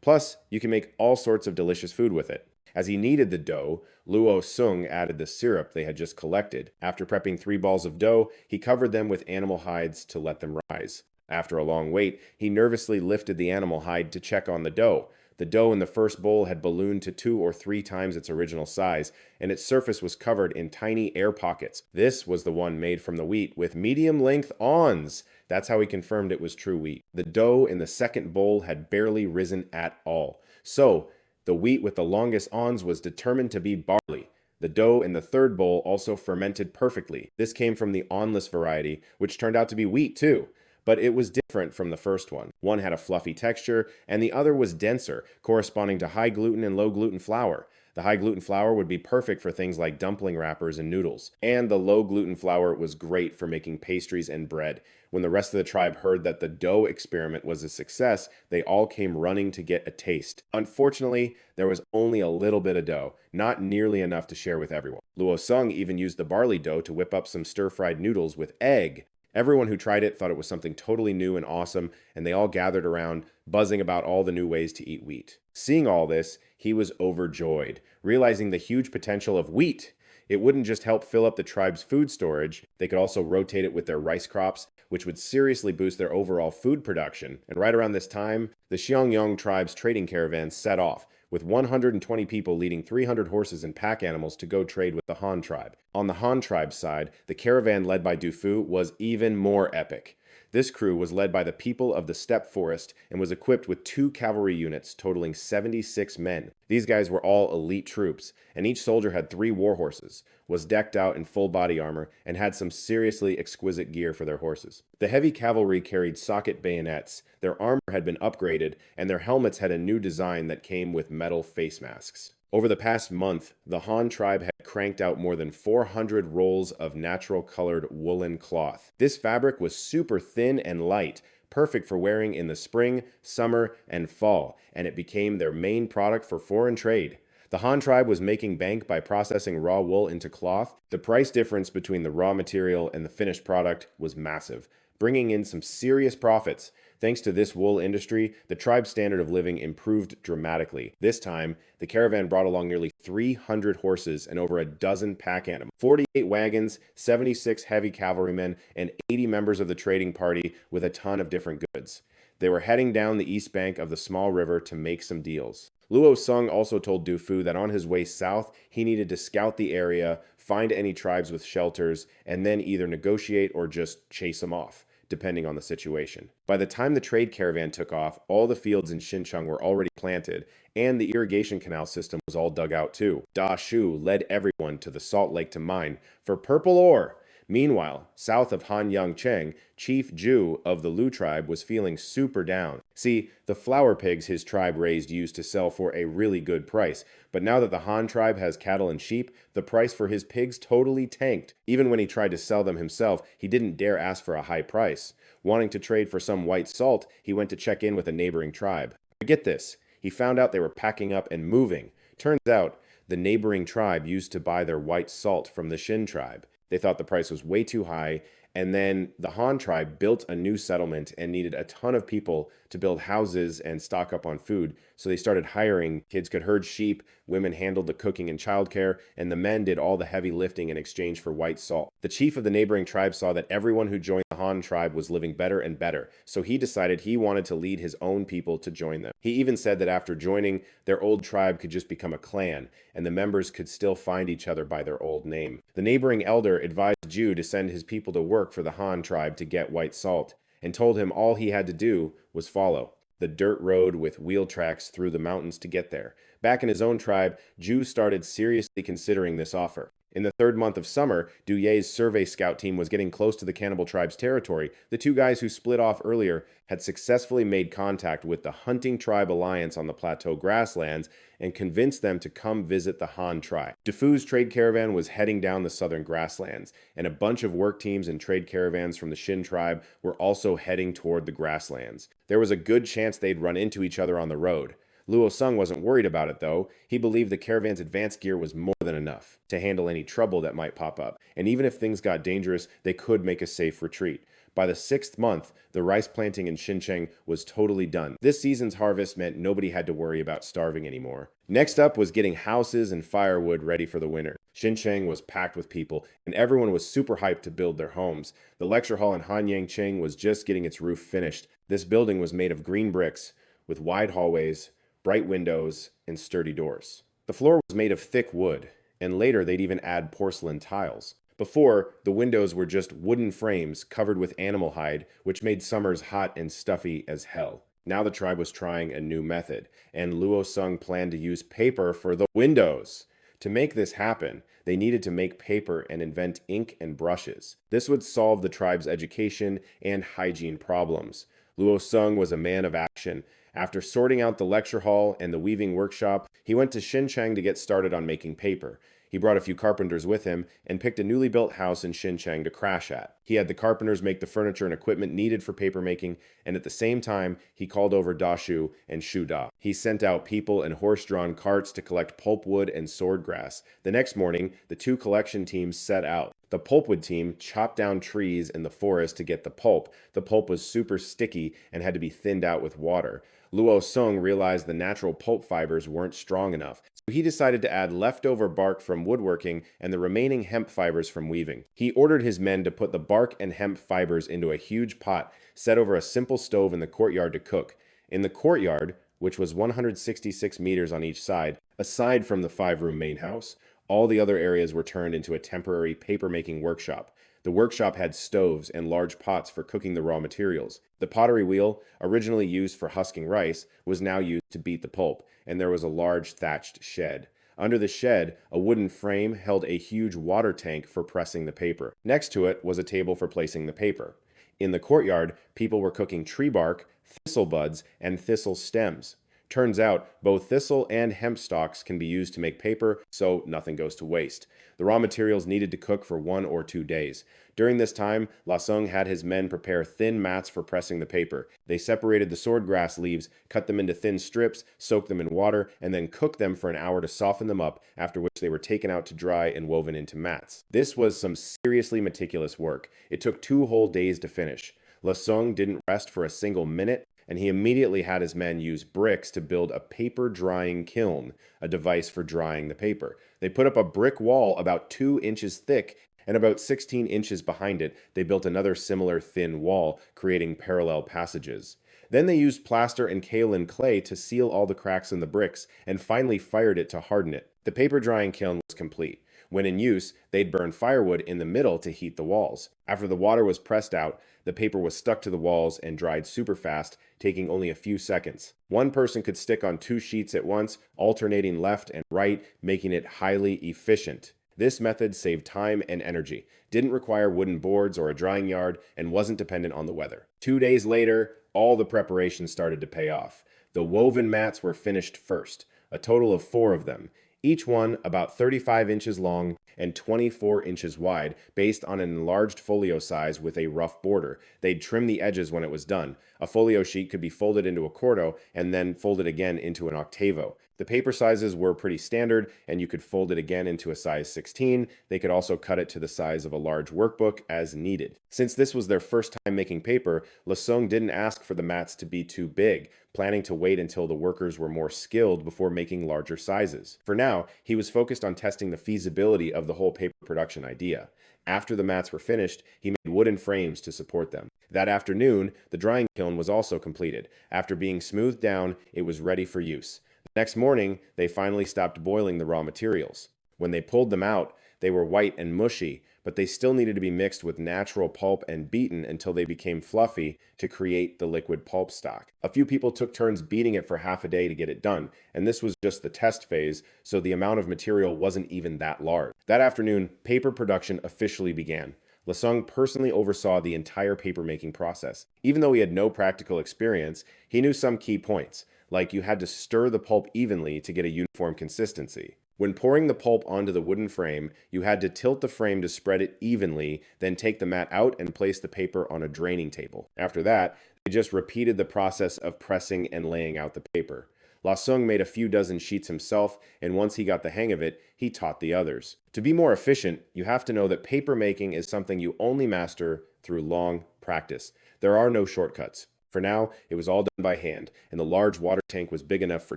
Plus, you can make all sorts of delicious food with it. As he kneaded the dough, Luo Sung added the syrup they had just collected. After prepping 3 balls of dough, he covered them with animal hides to let them rise. After a long wait, he nervously lifted the animal hide to check on the dough. The dough in the first bowl had ballooned to 2 or 3 times its original size, and its surface was covered in tiny air pockets. This was the one made from the wheat with medium-length awns. That's how he confirmed it was true wheat. The dough in the second bowl had barely risen at all. So, the wheat with the longest awns was determined to be barley. The dough in the third bowl also fermented perfectly. This came from the awnless variety, which turned out to be wheat too. But it was different from the first one. One had a fluffy texture, and the other was denser, corresponding to high gluten and low gluten flour. The high gluten flour would be perfect for things like dumpling wrappers and noodles. And the low gluten flour was great for making pastries and bread. When the rest of the tribe heard that the dough experiment was a success, they all came running to get a taste. Unfortunately, there was only a little bit of dough, not nearly enough to share with everyone. Luo Sung even used the barley dough to whip up some stir-fried noodles with egg. Everyone who tried it thought it was something totally new and awesome, and they all gathered around, buzzing about all the new ways to eat wheat. Seeing all this, he was overjoyed, realizing the huge potential of wheat. It wouldn't just help fill up the tribe's food storage, they could also rotate it with their rice crops, which would seriously boost their overall food production. And right around this time, the Xiangyong tribe's trading caravan set off, with 120 people leading 300 horses and pack animals to go trade with the Han tribe. On the Han tribe's side, the caravan led by Du Phuc was even more epic. This crew was led by the people of the steppe forest and was equipped with 2 cavalry units totaling 76 men. These guys were all elite troops, and each soldier had 3 war horses, was decked out in full body armor, and had some seriously exquisite gear for their horses. The heavy cavalry carried socket bayonets, their armor had been upgraded, and their helmets had a new design that came with metal face masks. Over the past month, the Han tribe had cranked out more than 400 rolls of natural colored woolen cloth. This fabric was super thin and light, perfect for wearing in the spring, summer, and fall, and it became their main product for foreign trade. The Han tribe was making bank by processing raw wool into cloth. The price difference between the raw material and the finished product was massive, bringing in some serious profits. Thanks to this wool industry, the tribe's standard of living improved dramatically. This time, the caravan brought along nearly 300 horses and over a dozen pack animals, 48 wagons, 76 heavy cavalrymen, and 80 members of the trading party with a ton of different goods. They were heading down the east bank of the small river to make some deals. Luo Sung also told Du Phuc that on his way south, he needed to scout the area, find any tribes with shelters, and then either negotiate or just chase them off, depending on the situation. By the time the trade caravan took off, all the fields in Xinjiang were already planted, and the irrigation canal system was all dug out too. Da Shu led everyone to the salt lake to mine for purple ore. Meanwhile, south of Han Yangcheng, Chief Ju of the Lu tribe was feeling super down. See, the flower pigs his tribe raised used to sell for a really good price, but now that the Han tribe has cattle and sheep, the price for his pigs totally tanked. Even when he tried to sell them himself, he didn't dare ask for a high price. Wanting to trade for some white salt, he went to check in with a neighboring tribe. But get this, he found out they were packing up and moving. Turns out, the neighboring tribe used to buy their white salt from the Shin tribe. They thought the price was way too high, and then the Han tribe built a new settlement and needed a ton of people to build houses and stock up on food, so they started hiring. Kids could herd sheep, women handled the cooking and childcare, and the men did all the heavy lifting in exchange for white salt. The chief of the neighboring tribe saw that everyone who joined the Han tribe was living better and better, so he decided he wanted to lead his own people to join them. He even said that after joining, their old tribe could just become a clan, and the members could still find each other by their old name. The neighboring elder advised Ju to send his people to work for the Han tribe to get white salt, and told him all he had to do was follow the dirt road with wheel tracks through the mountains to get there. Back in his own tribe, Ju started seriously considering this offer. In the 3rd month of summer, Du Ye's survey scout team was getting close to the cannibal tribe's territory. The 2 guys who split off earlier had successfully made contact with the hunting tribe alliance on the plateau grasslands and convinced them to come visit the Han tribe. Du Phuc's trade caravan was heading down the southern grasslands, and a bunch of work teams and trade caravans from the Shin tribe were also heading toward the grasslands. There was a good chance they'd run into each other on the road. Luo Sung wasn't worried about it though. He believed the caravan's advanced gear was more than enough to handle any trouble that might pop up, and even if things got dangerous, they could make a safe retreat. By the 6th month, the rice planting in Xincheng was totally done. This season's harvest meant nobody had to worry about starving anymore. Next up was getting houses and firewood ready for the winter. Xincheng was packed with people, and everyone was super hyped to build their homes. The lecture hall in Hanyangcheng was just getting its roof finished. This building was made of green bricks, with wide hallways, bright windows, and sturdy doors. The floor was made of thick wood, and later they'd even add porcelain tiles. Before, the windows were just wooden frames covered with animal hide, which made summers hot and stuffy as hell. Now the tribe was trying a new method, and Luo Sung planned to use paper for the windows. To make this happen, they needed to make paper and invent ink and brushes. This would solve the tribe's education and hygiene problems. Luo Sung was a man of action. After sorting out the lecture hall and the weaving workshop, he went to Xincheng to get started on making paper. He brought a few carpenters with him and picked a newly built house in Xincheng to crash at. He had the carpenters make the furniture and equipment needed for paper making, and at the same time, he called over Dashu and Shuda. He sent out people in horse-drawn carts to collect pulpwood and swordgrass. The next morning, the two collection teams set out. The pulpwood team chopped down trees in the forest to get the pulp. The pulp was super sticky and had to be thinned out with water. Luo Sung realized the natural pulp fibers weren't strong enough, so he decided to add leftover bark from woodworking and the remaining hemp fibers from weaving. He ordered his men to put the bark and hemp fibers into a huge pot set over a simple stove in the courtyard to cook. In the courtyard, which was 166 meters on each side, aside from the 5-room main house, all the other areas were turned into a temporary paper-making workshop. The workshop had stoves and large pots for cooking the raw materials. The pottery wheel, originally used for husking rice, was now used to beat the pulp, and there was a large thatched shed. Under the shed, a wooden frame held a huge water tank for pressing the paper. Next to it was a table for placing the paper. In the courtyard, people were cooking tree bark, thistle buds, and thistle stems. Turns out, both thistle and hemp stalks can be used to make paper, so nothing goes to waste. The raw materials needed to cook for 1 or 2 days. During this time, La Sung had his men prepare thin mats for pressing the paper. They separated the swordgrass leaves, cut them into thin strips, soaked them in water, and then cooked them for an hour to soften them up, after which they were taken out to dry and woven into mats. This was some seriously meticulous work. It took 2 whole days to finish. La Sung didn't rest for a single minute, and he immediately had his men use bricks to build a paper drying kiln, a device for drying the paper. They put up a brick wall about 2 inches thick, and about 16 inches behind it, they built another similar thin wall, creating parallel passages. Then they used plaster and kaolin clay to seal all the cracks in the bricks, and finally fired it to harden it. The paper drying kiln was complete. When in use, they'd burn firewood in the middle to heat the walls. After the water was pressed out, the paper was stuck to the walls and dried super fast, taking only a few seconds. One person could stick on 2 sheets at once, alternating left and right, making it highly efficient. This method saved time and energy, didn't require wooden boards or a drying yard, and wasn't dependent on the weather. 2 days later, all the preparations started to pay off. The woven mats were finished first, a total of 4 of them, each one about 35 inches long and 24 inches wide, based on an enlarged folio size with a rough border. They'd trim the edges when it was done. A folio sheet could be folded into a quarto and then folded again into an octavo. The paper sizes were pretty standard, and you could fold it again into a size 16. They could also cut it to the size of a large workbook as needed. Since this was their first time making paper, La Sung didn't ask for the mats to be too big, planning to wait until the workers were more skilled before making larger sizes. For now, he was focused on testing the feasibility of the whole paper production idea. After the mats were finished, he made wooden frames to support them. That afternoon, the drying kiln was also completed. After being smoothed down, it was ready for use. The next morning, they finally stopped boiling the raw materials. When they pulled them out, they were white and mushy, but they still needed to be mixed with natural pulp and beaten until they became fluffy to create the liquid pulp stock. A few people took turns beating it for half a day to get it done, and this was just the test phase, so the amount of material wasn't even that large. That afternoon, paper production officially began. La Sung personally oversaw the entire paper-making process. Even though he had no practical experience, he knew some key points, like you had to stir the pulp evenly to get a uniform consistency. When pouring the pulp onto the wooden frame, you had to tilt the frame to spread it evenly, then take the mat out and place the paper on a draining table. After that, they just repeated the process of pressing and laying out the paper. La Sung made a few dozen sheets himself, and once he got the hang of it, he taught the others. To be more efficient, you have to know that paper making is something you only master through long practice. There are no shortcuts. For now, it was all done by hand, and the large water tank was big enough for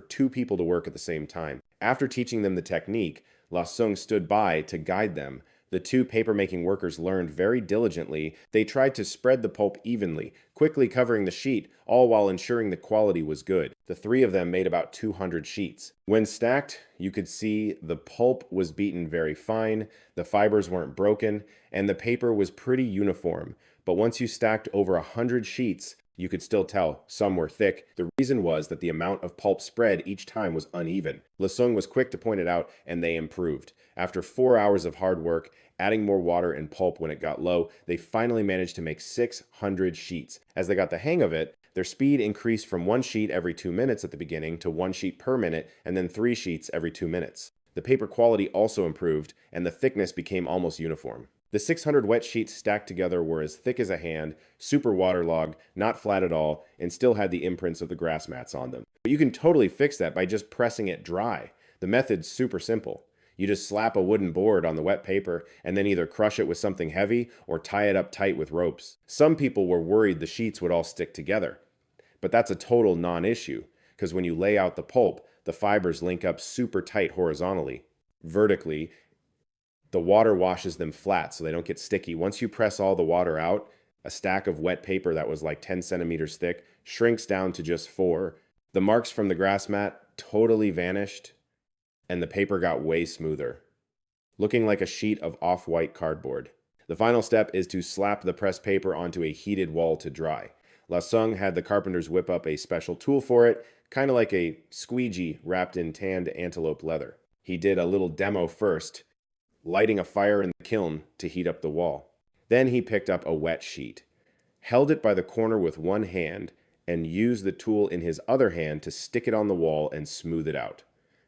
2 people to work at the same time. After teaching them the technique, La Sung stood by to guide them. The 2 paper-making workers learned very diligently. They tried to spread the pulp evenly, quickly covering the sheet, all while ensuring the quality was good. The 3 of them made about 200 sheets. When stacked, you could see the pulp was beaten very fine, the fibers weren't broken, and the paper was pretty uniform. But once you stacked over 100 sheets, you could still tell some were thick. The reason was that the amount of pulp spread each time was uneven. Lasung was quick to point it out, and they improved. After 4 hours of hard work, adding more water and pulp when it got low, they finally managed to make 600 sheets. As they got the hang of it, their speed increased from 1 sheet every 2 minutes at the beginning to 1 sheet per minute, and then 3 sheets every 2 minutes. The paper quality also improved, and the thickness became almost uniform. The 600 wet sheets stacked together were as thick as a hand, super waterlogged, not flat at all, and still had the imprints of the grass mats on them. But you can totally fix that by just pressing it dry. The method's super simple. You just slap a wooden board on the wet paper and then either crush it with something heavy or tie it up tight with ropes. Some people were worried the sheets would all stick together. But that's a total non-issue, because when you lay out the pulp, the fibers link up super tight horizontally. Vertically, the water washes them flat so they don't get sticky. Once you press all the water out, a stack of wet paper that was like 10 centimeters thick shrinks down to just 4. The marks from the grass mat totally vanished, and the paper got way smoother, looking like a sheet of off-white cardboard. The final step is to slap the pressed paper onto a heated wall to dry. La Sung had the carpenters whip up a special tool for it, kind of like a squeegee wrapped in tanned antelope leather. He did a little demo first, lighting a fire in the kiln to heat up the wall. Then he picked up a wet sheet, held it by the corner with one hand, and used the tool in his other hand to stick it on the wall and smooth it out.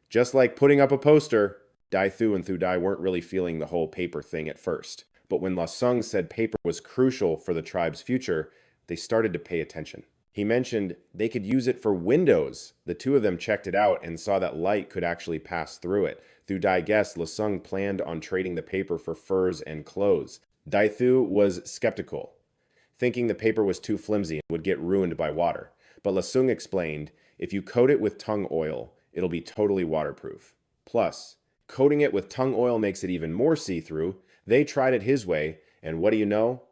Just like putting up a poster, Dai Thu and Thu Dai weren't really feeling the whole paper thing at first. But when La Sung said paper was crucial for the tribe's future, they started to pay attention. He mentioned they could use it for windows. The 2 of them checked it out and saw that light could actually pass through it. Thu Dai guessed La Sung planned on trading the paper for furs and clothes. Dai Thu was skeptical, thinking the paper was too flimsy and would get ruined by water. But La Sung explained, if you coat it with tung oil, it'll be totally waterproof. Plus, coating it with tung oil makes it even more see-through. They tried it his way, and what do you know?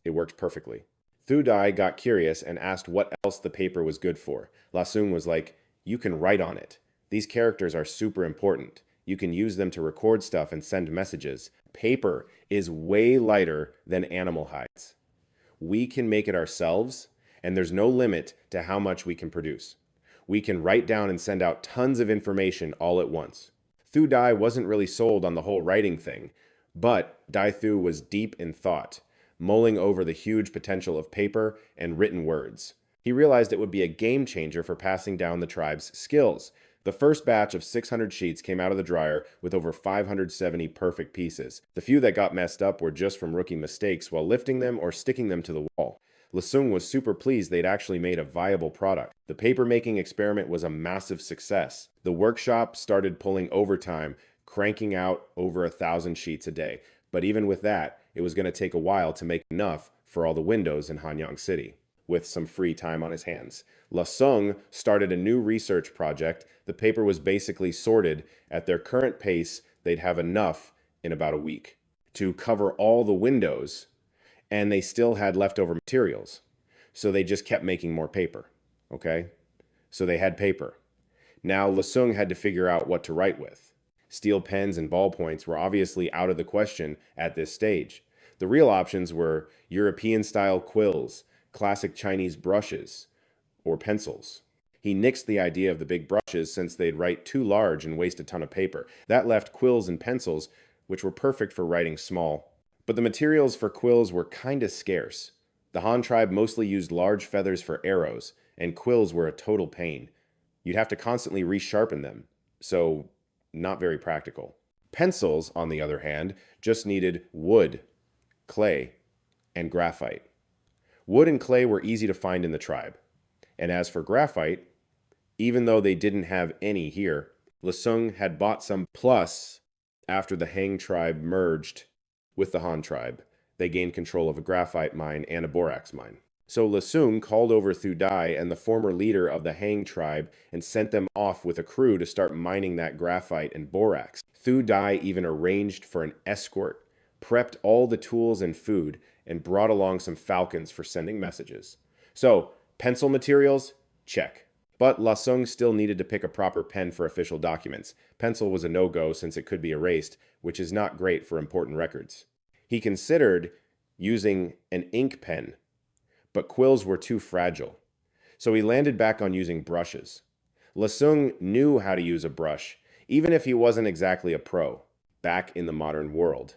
It worked perfectly. Thu Dai got curious and asked what else the paper was good for. La Sung was like, you can write on it. These characters are super important. You can use them to record stuff and send messages. Paper is way lighter than animal hides. We can make it ourselves, and there's no limit to how much we can produce. We can write down and send out tons of information all at once. Thu Dai wasn't really sold on the whole writing thing, but Dai Thu was deep in thought, mulling over the huge potential of paper and written words. He realized it would be a game changer for passing down the tribe's skills. The first batch of 600 sheets came out of the dryer with over 570 perfect pieces. The few that got messed up were just from rookie mistakes while lifting them or sticking them to the wall. La Sung was super pleased they'd actually made a viable product. The paper-making experiment was a massive success. The workshop started pulling overtime, cranking out over 1,000 sheets a day. But even with that, it was going to take a while to make enough for all the windows in Hanyang City. With some free time on his hands, La Sung started a new research project. The paper was basically sorted. At their current pace, they'd have enough in about a week to cover all the windows, and they still had leftover materials. So they just kept making more paper, okay? So they had paper. Now La Sung had to figure out what to write with. Steel pens and ballpoints were obviously out of the question at this stage. The real options were European-style quills, classic Chinese brushes, or pencils. He nixed the idea of the big brushes since they'd write too large and waste a ton of paper. That left quills and pencils, which were perfect for writing small. But the materials for quills were kinda scarce. The Han tribe mostly used large feathers for arrows, and quills were a total pain. You'd have to constantly resharpen them, so not very practical. Pencils, on the other hand, just needed wood, clay, and graphite. Wood and clay were easy to find in the tribe. And as for graphite, even though they didn't have any here, La Sung had bought some. Plus, after the Hang tribe merged with the Han tribe, they gained control of a graphite mine and a borax mine. So Lasung called over Thu Dai and the former leader of the Hang tribe and sent them off with a crew to start mining that graphite and borax. Thu Dai even arranged for an escort, prepped all the tools and food, and brought along some falcons for sending messages. So, pencil materials? Check. But Lasung still needed to pick a proper pen for official documents. Pencil was a no-go since it could be erased, which is not great for important records. He considered using an ink pen, but quills were too fragile. So he landed back on using brushes. Lasung knew how to use a brush, even if he wasn't exactly a pro, back in the modern world.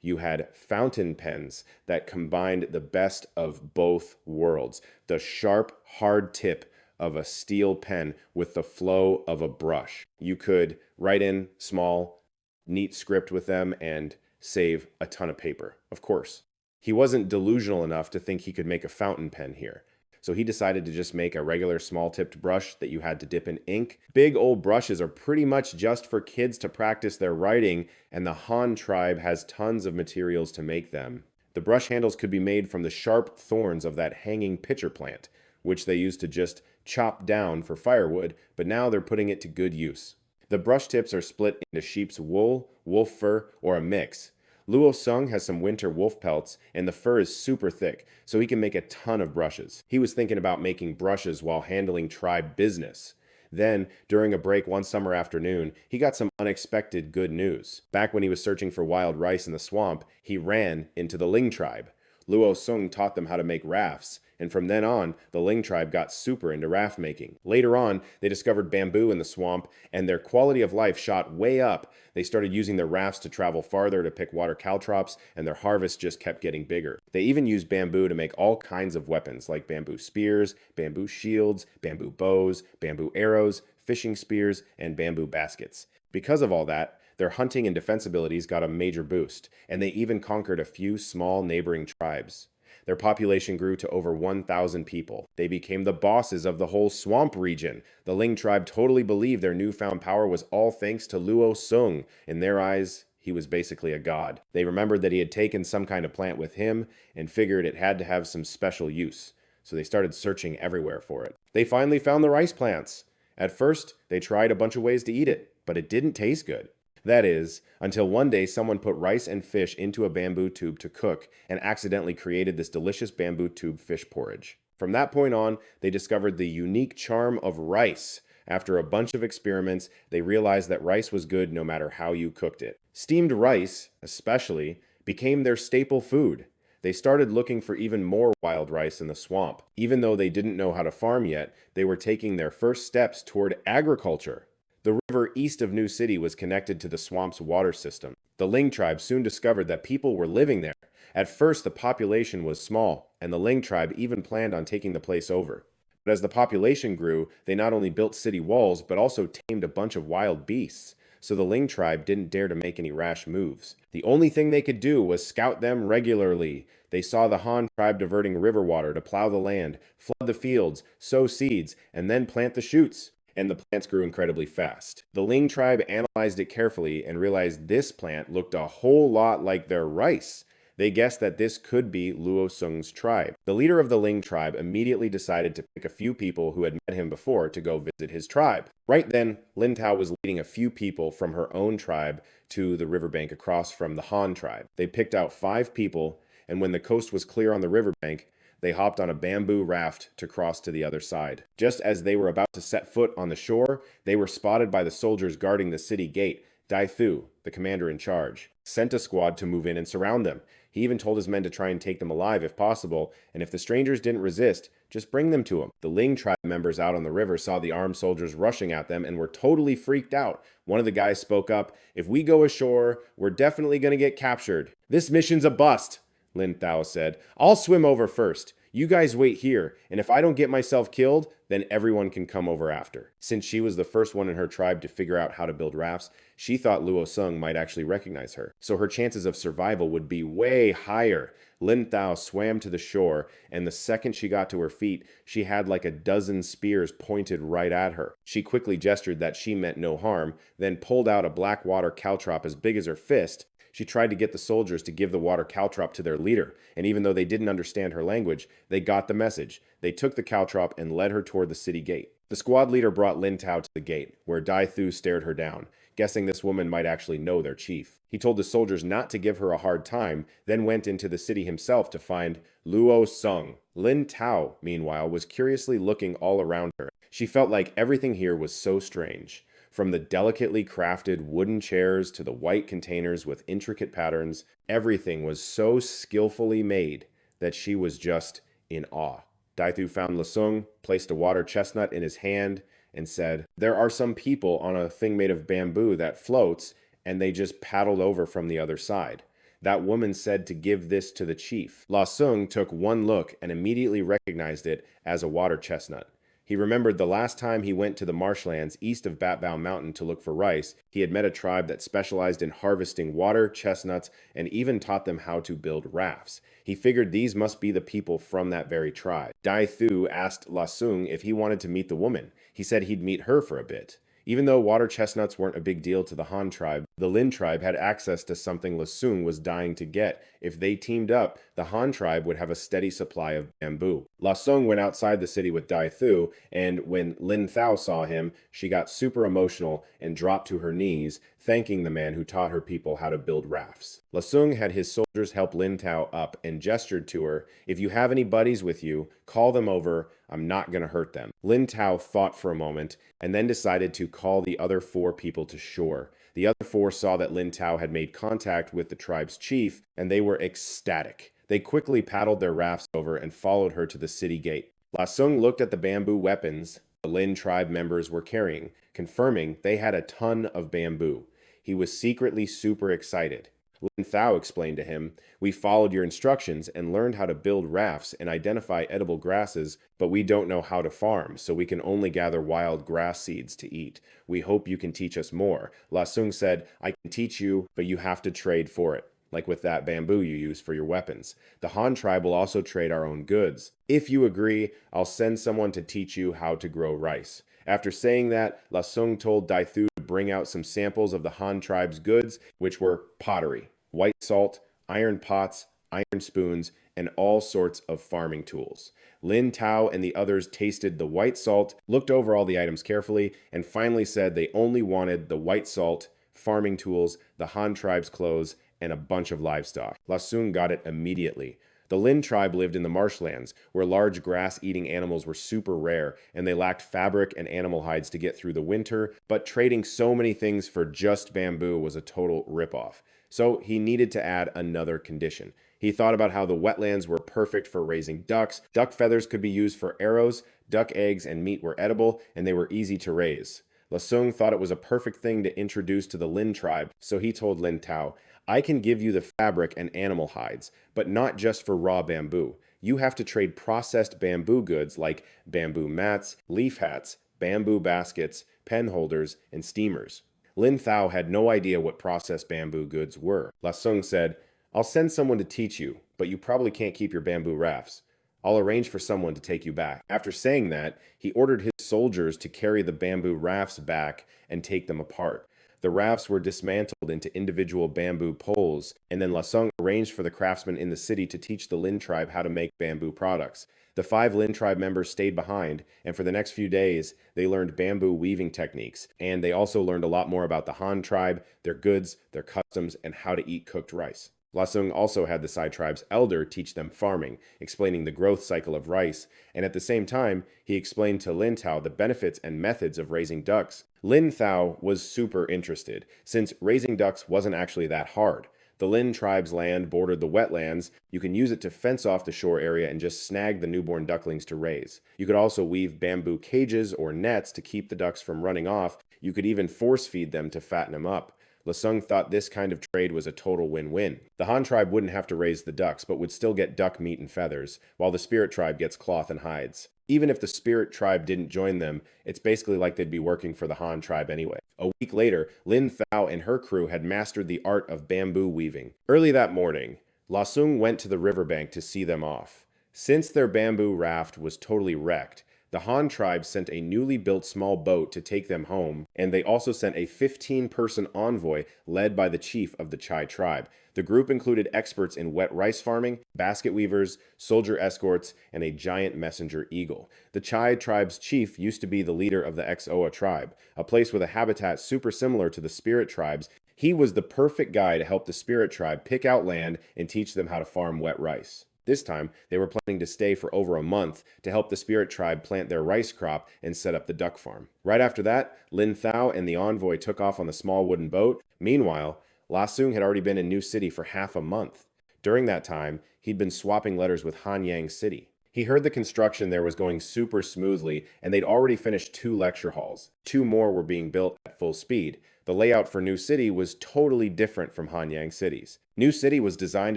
You had fountain pens that combined the best of both worlds. The sharp, hard tip of a steel pen with the flow of a brush. You could write in small, neat script with them and save a ton of paper, of course. He wasn't delusional enough to think he could make a fountain pen here. So he decided to just make a regular small-tipped brush that you had to dip in ink. Big old brushes are pretty much just for kids to practice their writing, and the Han tribe has tons of materials to make them. The brush handles could be made from the sharp thorns of that hanging pitcher plant, which they used to just chop down for firewood, but now they're putting it to good use. The brush tips are split into sheep's wool, wolf fur, or a mix. Luo Sung has some winter wolf pelts, and the fur is super thick, so he can make a ton of brushes. He was thinking about making brushes while handling tribe business. Then, during a break one summer afternoon, he got some unexpected good news. Back when he was searching for wild rice in the swamp, he ran into the Ling tribe. Luo Sung taught them how to make rafts, and from then on, the Ling tribe got super into raft making. Later on, they discovered bamboo in the swamp, and their quality of life shot way up. They started using their rafts to travel farther to pick water caltrops, and their harvest just kept getting bigger. They even used bamboo to make all kinds of weapons, like bamboo spears, bamboo shields, bamboo bows, bamboo arrows, fishing spears, and bamboo baskets. Because of all that, their hunting and defense abilities got a major boost, and they even conquered a few small neighboring tribes. Their population grew to over 1,000 people. They became the bosses of the whole swamp region. The Ling tribe totally believed their newfound power was all thanks to Luo Sung. In their eyes, he was basically a god. They remembered that he had taken some kind of plant with him and figured it had to have some special use. So they started searching everywhere for it. They finally found the rice plants. At first, they tried a bunch of ways to eat it, but it didn't taste good. That is, until one day someone put rice and fish into a bamboo tube to cook and accidentally created this delicious bamboo tube fish porridge. From that point on, they discovered the unique charm of rice. After a bunch of experiments, they realized that rice was good no matter how you cooked it. Steamed rice, especially, became their staple food. They started looking for even more wild rice in the swamp. Even though they didn't know how to farm yet, they were taking their first steps toward agriculture. The river east of New City was connected to the swamp's water system. The Ling tribe soon discovered that people were living there. At first, the population was small, and the Ling tribe even planned on taking the place over. But as the population grew, they not only built city walls, but also tamed a bunch of wild beasts. So the Ling tribe didn't dare to make any rash moves. The only thing they could do was scout them regularly. They saw the Han tribe diverting river water to plow the land, flood the fields, sow seeds, and then plant the shoots. And the plants grew incredibly fast. The Ling tribe analyzed it carefully and realized this plant looked a whole lot like their rice. They guessed that this could be Luo Sung's tribe. The leader of the Ling tribe immediately decided to pick a few people who had met him before to go visit his tribe. Right then, Lin Tao was leading a few people from her own tribe to the riverbank across from the Han tribe. They picked out 5 people, and when the coast was clear on the riverbank, they hopped on a bamboo raft to cross to the other side. Just as they were about to set foot on the shore, they were spotted by the soldiers guarding the city gate. Dai Thu, the commander in charge, sent a squad to move in and surround them. He even told his men to try and take them alive if possible, and if the strangers didn't resist, just bring them to him. The Ling tribe members out on the river saw the armed soldiers rushing at them and were totally freaked out. One of the guys spoke up, "If we go ashore, we're definitely going to get captured." "This mission's a bust," Lin Thao said. "I'll swim over first. You guys wait here, and if I don't get myself killed, then everyone can come over after." Since she was the first one in her tribe to figure out how to build rafts, she thought Luo Sung might actually recognize her, so her chances of survival would be way higher. Lin Thao swam to the shore, and the second she got to her feet, she had like a dozen spears pointed right at her. She quickly gestured that she meant no harm, then pulled out a black water caltrop as big as her fist. She tried to get the soldiers to give the water caltrop to their leader, and even though they didn't understand her language, they got the message. They took the caltrop and led her toward the city gate. The squad leader brought Lin Tao to the gate, where Dai Thu stared her down, guessing this woman might actually know their chief. He told the soldiers not to give her a hard time, then went into the city himself to find Luo Sung. Lin Tao, meanwhile, was curiously looking all around her. She felt like everything here was so strange. From the delicately crafted wooden chairs to the white containers with intricate patterns, everything was so skillfully made that she was just in awe. Daithu found Lasung, placed a water chestnut in his hand, and said, "There are some people on a thing made of bamboo that floats, and they just paddled over from the other side. That woman said to give this to the chief." Lasung took one look and immediately recognized it as a water chestnut. He remembered the last time he went to the marshlands east of Batbao Mountain to look for rice, he had met a tribe that specialized in harvesting water chestnuts and even taught them how to build rafts. He figured these must be the people from that very tribe. Dai Thu asked Lasung if he wanted to meet the woman. He said he'd meet her for a bit. Even though water chestnuts weren't a big deal to the Han tribe, the Lin tribe had access to something Lasung was dying to get. If they teamed up, the Han tribe would have a steady supply of bamboo. Lasung went outside the city with Dai Thu, and when Lin Thao saw him, she got super emotional and dropped to her knees, thanking the man who taught her people how to build rafts. Lasung had his soldiers help Lin Thao up and gestured to her, "If you have any buddies with you, call them over. I'm not going to hurt them." Lin Thao thought for a moment and then decided to call the other 4 people to shore. The other 4 saw that Lin Tao had made contact with the tribe's chief, and they were ecstatic. They quickly paddled their rafts over and followed her to the city gate. Lasung looked at the bamboo weapons the Lin tribe members were carrying, confirming they had a ton of bamboo. He was secretly super excited. Lin Thao explained to him, "We followed your instructions and learned how to build rafts and identify edible grasses, but we don't know how to farm, so we can only gather wild grass seeds to eat. We hope you can teach us more." Lasung said, "I can teach you, but you have to trade for it, like with that bamboo you use for your weapons. The Han tribe will also trade our own goods. If you agree, I'll send someone to teach you how to grow rice." After saying that, Lasung told Dai Thu to bring out some samples of the Han tribe's goods, which were pottery, white salt, iron pots, iron spoons, and all sorts of farming tools. Lin Tao and the others tasted the white salt, looked over all the items carefully, and finally said they only wanted the white salt, farming tools, the Han tribe's clothes, and a bunch of livestock. Lasung got it immediately. The Lin tribe lived in the marshlands, where large grass-eating animals were super rare, and they lacked fabric and animal hides to get through the winter, but trading so many things for just bamboo was a total ripoff. So he needed to add another condition. He thought about how the wetlands were perfect for raising ducks, duck feathers could be used for arrows, duck eggs and meat were edible, and they were easy to raise. Lasung thought it was a perfect thing to introduce to the Lin tribe, so he told Lin Tao, "I can give you the fabric and animal hides, but not just for raw bamboo. You have to trade processed bamboo goods like bamboo mats, leaf hats, bamboo baskets, pen holders, and steamers." Lin Thao had no idea what processed bamboo goods were. Lasung said, "I'll send someone to teach you, but you probably can't keep your bamboo rafts. I'll arrange for someone to take you back." After saying that, he ordered his soldiers to carry the bamboo rafts back and take them apart. The rafts were dismantled into individual bamboo poles, and then Lasung arranged for the craftsmen in the city to teach the Lin tribe how to make bamboo products. The 5 Lin tribe members stayed behind, and for the next few days, they learned bamboo weaving techniques, and they also learned a lot more about the Han tribe, their goods, their customs, and how to eat cooked rice. Lasung also had the Sai tribe's elder teach them farming, explaining the growth cycle of rice, and at the same time, he explained to Lin Tao the benefits and methods of raising ducks. Lin Tao was super interested, since raising ducks wasn't actually that hard. The Lin tribe's land bordered the wetlands. You can use it to fence off the shore area and just snag the newborn ducklings to raise. You could also weave bamboo cages or nets to keep the ducks from running off. You could even force feed them to fatten them up. Lasung thought this kind of trade was a total win-win. The Han tribe wouldn't have to raise the ducks, but would still get duck meat and feathers, while the Spirit tribe gets cloth and hides. Even if the Spirit tribe didn't join them, it's basically like they'd be working for the Han tribe anyway. A week later, Lin Thao and her crew had mastered the art of bamboo weaving. Early that morning, Lasung went to the riverbank to see them off. Since their bamboo raft was totally wrecked, The Han tribe sent a newly built small boat to take them home, and they also sent a 15-person envoy led by the chief of the Chai tribe. The group included experts in wet rice farming, basket weavers, soldier escorts, and a giant messenger eagle. The Chai tribe's chief used to be the leader of the Xoa tribe, a place with a habitat super similar to the Spirit tribes. He was the perfect guy to help the Spirit tribe pick out land and teach them how to farm wet rice. This time, they were planning to stay for over a month to help the Spirit tribe plant their rice crop and set up the duck farm. Right after that, Lin Thao and the envoy took off on the small wooden boat. Meanwhile, La Sung had already been in New City for half a month. During that time, he'd been swapping letters with Hanyang City. He heard the construction there was going super smoothly, and they'd already finished 2 lecture halls. 2 more were being built at full speed. The layout for New City was totally different from Hanyang City's. New City was designed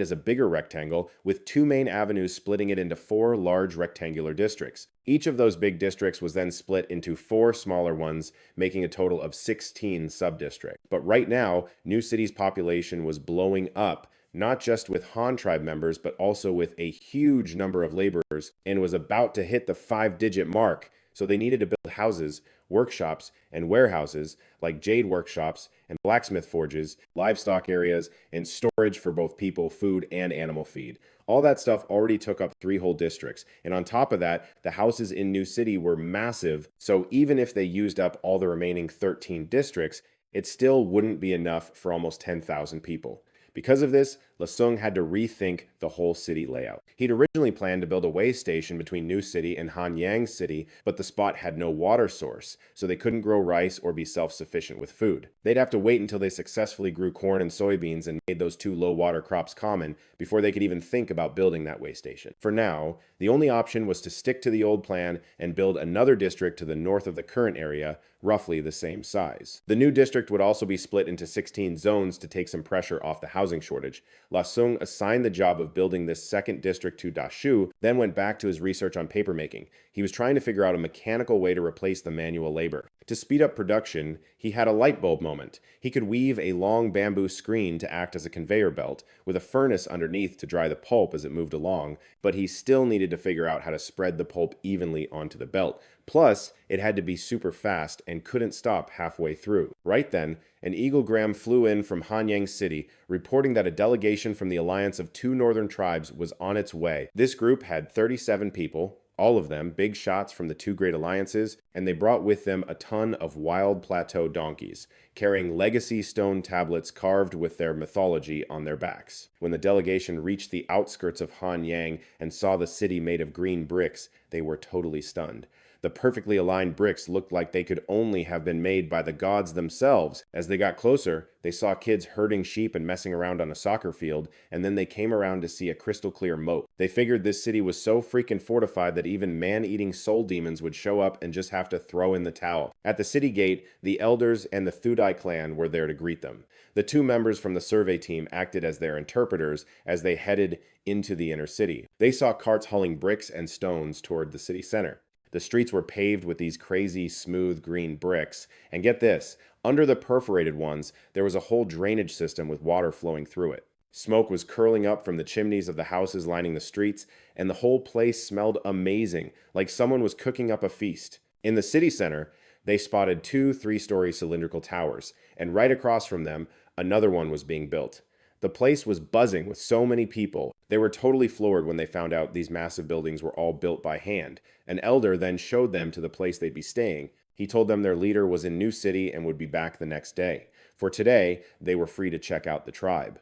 as a bigger rectangle, with 2 main avenues splitting it into 4 large rectangular districts. Each of those big districts was then split into 4 smaller ones, making a total of 16 sub-districts. But right now, New City's population was blowing up, not just with Han tribe members, but also with a huge number of laborers, and was about to hit the 5-digit mark. So they needed to build houses, workshops, and warehouses like jade workshops and blacksmith forges, livestock areas, and storage for both people, food, and animal feed. All that stuff already took up 3 whole districts. And on top of that, the houses in New City were massive, so even if they used up all the remaining 13 districts, it still wouldn't be enough for almost 10,000 people. Because of this, La Sung had to rethink the whole city layout. He'd originally planned to build a way station between New City and Hanyang City, but the spot had no water source, so they couldn't grow rice or be self-sufficient with food. They'd have to wait until they successfully grew corn and soybeans and made those 2 low-water crops common before they could even think about building that way station. For now, the only option was to stick to the old plan and build another district to the north of the current area, roughly the same size. The new district would also be split into 16 zones to take some pressure off the housing shortage. La Sung assigned the job of building this second district to Da Shu, then went back to his research on papermaking. He was trying to figure out a mechanical way to replace the manual labor. To speed up production, he had a light bulb moment. He could weave a long bamboo screen to act as a conveyor belt, with a furnace underneath to dry the pulp as it moved along, but he still needed to figure out how to spread the pulp evenly onto the belt. Plus, it had to be super fast and couldn't stop halfway through. Right then, an eaglegram flew in from Hanyang City, reporting that a delegation from the alliance of 2 northern tribes was on its way. This group had 37 people, all of them big shots from the 2 great alliances, and they brought with them a ton of wild plateau donkeys, carrying legacy stone tablets carved with their mythology on their backs. When the delegation reached the outskirts of Hanyang and saw the city made of green bricks, they were totally stunned. The perfectly aligned bricks looked like they could only have been made by the gods themselves. As they got closer, they saw kids herding sheep and messing around on a soccer field, and then they came around to see a crystal clear moat. They figured this city was so freaking fortified that even man-eating soul demons would show up and just have to throw in the towel. At the city gate, the elders and the Thudai clan were there to greet them. The 2 members from the survey team acted as their interpreters as they headed into the inner city. They saw carts hauling bricks and stones toward the city center. The streets were paved with these crazy, smooth green bricks. And get this, under the perforated ones, there was a whole drainage system with water flowing through it. Smoke was curling up from the chimneys of the houses lining the streets, and the whole place smelled amazing, like someone was cooking up a feast. In the city center, they spotted 2 3-story cylindrical towers, and right across from them, another one was being built. The place was buzzing with so many people. They were totally floored when they found out these massive buildings were all built by hand. An elder then showed them to the place they'd be staying. He told them their leader was in New City and would be back the next day. For today, they were free to check out the tribe.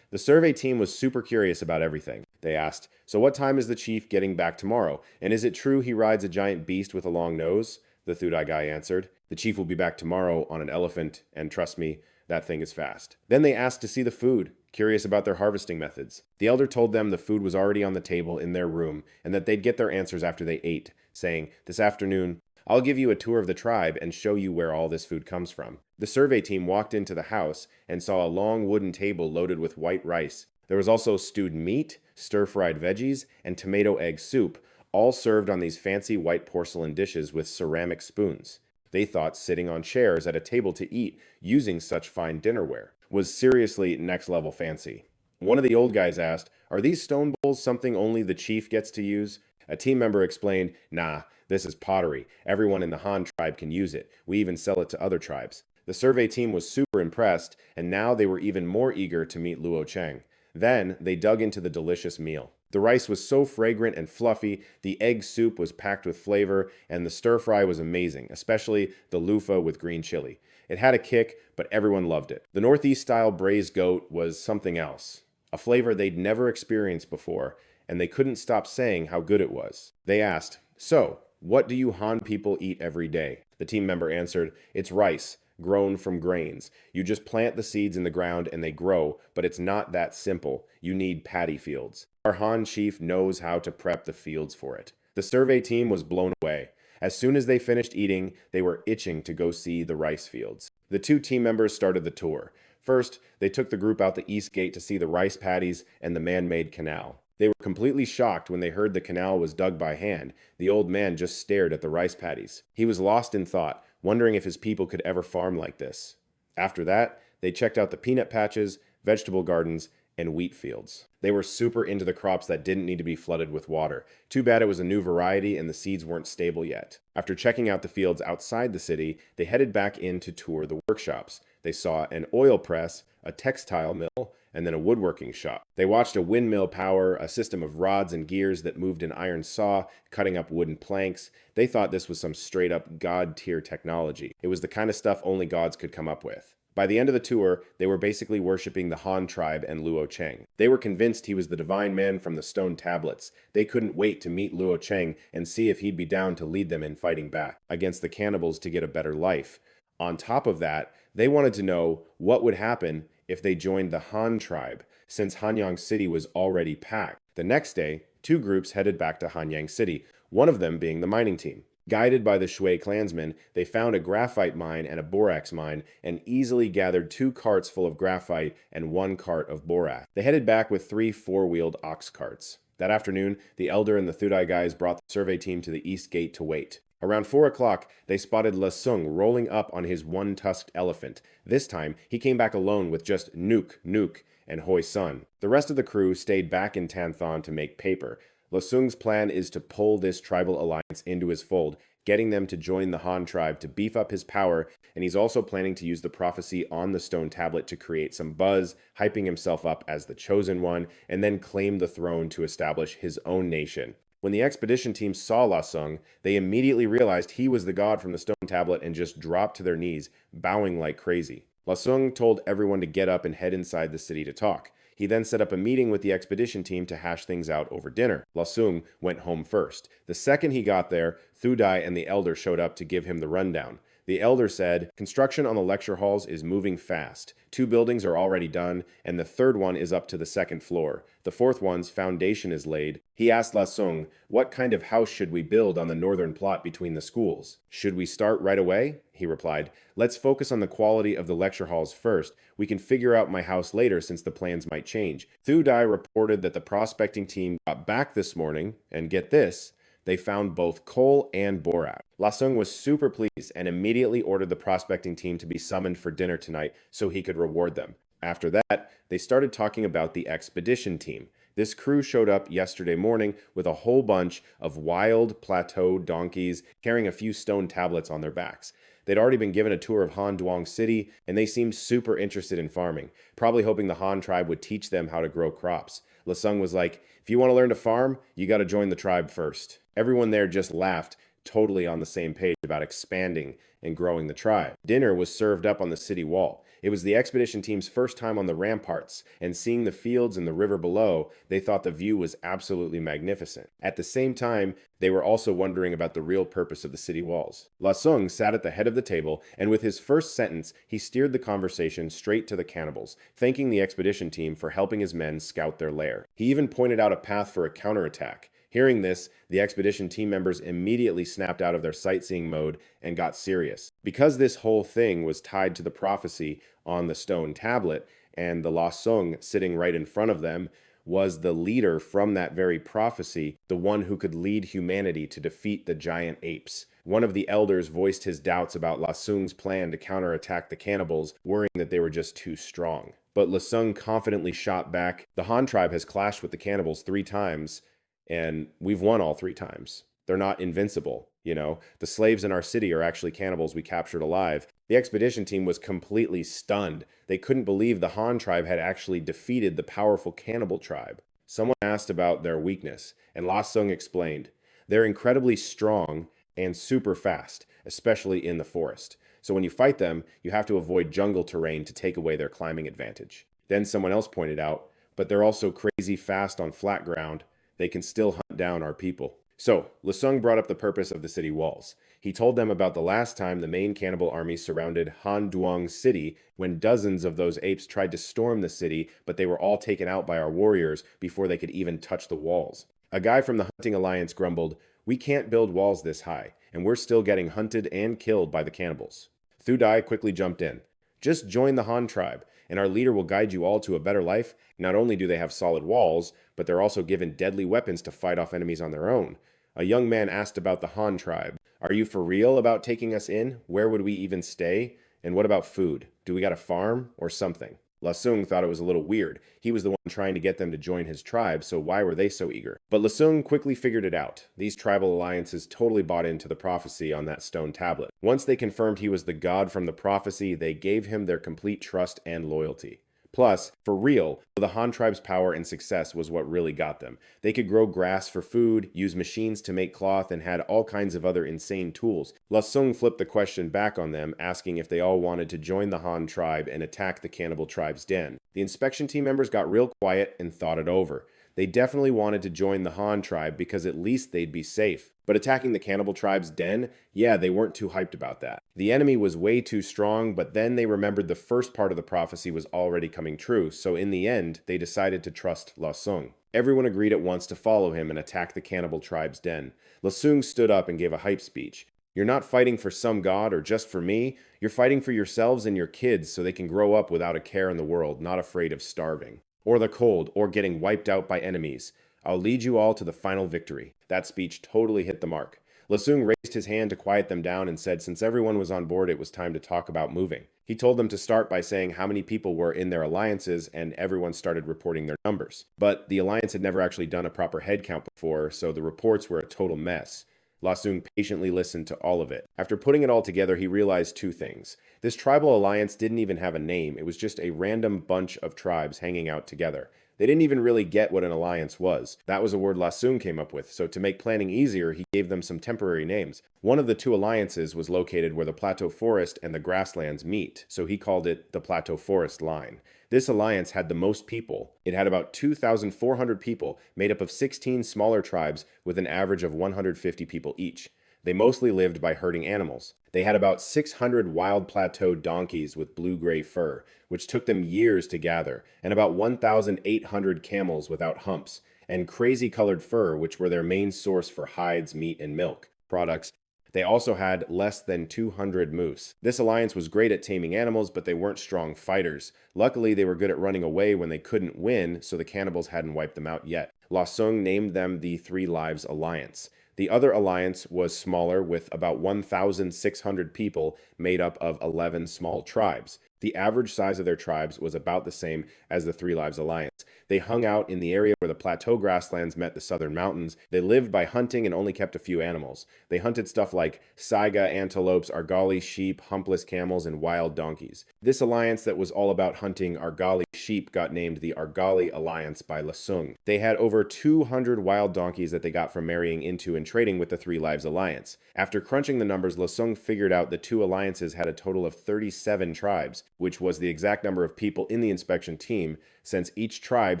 The survey team was super curious about everything. They asked, "So what time is the chief getting back tomorrow? And is it true he rides a giant beast with a long nose?" The Thudai guy answered, "The chief will be back tomorrow on an elephant, and trust me, that thing is fast." Then they asked to see the food, curious about their harvesting methods. The elder told them the food was already on the table in their room and that they'd get their answers after they ate, saying, "This afternoon, I'll give you a tour of the tribe and show you where all this food comes from." The survey team walked into the house and saw a long wooden table loaded with white rice. There was also stewed meat, stir-fried veggies, and tomato egg soup, all served on these fancy white porcelain dishes with ceramic spoons. They thought sitting on chairs at a table to eat using such fine dinnerware was seriously next-level fancy. One of the old guys asked, "Are these stone bowls something only the chief gets to use?" A team member explained, "Nah, This is pottery. Everyone in the Han tribe can use it. We even sell it to other tribes. The survey team was super impressed, and now they were even more eager to meet Luo Cheng. Then they dug into the delicious meal. The rice was so fragrant and fluffy, the egg soup was packed with flavor, and the stir fry was amazing, especially the loofah with green chili. It had a kick, but everyone loved it. The Northeast-style braised goat was something else, a flavor they'd never experienced before, and they couldn't stop saying how good it was. They asked, "So, what do you Han people eat every day?" The team member answered, "It's rice, grown from grains. You just plant the seeds in the ground and they grow, but it's not that simple. You need paddy fields. Our Han chief knows how to prep the fields for it." The survey team was blown away. As soon as they finished eating, they were itching to go see the rice fields. The two team members started the tour. First, they took the group out the east gate to see the rice paddies and the man-made canal. They were completely shocked when they heard the canal was dug by hand. The old man just stared at the rice paddies. He was lost in thought, wondering if his people could ever farm like this. After that, they checked out the peanut patches, vegetable gardens, and wheat fields. They were super into the crops that didn't need to be flooded with water. Too bad it was a new variety and the seeds weren't stable yet. After checking out the fields outside the city, they headed back in to tour the workshops. They saw an oil press, a textile mill, and then a woodworking shop. They watched a windmill power, a system of rods and gears that moved an iron saw, cutting up wooden planks. They thought this was some straight-up god-tier technology. It was the kind of stuff only gods could come up with. By the end of the tour, they were basically worshipping the Han tribe and Luo Cheng. They were convinced he was the divine man from the stone tablets. They couldn't wait to meet Luo Cheng and see if he'd be down to lead them in fighting back against the cannibals to get a better life. On top of that, they wanted to know what would happen if they joined the Han tribe, since Hanyang City was already packed. The next day, two groups headed back to Hanyang City, one of them being the mining team. Guided by the Shui clansmen, they found a graphite mine and a borax mine and easily gathered 2 carts full of graphite and 1 cart of borax. They headed back with 3 4-wheeled ox carts. That afternoon, the elder and the Thudai guys brought the survey team to the east gate to wait. Around 4 o'clock, they spotted Lasung rolling up on his one-tusked elephant. This time, he came back alone with just Nuke, and Hoi Sun. The rest of the crew stayed back in Tanthon to make paper. Lasung's plan is to pull this tribal alliance into his fold, getting them to join the Han tribe to beef up his power, and he's also planning to use the prophecy on the stone tablet to create some buzz, hyping himself up as the chosen one, and then claim the throne to establish his own nation. When the expedition team saw Lasung, they immediately realized he was the god from the stone tablet and just dropped to their knees, bowing like crazy. Lasung told everyone to get up and head inside the city to talk. He then set up a meeting with the expedition team to hash things out over dinner. Lasung went home first. The second he got there, Thudai and the elder showed up to give him the rundown. The elder said, "Construction on the lecture halls is moving fast. 2 buildings are already done, and the 3rd one is up to the 2nd floor. The 4th one's foundation is laid." He asked Lasung, "What kind of house should we build on the northern plot between the schools?" "Should we start right away?" he replied. "Let's focus on the quality of the lecture halls first. We can figure out my house later since the plans might change." Thudai reported that the prospecting team got back this morning, and get this, they found both coal and borax. Lasung was super pleased and immediately ordered the prospecting team to be summoned for dinner tonight so he could reward them. After that, they started talking about the expedition team. This crew showed up yesterday morning with a whole bunch of wild plateau donkeys carrying a few stone tablets on their backs. They'd already been given a tour of Thien Duong City, and they seemed super interested in farming, probably hoping the Han tribe would teach them how to grow crops. Lasung was like, "If you want to learn to farm, you got to join the tribe first." Everyone there just laughed, totally on the same page about expanding and growing the tribe. Dinner was served up on the city wall. It was the expedition team's first time on the ramparts, and seeing the fields and the river below, they thought the view was absolutely magnificent. At the same time, they were also wondering about the real purpose of the city walls. Lasung sat at the head of the table, and with his first sentence, he steered the conversation straight to the cannibals, thanking the expedition team for helping his men scout their lair. He even pointed out a path for a counterattack. Hearing this, the expedition team members immediately snapped out of their sightseeing mode and got serious. Because this whole thing was tied to the prophecy on the stone tablet, and the Lasung sitting right in front of them was the leader from that very prophecy, the one who could lead humanity to defeat the giant apes. One of the elders voiced his doubts about Lasung's plan to counterattack the cannibals, worrying that they were just too strong. But Lasung confidently shot back, "The Han tribe has clashed with the cannibals 3 times, and we've won all 3 times. They're not invincible. The slaves in our city are actually cannibals we captured alive. The expedition team was completely stunned. They couldn't believe the Han tribe had actually defeated the powerful cannibal tribe. Someone asked about their weakness, and La Sung explained. They're incredibly strong and super fast, especially in the forest. So when you fight them, you have to avoid jungle terrain to take away their climbing advantage. Then someone else pointed out, but they're also crazy fast on flat ground. They can still hunt down our people. So, Lusung brought up the purpose of the city walls. He told them about the last time the main cannibal army surrounded Han Duong city when dozens of those apes tried to storm the city, but they were all taken out by our warriors before they could even touch the walls. A guy from the Hunting Alliance grumbled, "We can't build walls this high, and we're still getting hunted and killed by the cannibals." Thu Dai quickly jumped in. "Just join the Han tribe, and our leader will guide you all to a better life. Not only do they have solid walls, but they're also given deadly weapons to fight off enemies on their own." A young man asked about the Han tribe. "Are you for real about taking us in? Where would we even stay? And what about food? Do we got a farm or something?" Lasung thought it was a little weird. He was the one trying to get them to join his tribe, so why were they so eager? But Lasung quickly figured it out. These tribal alliances totally bought into the prophecy on that stone tablet. Once they confirmed he was the god from the prophecy, they gave him their complete trust and loyalty. Plus, for real, the Han tribe's power and success was what really got them. They could grow grass for food, use machines to make cloth, and had all kinds of other insane tools. Lasung flipped the question back on them, asking if they all wanted to join the Han tribe and attack the cannibal tribe's den. The inspection team members got real quiet and thought it over. They definitely wanted to join the Han tribe because at least they'd be safe. But attacking the cannibal tribe's den, yeah, they weren't too hyped about that. The enemy was way too strong, but then they remembered the first part of the prophecy was already coming true, so in the end, they decided to trust Lasung. Everyone agreed at once to follow him and attack the cannibal tribe's den. Lasung stood up and gave a hype speech. "You're not fighting for some god or just for me. You're fighting for yourselves and your kids so they can grow up without a care in the world, not afraid of starving, or the cold, or getting wiped out by enemies. I'll lead you all to the final victory." That speech totally hit the mark. Lasung raised his hand to quiet them down and said since everyone was on board, it was time to talk about moving. He told them to start by saying how many people were in their alliances, and everyone started reporting their numbers. But the alliance had never actually done a proper head count before, so the reports were a total mess. Lasung patiently listened to all of it. After putting it all together, he realized two things. This tribal alliance didn't even have a name. It was just a random bunch of tribes hanging out together. They didn't even really get what an alliance was. That was a word Lasung came up with, so to make planning easier, he gave them some temporary names. One of the two alliances was located where the plateau forest and the grasslands meet, so he called it the Plateau Forest Line. This alliance had the most people. It had about 2,400 people, made up of 16 smaller tribes with an average of 150 people each. They mostly lived by herding animals. They had about 600 wild plateau donkeys with blue-gray fur, which took them years to gather, and about 1,800 camels without humps, and crazy-colored fur, which were their main source for hides, meat, and milk products. They also had less than 200 moose. This alliance was great at taming animals, but they weren't strong fighters. Luckily, they were good at running away when they couldn't win, so the cannibals hadn't wiped them out yet. Lasung named them the Three Lives Alliance. The other alliance was smaller, with about 1,600 people made up of 11 small tribes. The average size of their tribes was about the same as the Three Lives Alliance. They hung out in the area where the plateau grasslands met the southern mountains. They lived by hunting and only kept a few animals. They hunted stuff like saiga, antelopes, argali sheep, humpless camels, and wild donkeys. This alliance that was all about hunting argali sheep got named the Argali Alliance by Lasung. They had over 200 wild donkeys that they got from marrying into and trading with the Three Lives Alliance. After crunching the numbers, Lasung figured out the two alliances had a total of 37 tribes, which was the exact number of people in the inspection team, since each tribe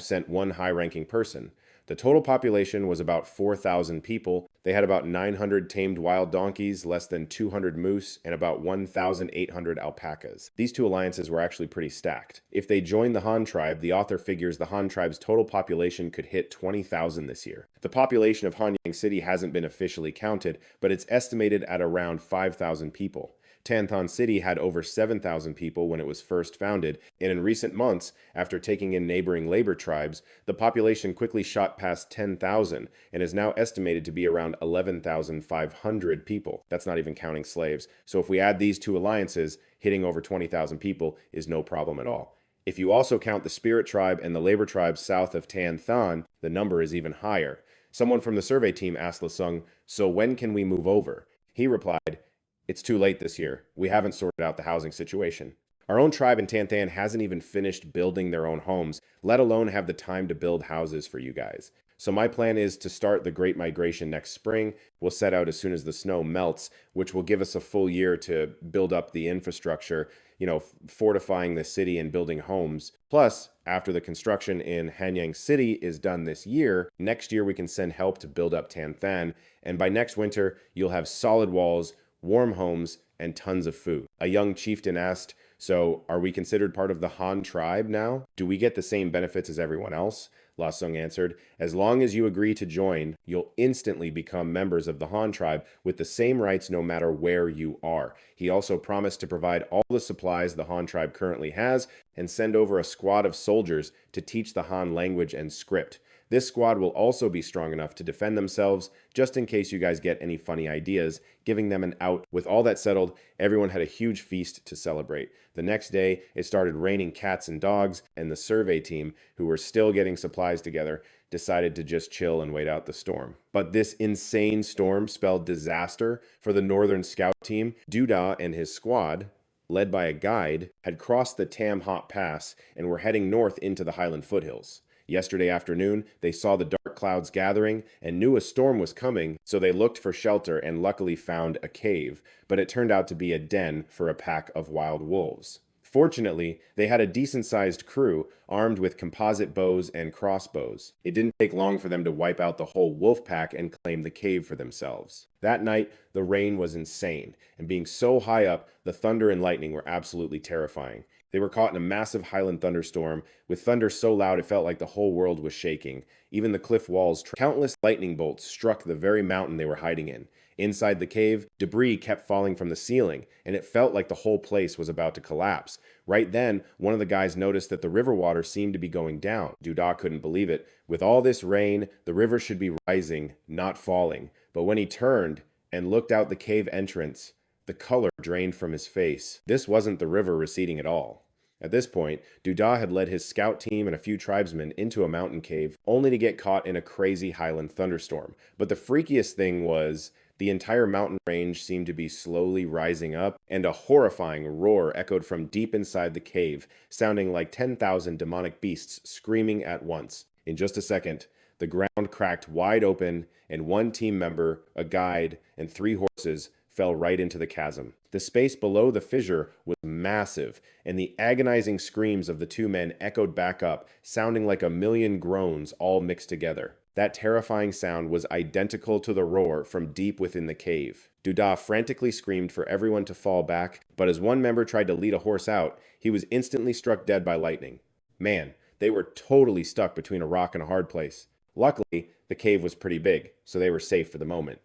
sent one high-ranking person. The total population was about 4,000 people. They had about 900 tamed wild donkeys, less than 200 moose, and about 1,800 alpacas. These two alliances were actually pretty stacked. If they joined the Han tribe, the author figures the Han tribe's total population could hit 20,000 this year. The population of Hanyang City hasn't been officially counted, but it's estimated at around 5,000 people. Tan City had over 7,000 people when it was first founded, and in recent months, after taking in neighboring labor tribes, the population quickly shot past 10,000 and is now estimated to be around 11,500 people. That's not even counting slaves. So if we add these two alliances, hitting over 20,000 people is no problem at all. If you also count the Spirit Tribe and the labor tribes south of Tan Than, the number is even higher. Someone from the survey team asked Lasung, "So when can we move over?" He replied, "It's too late this year. We haven't sorted out the housing situation. Our own tribe in Thien Duong hasn't even finished building their own homes, let alone have the time to build houses for you guys. So my plan is to start the Great Migration next spring. We'll set out as soon as the snow melts, which will give us a full year to build up the infrastructure, fortifying the city and building homes. Plus, after the construction in Hanyang City is done this year, next year we can send help to build up Thien Duong, and by next winter, you'll have solid walls, warm homes, and tons of food." A young chieftain asked, "So, are we considered part of the Han tribe now? Do we get the same benefits as everyone else?" La Sung answered, "As long as you agree to join, you'll instantly become members of the Han tribe with the same rights no matter where you are." He also promised to provide all the supplies the Han tribe currently has and send over a squad of soldiers to teach the Han language and script. This squad will also be strong enough to defend themselves, just in case you guys get any funny ideas, giving them an out. With all that settled, everyone had a huge feast to celebrate. The next day, it started raining cats and dogs, and the survey team, who were still getting supplies together, decided to just chill and wait out the storm. But this insane storm spelled disaster for the Northern Scout team. Duda and his squad, led by a guide, had crossed the Tam Hot Pass and were heading north into the Highland foothills. Yesterday afternoon, they saw the dark clouds gathering and knew a storm was coming, so they looked for shelter and luckily found a cave, but it turned out to be a den for a pack of wild wolves. Fortunately, they had a decent-sized crew armed with composite bows and crossbows. It didn't take long for them to wipe out the whole wolf pack and claim the cave for themselves. That night, the rain was insane, and being so high up, the thunder and lightning were absolutely terrifying. They were caught in a massive highland thunderstorm, with thunder so loud it felt like the whole world was shaking. Even the cliff walls, countless lightning bolts struck the very mountain they were hiding in. Inside the cave, debris kept falling from the ceiling, and it felt like the whole place was about to collapse. Right then, one of the guys noticed that the river water seemed to be going down. Duda couldn't believe it. With all this rain, the river should be rising, not falling. But when he turned and looked out the cave entrance, the color drained from his face. This wasn't the river receding at all. At this point, Duda had led his scout team and a few tribesmen into a mountain cave, only to get caught in a crazy highland thunderstorm. But the freakiest thing was, the entire mountain range seemed to be slowly rising up, and a horrifying roar echoed from deep inside the cave, sounding like 10,000 demonic beasts screaming at once. In just a second, the ground cracked wide open, and one team member, a guide, and 3 horses fell right into the chasm. The space below the fissure was massive, and the agonizing screams of the 2 men echoed back up, sounding like a million groans all mixed together. That terrifying sound was identical to the roar from deep within the cave. Duda frantically screamed for everyone to fall back, but as one member tried to lead a horse out, he was instantly struck dead by lightning. Man, they were totally stuck between a rock and a hard place. Luckily, the cave was pretty big, so they were safe for the moment.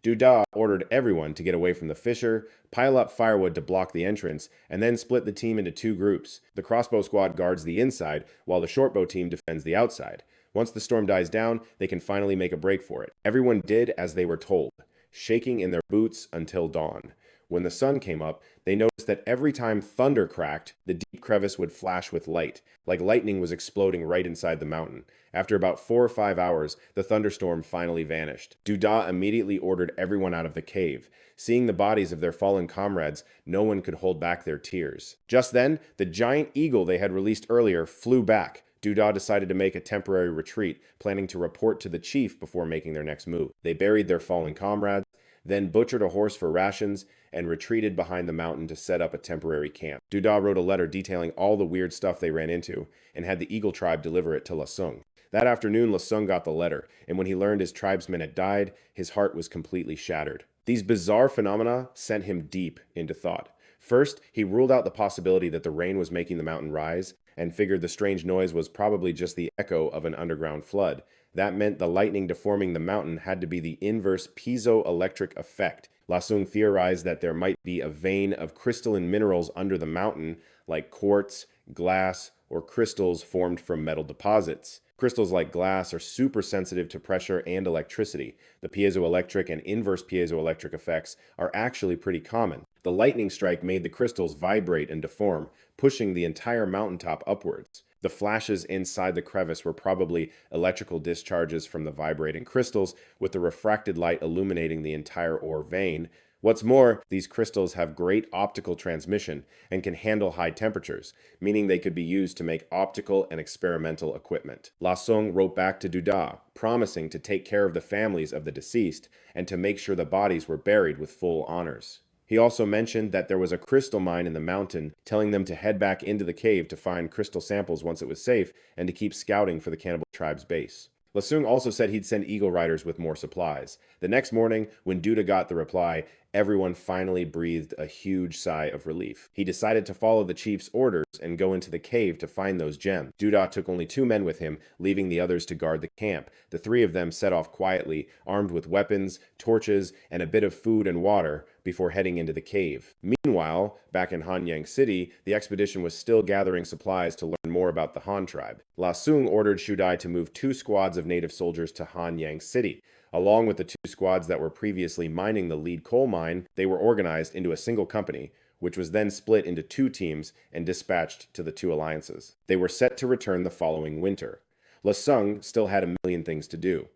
Duda ordered everyone to get away from the fissure, pile up firewood to block the entrance, and then split the team into 2 groups. The crossbow squad guards the inside, while the shortbow team defends the outside. Once the storm dies down, they can finally make a break for it. Everyone did as they were told, shaking in their boots until dawn. When the sun came up, they noticed that every time thunder cracked, the deep crevice would flash with light, like lightning was exploding right inside the mountain. After about 4 or 5 hours, the thunderstorm finally vanished. Duda immediately ordered everyone out of the cave. Seeing the bodies of their fallen comrades, no one could hold back their tears. Just then, the giant eagle they had released earlier flew back. Duda decided to make a temporary retreat, planning to report to the chief before making their next move. They buried their fallen comrades, then butchered a horse for rations, and retreated behind the mountain to set up a temporary camp. Duda wrote a letter detailing all the weird stuff they ran into, and had the Eagle tribe deliver it to La Sung. That afternoon, La Sung got the letter, and when he learned his tribesmen had died, his heart was completely shattered. These bizarre phenomena sent him deep into thought. First, he ruled out the possibility that the rain was making the mountain rise, and figured the strange noise was probably just the echo of an underground flood. That meant the lightning deforming the mountain had to be the inverse piezoelectric effect. La Sung theorized that there might be a vein of crystalline minerals under the mountain, like quartz, glass, or crystals formed from metal deposits. Crystals like glass are super sensitive to pressure and electricity. The piezoelectric and inverse piezoelectric effects are actually pretty common. The lightning strike made the crystals vibrate and deform, pushing the entire mountaintop upwards. The flashes inside the crevice were probably electrical discharges from the vibrating crystals, with the refracted light illuminating the entire ore vein, What's more, these crystals have great optical transmission and can handle high temperatures, meaning they could be used to make optical and experimental equipment. La Song wrote back to Duda, promising to take care of the families of the deceased and to make sure the bodies were buried with full honors. He also mentioned that there was a crystal mine in the mountain, telling them to head back into the cave to find crystal samples once it was safe and to keep scouting for the cannibal tribe's base. Lasung also said he'd send eagle riders with more supplies. The next morning, when Duda got the reply, everyone finally breathed a huge sigh of relief. He decided to follow the chief's orders and go into the cave to find those gems. Duda took only 2 men with him, leaving the others to guard the camp. The 3 of them set off quietly, armed with weapons, torches, and a bit of food and water, before heading into the cave. Meanwhile, back in Hanyang City, the expedition was still gathering supplies to learn more about the Han tribe. La Sung ordered Shudai to move 2 squads of native soldiers to Hanyang City. Along with the 2 squads that were previously mining the lead coal mine, they were organized into a single company, which was then split into 2 teams and dispatched to the 2 alliances. They were set to return the following winter. La Sung still had a million things to do.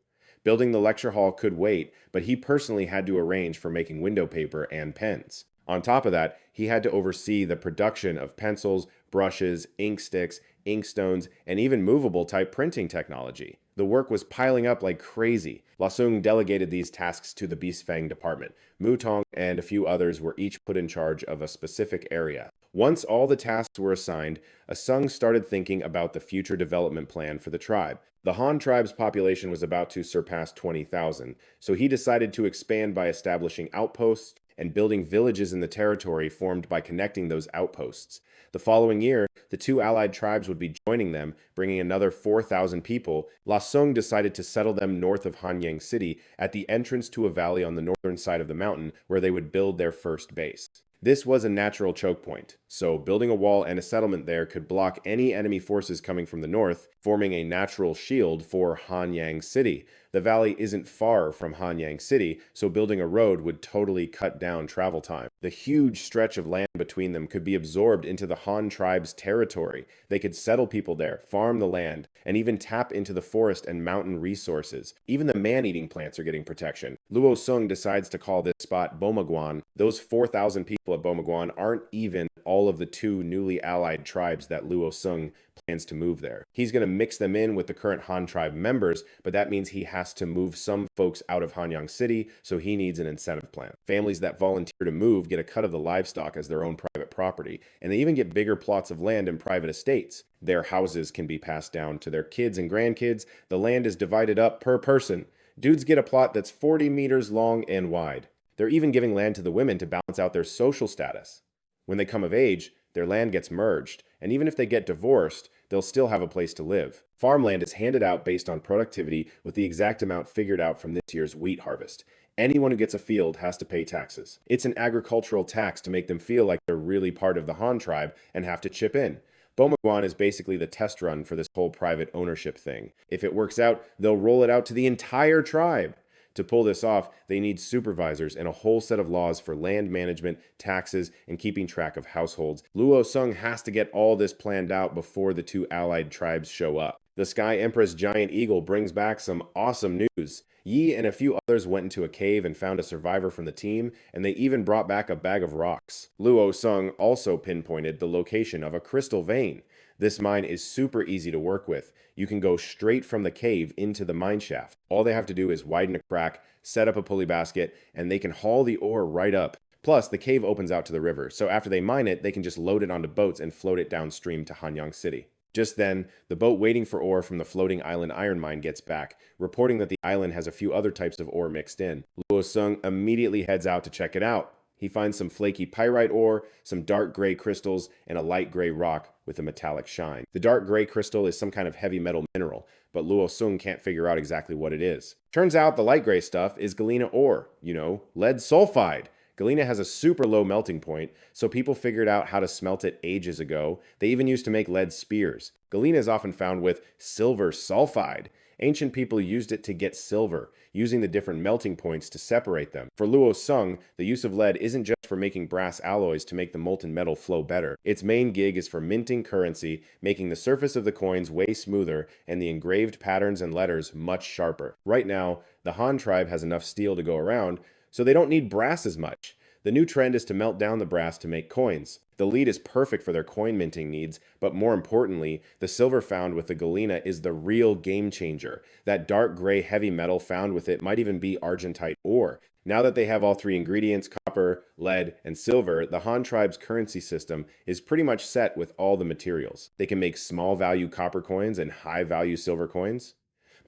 Building the lecture hall could wait, but he personally had to arrange for making window paper and pens. On top of that, he had to oversee the production of pencils, brushes, ink sticks, inkstones, and even movable type printing technology. The work was piling up like crazy. La Sung delegated these tasks to the Bisfang department. Mu Tong and a few others were each put in charge of a specific area. Once all the tasks were assigned, Asung started thinking about the future development plan for the tribe. The Han tribe's population was about to surpass 20,000, so he decided to expand by establishing outposts and building villages in the territory formed by connecting those outposts. The following year, the 2 allied tribes would be joining them, bringing another 4,000 people. La Sung decided to settle them north of Hanyang City at the entrance to a valley on the northern side of the mountain where they would build their first base. This was a natural choke point, so building a wall and a settlement there could block any enemy forces coming from the north, forming a natural shield for Hanyang City. The valley isn't far from Hanyang City, so building a road would totally cut down travel time. The huge stretch of land between them could be absorbed into the Han tribe's territory. They could settle people there, farm the land, and even tap into the forest and mountain resources. Even the man-eating plants are getting protection. Luo Sung decides to call this spot Bomaguan. Those 4,000 people at Bomaguan aren't even all of the 2 newly allied tribes that Luo Sung plans to move there. He's going to mix them in with the current Han tribe members, but that means he has to move some folks out of Hanyang City, so he needs an incentive plan. Families that volunteer to move get a cut of the livestock as their own private property, and they even get bigger plots of land and private estates. Their houses can be passed down to their kids and grandkids. The land is divided up per person. Dudes get a plot that's 40 meters long and wide. They're even giving land to the women to balance out their social status. When they come of age, their land gets merged, and even if they get divorced, they'll still have a place to live. Farmland is handed out based on productivity with the exact amount figured out from this year's wheat harvest. Anyone who gets a field has to pay taxes. It's an agricultural tax to make them feel like they're really part of the Han tribe and have to chip in. Bomaguan is basically the test run for this whole private ownership thing. If it works out, they'll roll it out to the entire tribe. To pull this off, they need supervisors and a whole set of laws for land management, taxes, and keeping track of households. Luo Sung has to get all this planned out before the 2 allied tribes show up. The Sky Empress Giant Eagle brings back some awesome news. Yi and a few others went into a cave and found a survivor from the team, and they even brought back a bag of rocks. Luo Sung also pinpointed the location of a crystal vein. This mine is super easy to work with. You can go straight from the cave into the mine shaft. All they have to do is widen a crack, set up a pulley basket, and they can haul the ore right up. Plus, the cave opens out to the river, so after they mine it, they can just load it onto boats and float it downstream to Hanyang City. Just then, the boat waiting for ore from the floating island iron mine gets back, reporting that the island has a few other types of ore mixed in. Luo Sung immediately heads out to check it out. He finds some flaky pyrite ore, some dark gray crystals, and a light gray rock with a metallic shine. The dark gray crystal is some kind of heavy metal mineral, but Luo Sung can't figure out exactly what it is. Turns out the light gray stuff is galena ore, lead sulfide. Galena has a super low melting point, so people figured out how to smelt it ages ago. They even used to make lead spears. Galena is often found with silver sulfide. Ancient people used it to get silver, using the different melting points to separate them. For Luo Sung, the use of lead isn't just for making brass alloys to make the molten metal flow better. Its main gig is for minting currency, making the surface of the coins way smoother and the engraved patterns and letters much sharper. Right now, the Han tribe has enough steel to go around, so they don't need brass as much. The new trend is to melt down the brass to make coins. The lead is perfect for their coin minting needs, but more importantly, the silver found with the galena is the real game changer. That dark gray heavy metal found with it might even be argentite ore. Now that they have all three ingredients, copper, lead, and silver, the Han tribe's currency system is pretty much set with all the materials. They can make small value copper coins and high value silver coins.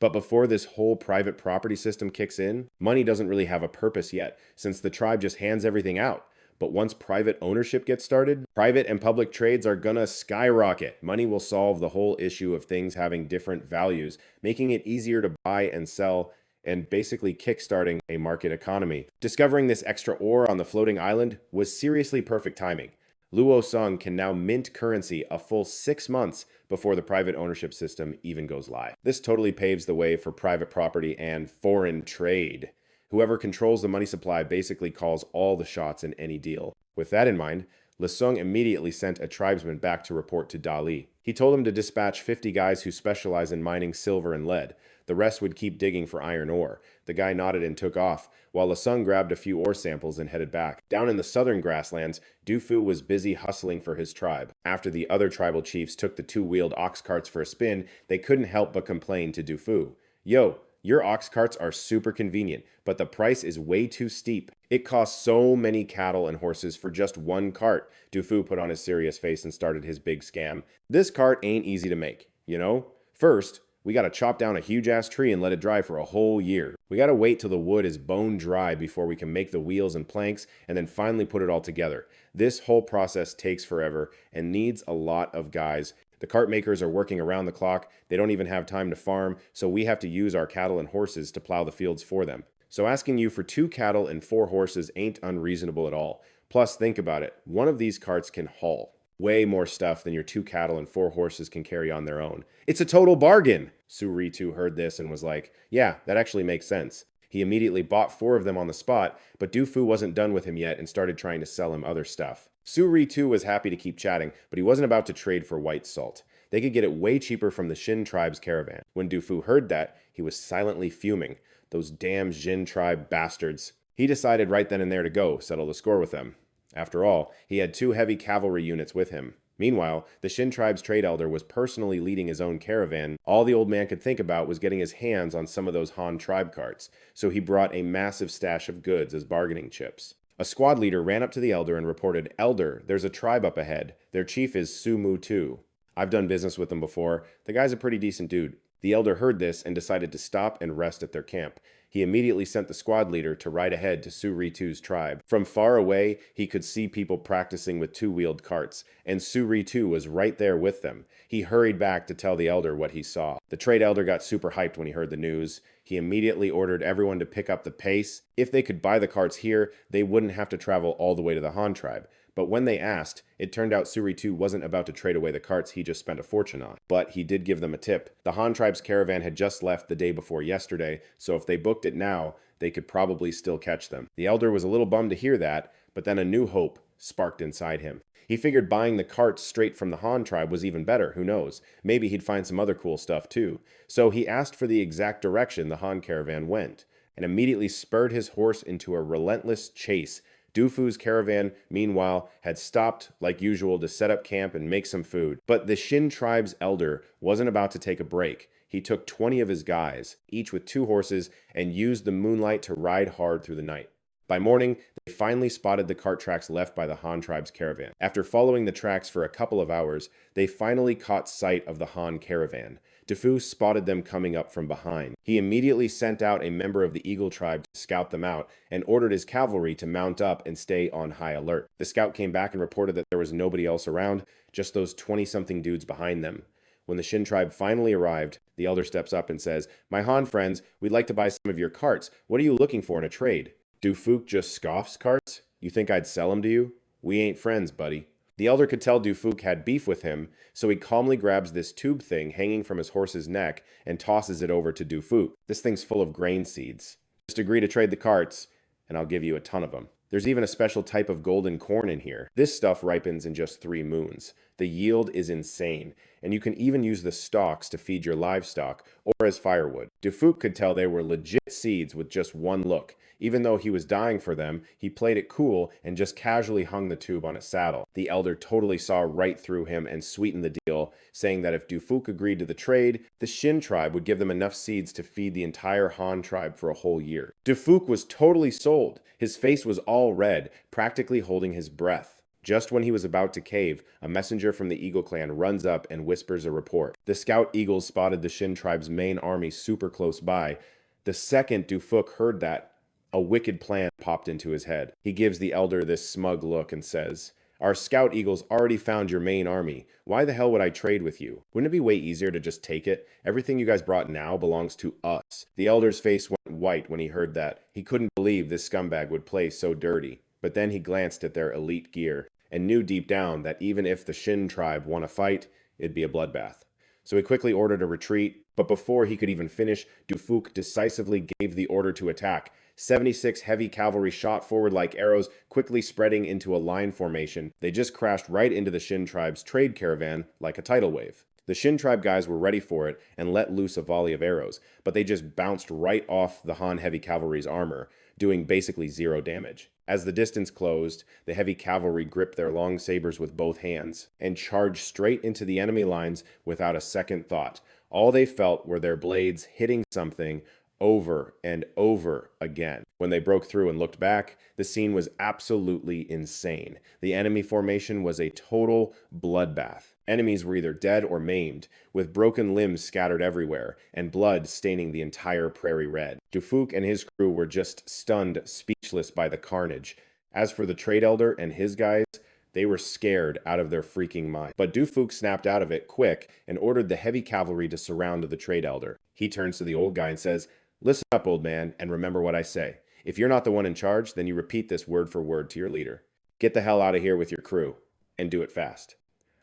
But before this whole private property system kicks in, money doesn't really have a purpose yet, since the tribe just hands everything out. But once private ownership gets started, private and public trades are gonna skyrocket. Money will solve the whole issue of things having different values, making it easier to buy and sell and basically kickstarting a market economy. Discovering this extra ore on the floating island was seriously perfect timing. Luo Sung can now mint currency a full 6 months before the private ownership system even goes live. This totally paves the way for private property and foreign trade. Whoever controls the money supply basically calls all the shots in any deal. With that in mind, Lesung immediately sent a tribesman back to report to Dali. He told him to dispatch 50 guys who specialize in mining silver and lead. The rest would keep digging for iron ore. The guy nodded and took off, while Lesung grabbed a few ore samples and headed back. Down in the southern grasslands, Du Fu was busy hustling for his tribe. After the other tribal chiefs took the two-wheeled ox carts for a spin, they couldn't help but complain to Du Fu. Yo, your ox carts are super convenient, but the price is way too steep. It costs so many cattle and horses for just one cart. Du Fu put on his serious face and started his big scam. This cart ain't easy to make, you know? First, we gotta chop down a huge-ass tree and let it dry for a whole year. We gotta wait till the wood is bone dry before we can make the wheels and planks and then finally put it all together. This whole process takes forever and needs a lot of guys. The cart makers are working around the clock. They don't even have time to farm, so we have to use our cattle and horses to plow the fields for them. So asking you for 2 cattle and 4 horses ain't unreasonable at all. Plus, think about it. One of these carts can haul way more stuff than your 2 cattle and 4 horses can carry on their own. It's a total bargain! Su Ritu heard this and was like, yeah, that actually makes sense. He immediately bought 4 of them on the spot, but Du Fu wasn't done with him yet and started trying to sell him other stuff. Su Ritu was happy to keep chatting, but he wasn't about to trade for white salt. They could get it way cheaper from the Shin tribe's caravan. When Du Fu heard that, he was silently fuming. Those damn Jin tribe bastards. He decided right then and there to go settle the score with them. After all, he had 2 heavy cavalry units with him. Meanwhile, the Shin tribe's trade elder was personally leading his own caravan. All the old man could think about was getting his hands on some of those Han tribe carts, so he brought a massive stash of goods as bargaining chips. A squad leader ran up to the elder and reported, "Elder, there's a tribe up ahead. Their chief is Su Mu Tu. I've done business with him before. The guy's a pretty decent dude." The elder heard this and decided to stop and rest at their camp. He immediately sent the squad leader to ride ahead to Su Ritu's tribe. From far away, he could see people practicing with 2-wheeled carts, and Su Ritu was right there with them. He hurried back to tell the elder what he saw. The trade elder got super hyped when he heard the news. He immediately ordered everyone to pick up the pace. If they could buy the carts here, they wouldn't have to travel all the way to the Han tribe. But when they asked, it turned out Su Ritu wasn't about to trade away the carts he just spent a fortune on. But he did give them a tip. The Han tribe's caravan had just left the day before yesterday, so if they booked it now, they could probably still catch them. The elder was a little bummed to hear that, but then a new hope sparked inside him. He figured buying the carts straight from the Han tribe was even better, who knows. Maybe he'd find some other cool stuff too. So he asked for the exact direction the Han caravan went, and immediately spurred his horse into a relentless chase. Du Fu's caravan, meanwhile, had stopped like usual to set up camp and make some food. But the Shin tribe's elder wasn't about to take a break. He took 20 of his guys, each with 2 horses, and used the moonlight to ride hard through the night. By morning, they finally spotted the cart tracks left by the Han tribe's caravan. After following the tracks for a couple of hours, they finally caught sight of the Han caravan. Du Fu spotted them coming up from behind. He immediately sent out a member of the Eagle tribe to scout them out and ordered his cavalry to mount up and stay on high alert. The scout came back and reported that there was nobody else around, just those 20-something dudes behind them. When the Shin tribe finally arrived, the elder steps up and says, "My Han friends, we'd like to buy some of your carts. What are you looking for in a trade?" Du Phuc just scoffs, "Carts? You think I'd sell them to you? We ain't friends, buddy." The elder could tell Du Phuc had beef with him, so he calmly grabs this tube thing hanging from his horse's neck and tosses it over to Du Phuc. "This thing's full of grain seeds. Just agree to trade the carts, and I'll give you a ton of them. There's even a special type of golden corn in here. This stuff ripens in just 3 moons. The yield is insane, and you can even use the stalks to feed your livestock or as firewood. Phuc could tell they were legit seeds with just one look. Even though he was dying for them, he played it cool and just casually hung the tube on a saddle. The elder totally saw right through him and sweetened the deal, saying that if Phuc agreed to the trade, the Shin tribe would give them enough seeds to feed the entire Han tribe for a whole year. Phuc was totally sold. His face was all red, practically holding his breath. Just when he was about to cave, a messenger from the Eagle clan runs up and whispers a report. The scout eagles spotted the Shin tribe's main army super close by. The second Phuc heard that, a wicked plan popped into his head. He gives the elder this smug look and says, "Our scout eagles already found your main army. Why the hell would I trade with you? Wouldn't it be way easier to just take it? Everything you guys brought now belongs to us." The elder's face went white when he heard that. He couldn't believe this scumbag would play so dirty. But then he glanced at their elite gear and knew deep down that even if the Shin tribe won a fight, it'd be a bloodbath. So he quickly ordered a retreat, but before he could even finish, Phuc decisively gave the order to attack. 76 heavy cavalry shot forward like arrows, quickly spreading into a line formation. They just crashed right into the Shin tribe's trade caravan like a tidal wave. The Shin tribe guys were ready for it and let loose a volley of arrows, but they just bounced right off the Han heavy cavalry's armor, doing basically zero damage. As the distance closed, the heavy cavalry gripped their long sabers with both hands and charged straight into the enemy lines without a second thought. All they felt were their blades hitting something over and over again. When they broke through and looked back, the scene was absolutely insane. The enemy formation was a total bloodbath. Enemies were either dead or maimed, with broken limbs scattered everywhere, and blood staining the entire prairie red. Phuc and his crew were just stunned, speechless by the carnage. As for the trade elder and his guys, they were scared out of their freaking mind. But Phuc snapped out of it quick and ordered the heavy cavalry to surround the trade elder. He turns to the old guy and says, "Listen up, old man, and remember what I say. If you're not the one in charge, then you repeat this word for word to your leader. Get the hell out of here with your crew, and do it fast.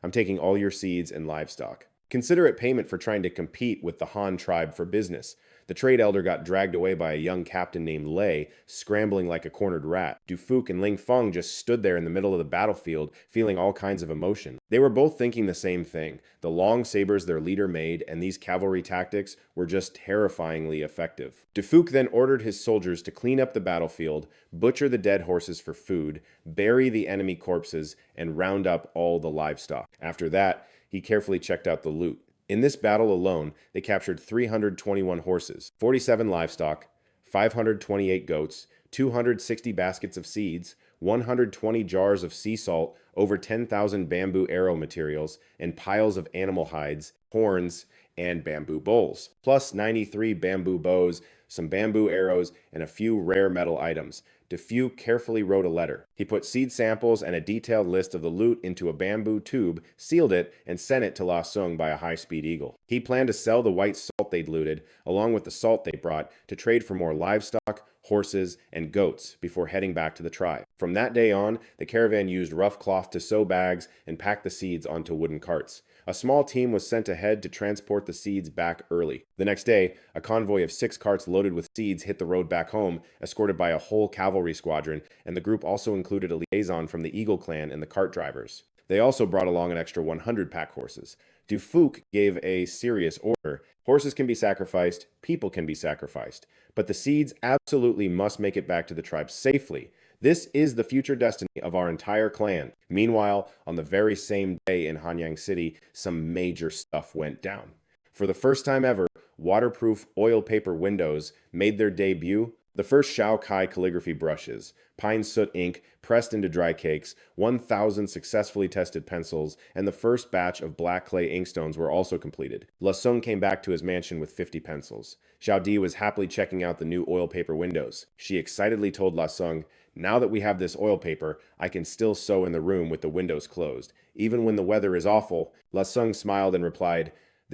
I'm taking all your seeds and livestock." Consider it payment for trying to compete with the Han tribe for business. The trade elder got dragged away by a young captain named Lei, scrambling like a cornered rat. Phuc and Ling Feng just stood there in the middle of the battlefield, feeling all kinds of emotion. They were both thinking the same thing. The long sabers their leader made and these cavalry tactics were just terrifyingly effective. Phuc then ordered his soldiers to clean up the battlefield, butcher the dead horses for food, bury the enemy corpses, and round up all the livestock. After that, he carefully checked out the loot. In this battle alone, they captured 321 horses, 47 livestock, 528 goats, 260 baskets of seeds, 120 jars of sea salt, over 10,000 bamboo arrow materials, and piles of animal hides, horns, and bamboo bowls, plus 93 bamboo bows, some bamboo arrows, and a few rare metal items. Phuc carefully wrote a letter. He put seed samples and a detailed list of the loot into a bamboo tube, sealed it, and sent it to La Sung by a high-speed eagle. He planned to sell the white salt they'd looted, along with the salt they brought, to trade for more livestock, horses, and goats before heading back to the tribe. From that day on, the caravan used rough cloth to sew bags and pack the seeds onto wooden carts. A small team was sent ahead to transport the seeds back early. The next day, a convoy of 6 carts loaded with seeds hit the road back home, escorted by a whole cavalry squadron, and the group also included a liaison from the Eagle clan and the cart drivers. They also brought along an extra 100 pack horses. Phuc gave a serious order. Horses can be sacrificed, people can be sacrificed, but the seeds absolutely must make it back to the tribe safely. This is the future destiny of our entire clan. Meanwhile, on the very same day in Hanyang City, some major stuff went down. For the first time ever, waterproof oil paper windows made their debut. The first Shao Kai calligraphy brushes, pine soot ink pressed into dry cakes, 1,000 successfully tested pencils, and the first batch of black clay inkstones were also completed. La Sung came back to his mansion with 50 pencils. Xiao Di was happily checking out the new oil paper windows. She excitedly told La Sung, "Now that we have this oil paper, I can still sew in the room with the windows closed. Even when the weather is awful." La Sung smiled and replied,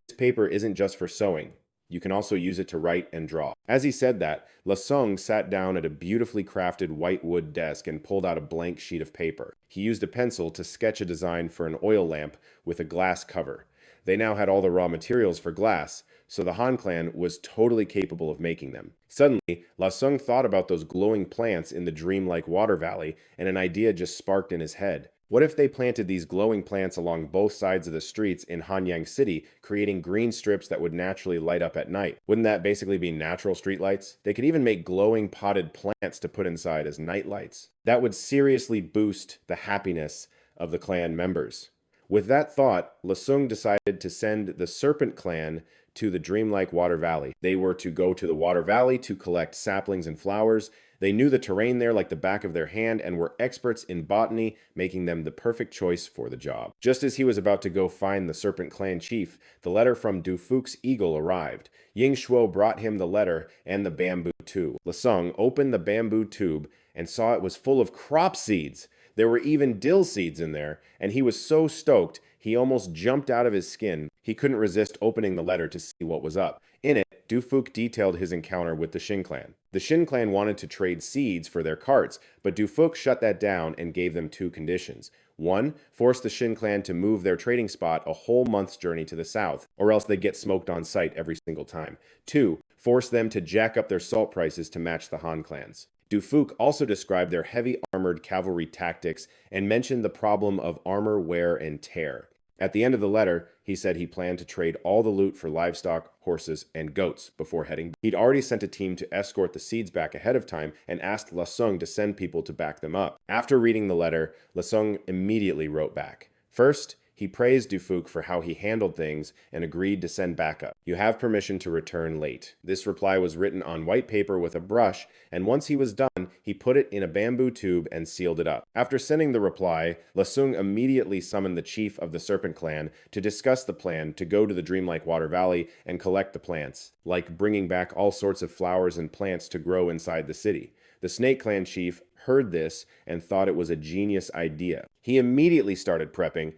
"This paper isn't just for sewing. You can also use it to write and draw." As he said that, La Sung sat down at a beautifully crafted white wood desk and pulled out a blank sheet of paper. He used a pencil to sketch a design for an oil lamp with a glass cover. They now had all the raw materials for glass, so the Han clan was totally capable of making them. Suddenly, La Sung thought about those glowing plants in the dreamlike water valley, and an idea just sparked in his head. What if they planted these glowing plants along both sides of the streets in Hanyang City, creating green strips that would naturally light up at night? Wouldn't that basically be natural streetlights? They could even make glowing potted plants to put inside as night lights. That would seriously boost the happiness of the clan members. With that thought, Lasung decided to send the Serpent Clan to the dreamlike Water Valley. They were to go to the Water Valley to collect saplings and flowers. They knew the terrain there like the back of their hand and were experts in botany, making them the perfect choice for the job. Just as he was about to go find the Serpent Clan chief, the letter from Du Phuc's eagle arrived. Ying Shuo brought him the letter and the bamboo tube. Lasung opened the bamboo tube and saw it was full of crop seeds. There were even dill seeds in there, and he was so stoked he almost jumped out of his skin. He couldn't resist opening the letter to see what was up. In it, Du Phuc detailed his encounter with the Shin clan. The Shin clan wanted to trade seeds for their carts, but Du Phuc shut that down and gave them two conditions. One, force the Shin clan to move their trading spot a whole month's journey to the south, or else they'd get smoked on sight every single time. Two, force them to jack up their salt prices to match the Han clans. Du Phuc also described their heavy armored cavalry tactics and mentioned the problem of armor wear and tear. At the end of the letter, he said he planned to trade all the loot for livestock, horses, and goats before heading. He'd already sent a team to escort the seeds back ahead of time and asked Lasung to send people to back them up. After reading the letter, Lasung immediately wrote back. First, he praised Du Phuc for how he handled things and agreed to send backup. You have permission to return late. This reply was written on white paper with a brush, and once he was done, he put it in a bamboo tube and sealed it up. After sending the reply, Lasung immediately summoned the chief of the Serpent Clan to discuss the plan to go to the dreamlike Water Valley and collect the plants, like bringing back all sorts of flowers and plants to grow inside the city. The Snake Clan chief heard this and thought it was a genius idea. He immediately started prepping,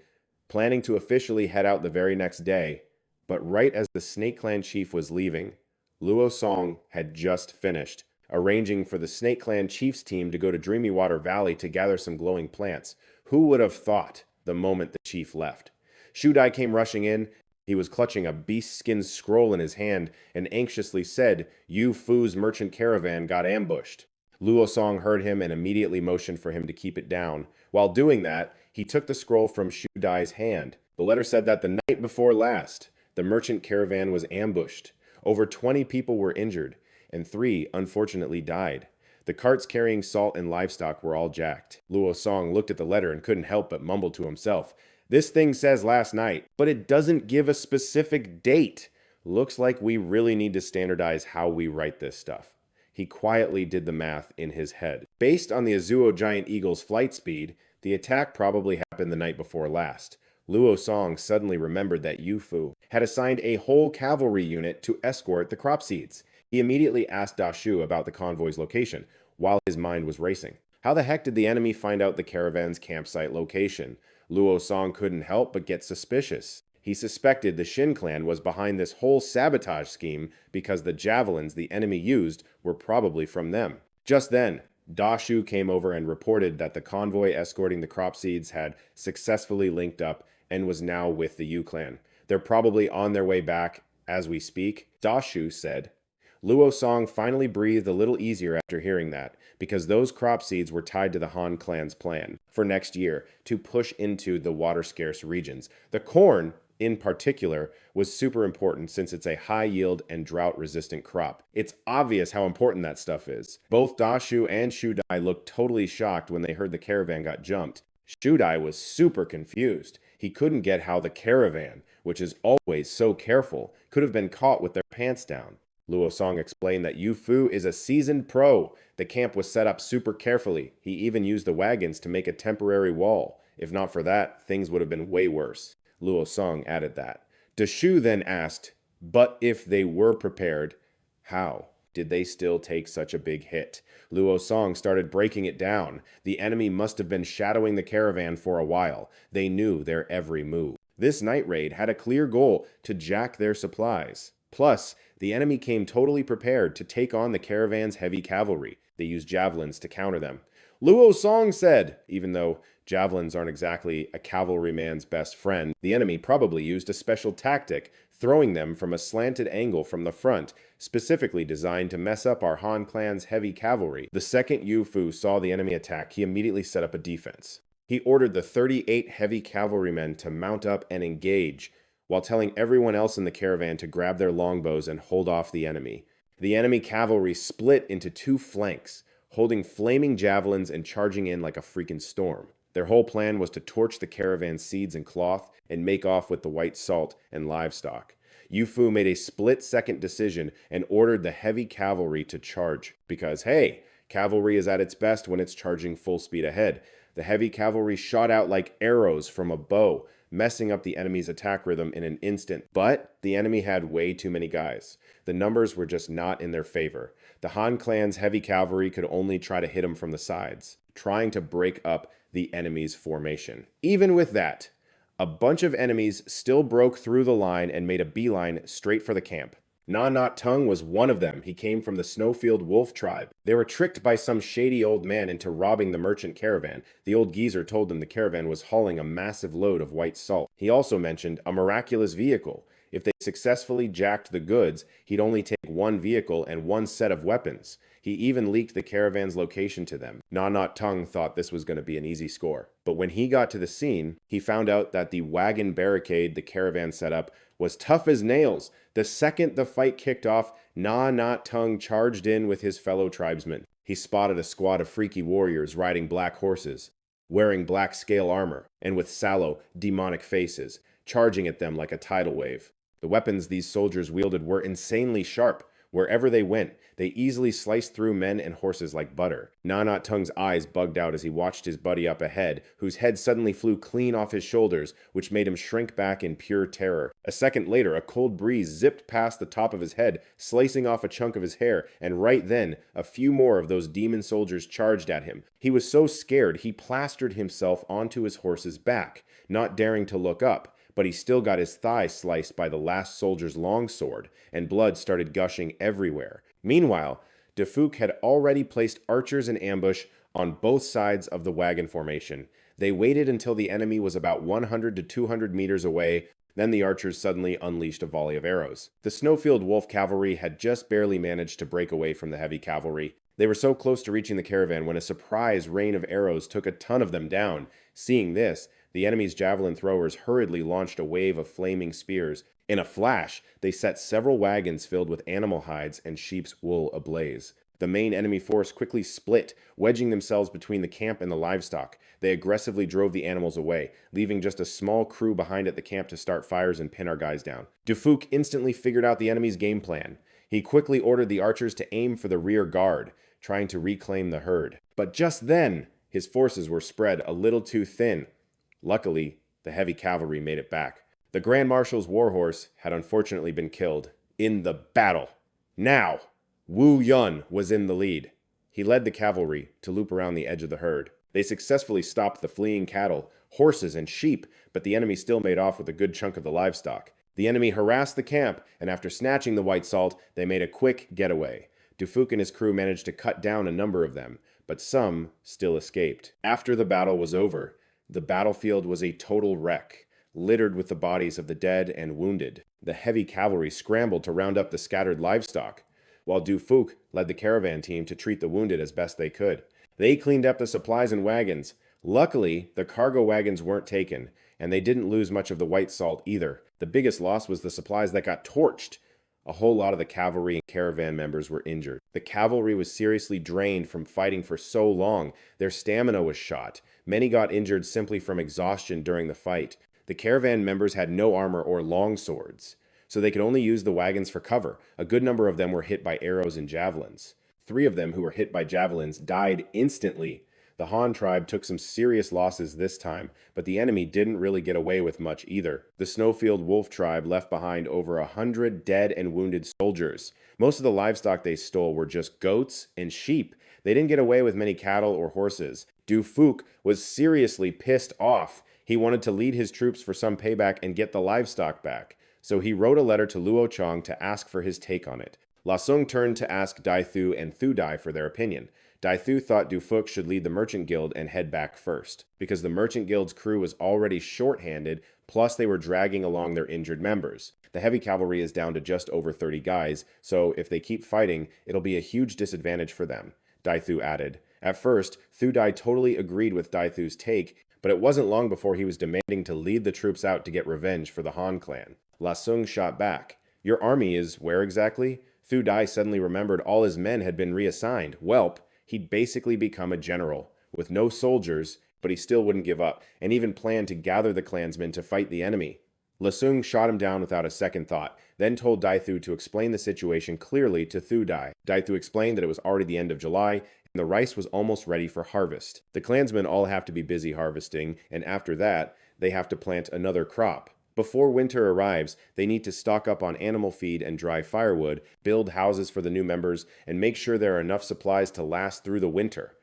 planning to officially head out the very next day, but right as the Snake Clan chief was leaving, Luo Song had just finished, arranging for the Snake Clan chief's team to go to Dreamy Water Valley to gather some glowing plants. Who would have thought the moment the chief left? Shudai came rushing in. He was clutching a beast-skin scroll in his hand and anxiously said, "Yu Fu's merchant caravan got ambushed." Luo Song heard him and immediately motioned for him to keep it down. While doing that, he took the scroll from Shudai's hand. The letter said that the night before last, the merchant caravan was ambushed. Over 20 people were injured, and 3 unfortunately died. The carts carrying salt and livestock were all jacked. Luo Song looked at the letter and couldn't help but mumble to himself, "This thing says last night, but it doesn't give a specific date. Looks like we really need to standardize how we write this stuff." He quietly did the math in his head. Based on the Azuo giant eagle's flight speed, the attack probably happened the night before last. Luo Song suddenly remembered that Yu Fu had assigned a whole cavalry unit to escort the crop seeds. He immediately asked Da Shu about the convoy's location, while his mind was racing. How the heck did the enemy find out the caravan's campsite location? Luo Song couldn't help but get suspicious. He suspected the Shin clan was behind this whole sabotage scheme because the javelins the enemy used were probably from them. Just then, Da Shu came over and reported that the convoy escorting the crop seeds had successfully linked up and was now with the Yu clan. They're probably on their way back as we speak, Da Shu said. Luo Song finally breathed a little easier after hearing that, because those crop seeds were tied to the Han clan's plan for next year to push into the water-scarce regions. The corn, in particular, was super important since it's a high-yield and drought-resistant crop. It's obvious how important that stuff is. Both Da Shu and Shudai looked totally shocked when they heard the caravan got jumped. Shudai was super confused. He couldn't get how the caravan, which is always so careful, could have been caught with their pants down. Luo Song explained that Yu Fu is a seasoned pro. The camp was set up super carefully. He even used the wagons to make a temporary wall. If not for that, things would have been way worse. Luo Song added that. Da Shu then asked, but if they were prepared, how did they still take such a big hit? Luo Song started breaking it down. The enemy must have been shadowing the caravan for a while. They knew their every move. This night raid had a clear goal to jack their supplies. Plus, the enemy came totally prepared to take on the caravan's heavy cavalry. They used javelins to counter them. Luo Song said, even though javelins aren't exactly a cavalryman's best friend, the enemy probably used a special tactic, throwing them from a slanted angle from the front, specifically designed to mess up our Han clan's heavy cavalry. The second Yu Fu saw the enemy attack, he immediately set up a defense. He ordered the 38 heavy cavalrymen to mount up and engage, while telling everyone else in the caravan to grab their longbows and hold off the enemy. The enemy cavalry split into two flanks, holding flaming javelins and charging in like a freaking storm. Their whole plan was to torch the caravan's seeds and cloth and make off with the white salt and livestock. Yu Fu made a split-second decision and ordered the heavy cavalry to charge, because, hey, cavalry is at its best when it's charging full speed ahead. The heavy cavalry shot out like arrows from a bow, messing up the enemy's attack rhythm in an instant. But the enemy had way too many guys. The numbers were just not in their favor. The Han clan's heavy cavalry could only try to hit them from the sides, trying to break up the enemy's formation. Even with that, a bunch of enemies still broke through the line and made a beeline straight for the camp. Na Not Tung was one of them. He came from the Snowfield Wolf tribe. They were tricked by some shady old man into robbing the merchant caravan. The old geezer told them the caravan was hauling a massive load of white salt. He also mentioned a miraculous vehicle. If they successfully jacked the goods, he'd only take one vehicle and one set of weapons. He even leaked the caravan's location to them. Na Not Tung thought this was going to be an easy score. But when he got to the scene, he found out that the wagon barricade the caravan set up was tough as nails. The second the fight kicked off, Na Not Tung charged in with his fellow tribesmen. He spotted a squad of freaky warriors riding black horses, wearing black scale armor, and with sallow, demonic faces, charging at them like a tidal wave. The weapons these soldiers wielded were insanely sharp. Wherever they went, they easily sliced through men and horses like butter. Na Not Tung's eyes bugged out as he watched his buddy up ahead, whose head suddenly flew clean off his shoulders, which made him shrink back in pure terror. A second later, a cold breeze zipped past the top of his head, slicing off a chunk of his hair, and right then, a few more of those demon soldiers charged at him. He was so scared, he plastered himself onto his horse's back, not daring to look up. But he still got his thigh sliced by the last soldier's longsword, and blood started gushing everywhere. Meanwhile, Phuc had already placed archers in ambush on both sides of the wagon formation. They waited until the enemy was about 100 to 200 meters away, then the archers suddenly unleashed a volley of arrows. The Snowfield Wolf cavalry had just barely managed to break away from the heavy cavalry. They were so close to reaching the caravan when a surprise rain of arrows took a ton of them down. Seeing this, the enemy's javelin throwers hurriedly launched a wave of flaming spears. In a flash, they set several wagons filled with animal hides and sheep's wool ablaze. The main enemy force quickly split, wedging themselves between the camp and the livestock. They aggressively drove the animals away, leaving just a small crew behind at the camp to start fires and pin our guys down. Phuc instantly figured out the enemy's game plan. He quickly ordered the archers to aim for the rear guard, trying to reclaim the herd. But just then, his forces were spread a little too thin. Luckily, the heavy cavalry made it back. The Grand Marshal's warhorse had unfortunately been killed in the battle. Now, Wu Yun was in the lead. He led the cavalry to loop around the edge of the herd. They successfully stopped the fleeing cattle, horses, and sheep, but the enemy still made off with a good chunk of the livestock. The enemy harassed the camp, and after snatching the white salt, they made a quick getaway. Phuc and his crew managed to cut down a number of them, but some still escaped. After the battle was over, the battlefield was a total wreck, littered with the bodies of the dead and wounded. The heavy cavalry scrambled to round up the scattered livestock, while Phuc led the caravan team to treat the wounded as best they could. They cleaned up the supplies and wagons. Luckily, the cargo wagons weren't taken, and they didn't lose much of the white salt either. The biggest loss was the supplies that got torched. A whole lot of the cavalry and caravan members were injured. The cavalry was seriously drained from fighting for so long. Their stamina was shot. Many got injured simply from exhaustion during the fight. The caravan members had no armor or long swords, so they could only use the wagons for cover. A good number of them were hit by arrows and javelins. 3 of them who were hit by javelins died instantly. The Han tribe took some serious losses this time, but the enemy didn't really get away with much either. The Snowfield Wolf tribe left behind over 100 dead and wounded soldiers. Most of the livestock they stole were just goats and sheep. They didn't get away with many cattle or horses. Phuc was seriously pissed off. He wanted to lead his troops for some payback and get the livestock back. So he wrote a letter to Luo Chong to ask for his take on it. La Sung turned to ask Dai Thu and Thu Dai for their opinion. Dai Thu thought Phuc should lead the Merchant Guild and head back first, because the Merchant Guild's crew was already short-handed, plus they were dragging along their injured members. The heavy cavalry is down to just over 30 guys, so if they keep fighting, it'll be a huge disadvantage for them, Dai Thu added. At first, Thu Dai totally agreed with Dai Thu's take, but it wasn't long before he was demanding to lead the troops out to get revenge for the Han clan. La Sung shot back. Your army is where exactly? Thu Dai suddenly remembered all his men had been reassigned. Welp, he'd basically become a general, with no soldiers, but he still wouldn't give up, and even planned to gather the clansmen to fight the enemy. La Sung shot him down without a second thought, then told Dai Thu to explain the situation clearly to Thu Dai. Dai Thu explained that it was already the end of July, and the rice was almost ready for harvest. The clansmen all have to be busy harvesting, and after that, they have to plant another crop. Before winter arrives, they need to stock up on animal feed and dry firewood, build houses for the new members, and make sure there are enough supplies to last through the winter.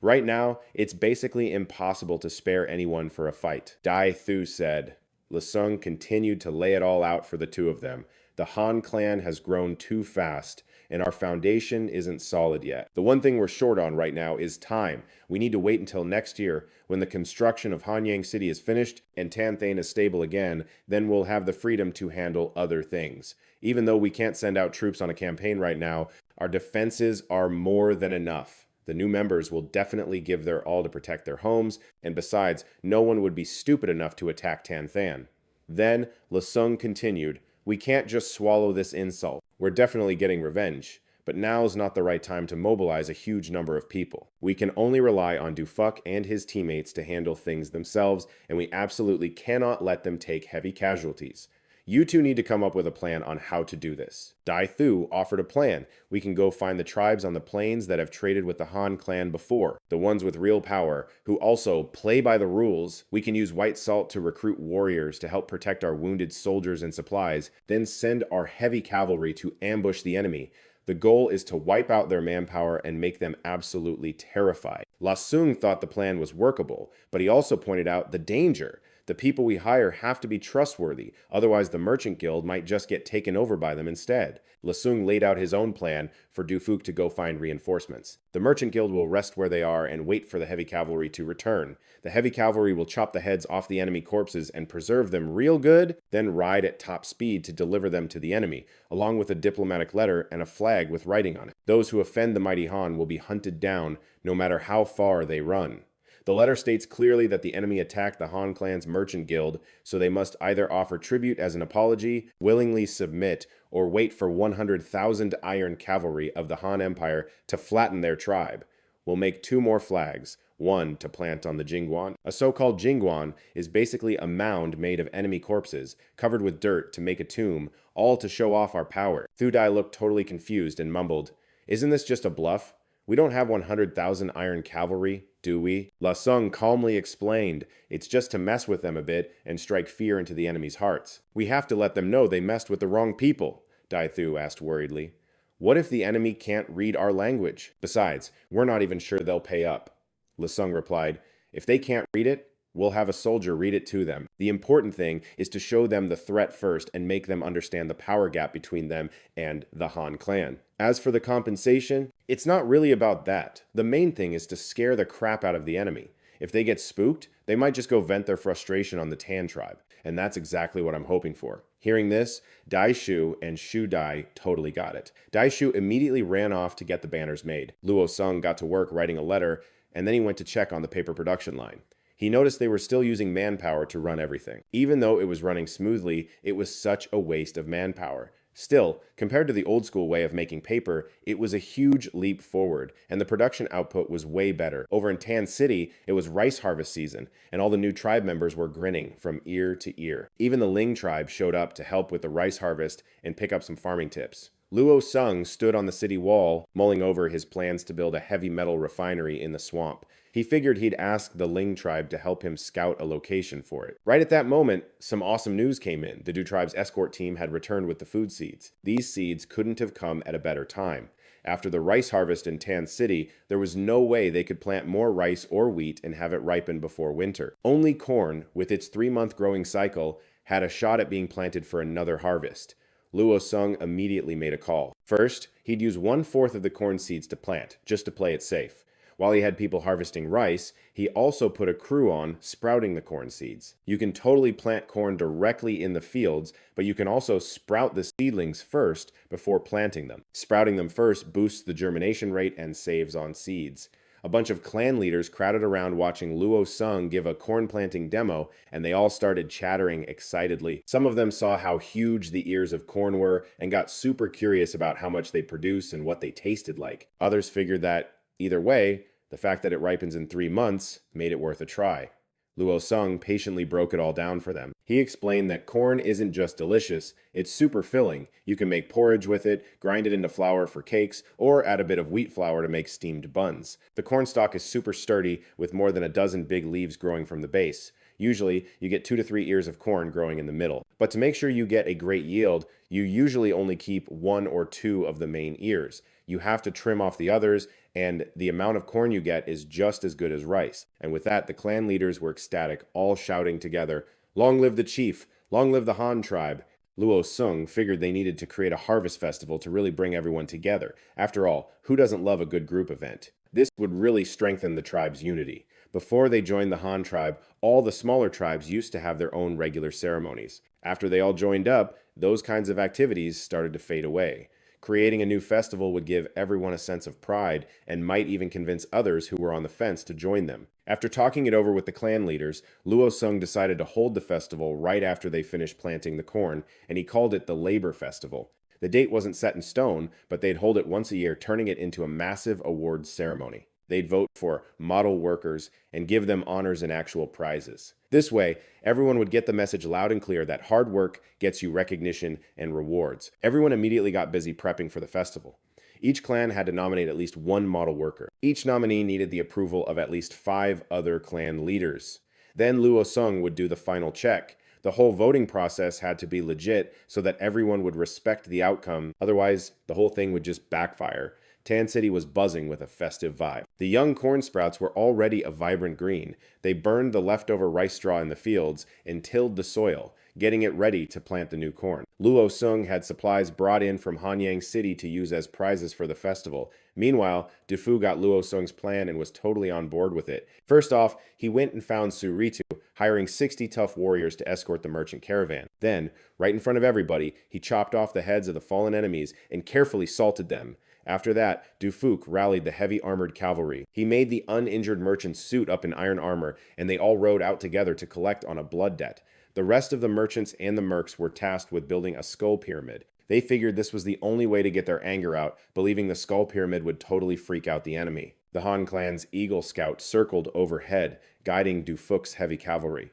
Right now, it's basically impossible to spare anyone for a fight, Dai Thu said. La Sung continued to lay it all out for the two of them. The Han clan has grown too fast, and our foundation isn't solid yet. The one thing we're short on right now is time. We need to wait until next year, when the construction of Hanyang City is finished and Tan Thane is stable again, then we'll have the freedom to handle other things. Even though we can't send out troops on a campaign right now, our defenses are more than enough. The new members will definitely give their all to protect their homes, and besides, no one would be stupid enough to attack Tan Than. Then, La Sung continued, we can't just swallow this insult. We're definitely getting revenge, but now's not the right time to mobilize a huge number of people. We can only rely on Phuc and his teammates to handle things themselves, and we absolutely cannot let them take heavy casualties. You two need to come up with a plan on how to do this. Dai Thu offered a plan. We can go find the tribes on the plains that have traded with the Han clan before, the ones with real power, who also play by the rules. We can use white salt to recruit warriors to help protect our wounded soldiers and supplies, then send our heavy cavalry to ambush the enemy. The goal is to wipe out their manpower and make them absolutely terrified. La Sung thought the plan was workable, but he also pointed out the danger. The people we hire have to be trustworthy, otherwise the merchant guild might just get taken over by them instead. La Sung laid out his own plan for Phuc to go find reinforcements. The merchant guild will rest where they are and wait for the heavy cavalry to return. The heavy cavalry will chop the heads off the enemy corpses and preserve them real good, then ride at top speed to deliver them to the enemy, along with a diplomatic letter and a flag with writing on it. Those who offend the mighty Han will be hunted down, no matter how far they run. The letter states clearly that the enemy attacked the Han clan's merchant guild, so they must either offer tribute as an apology, willingly submit, or wait for 100,000 iron cavalry of the Han Empire to flatten their tribe. We'll make 2 more flags, one to plant on the Jingguan. A so-called Jingguan is basically a mound made of enemy corpses, covered with dirt to make a tomb, all to show off our power. Thu Dai looked totally confused and mumbled, "Isn't this just a bluff? We don't have 100,000 iron cavalry, do we?" La Sung calmly explained, "It's just to mess with them a bit and strike fear into the enemy's hearts. We have to let them know they messed with the wrong people," Dai Thu asked worriedly. "What if the enemy can't read our language? Besides, we're not even sure they'll pay up." La Sung replied, "If they can't read it, we'll have a soldier read it to them. The important thing is to show them the threat first and make them understand the power gap between them and the Han clan. As for the compensation, it's not really about that. The main thing is to scare the crap out of the enemy. If they get spooked, they might just go vent their frustration on the Tan tribe. And that's exactly what I'm hoping for." Hearing this, Dai Shu and Shu Dai totally got it. Dai Shu immediately ran off to get the banners made. Luo Sung got to work writing a letter, and then he went to check on the paper production line. He noticed they were still using manpower to run everything. Even though it was running smoothly, it was such a waste of manpower. Still, compared to the old school way of making paper, it was a huge leap forward, and the production output was way better. Over in Tan City, it was rice harvest season, and all the new tribe members were grinning from ear to ear. Even the Ling tribe showed up to help with the rice harvest and pick up some farming tips. Luo Sung stood on the city wall, mulling over his plans to build a heavy metal refinery in the swamp. He figured he'd ask the Ling tribe to help him scout a location for it. Right at that moment, some awesome news came in. The Du tribe's escort team had returned with the food seeds. These seeds couldn't have come at a better time. After the rice harvest in Tan City, there was no way they could plant more rice or wheat and have it ripen before winter. Only corn, with its 3-month growing cycle, had a shot at being planted for another harvest. Luo Sung immediately made a call. First, he'd use 1/4 of the corn seeds to plant, just to play it safe. While he had people harvesting rice, he also put a crew on sprouting the corn seeds. You can totally plant corn directly in the fields, but you can also sprout the seedlings first before planting them. Sprouting them first boosts the germination rate and saves on seeds. A bunch of clan leaders crowded around watching Luo Sung give a corn planting demo, and they all started chattering excitedly. Some of them saw how huge the ears of corn were and got super curious about how much they produce and what they tasted like. Others figured that, either way, the fact that it ripens in 3 months made it worth a try. Luo Sung patiently broke it all down for them. He explained that corn isn't just delicious, it's super filling. You can make porridge with it, grind it into flour for cakes, or add a bit of wheat flour to make steamed buns. The corn stalk is super sturdy, with more than a dozen big leaves growing from the base. Usually, you get 2 to 3 ears of corn growing in the middle. But to make sure you get a great yield, you usually only keep 1 or 2 of the main ears. You have to trim off the others, and the amount of corn you get is just as good as rice. And with that, the clan leaders were ecstatic, all shouting together, "Long live the chief! Long live the Han tribe!" Luo Sung figured they needed to create a harvest festival to really bring everyone together. After all, who doesn't love a good group event? This would really strengthen the tribe's unity. Before they joined the Han tribe, all the smaller tribes used to have their own regular ceremonies. After they all joined up, those kinds of activities started to fade away. Creating a new festival would give everyone a sense of pride and might even convince others who were on the fence to join them. After talking it over with the clan leaders, Luo Sung decided to hold the festival right after they finished planting the corn, and he called it the Labor Festival. The date wasn't set in stone, but they'd hold it once a year, turning it into a massive awards ceremony. They'd vote for model workers and give them honors and actual prizes. This way, everyone would get the message loud and clear that hard work gets you recognition and rewards. Everyone immediately got busy prepping for the festival. Each clan had to nominate at least 1 model worker. Each nominee needed the approval of at least 5 other clan leaders. Then Luo Sung would do the final check. The whole voting process had to be legit so that everyone would respect the outcome, otherwise the whole thing would just backfire. Tan City was buzzing with a festive vibe. The young corn sprouts were already a vibrant green. They burned the leftover rice straw in the fields and tilled the soil, getting it ready to plant the new corn. Luo Sung had supplies brought in from Hanyang City to use as prizes for the festival. Meanwhile, Phuc got Luo Sung's plan and was totally on board with it. First off, he went and found Suritu, hiring 60 tough warriors to escort the merchant caravan. Then, right in front of everybody, he chopped off the heads of the fallen enemies and carefully salted them. After that, Phuc rallied the heavy armored cavalry. He made the uninjured merchants suit up in iron armor, and they all rode out together to collect on a blood debt. The rest of the merchants and the mercs were tasked with building a skull pyramid. They figured this was the only way to get their anger out, believing the skull pyramid would totally freak out the enemy. The Han clan's Eagle Scout circled overhead, guiding Phuc's heavy cavalry.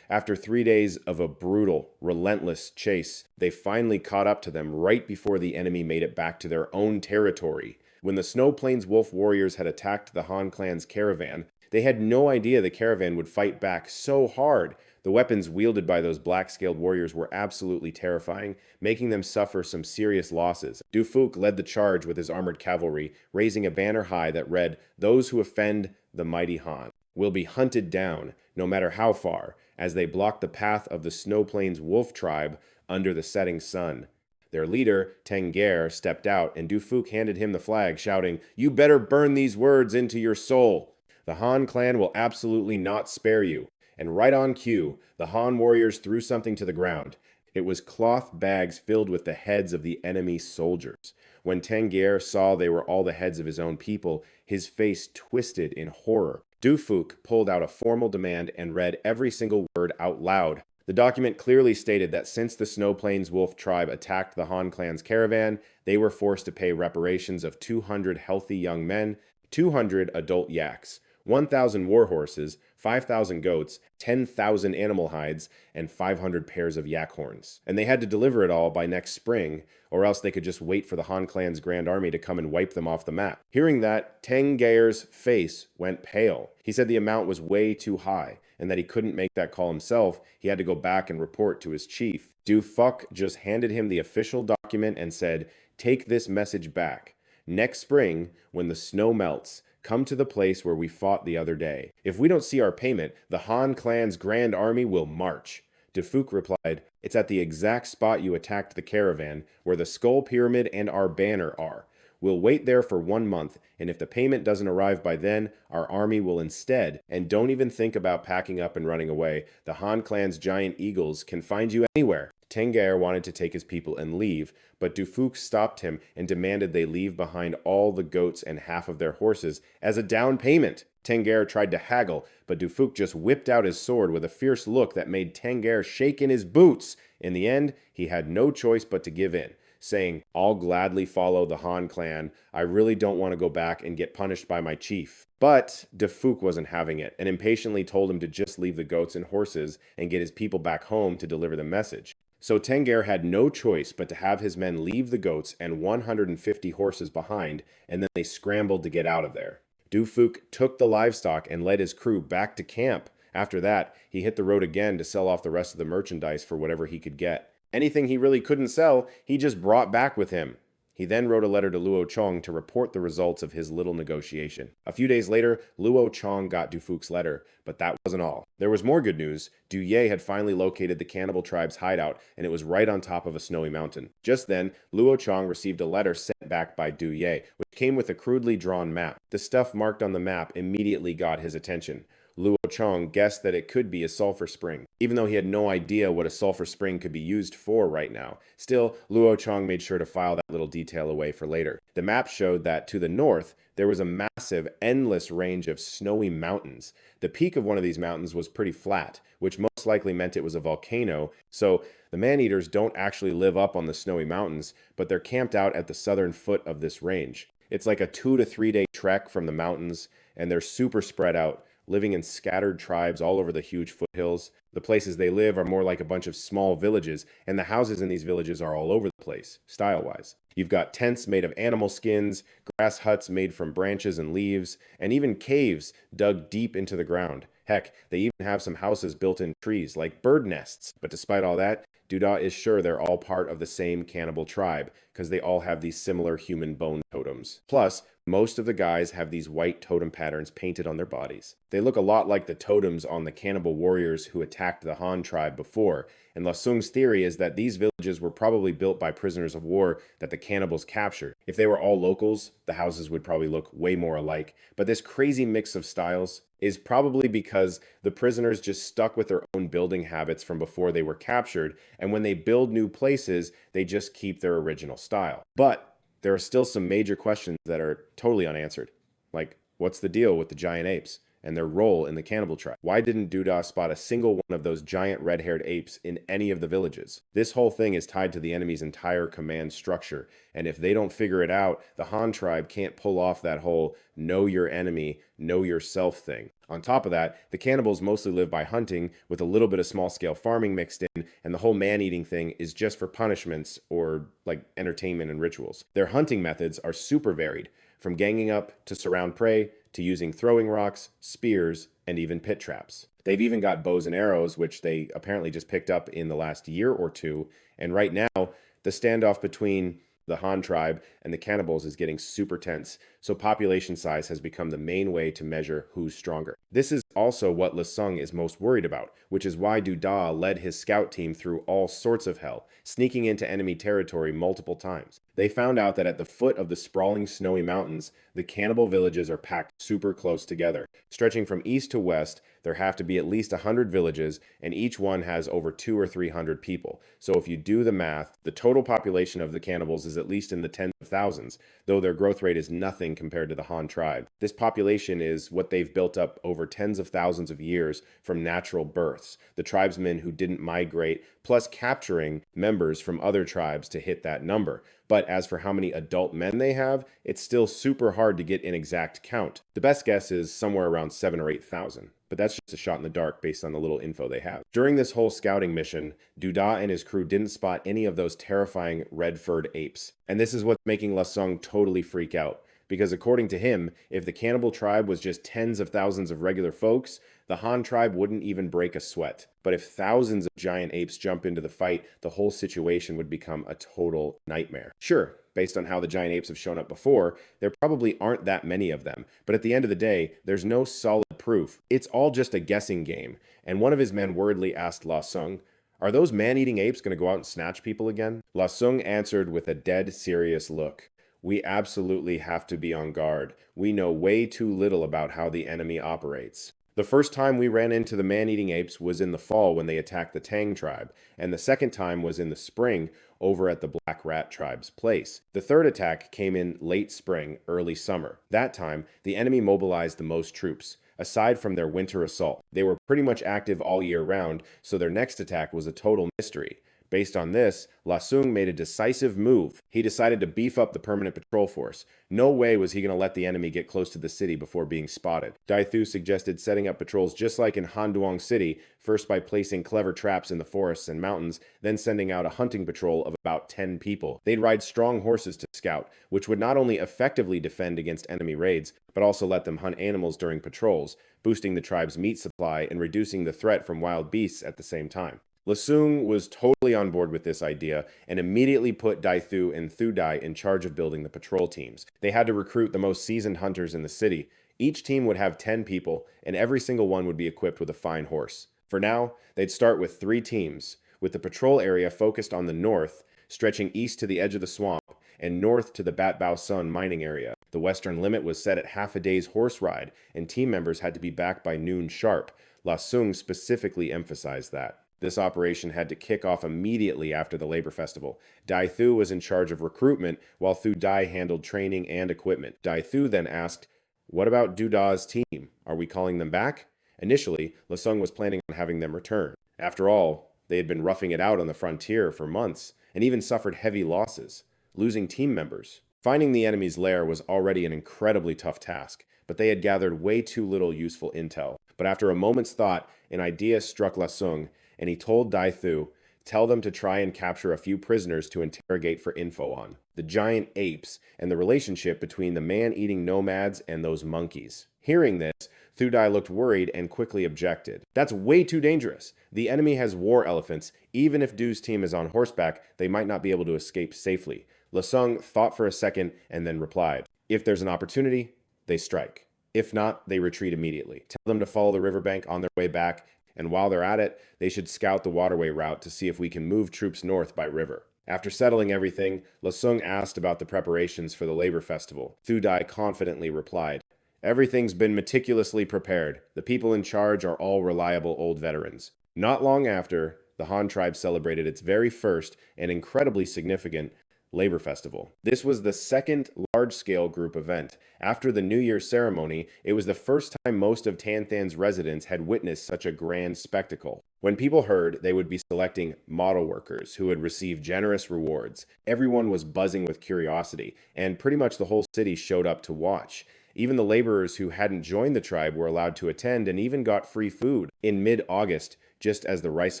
After 3 days of a brutal, relentless chase, they finally caught up to them right before the enemy made it back to their own territory. When the Snow Plains Wolf warriors had attacked the Han clan's caravan, they had no idea the caravan would fight back so hard. The weapons wielded by those black-scaled warriors were absolutely terrifying, making them suffer some serious losses. Phuc led the charge with his armored cavalry, raising a banner high that read, "Those who offend the mighty Han will be hunted down, no matter how far," as they blocked the path of the Snow Plains Wolf tribe under the setting sun. Their leader, Tengaer, stepped out, and Phuc handed him the flag, shouting, "You better burn these words into your soul. The Han clan will absolutely not spare you." And right on cue, the Han warriors threw something to the ground. It was cloth bags filled with the heads of the enemy soldiers. When Tengaer saw they were all the heads of his own people, his face twisted in horror. Phuc pulled out a formal demand and read every single word out loud. The document clearly stated that since the Snow Plains Wolf tribe attacked the Han clan's caravan, they were forced to pay reparations of 200 healthy young men, 200 adult yaks, 1,000 war horses, 5,000 goats, 10,000 animal hides, and 500 pairs of yak horns. And they had to deliver it all by next spring, or else they could just wait for the Han clan's grand army to come and wipe them off the map. Hearing that, Tengaer's face went pale. He said the amount was way too high, and that he couldn't make that call himself. He had to go back and report to his chief. Phuc just handed him the official document and said, "Take this message back. Next spring, when the snow melts, come to the place where we fought the other day. If we don't see our payment, the Han clan's grand army will march." Phuc replied, "It's at the exact spot you attacked the caravan, where the skull pyramid and our banner are. We'll wait there for 1 month, and if the payment doesn't arrive by then, our army will instead. And don't even think about packing up and running away. The Han clan's giant eagles can find you anywhere." Tengaer wanted to take his people and leave, but Du Phuc stopped him and demanded they leave behind all the goats and half of their horses as a down payment. Tengaer tried to haggle, but Du Phuc just whipped out his sword with a fierce look that made Tengaer shake in his boots. In the end, he had no choice but to give in, saying, "I'll gladly follow the Han clan. I really don't want to go back and get punished by my chief." But Du Phuc wasn't having it, and impatiently told him to just leave the goats and horses and get his people back home to deliver the message. So Tengaer had no choice but to have his men leave the goats and 150 horses behind, and then they scrambled to get out of there. Du Phuc took the livestock and led his crew back to camp. After that, he hit the road again to sell off the rest of the merchandise for whatever he could get. Anything he really couldn't sell, he just brought back with him. He then wrote a letter to Luo Chong to report the results of his little negotiation. A few days later, Luo Chong got Du Phuc's letter, but that wasn't all. There was more good news. Du Ye had finally located the cannibal tribe's hideout, and it was right on top of a snowy mountain. Just then, Luo Chong received a letter sent back by Du Ye, which came with a crudely drawn map. The stuff marked on the map immediately got his attention. Luo Chong guessed that it could be a sulfur spring, even though he had no idea what a sulfur spring could be used for right now. Still, Luo Chong made sure to file that little detail away for later. The map showed that to the north, there was a massive, endless range of snowy mountains. The peak of one of these mountains was pretty flat, which most likely meant it was a volcano, so the man-eaters don't actually live up on the snowy mountains, but they're camped out at the southern foot of this range. It's like a 2 to 3 day trek from the mountains, and they're super spread out, living in scattered tribes all over the huge foothills. The places they live are more like a bunch of small villages, and the houses in these villages are all over the place, style-wise. You've got tents made of animal skins, grass huts made from branches and leaves, and even caves dug deep into the ground. Heck, they even have some houses built in trees, like bird nests. But despite all that, Duda is sure they're all part of the same cannibal tribe, because they all have these similar human bone totems. Plus, most of the guys have these white totem patterns painted on their bodies. They look a lot like the totems on the cannibal warriors who attacked the Han tribe before, and La Sung's theory is that these villages were probably built by prisoners of war that the cannibals captured. If they were all locals, the houses would probably look way more alike, but this crazy mix of styles is probably because the prisoners just stuck with their own building habits from before they were captured, and when they build new places, they just keep their original style. But there are still some major questions that are totally unanswered. Like, what's the deal with the giant apes and their role in the cannibal tribe? Why didn't Duda spot a single one of those giant red-haired apes in any of the villages? This whole thing is tied to the enemy's entire command structure, and if they don't figure it out, the Han tribe can't pull off that whole know your enemy, know yourself thing. On top of that, the cannibals mostly live by hunting with a little bit of small-scale farming mixed in, and the whole man-eating thing is just for punishments or like entertainment and rituals. Their hunting methods are super varied, from ganging up to surround prey to using throwing rocks, spears, and even pit traps. They've even got bows and arrows, which they apparently just picked up in the last year or two, and right now, the standoff between the Han tribe and the cannibals is getting super tense, so population size has become the main way to measure who's stronger. This is also what Le Sung is most worried about, which is why Du Da led his scout team through all sorts of hell, sneaking into enemy territory multiple times. They found out that at the foot of the sprawling snowy mountains, the cannibal villages are packed super close together. Stretching from east to west, there have to be at least 100 villages, and each one has over 200 or 300 people. So if you do the math, the total population of the cannibals is at least in the tens of thousands, though their growth rate is nothing compared to the Han tribe. This population is what they've built up over tens of thousands of years from natural births, the tribesmen who didn't migrate, plus capturing members from other tribes to hit that number. But as for how many adult men they have, it's still super hard to get an exact count. The best guess is somewhere around 7,000 or 8,000. But that's just a shot in the dark based on the little info they have. During this whole scouting mission, Duda and his crew didn't spot any of those terrifying red-furred apes. And this is what's making La Sung totally freak out. Because according to him, if the cannibal tribe was just tens of thousands of regular folks, the Han tribe wouldn't even break a sweat. But if thousands of giant apes jump into the fight, the whole situation would become a total nightmare. Sure, based on how the giant apes have shown up before, there probably aren't that many of them. But at the end of the day, there's no solid proof. It's all just a guessing game. And one of his men worriedly asked La Sung, "Are those man-eating apes going to go out and snatch people again?" La Sung answered with a dead serious look. "We absolutely have to be on guard. We know way too little about how the enemy operates." The first time we ran into the man-eating apes was in the fall when they attacked the Tang tribe, and the second time was in the spring over at the Black Rat tribe's place. The third attack came in late spring, early summer. That time, the enemy mobilized the most troops. Aside from their winter assault, they were pretty much active all year round, so their next attack was a total mystery. Based on this, Lasung made a decisive move. He decided to beef up the permanent patrol force. No way was he going to let the enemy get close to the city before being spotted. Dai Thu suggested setting up patrols just like in Han Duong City, first by placing clever traps in the forests and mountains, then sending out a hunting patrol of about 10 people. They'd ride strong horses to scout, which would not only effectively defend against enemy raids, but also let them hunt animals during patrols, boosting the tribe's meat supply and reducing the threat from wild beasts at the same time. Lasung was totally on board with this idea and immediately put Dai Thu and Thu Dai in charge of building the patrol teams. They had to recruit the most seasoned hunters in the city. Each team would have 10 people, and every single one would be equipped with a fine horse. For now, they'd start with 3 teams, with the patrol area focused on the north, stretching east to the edge of the swamp, and north to the Bat Bao Sun mining area. The western limit was set at half a day's horse ride, and team members had to be back by noon sharp. Lasung specifically emphasized that. This operation had to kick off immediately after the labor festival. Dai Thu was in charge of recruitment, while Thu Dai handled training and equipment. Dai Thu then asked, "What about Duda's team? Are we calling them back?" Initially, Lasung was planning on having them return. After all, they had been roughing it out on the frontier for months, and even suffered heavy losses, losing team members. Finding the enemy's lair was already an incredibly tough task, but they had gathered way too little useful intel. But after a moment's thought, an idea struck Lasung, and he told Dai Thu, tell them to try and capture a few prisoners to interrogate for info on the giant apes and the relationship between the man-eating nomads and those monkeys. Hearing this, Thu Dai looked worried and quickly objected. That's way too dangerous. The enemy has war elephants. Even if Du's team is on horseback, they might not be able to escape safely. Lasung thought for a second and then replied, if there's an opportunity, they strike. If not, they retreat immediately. Tell them to follow the riverbank on their way back, and while they're at it, they should scout the waterway route to see if we can move troops north by river. After settling everything, Lasung asked about the preparations for the labor festival. Thu Dai confidently replied, everything's been meticulously prepared. The people in charge are all reliable old veterans. Not long after, the Han tribe celebrated its very first and incredibly significant labor festival. This was the second large-scale group event. After the New Year ceremony, it was the first time most of Tan Than's residents had witnessed such a grand spectacle. When people heard, they would be selecting model workers who would receive generous rewards. Everyone was buzzing with curiosity, and pretty much the whole city showed up to watch. Even the laborers who hadn't joined the tribe were allowed to attend and even got free food. In mid-August, just as the rice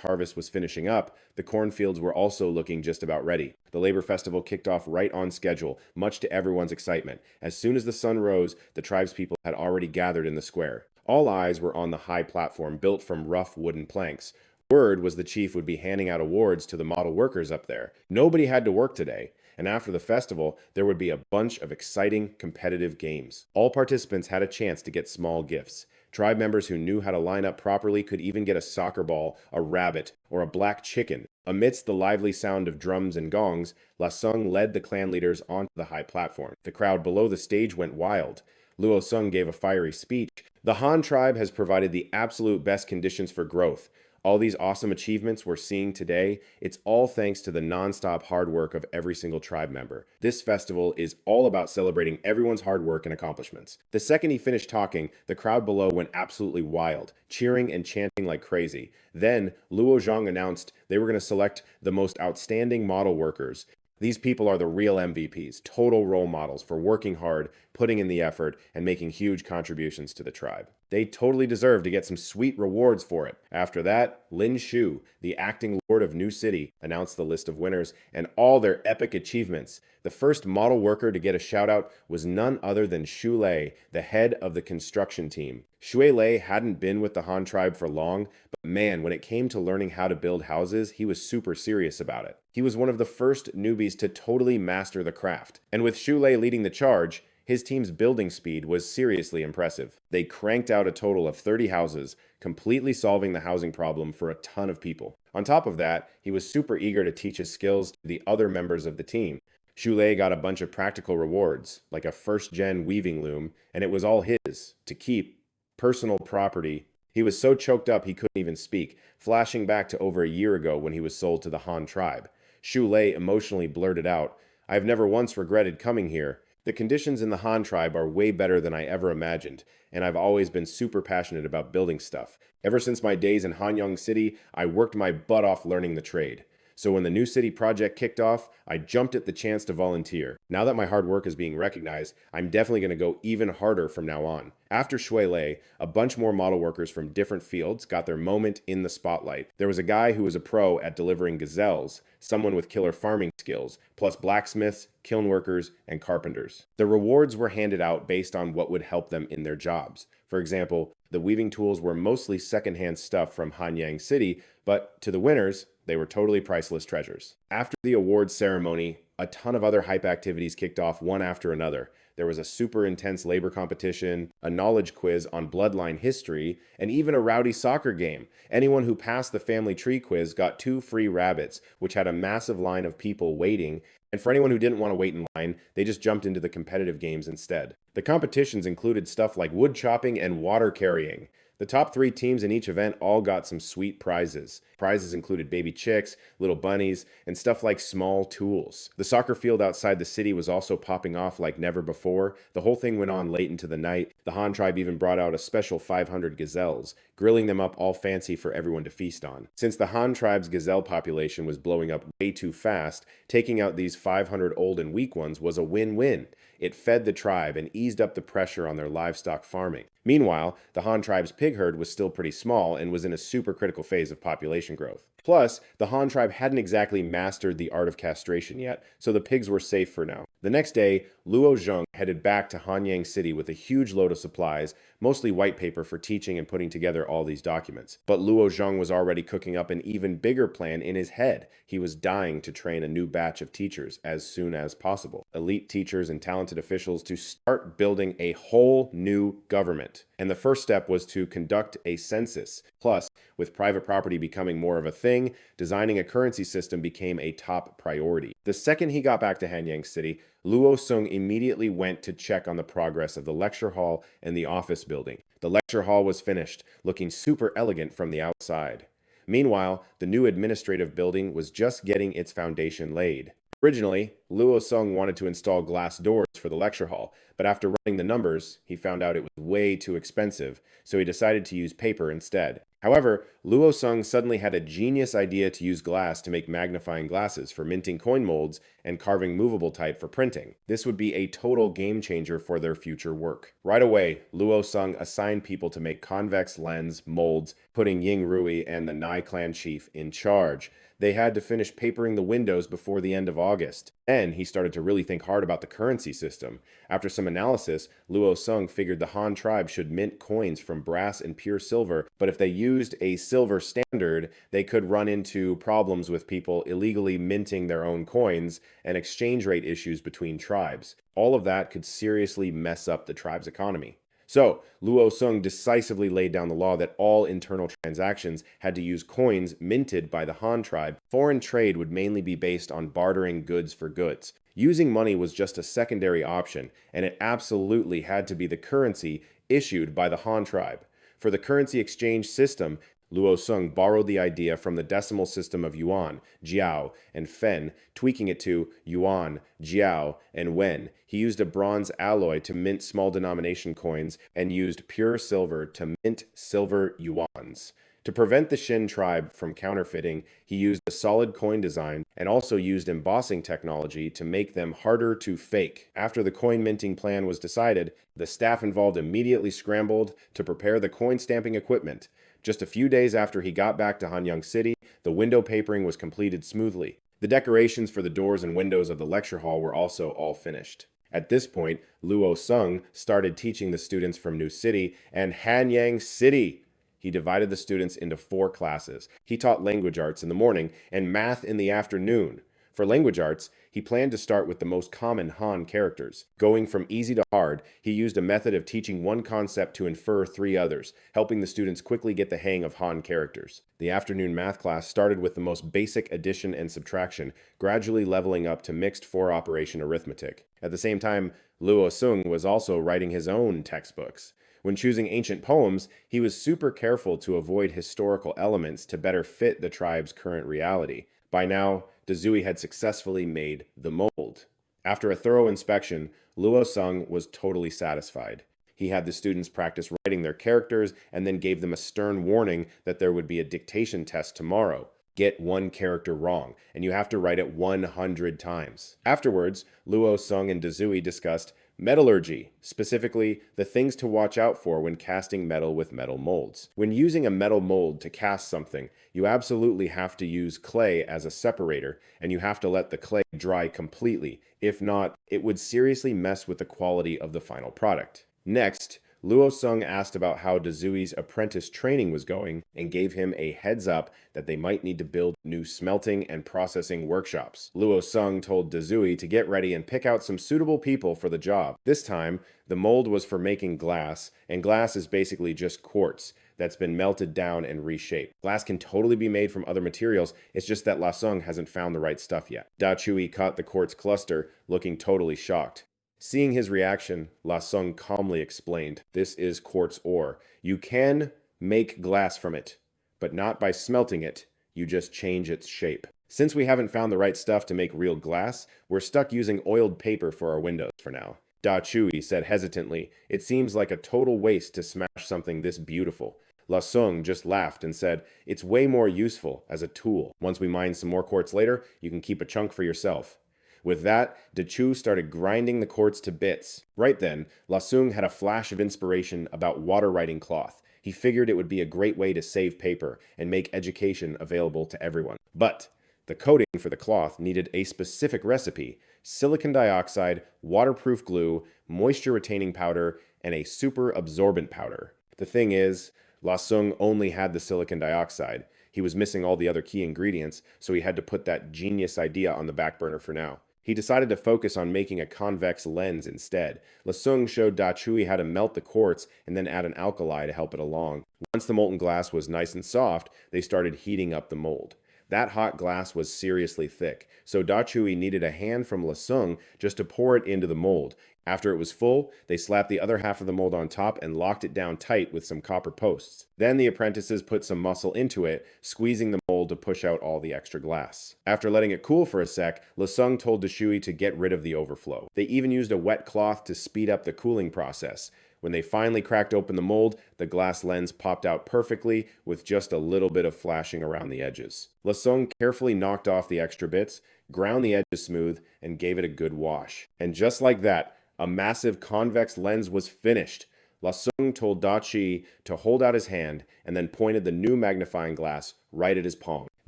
harvest was finishing up, the cornfields were also looking just about ready. The labor festival kicked off right on schedule, much to everyone's excitement. As soon as the sun rose, the tribespeople had already gathered in the square. All eyes were on the high platform built from rough wooden planks. Word was the chief would be handing out awards to the model workers up there. Nobody had to work today, and after the festival, there would be a bunch of exciting, competitive games. All participants had a chance to get small gifts. Tribe members who knew how to line up properly could even get a soccer ball, a rabbit, or a black chicken. Amidst the lively sound of drums and gongs, Lasung led the clan leaders onto the high platform. The crowd below the stage went wild. Luo Sung gave a fiery speech. The Han tribe has provided the absolute best conditions for growth. All these awesome achievements we're seeing today, it's all thanks to the non-stop hard work of every single tribe member. This festival is all about celebrating everyone's hard work and accomplishments. The second he finished talking, the crowd below went absolutely wild, cheering and chanting like crazy. Then, Luo Zhang announced they were going to select the most outstanding model workers. These people are the real MVPs, total role models for working hard, putting in the effort, and making huge contributions to the tribe. They totally deserve to get some sweet rewards for it. After that, Lin Shu, the acting lord of New City, announced the list of winners and all their epic achievements. The first model worker to get a shout-out was none other than Shu Lei, the head of the construction team. Shui Lei hadn't been with the Han tribe for long, but man, when it came to learning how to build houses, he was super serious about it. He was one of the first newbies to totally master the craft. And with Shu Lei leading the charge, his team's building speed was seriously impressive. They cranked out a total of 30 houses, completely solving the housing problem for a ton of people. On top of that, he was super eager to teach his skills to the other members of the team. Shu Lei got a bunch of practical rewards, like a first-gen weaving loom, and it was all his, to keep, personal property He was so choked up he couldn't even speak, flashing back to over a year ago when he was sold to the Han tribe. Shu Lei emotionally blurted out, "I have never once regretted coming here. The conditions in the Han tribe are way better than I ever imagined, and I've always been super passionate about building stuff. Ever since my days in Hanyang City, I worked my butt off learning the trade. So when the new city project kicked off, I jumped at the chance to volunteer. Now that my hard work is being recognized, I'm definitely going to go even harder from now on." After Shui Lei, a bunch more model workers from different fields got their moment in the spotlight. There was a guy who was a pro at delivering gazelles, someone with killer farming skills, plus blacksmiths, kiln workers, and carpenters. The rewards were handed out based on what would help them in their jobs. For example, the weaving tools were mostly secondhand stuff from Hanyang City, but to the winners, they were totally priceless treasures. After the awards ceremony, a ton of other hype activities kicked off one after another. There was a super intense labor competition, a knowledge quiz on bloodline history, and even a rowdy soccer game. Anyone who passed the family tree quiz got 2 free rabbits, which had a massive line of people waiting. And for anyone who didn't want to wait in line, they just jumped into the competitive games instead. The competitions included stuff like wood chopping and water carrying. The top 3 teams in each event all got some sweet prizes. Prizes included baby chicks, little bunnies, and stuff like small tools. The soccer field outside the city was also popping off like never before. The whole thing went on late into the night. The Han tribe even brought out a special 500 gazelles, grilling them up all fancy for everyone to feast on. Since the Han tribe's gazelle population was blowing up way too fast, taking out these 500 old and weak ones was a win-win. It fed the tribe and eased up the pressure on their livestock farming. Meanwhile, the Han tribe's pig herd was still pretty small and was in a super critical phase of population growth. Plus, the Han tribe hadn't exactly mastered the art of castration yet, so the pigs were safe for now. The next day, Luo Zheng headed back to Hanyang City with a huge load of supplies, mostly white paper for teaching and putting together all these documents. But Luo Zheng was already cooking up an even bigger plan in his head. He was dying to train a new batch of teachers as soon as possible. Elite teachers and talented officials to start building a whole new government. And the first step was to conduct a census. Plus, with private property becoming more of a thing, designing a currency system became a top priority. The second he got back to Hanyang City, Luo Sung immediately went to check on the progress of the lecture hall and the office building. The lecture hall was finished, looking super elegant from the outside. Meanwhile, the new administrative building was just getting its foundation laid. Originally, Luo Sung wanted to install glass doors for the lecture hall, but after running the numbers, he found out it was way too expensive, so he decided to use paper instead. However, Luo Sung suddenly had a genius idea to use glass to make magnifying glasses for minting coin molds and carving movable type for printing. This would be a total game changer for their future work. Right away, Luo Sung assigned people to make convex lens molds, putting Ying Rui and the Nai clan chief in charge. They had to finish papering the windows before the end of August. Then he started to really think hard about the currency system. After some analysis, Luo Sung figured the Han tribe should mint coins from brass and pure silver, but if they used a silver standard, they could run into problems with people illegally minting their own coins and exchange rate issues between tribes. All of that could seriously mess up the tribe's economy. So, Luo Sung decisively laid down the law that all internal transactions had to use coins minted by the Han tribe. Foreign trade would mainly be based on bartering goods for goods. Using money was just a secondary option, and it absolutely had to be the currency issued by the Han tribe. For the currency exchange system, Luo Sung borrowed the idea from the decimal system of yuan, jiao, and fen, tweaking it to yuan, jiao, and wen. He used a bronze alloy to mint small denomination coins and used pure silver to mint silver yuans. To prevent the Shin tribe from counterfeiting, he used a solid coin design and also used embossing technology to make them harder to fake. After the coin minting plan was decided, the staff involved immediately scrambled to prepare the coin stamping equipment. Just a few days after he got back to Hanyang City, the window papering was completed smoothly. The decorations for the doors and windows of the lecture hall were also all finished. At this point, Luo Sung started teaching the students from New City and Hanyang City. He divided the students into 4 classes. He taught language arts in the morning and math in the afternoon. For language arts, he planned to start with the most common Han characters. Going from easy to hard, he used a method of teaching one concept to infer 3 others, helping the students quickly get the hang of Han characters. The afternoon math class started with the most basic addition and subtraction, gradually leveling up to mixed 4-operation arithmetic. At the same time, Luo Sung was also writing his own textbooks. When choosing ancient poems, he was super careful to avoid historical elements to better fit the tribe's current reality. By now, Dazui had successfully made the mold. After a thorough inspection, Luo Sung was totally satisfied. He had the students practice writing their characters and then gave them a stern warning that there would be a dictation test tomorrow. Get one character wrong, and you have to write it 100 times. Afterwards, Luo Sung and Dazui discussed metallurgy, specifically the things to watch out for when casting metal with metal molds. When using a metal mold to cast something, you absolutely have to use clay as a separator, and you have to let the clay dry completely. If not, it would seriously mess with the quality of the final product. Next, Luo Sung asked about how Dazui's apprentice training was going and gave him a heads up that they might need to build new smelting and processing workshops. Luo Sung told Dazui to get ready and pick out some suitable people for the job. This time, the mold was for making glass, and glass is basically just quartz that's been melted down and reshaped. Glass can totally be made from other materials, it's just that La Sung hasn't found the right stuff yet. Da Chui caught the quartz cluster, looking totally shocked. Seeing his reaction, La Sung calmly explained, "This is quartz ore. You can make glass from it, but not by smelting it. You just change its shape. Since we haven't found the right stuff to make real glass, we're stuck using oiled paper for our windows for now." Da Chui said hesitantly, "It seems like a total waste to smash something this beautiful." La Sung just laughed and said, "It's way more useful as a tool. Once we mine some more quartz later, you can keep a chunk for yourself." With that, Da Chu started grinding the quartz to bits. Right then, La Sung had a flash of inspiration about water writing cloth. He figured it would be a great way to save paper and make education available to everyone. But the coating for the cloth needed a specific recipe: silicon dioxide, waterproof glue, moisture-retaining powder, and a super absorbent powder. The thing is, La Sung only had the silicon dioxide. He was missing all the other key ingredients, so he had to put that genius idea on the back burner for now. He decided to focus on making a convex lens instead. La Sung showed Da Chui how to melt the quartz and then add an alkali to help it along. Once the molten glass was nice and soft, they started heating up the mold. That hot glass was seriously thick, so Da Chui needed a hand from La Sung just to pour it into the mold. After it was full, they slapped the other half of the mold on top and locked it down tight with some copper posts. Then the apprentices put some muscle into it, squeezing the mold to push out all the extra glass. After letting it cool for a sec, La Sung told Dashui to get rid of the overflow. They even used a wet cloth to speed up the cooling process. When they finally cracked open the mold, the glass lens popped out perfectly with just a little bit of flashing around the edges. La Sung carefully knocked off the extra bits, ground the edges smooth, and gave it a good wash. And just like that, a massive convex lens was finished. La Sung told Da Chi to hold out his hand and then pointed the new magnifying glass right at his palm.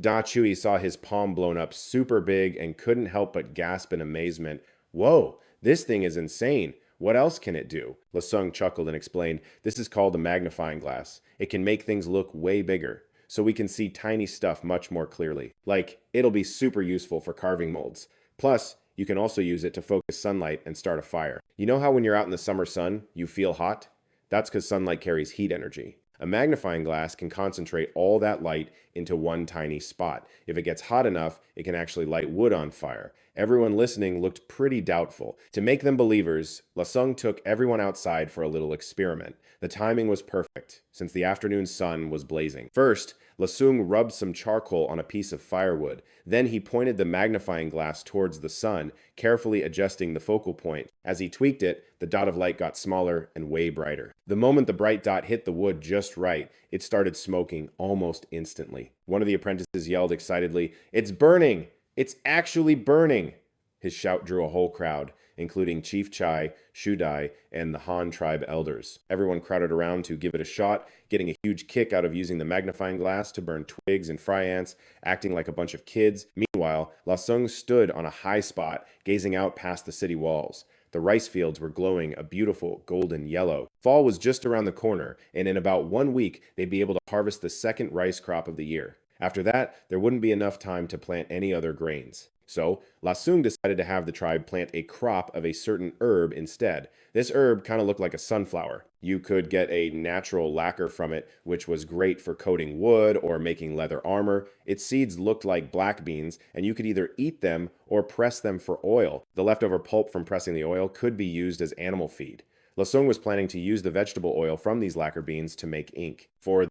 Da Chui saw his palm blown up super big and couldn't help but gasp in amazement. "Whoa, this thing is insane. What else can it do?" La Sung chuckled and explained, "This is called a magnifying glass. It can make things look way bigger, so we can see tiny stuff much more clearly. Like, it'll be super useful for carving molds. Plus, you can also use it to focus sunlight and start a fire. You know how when you're out in the summer sun, you feel hot? That's because sunlight carries heat energy. A magnifying glass can concentrate all that light into one tiny spot. If it gets hot enough, it can actually light wood on fire." Everyone listening looked pretty doubtful. To make them believers, La Sung took everyone outside for a little experiment. The timing was perfect, since the afternoon sun was blazing. First, La Sung rubbed some charcoal on a piece of firewood. Then he pointed the magnifying glass towards the sun, carefully adjusting the focal point. As he tweaked it, the dot of light got smaller and way brighter. The moment the bright dot hit the wood just right, it started smoking almost instantly. One of the apprentices yelled excitedly, "It's burning! It's actually burning!" His shout drew a whole crowd, including Chief Chai, Shudai, and the Han tribe elders. Everyone crowded around to give it a shot, getting a huge kick out of using the magnifying glass to burn twigs and fry ants, acting like a bunch of kids. Meanwhile, La Sung stood on a high spot, gazing out past the city walls. The rice fields were glowing a beautiful golden yellow. Fall was just around the corner, and in about 1 week, they'd be able to harvest the second rice crop of the year. After that, there wouldn't be enough time to plant any other grains. So, La Sung decided to have the tribe plant a crop of a certain herb instead. This herb kind of looked like a sunflower. You could get a natural lacquer from it, which was great for coating wood or making leather armor. Its seeds looked like black beans, and you could either eat them or press them for oil. The leftover pulp from pressing the oil could be used as animal feed. Lasung was planning to use the vegetable oil from these lacquer beans to make ink. For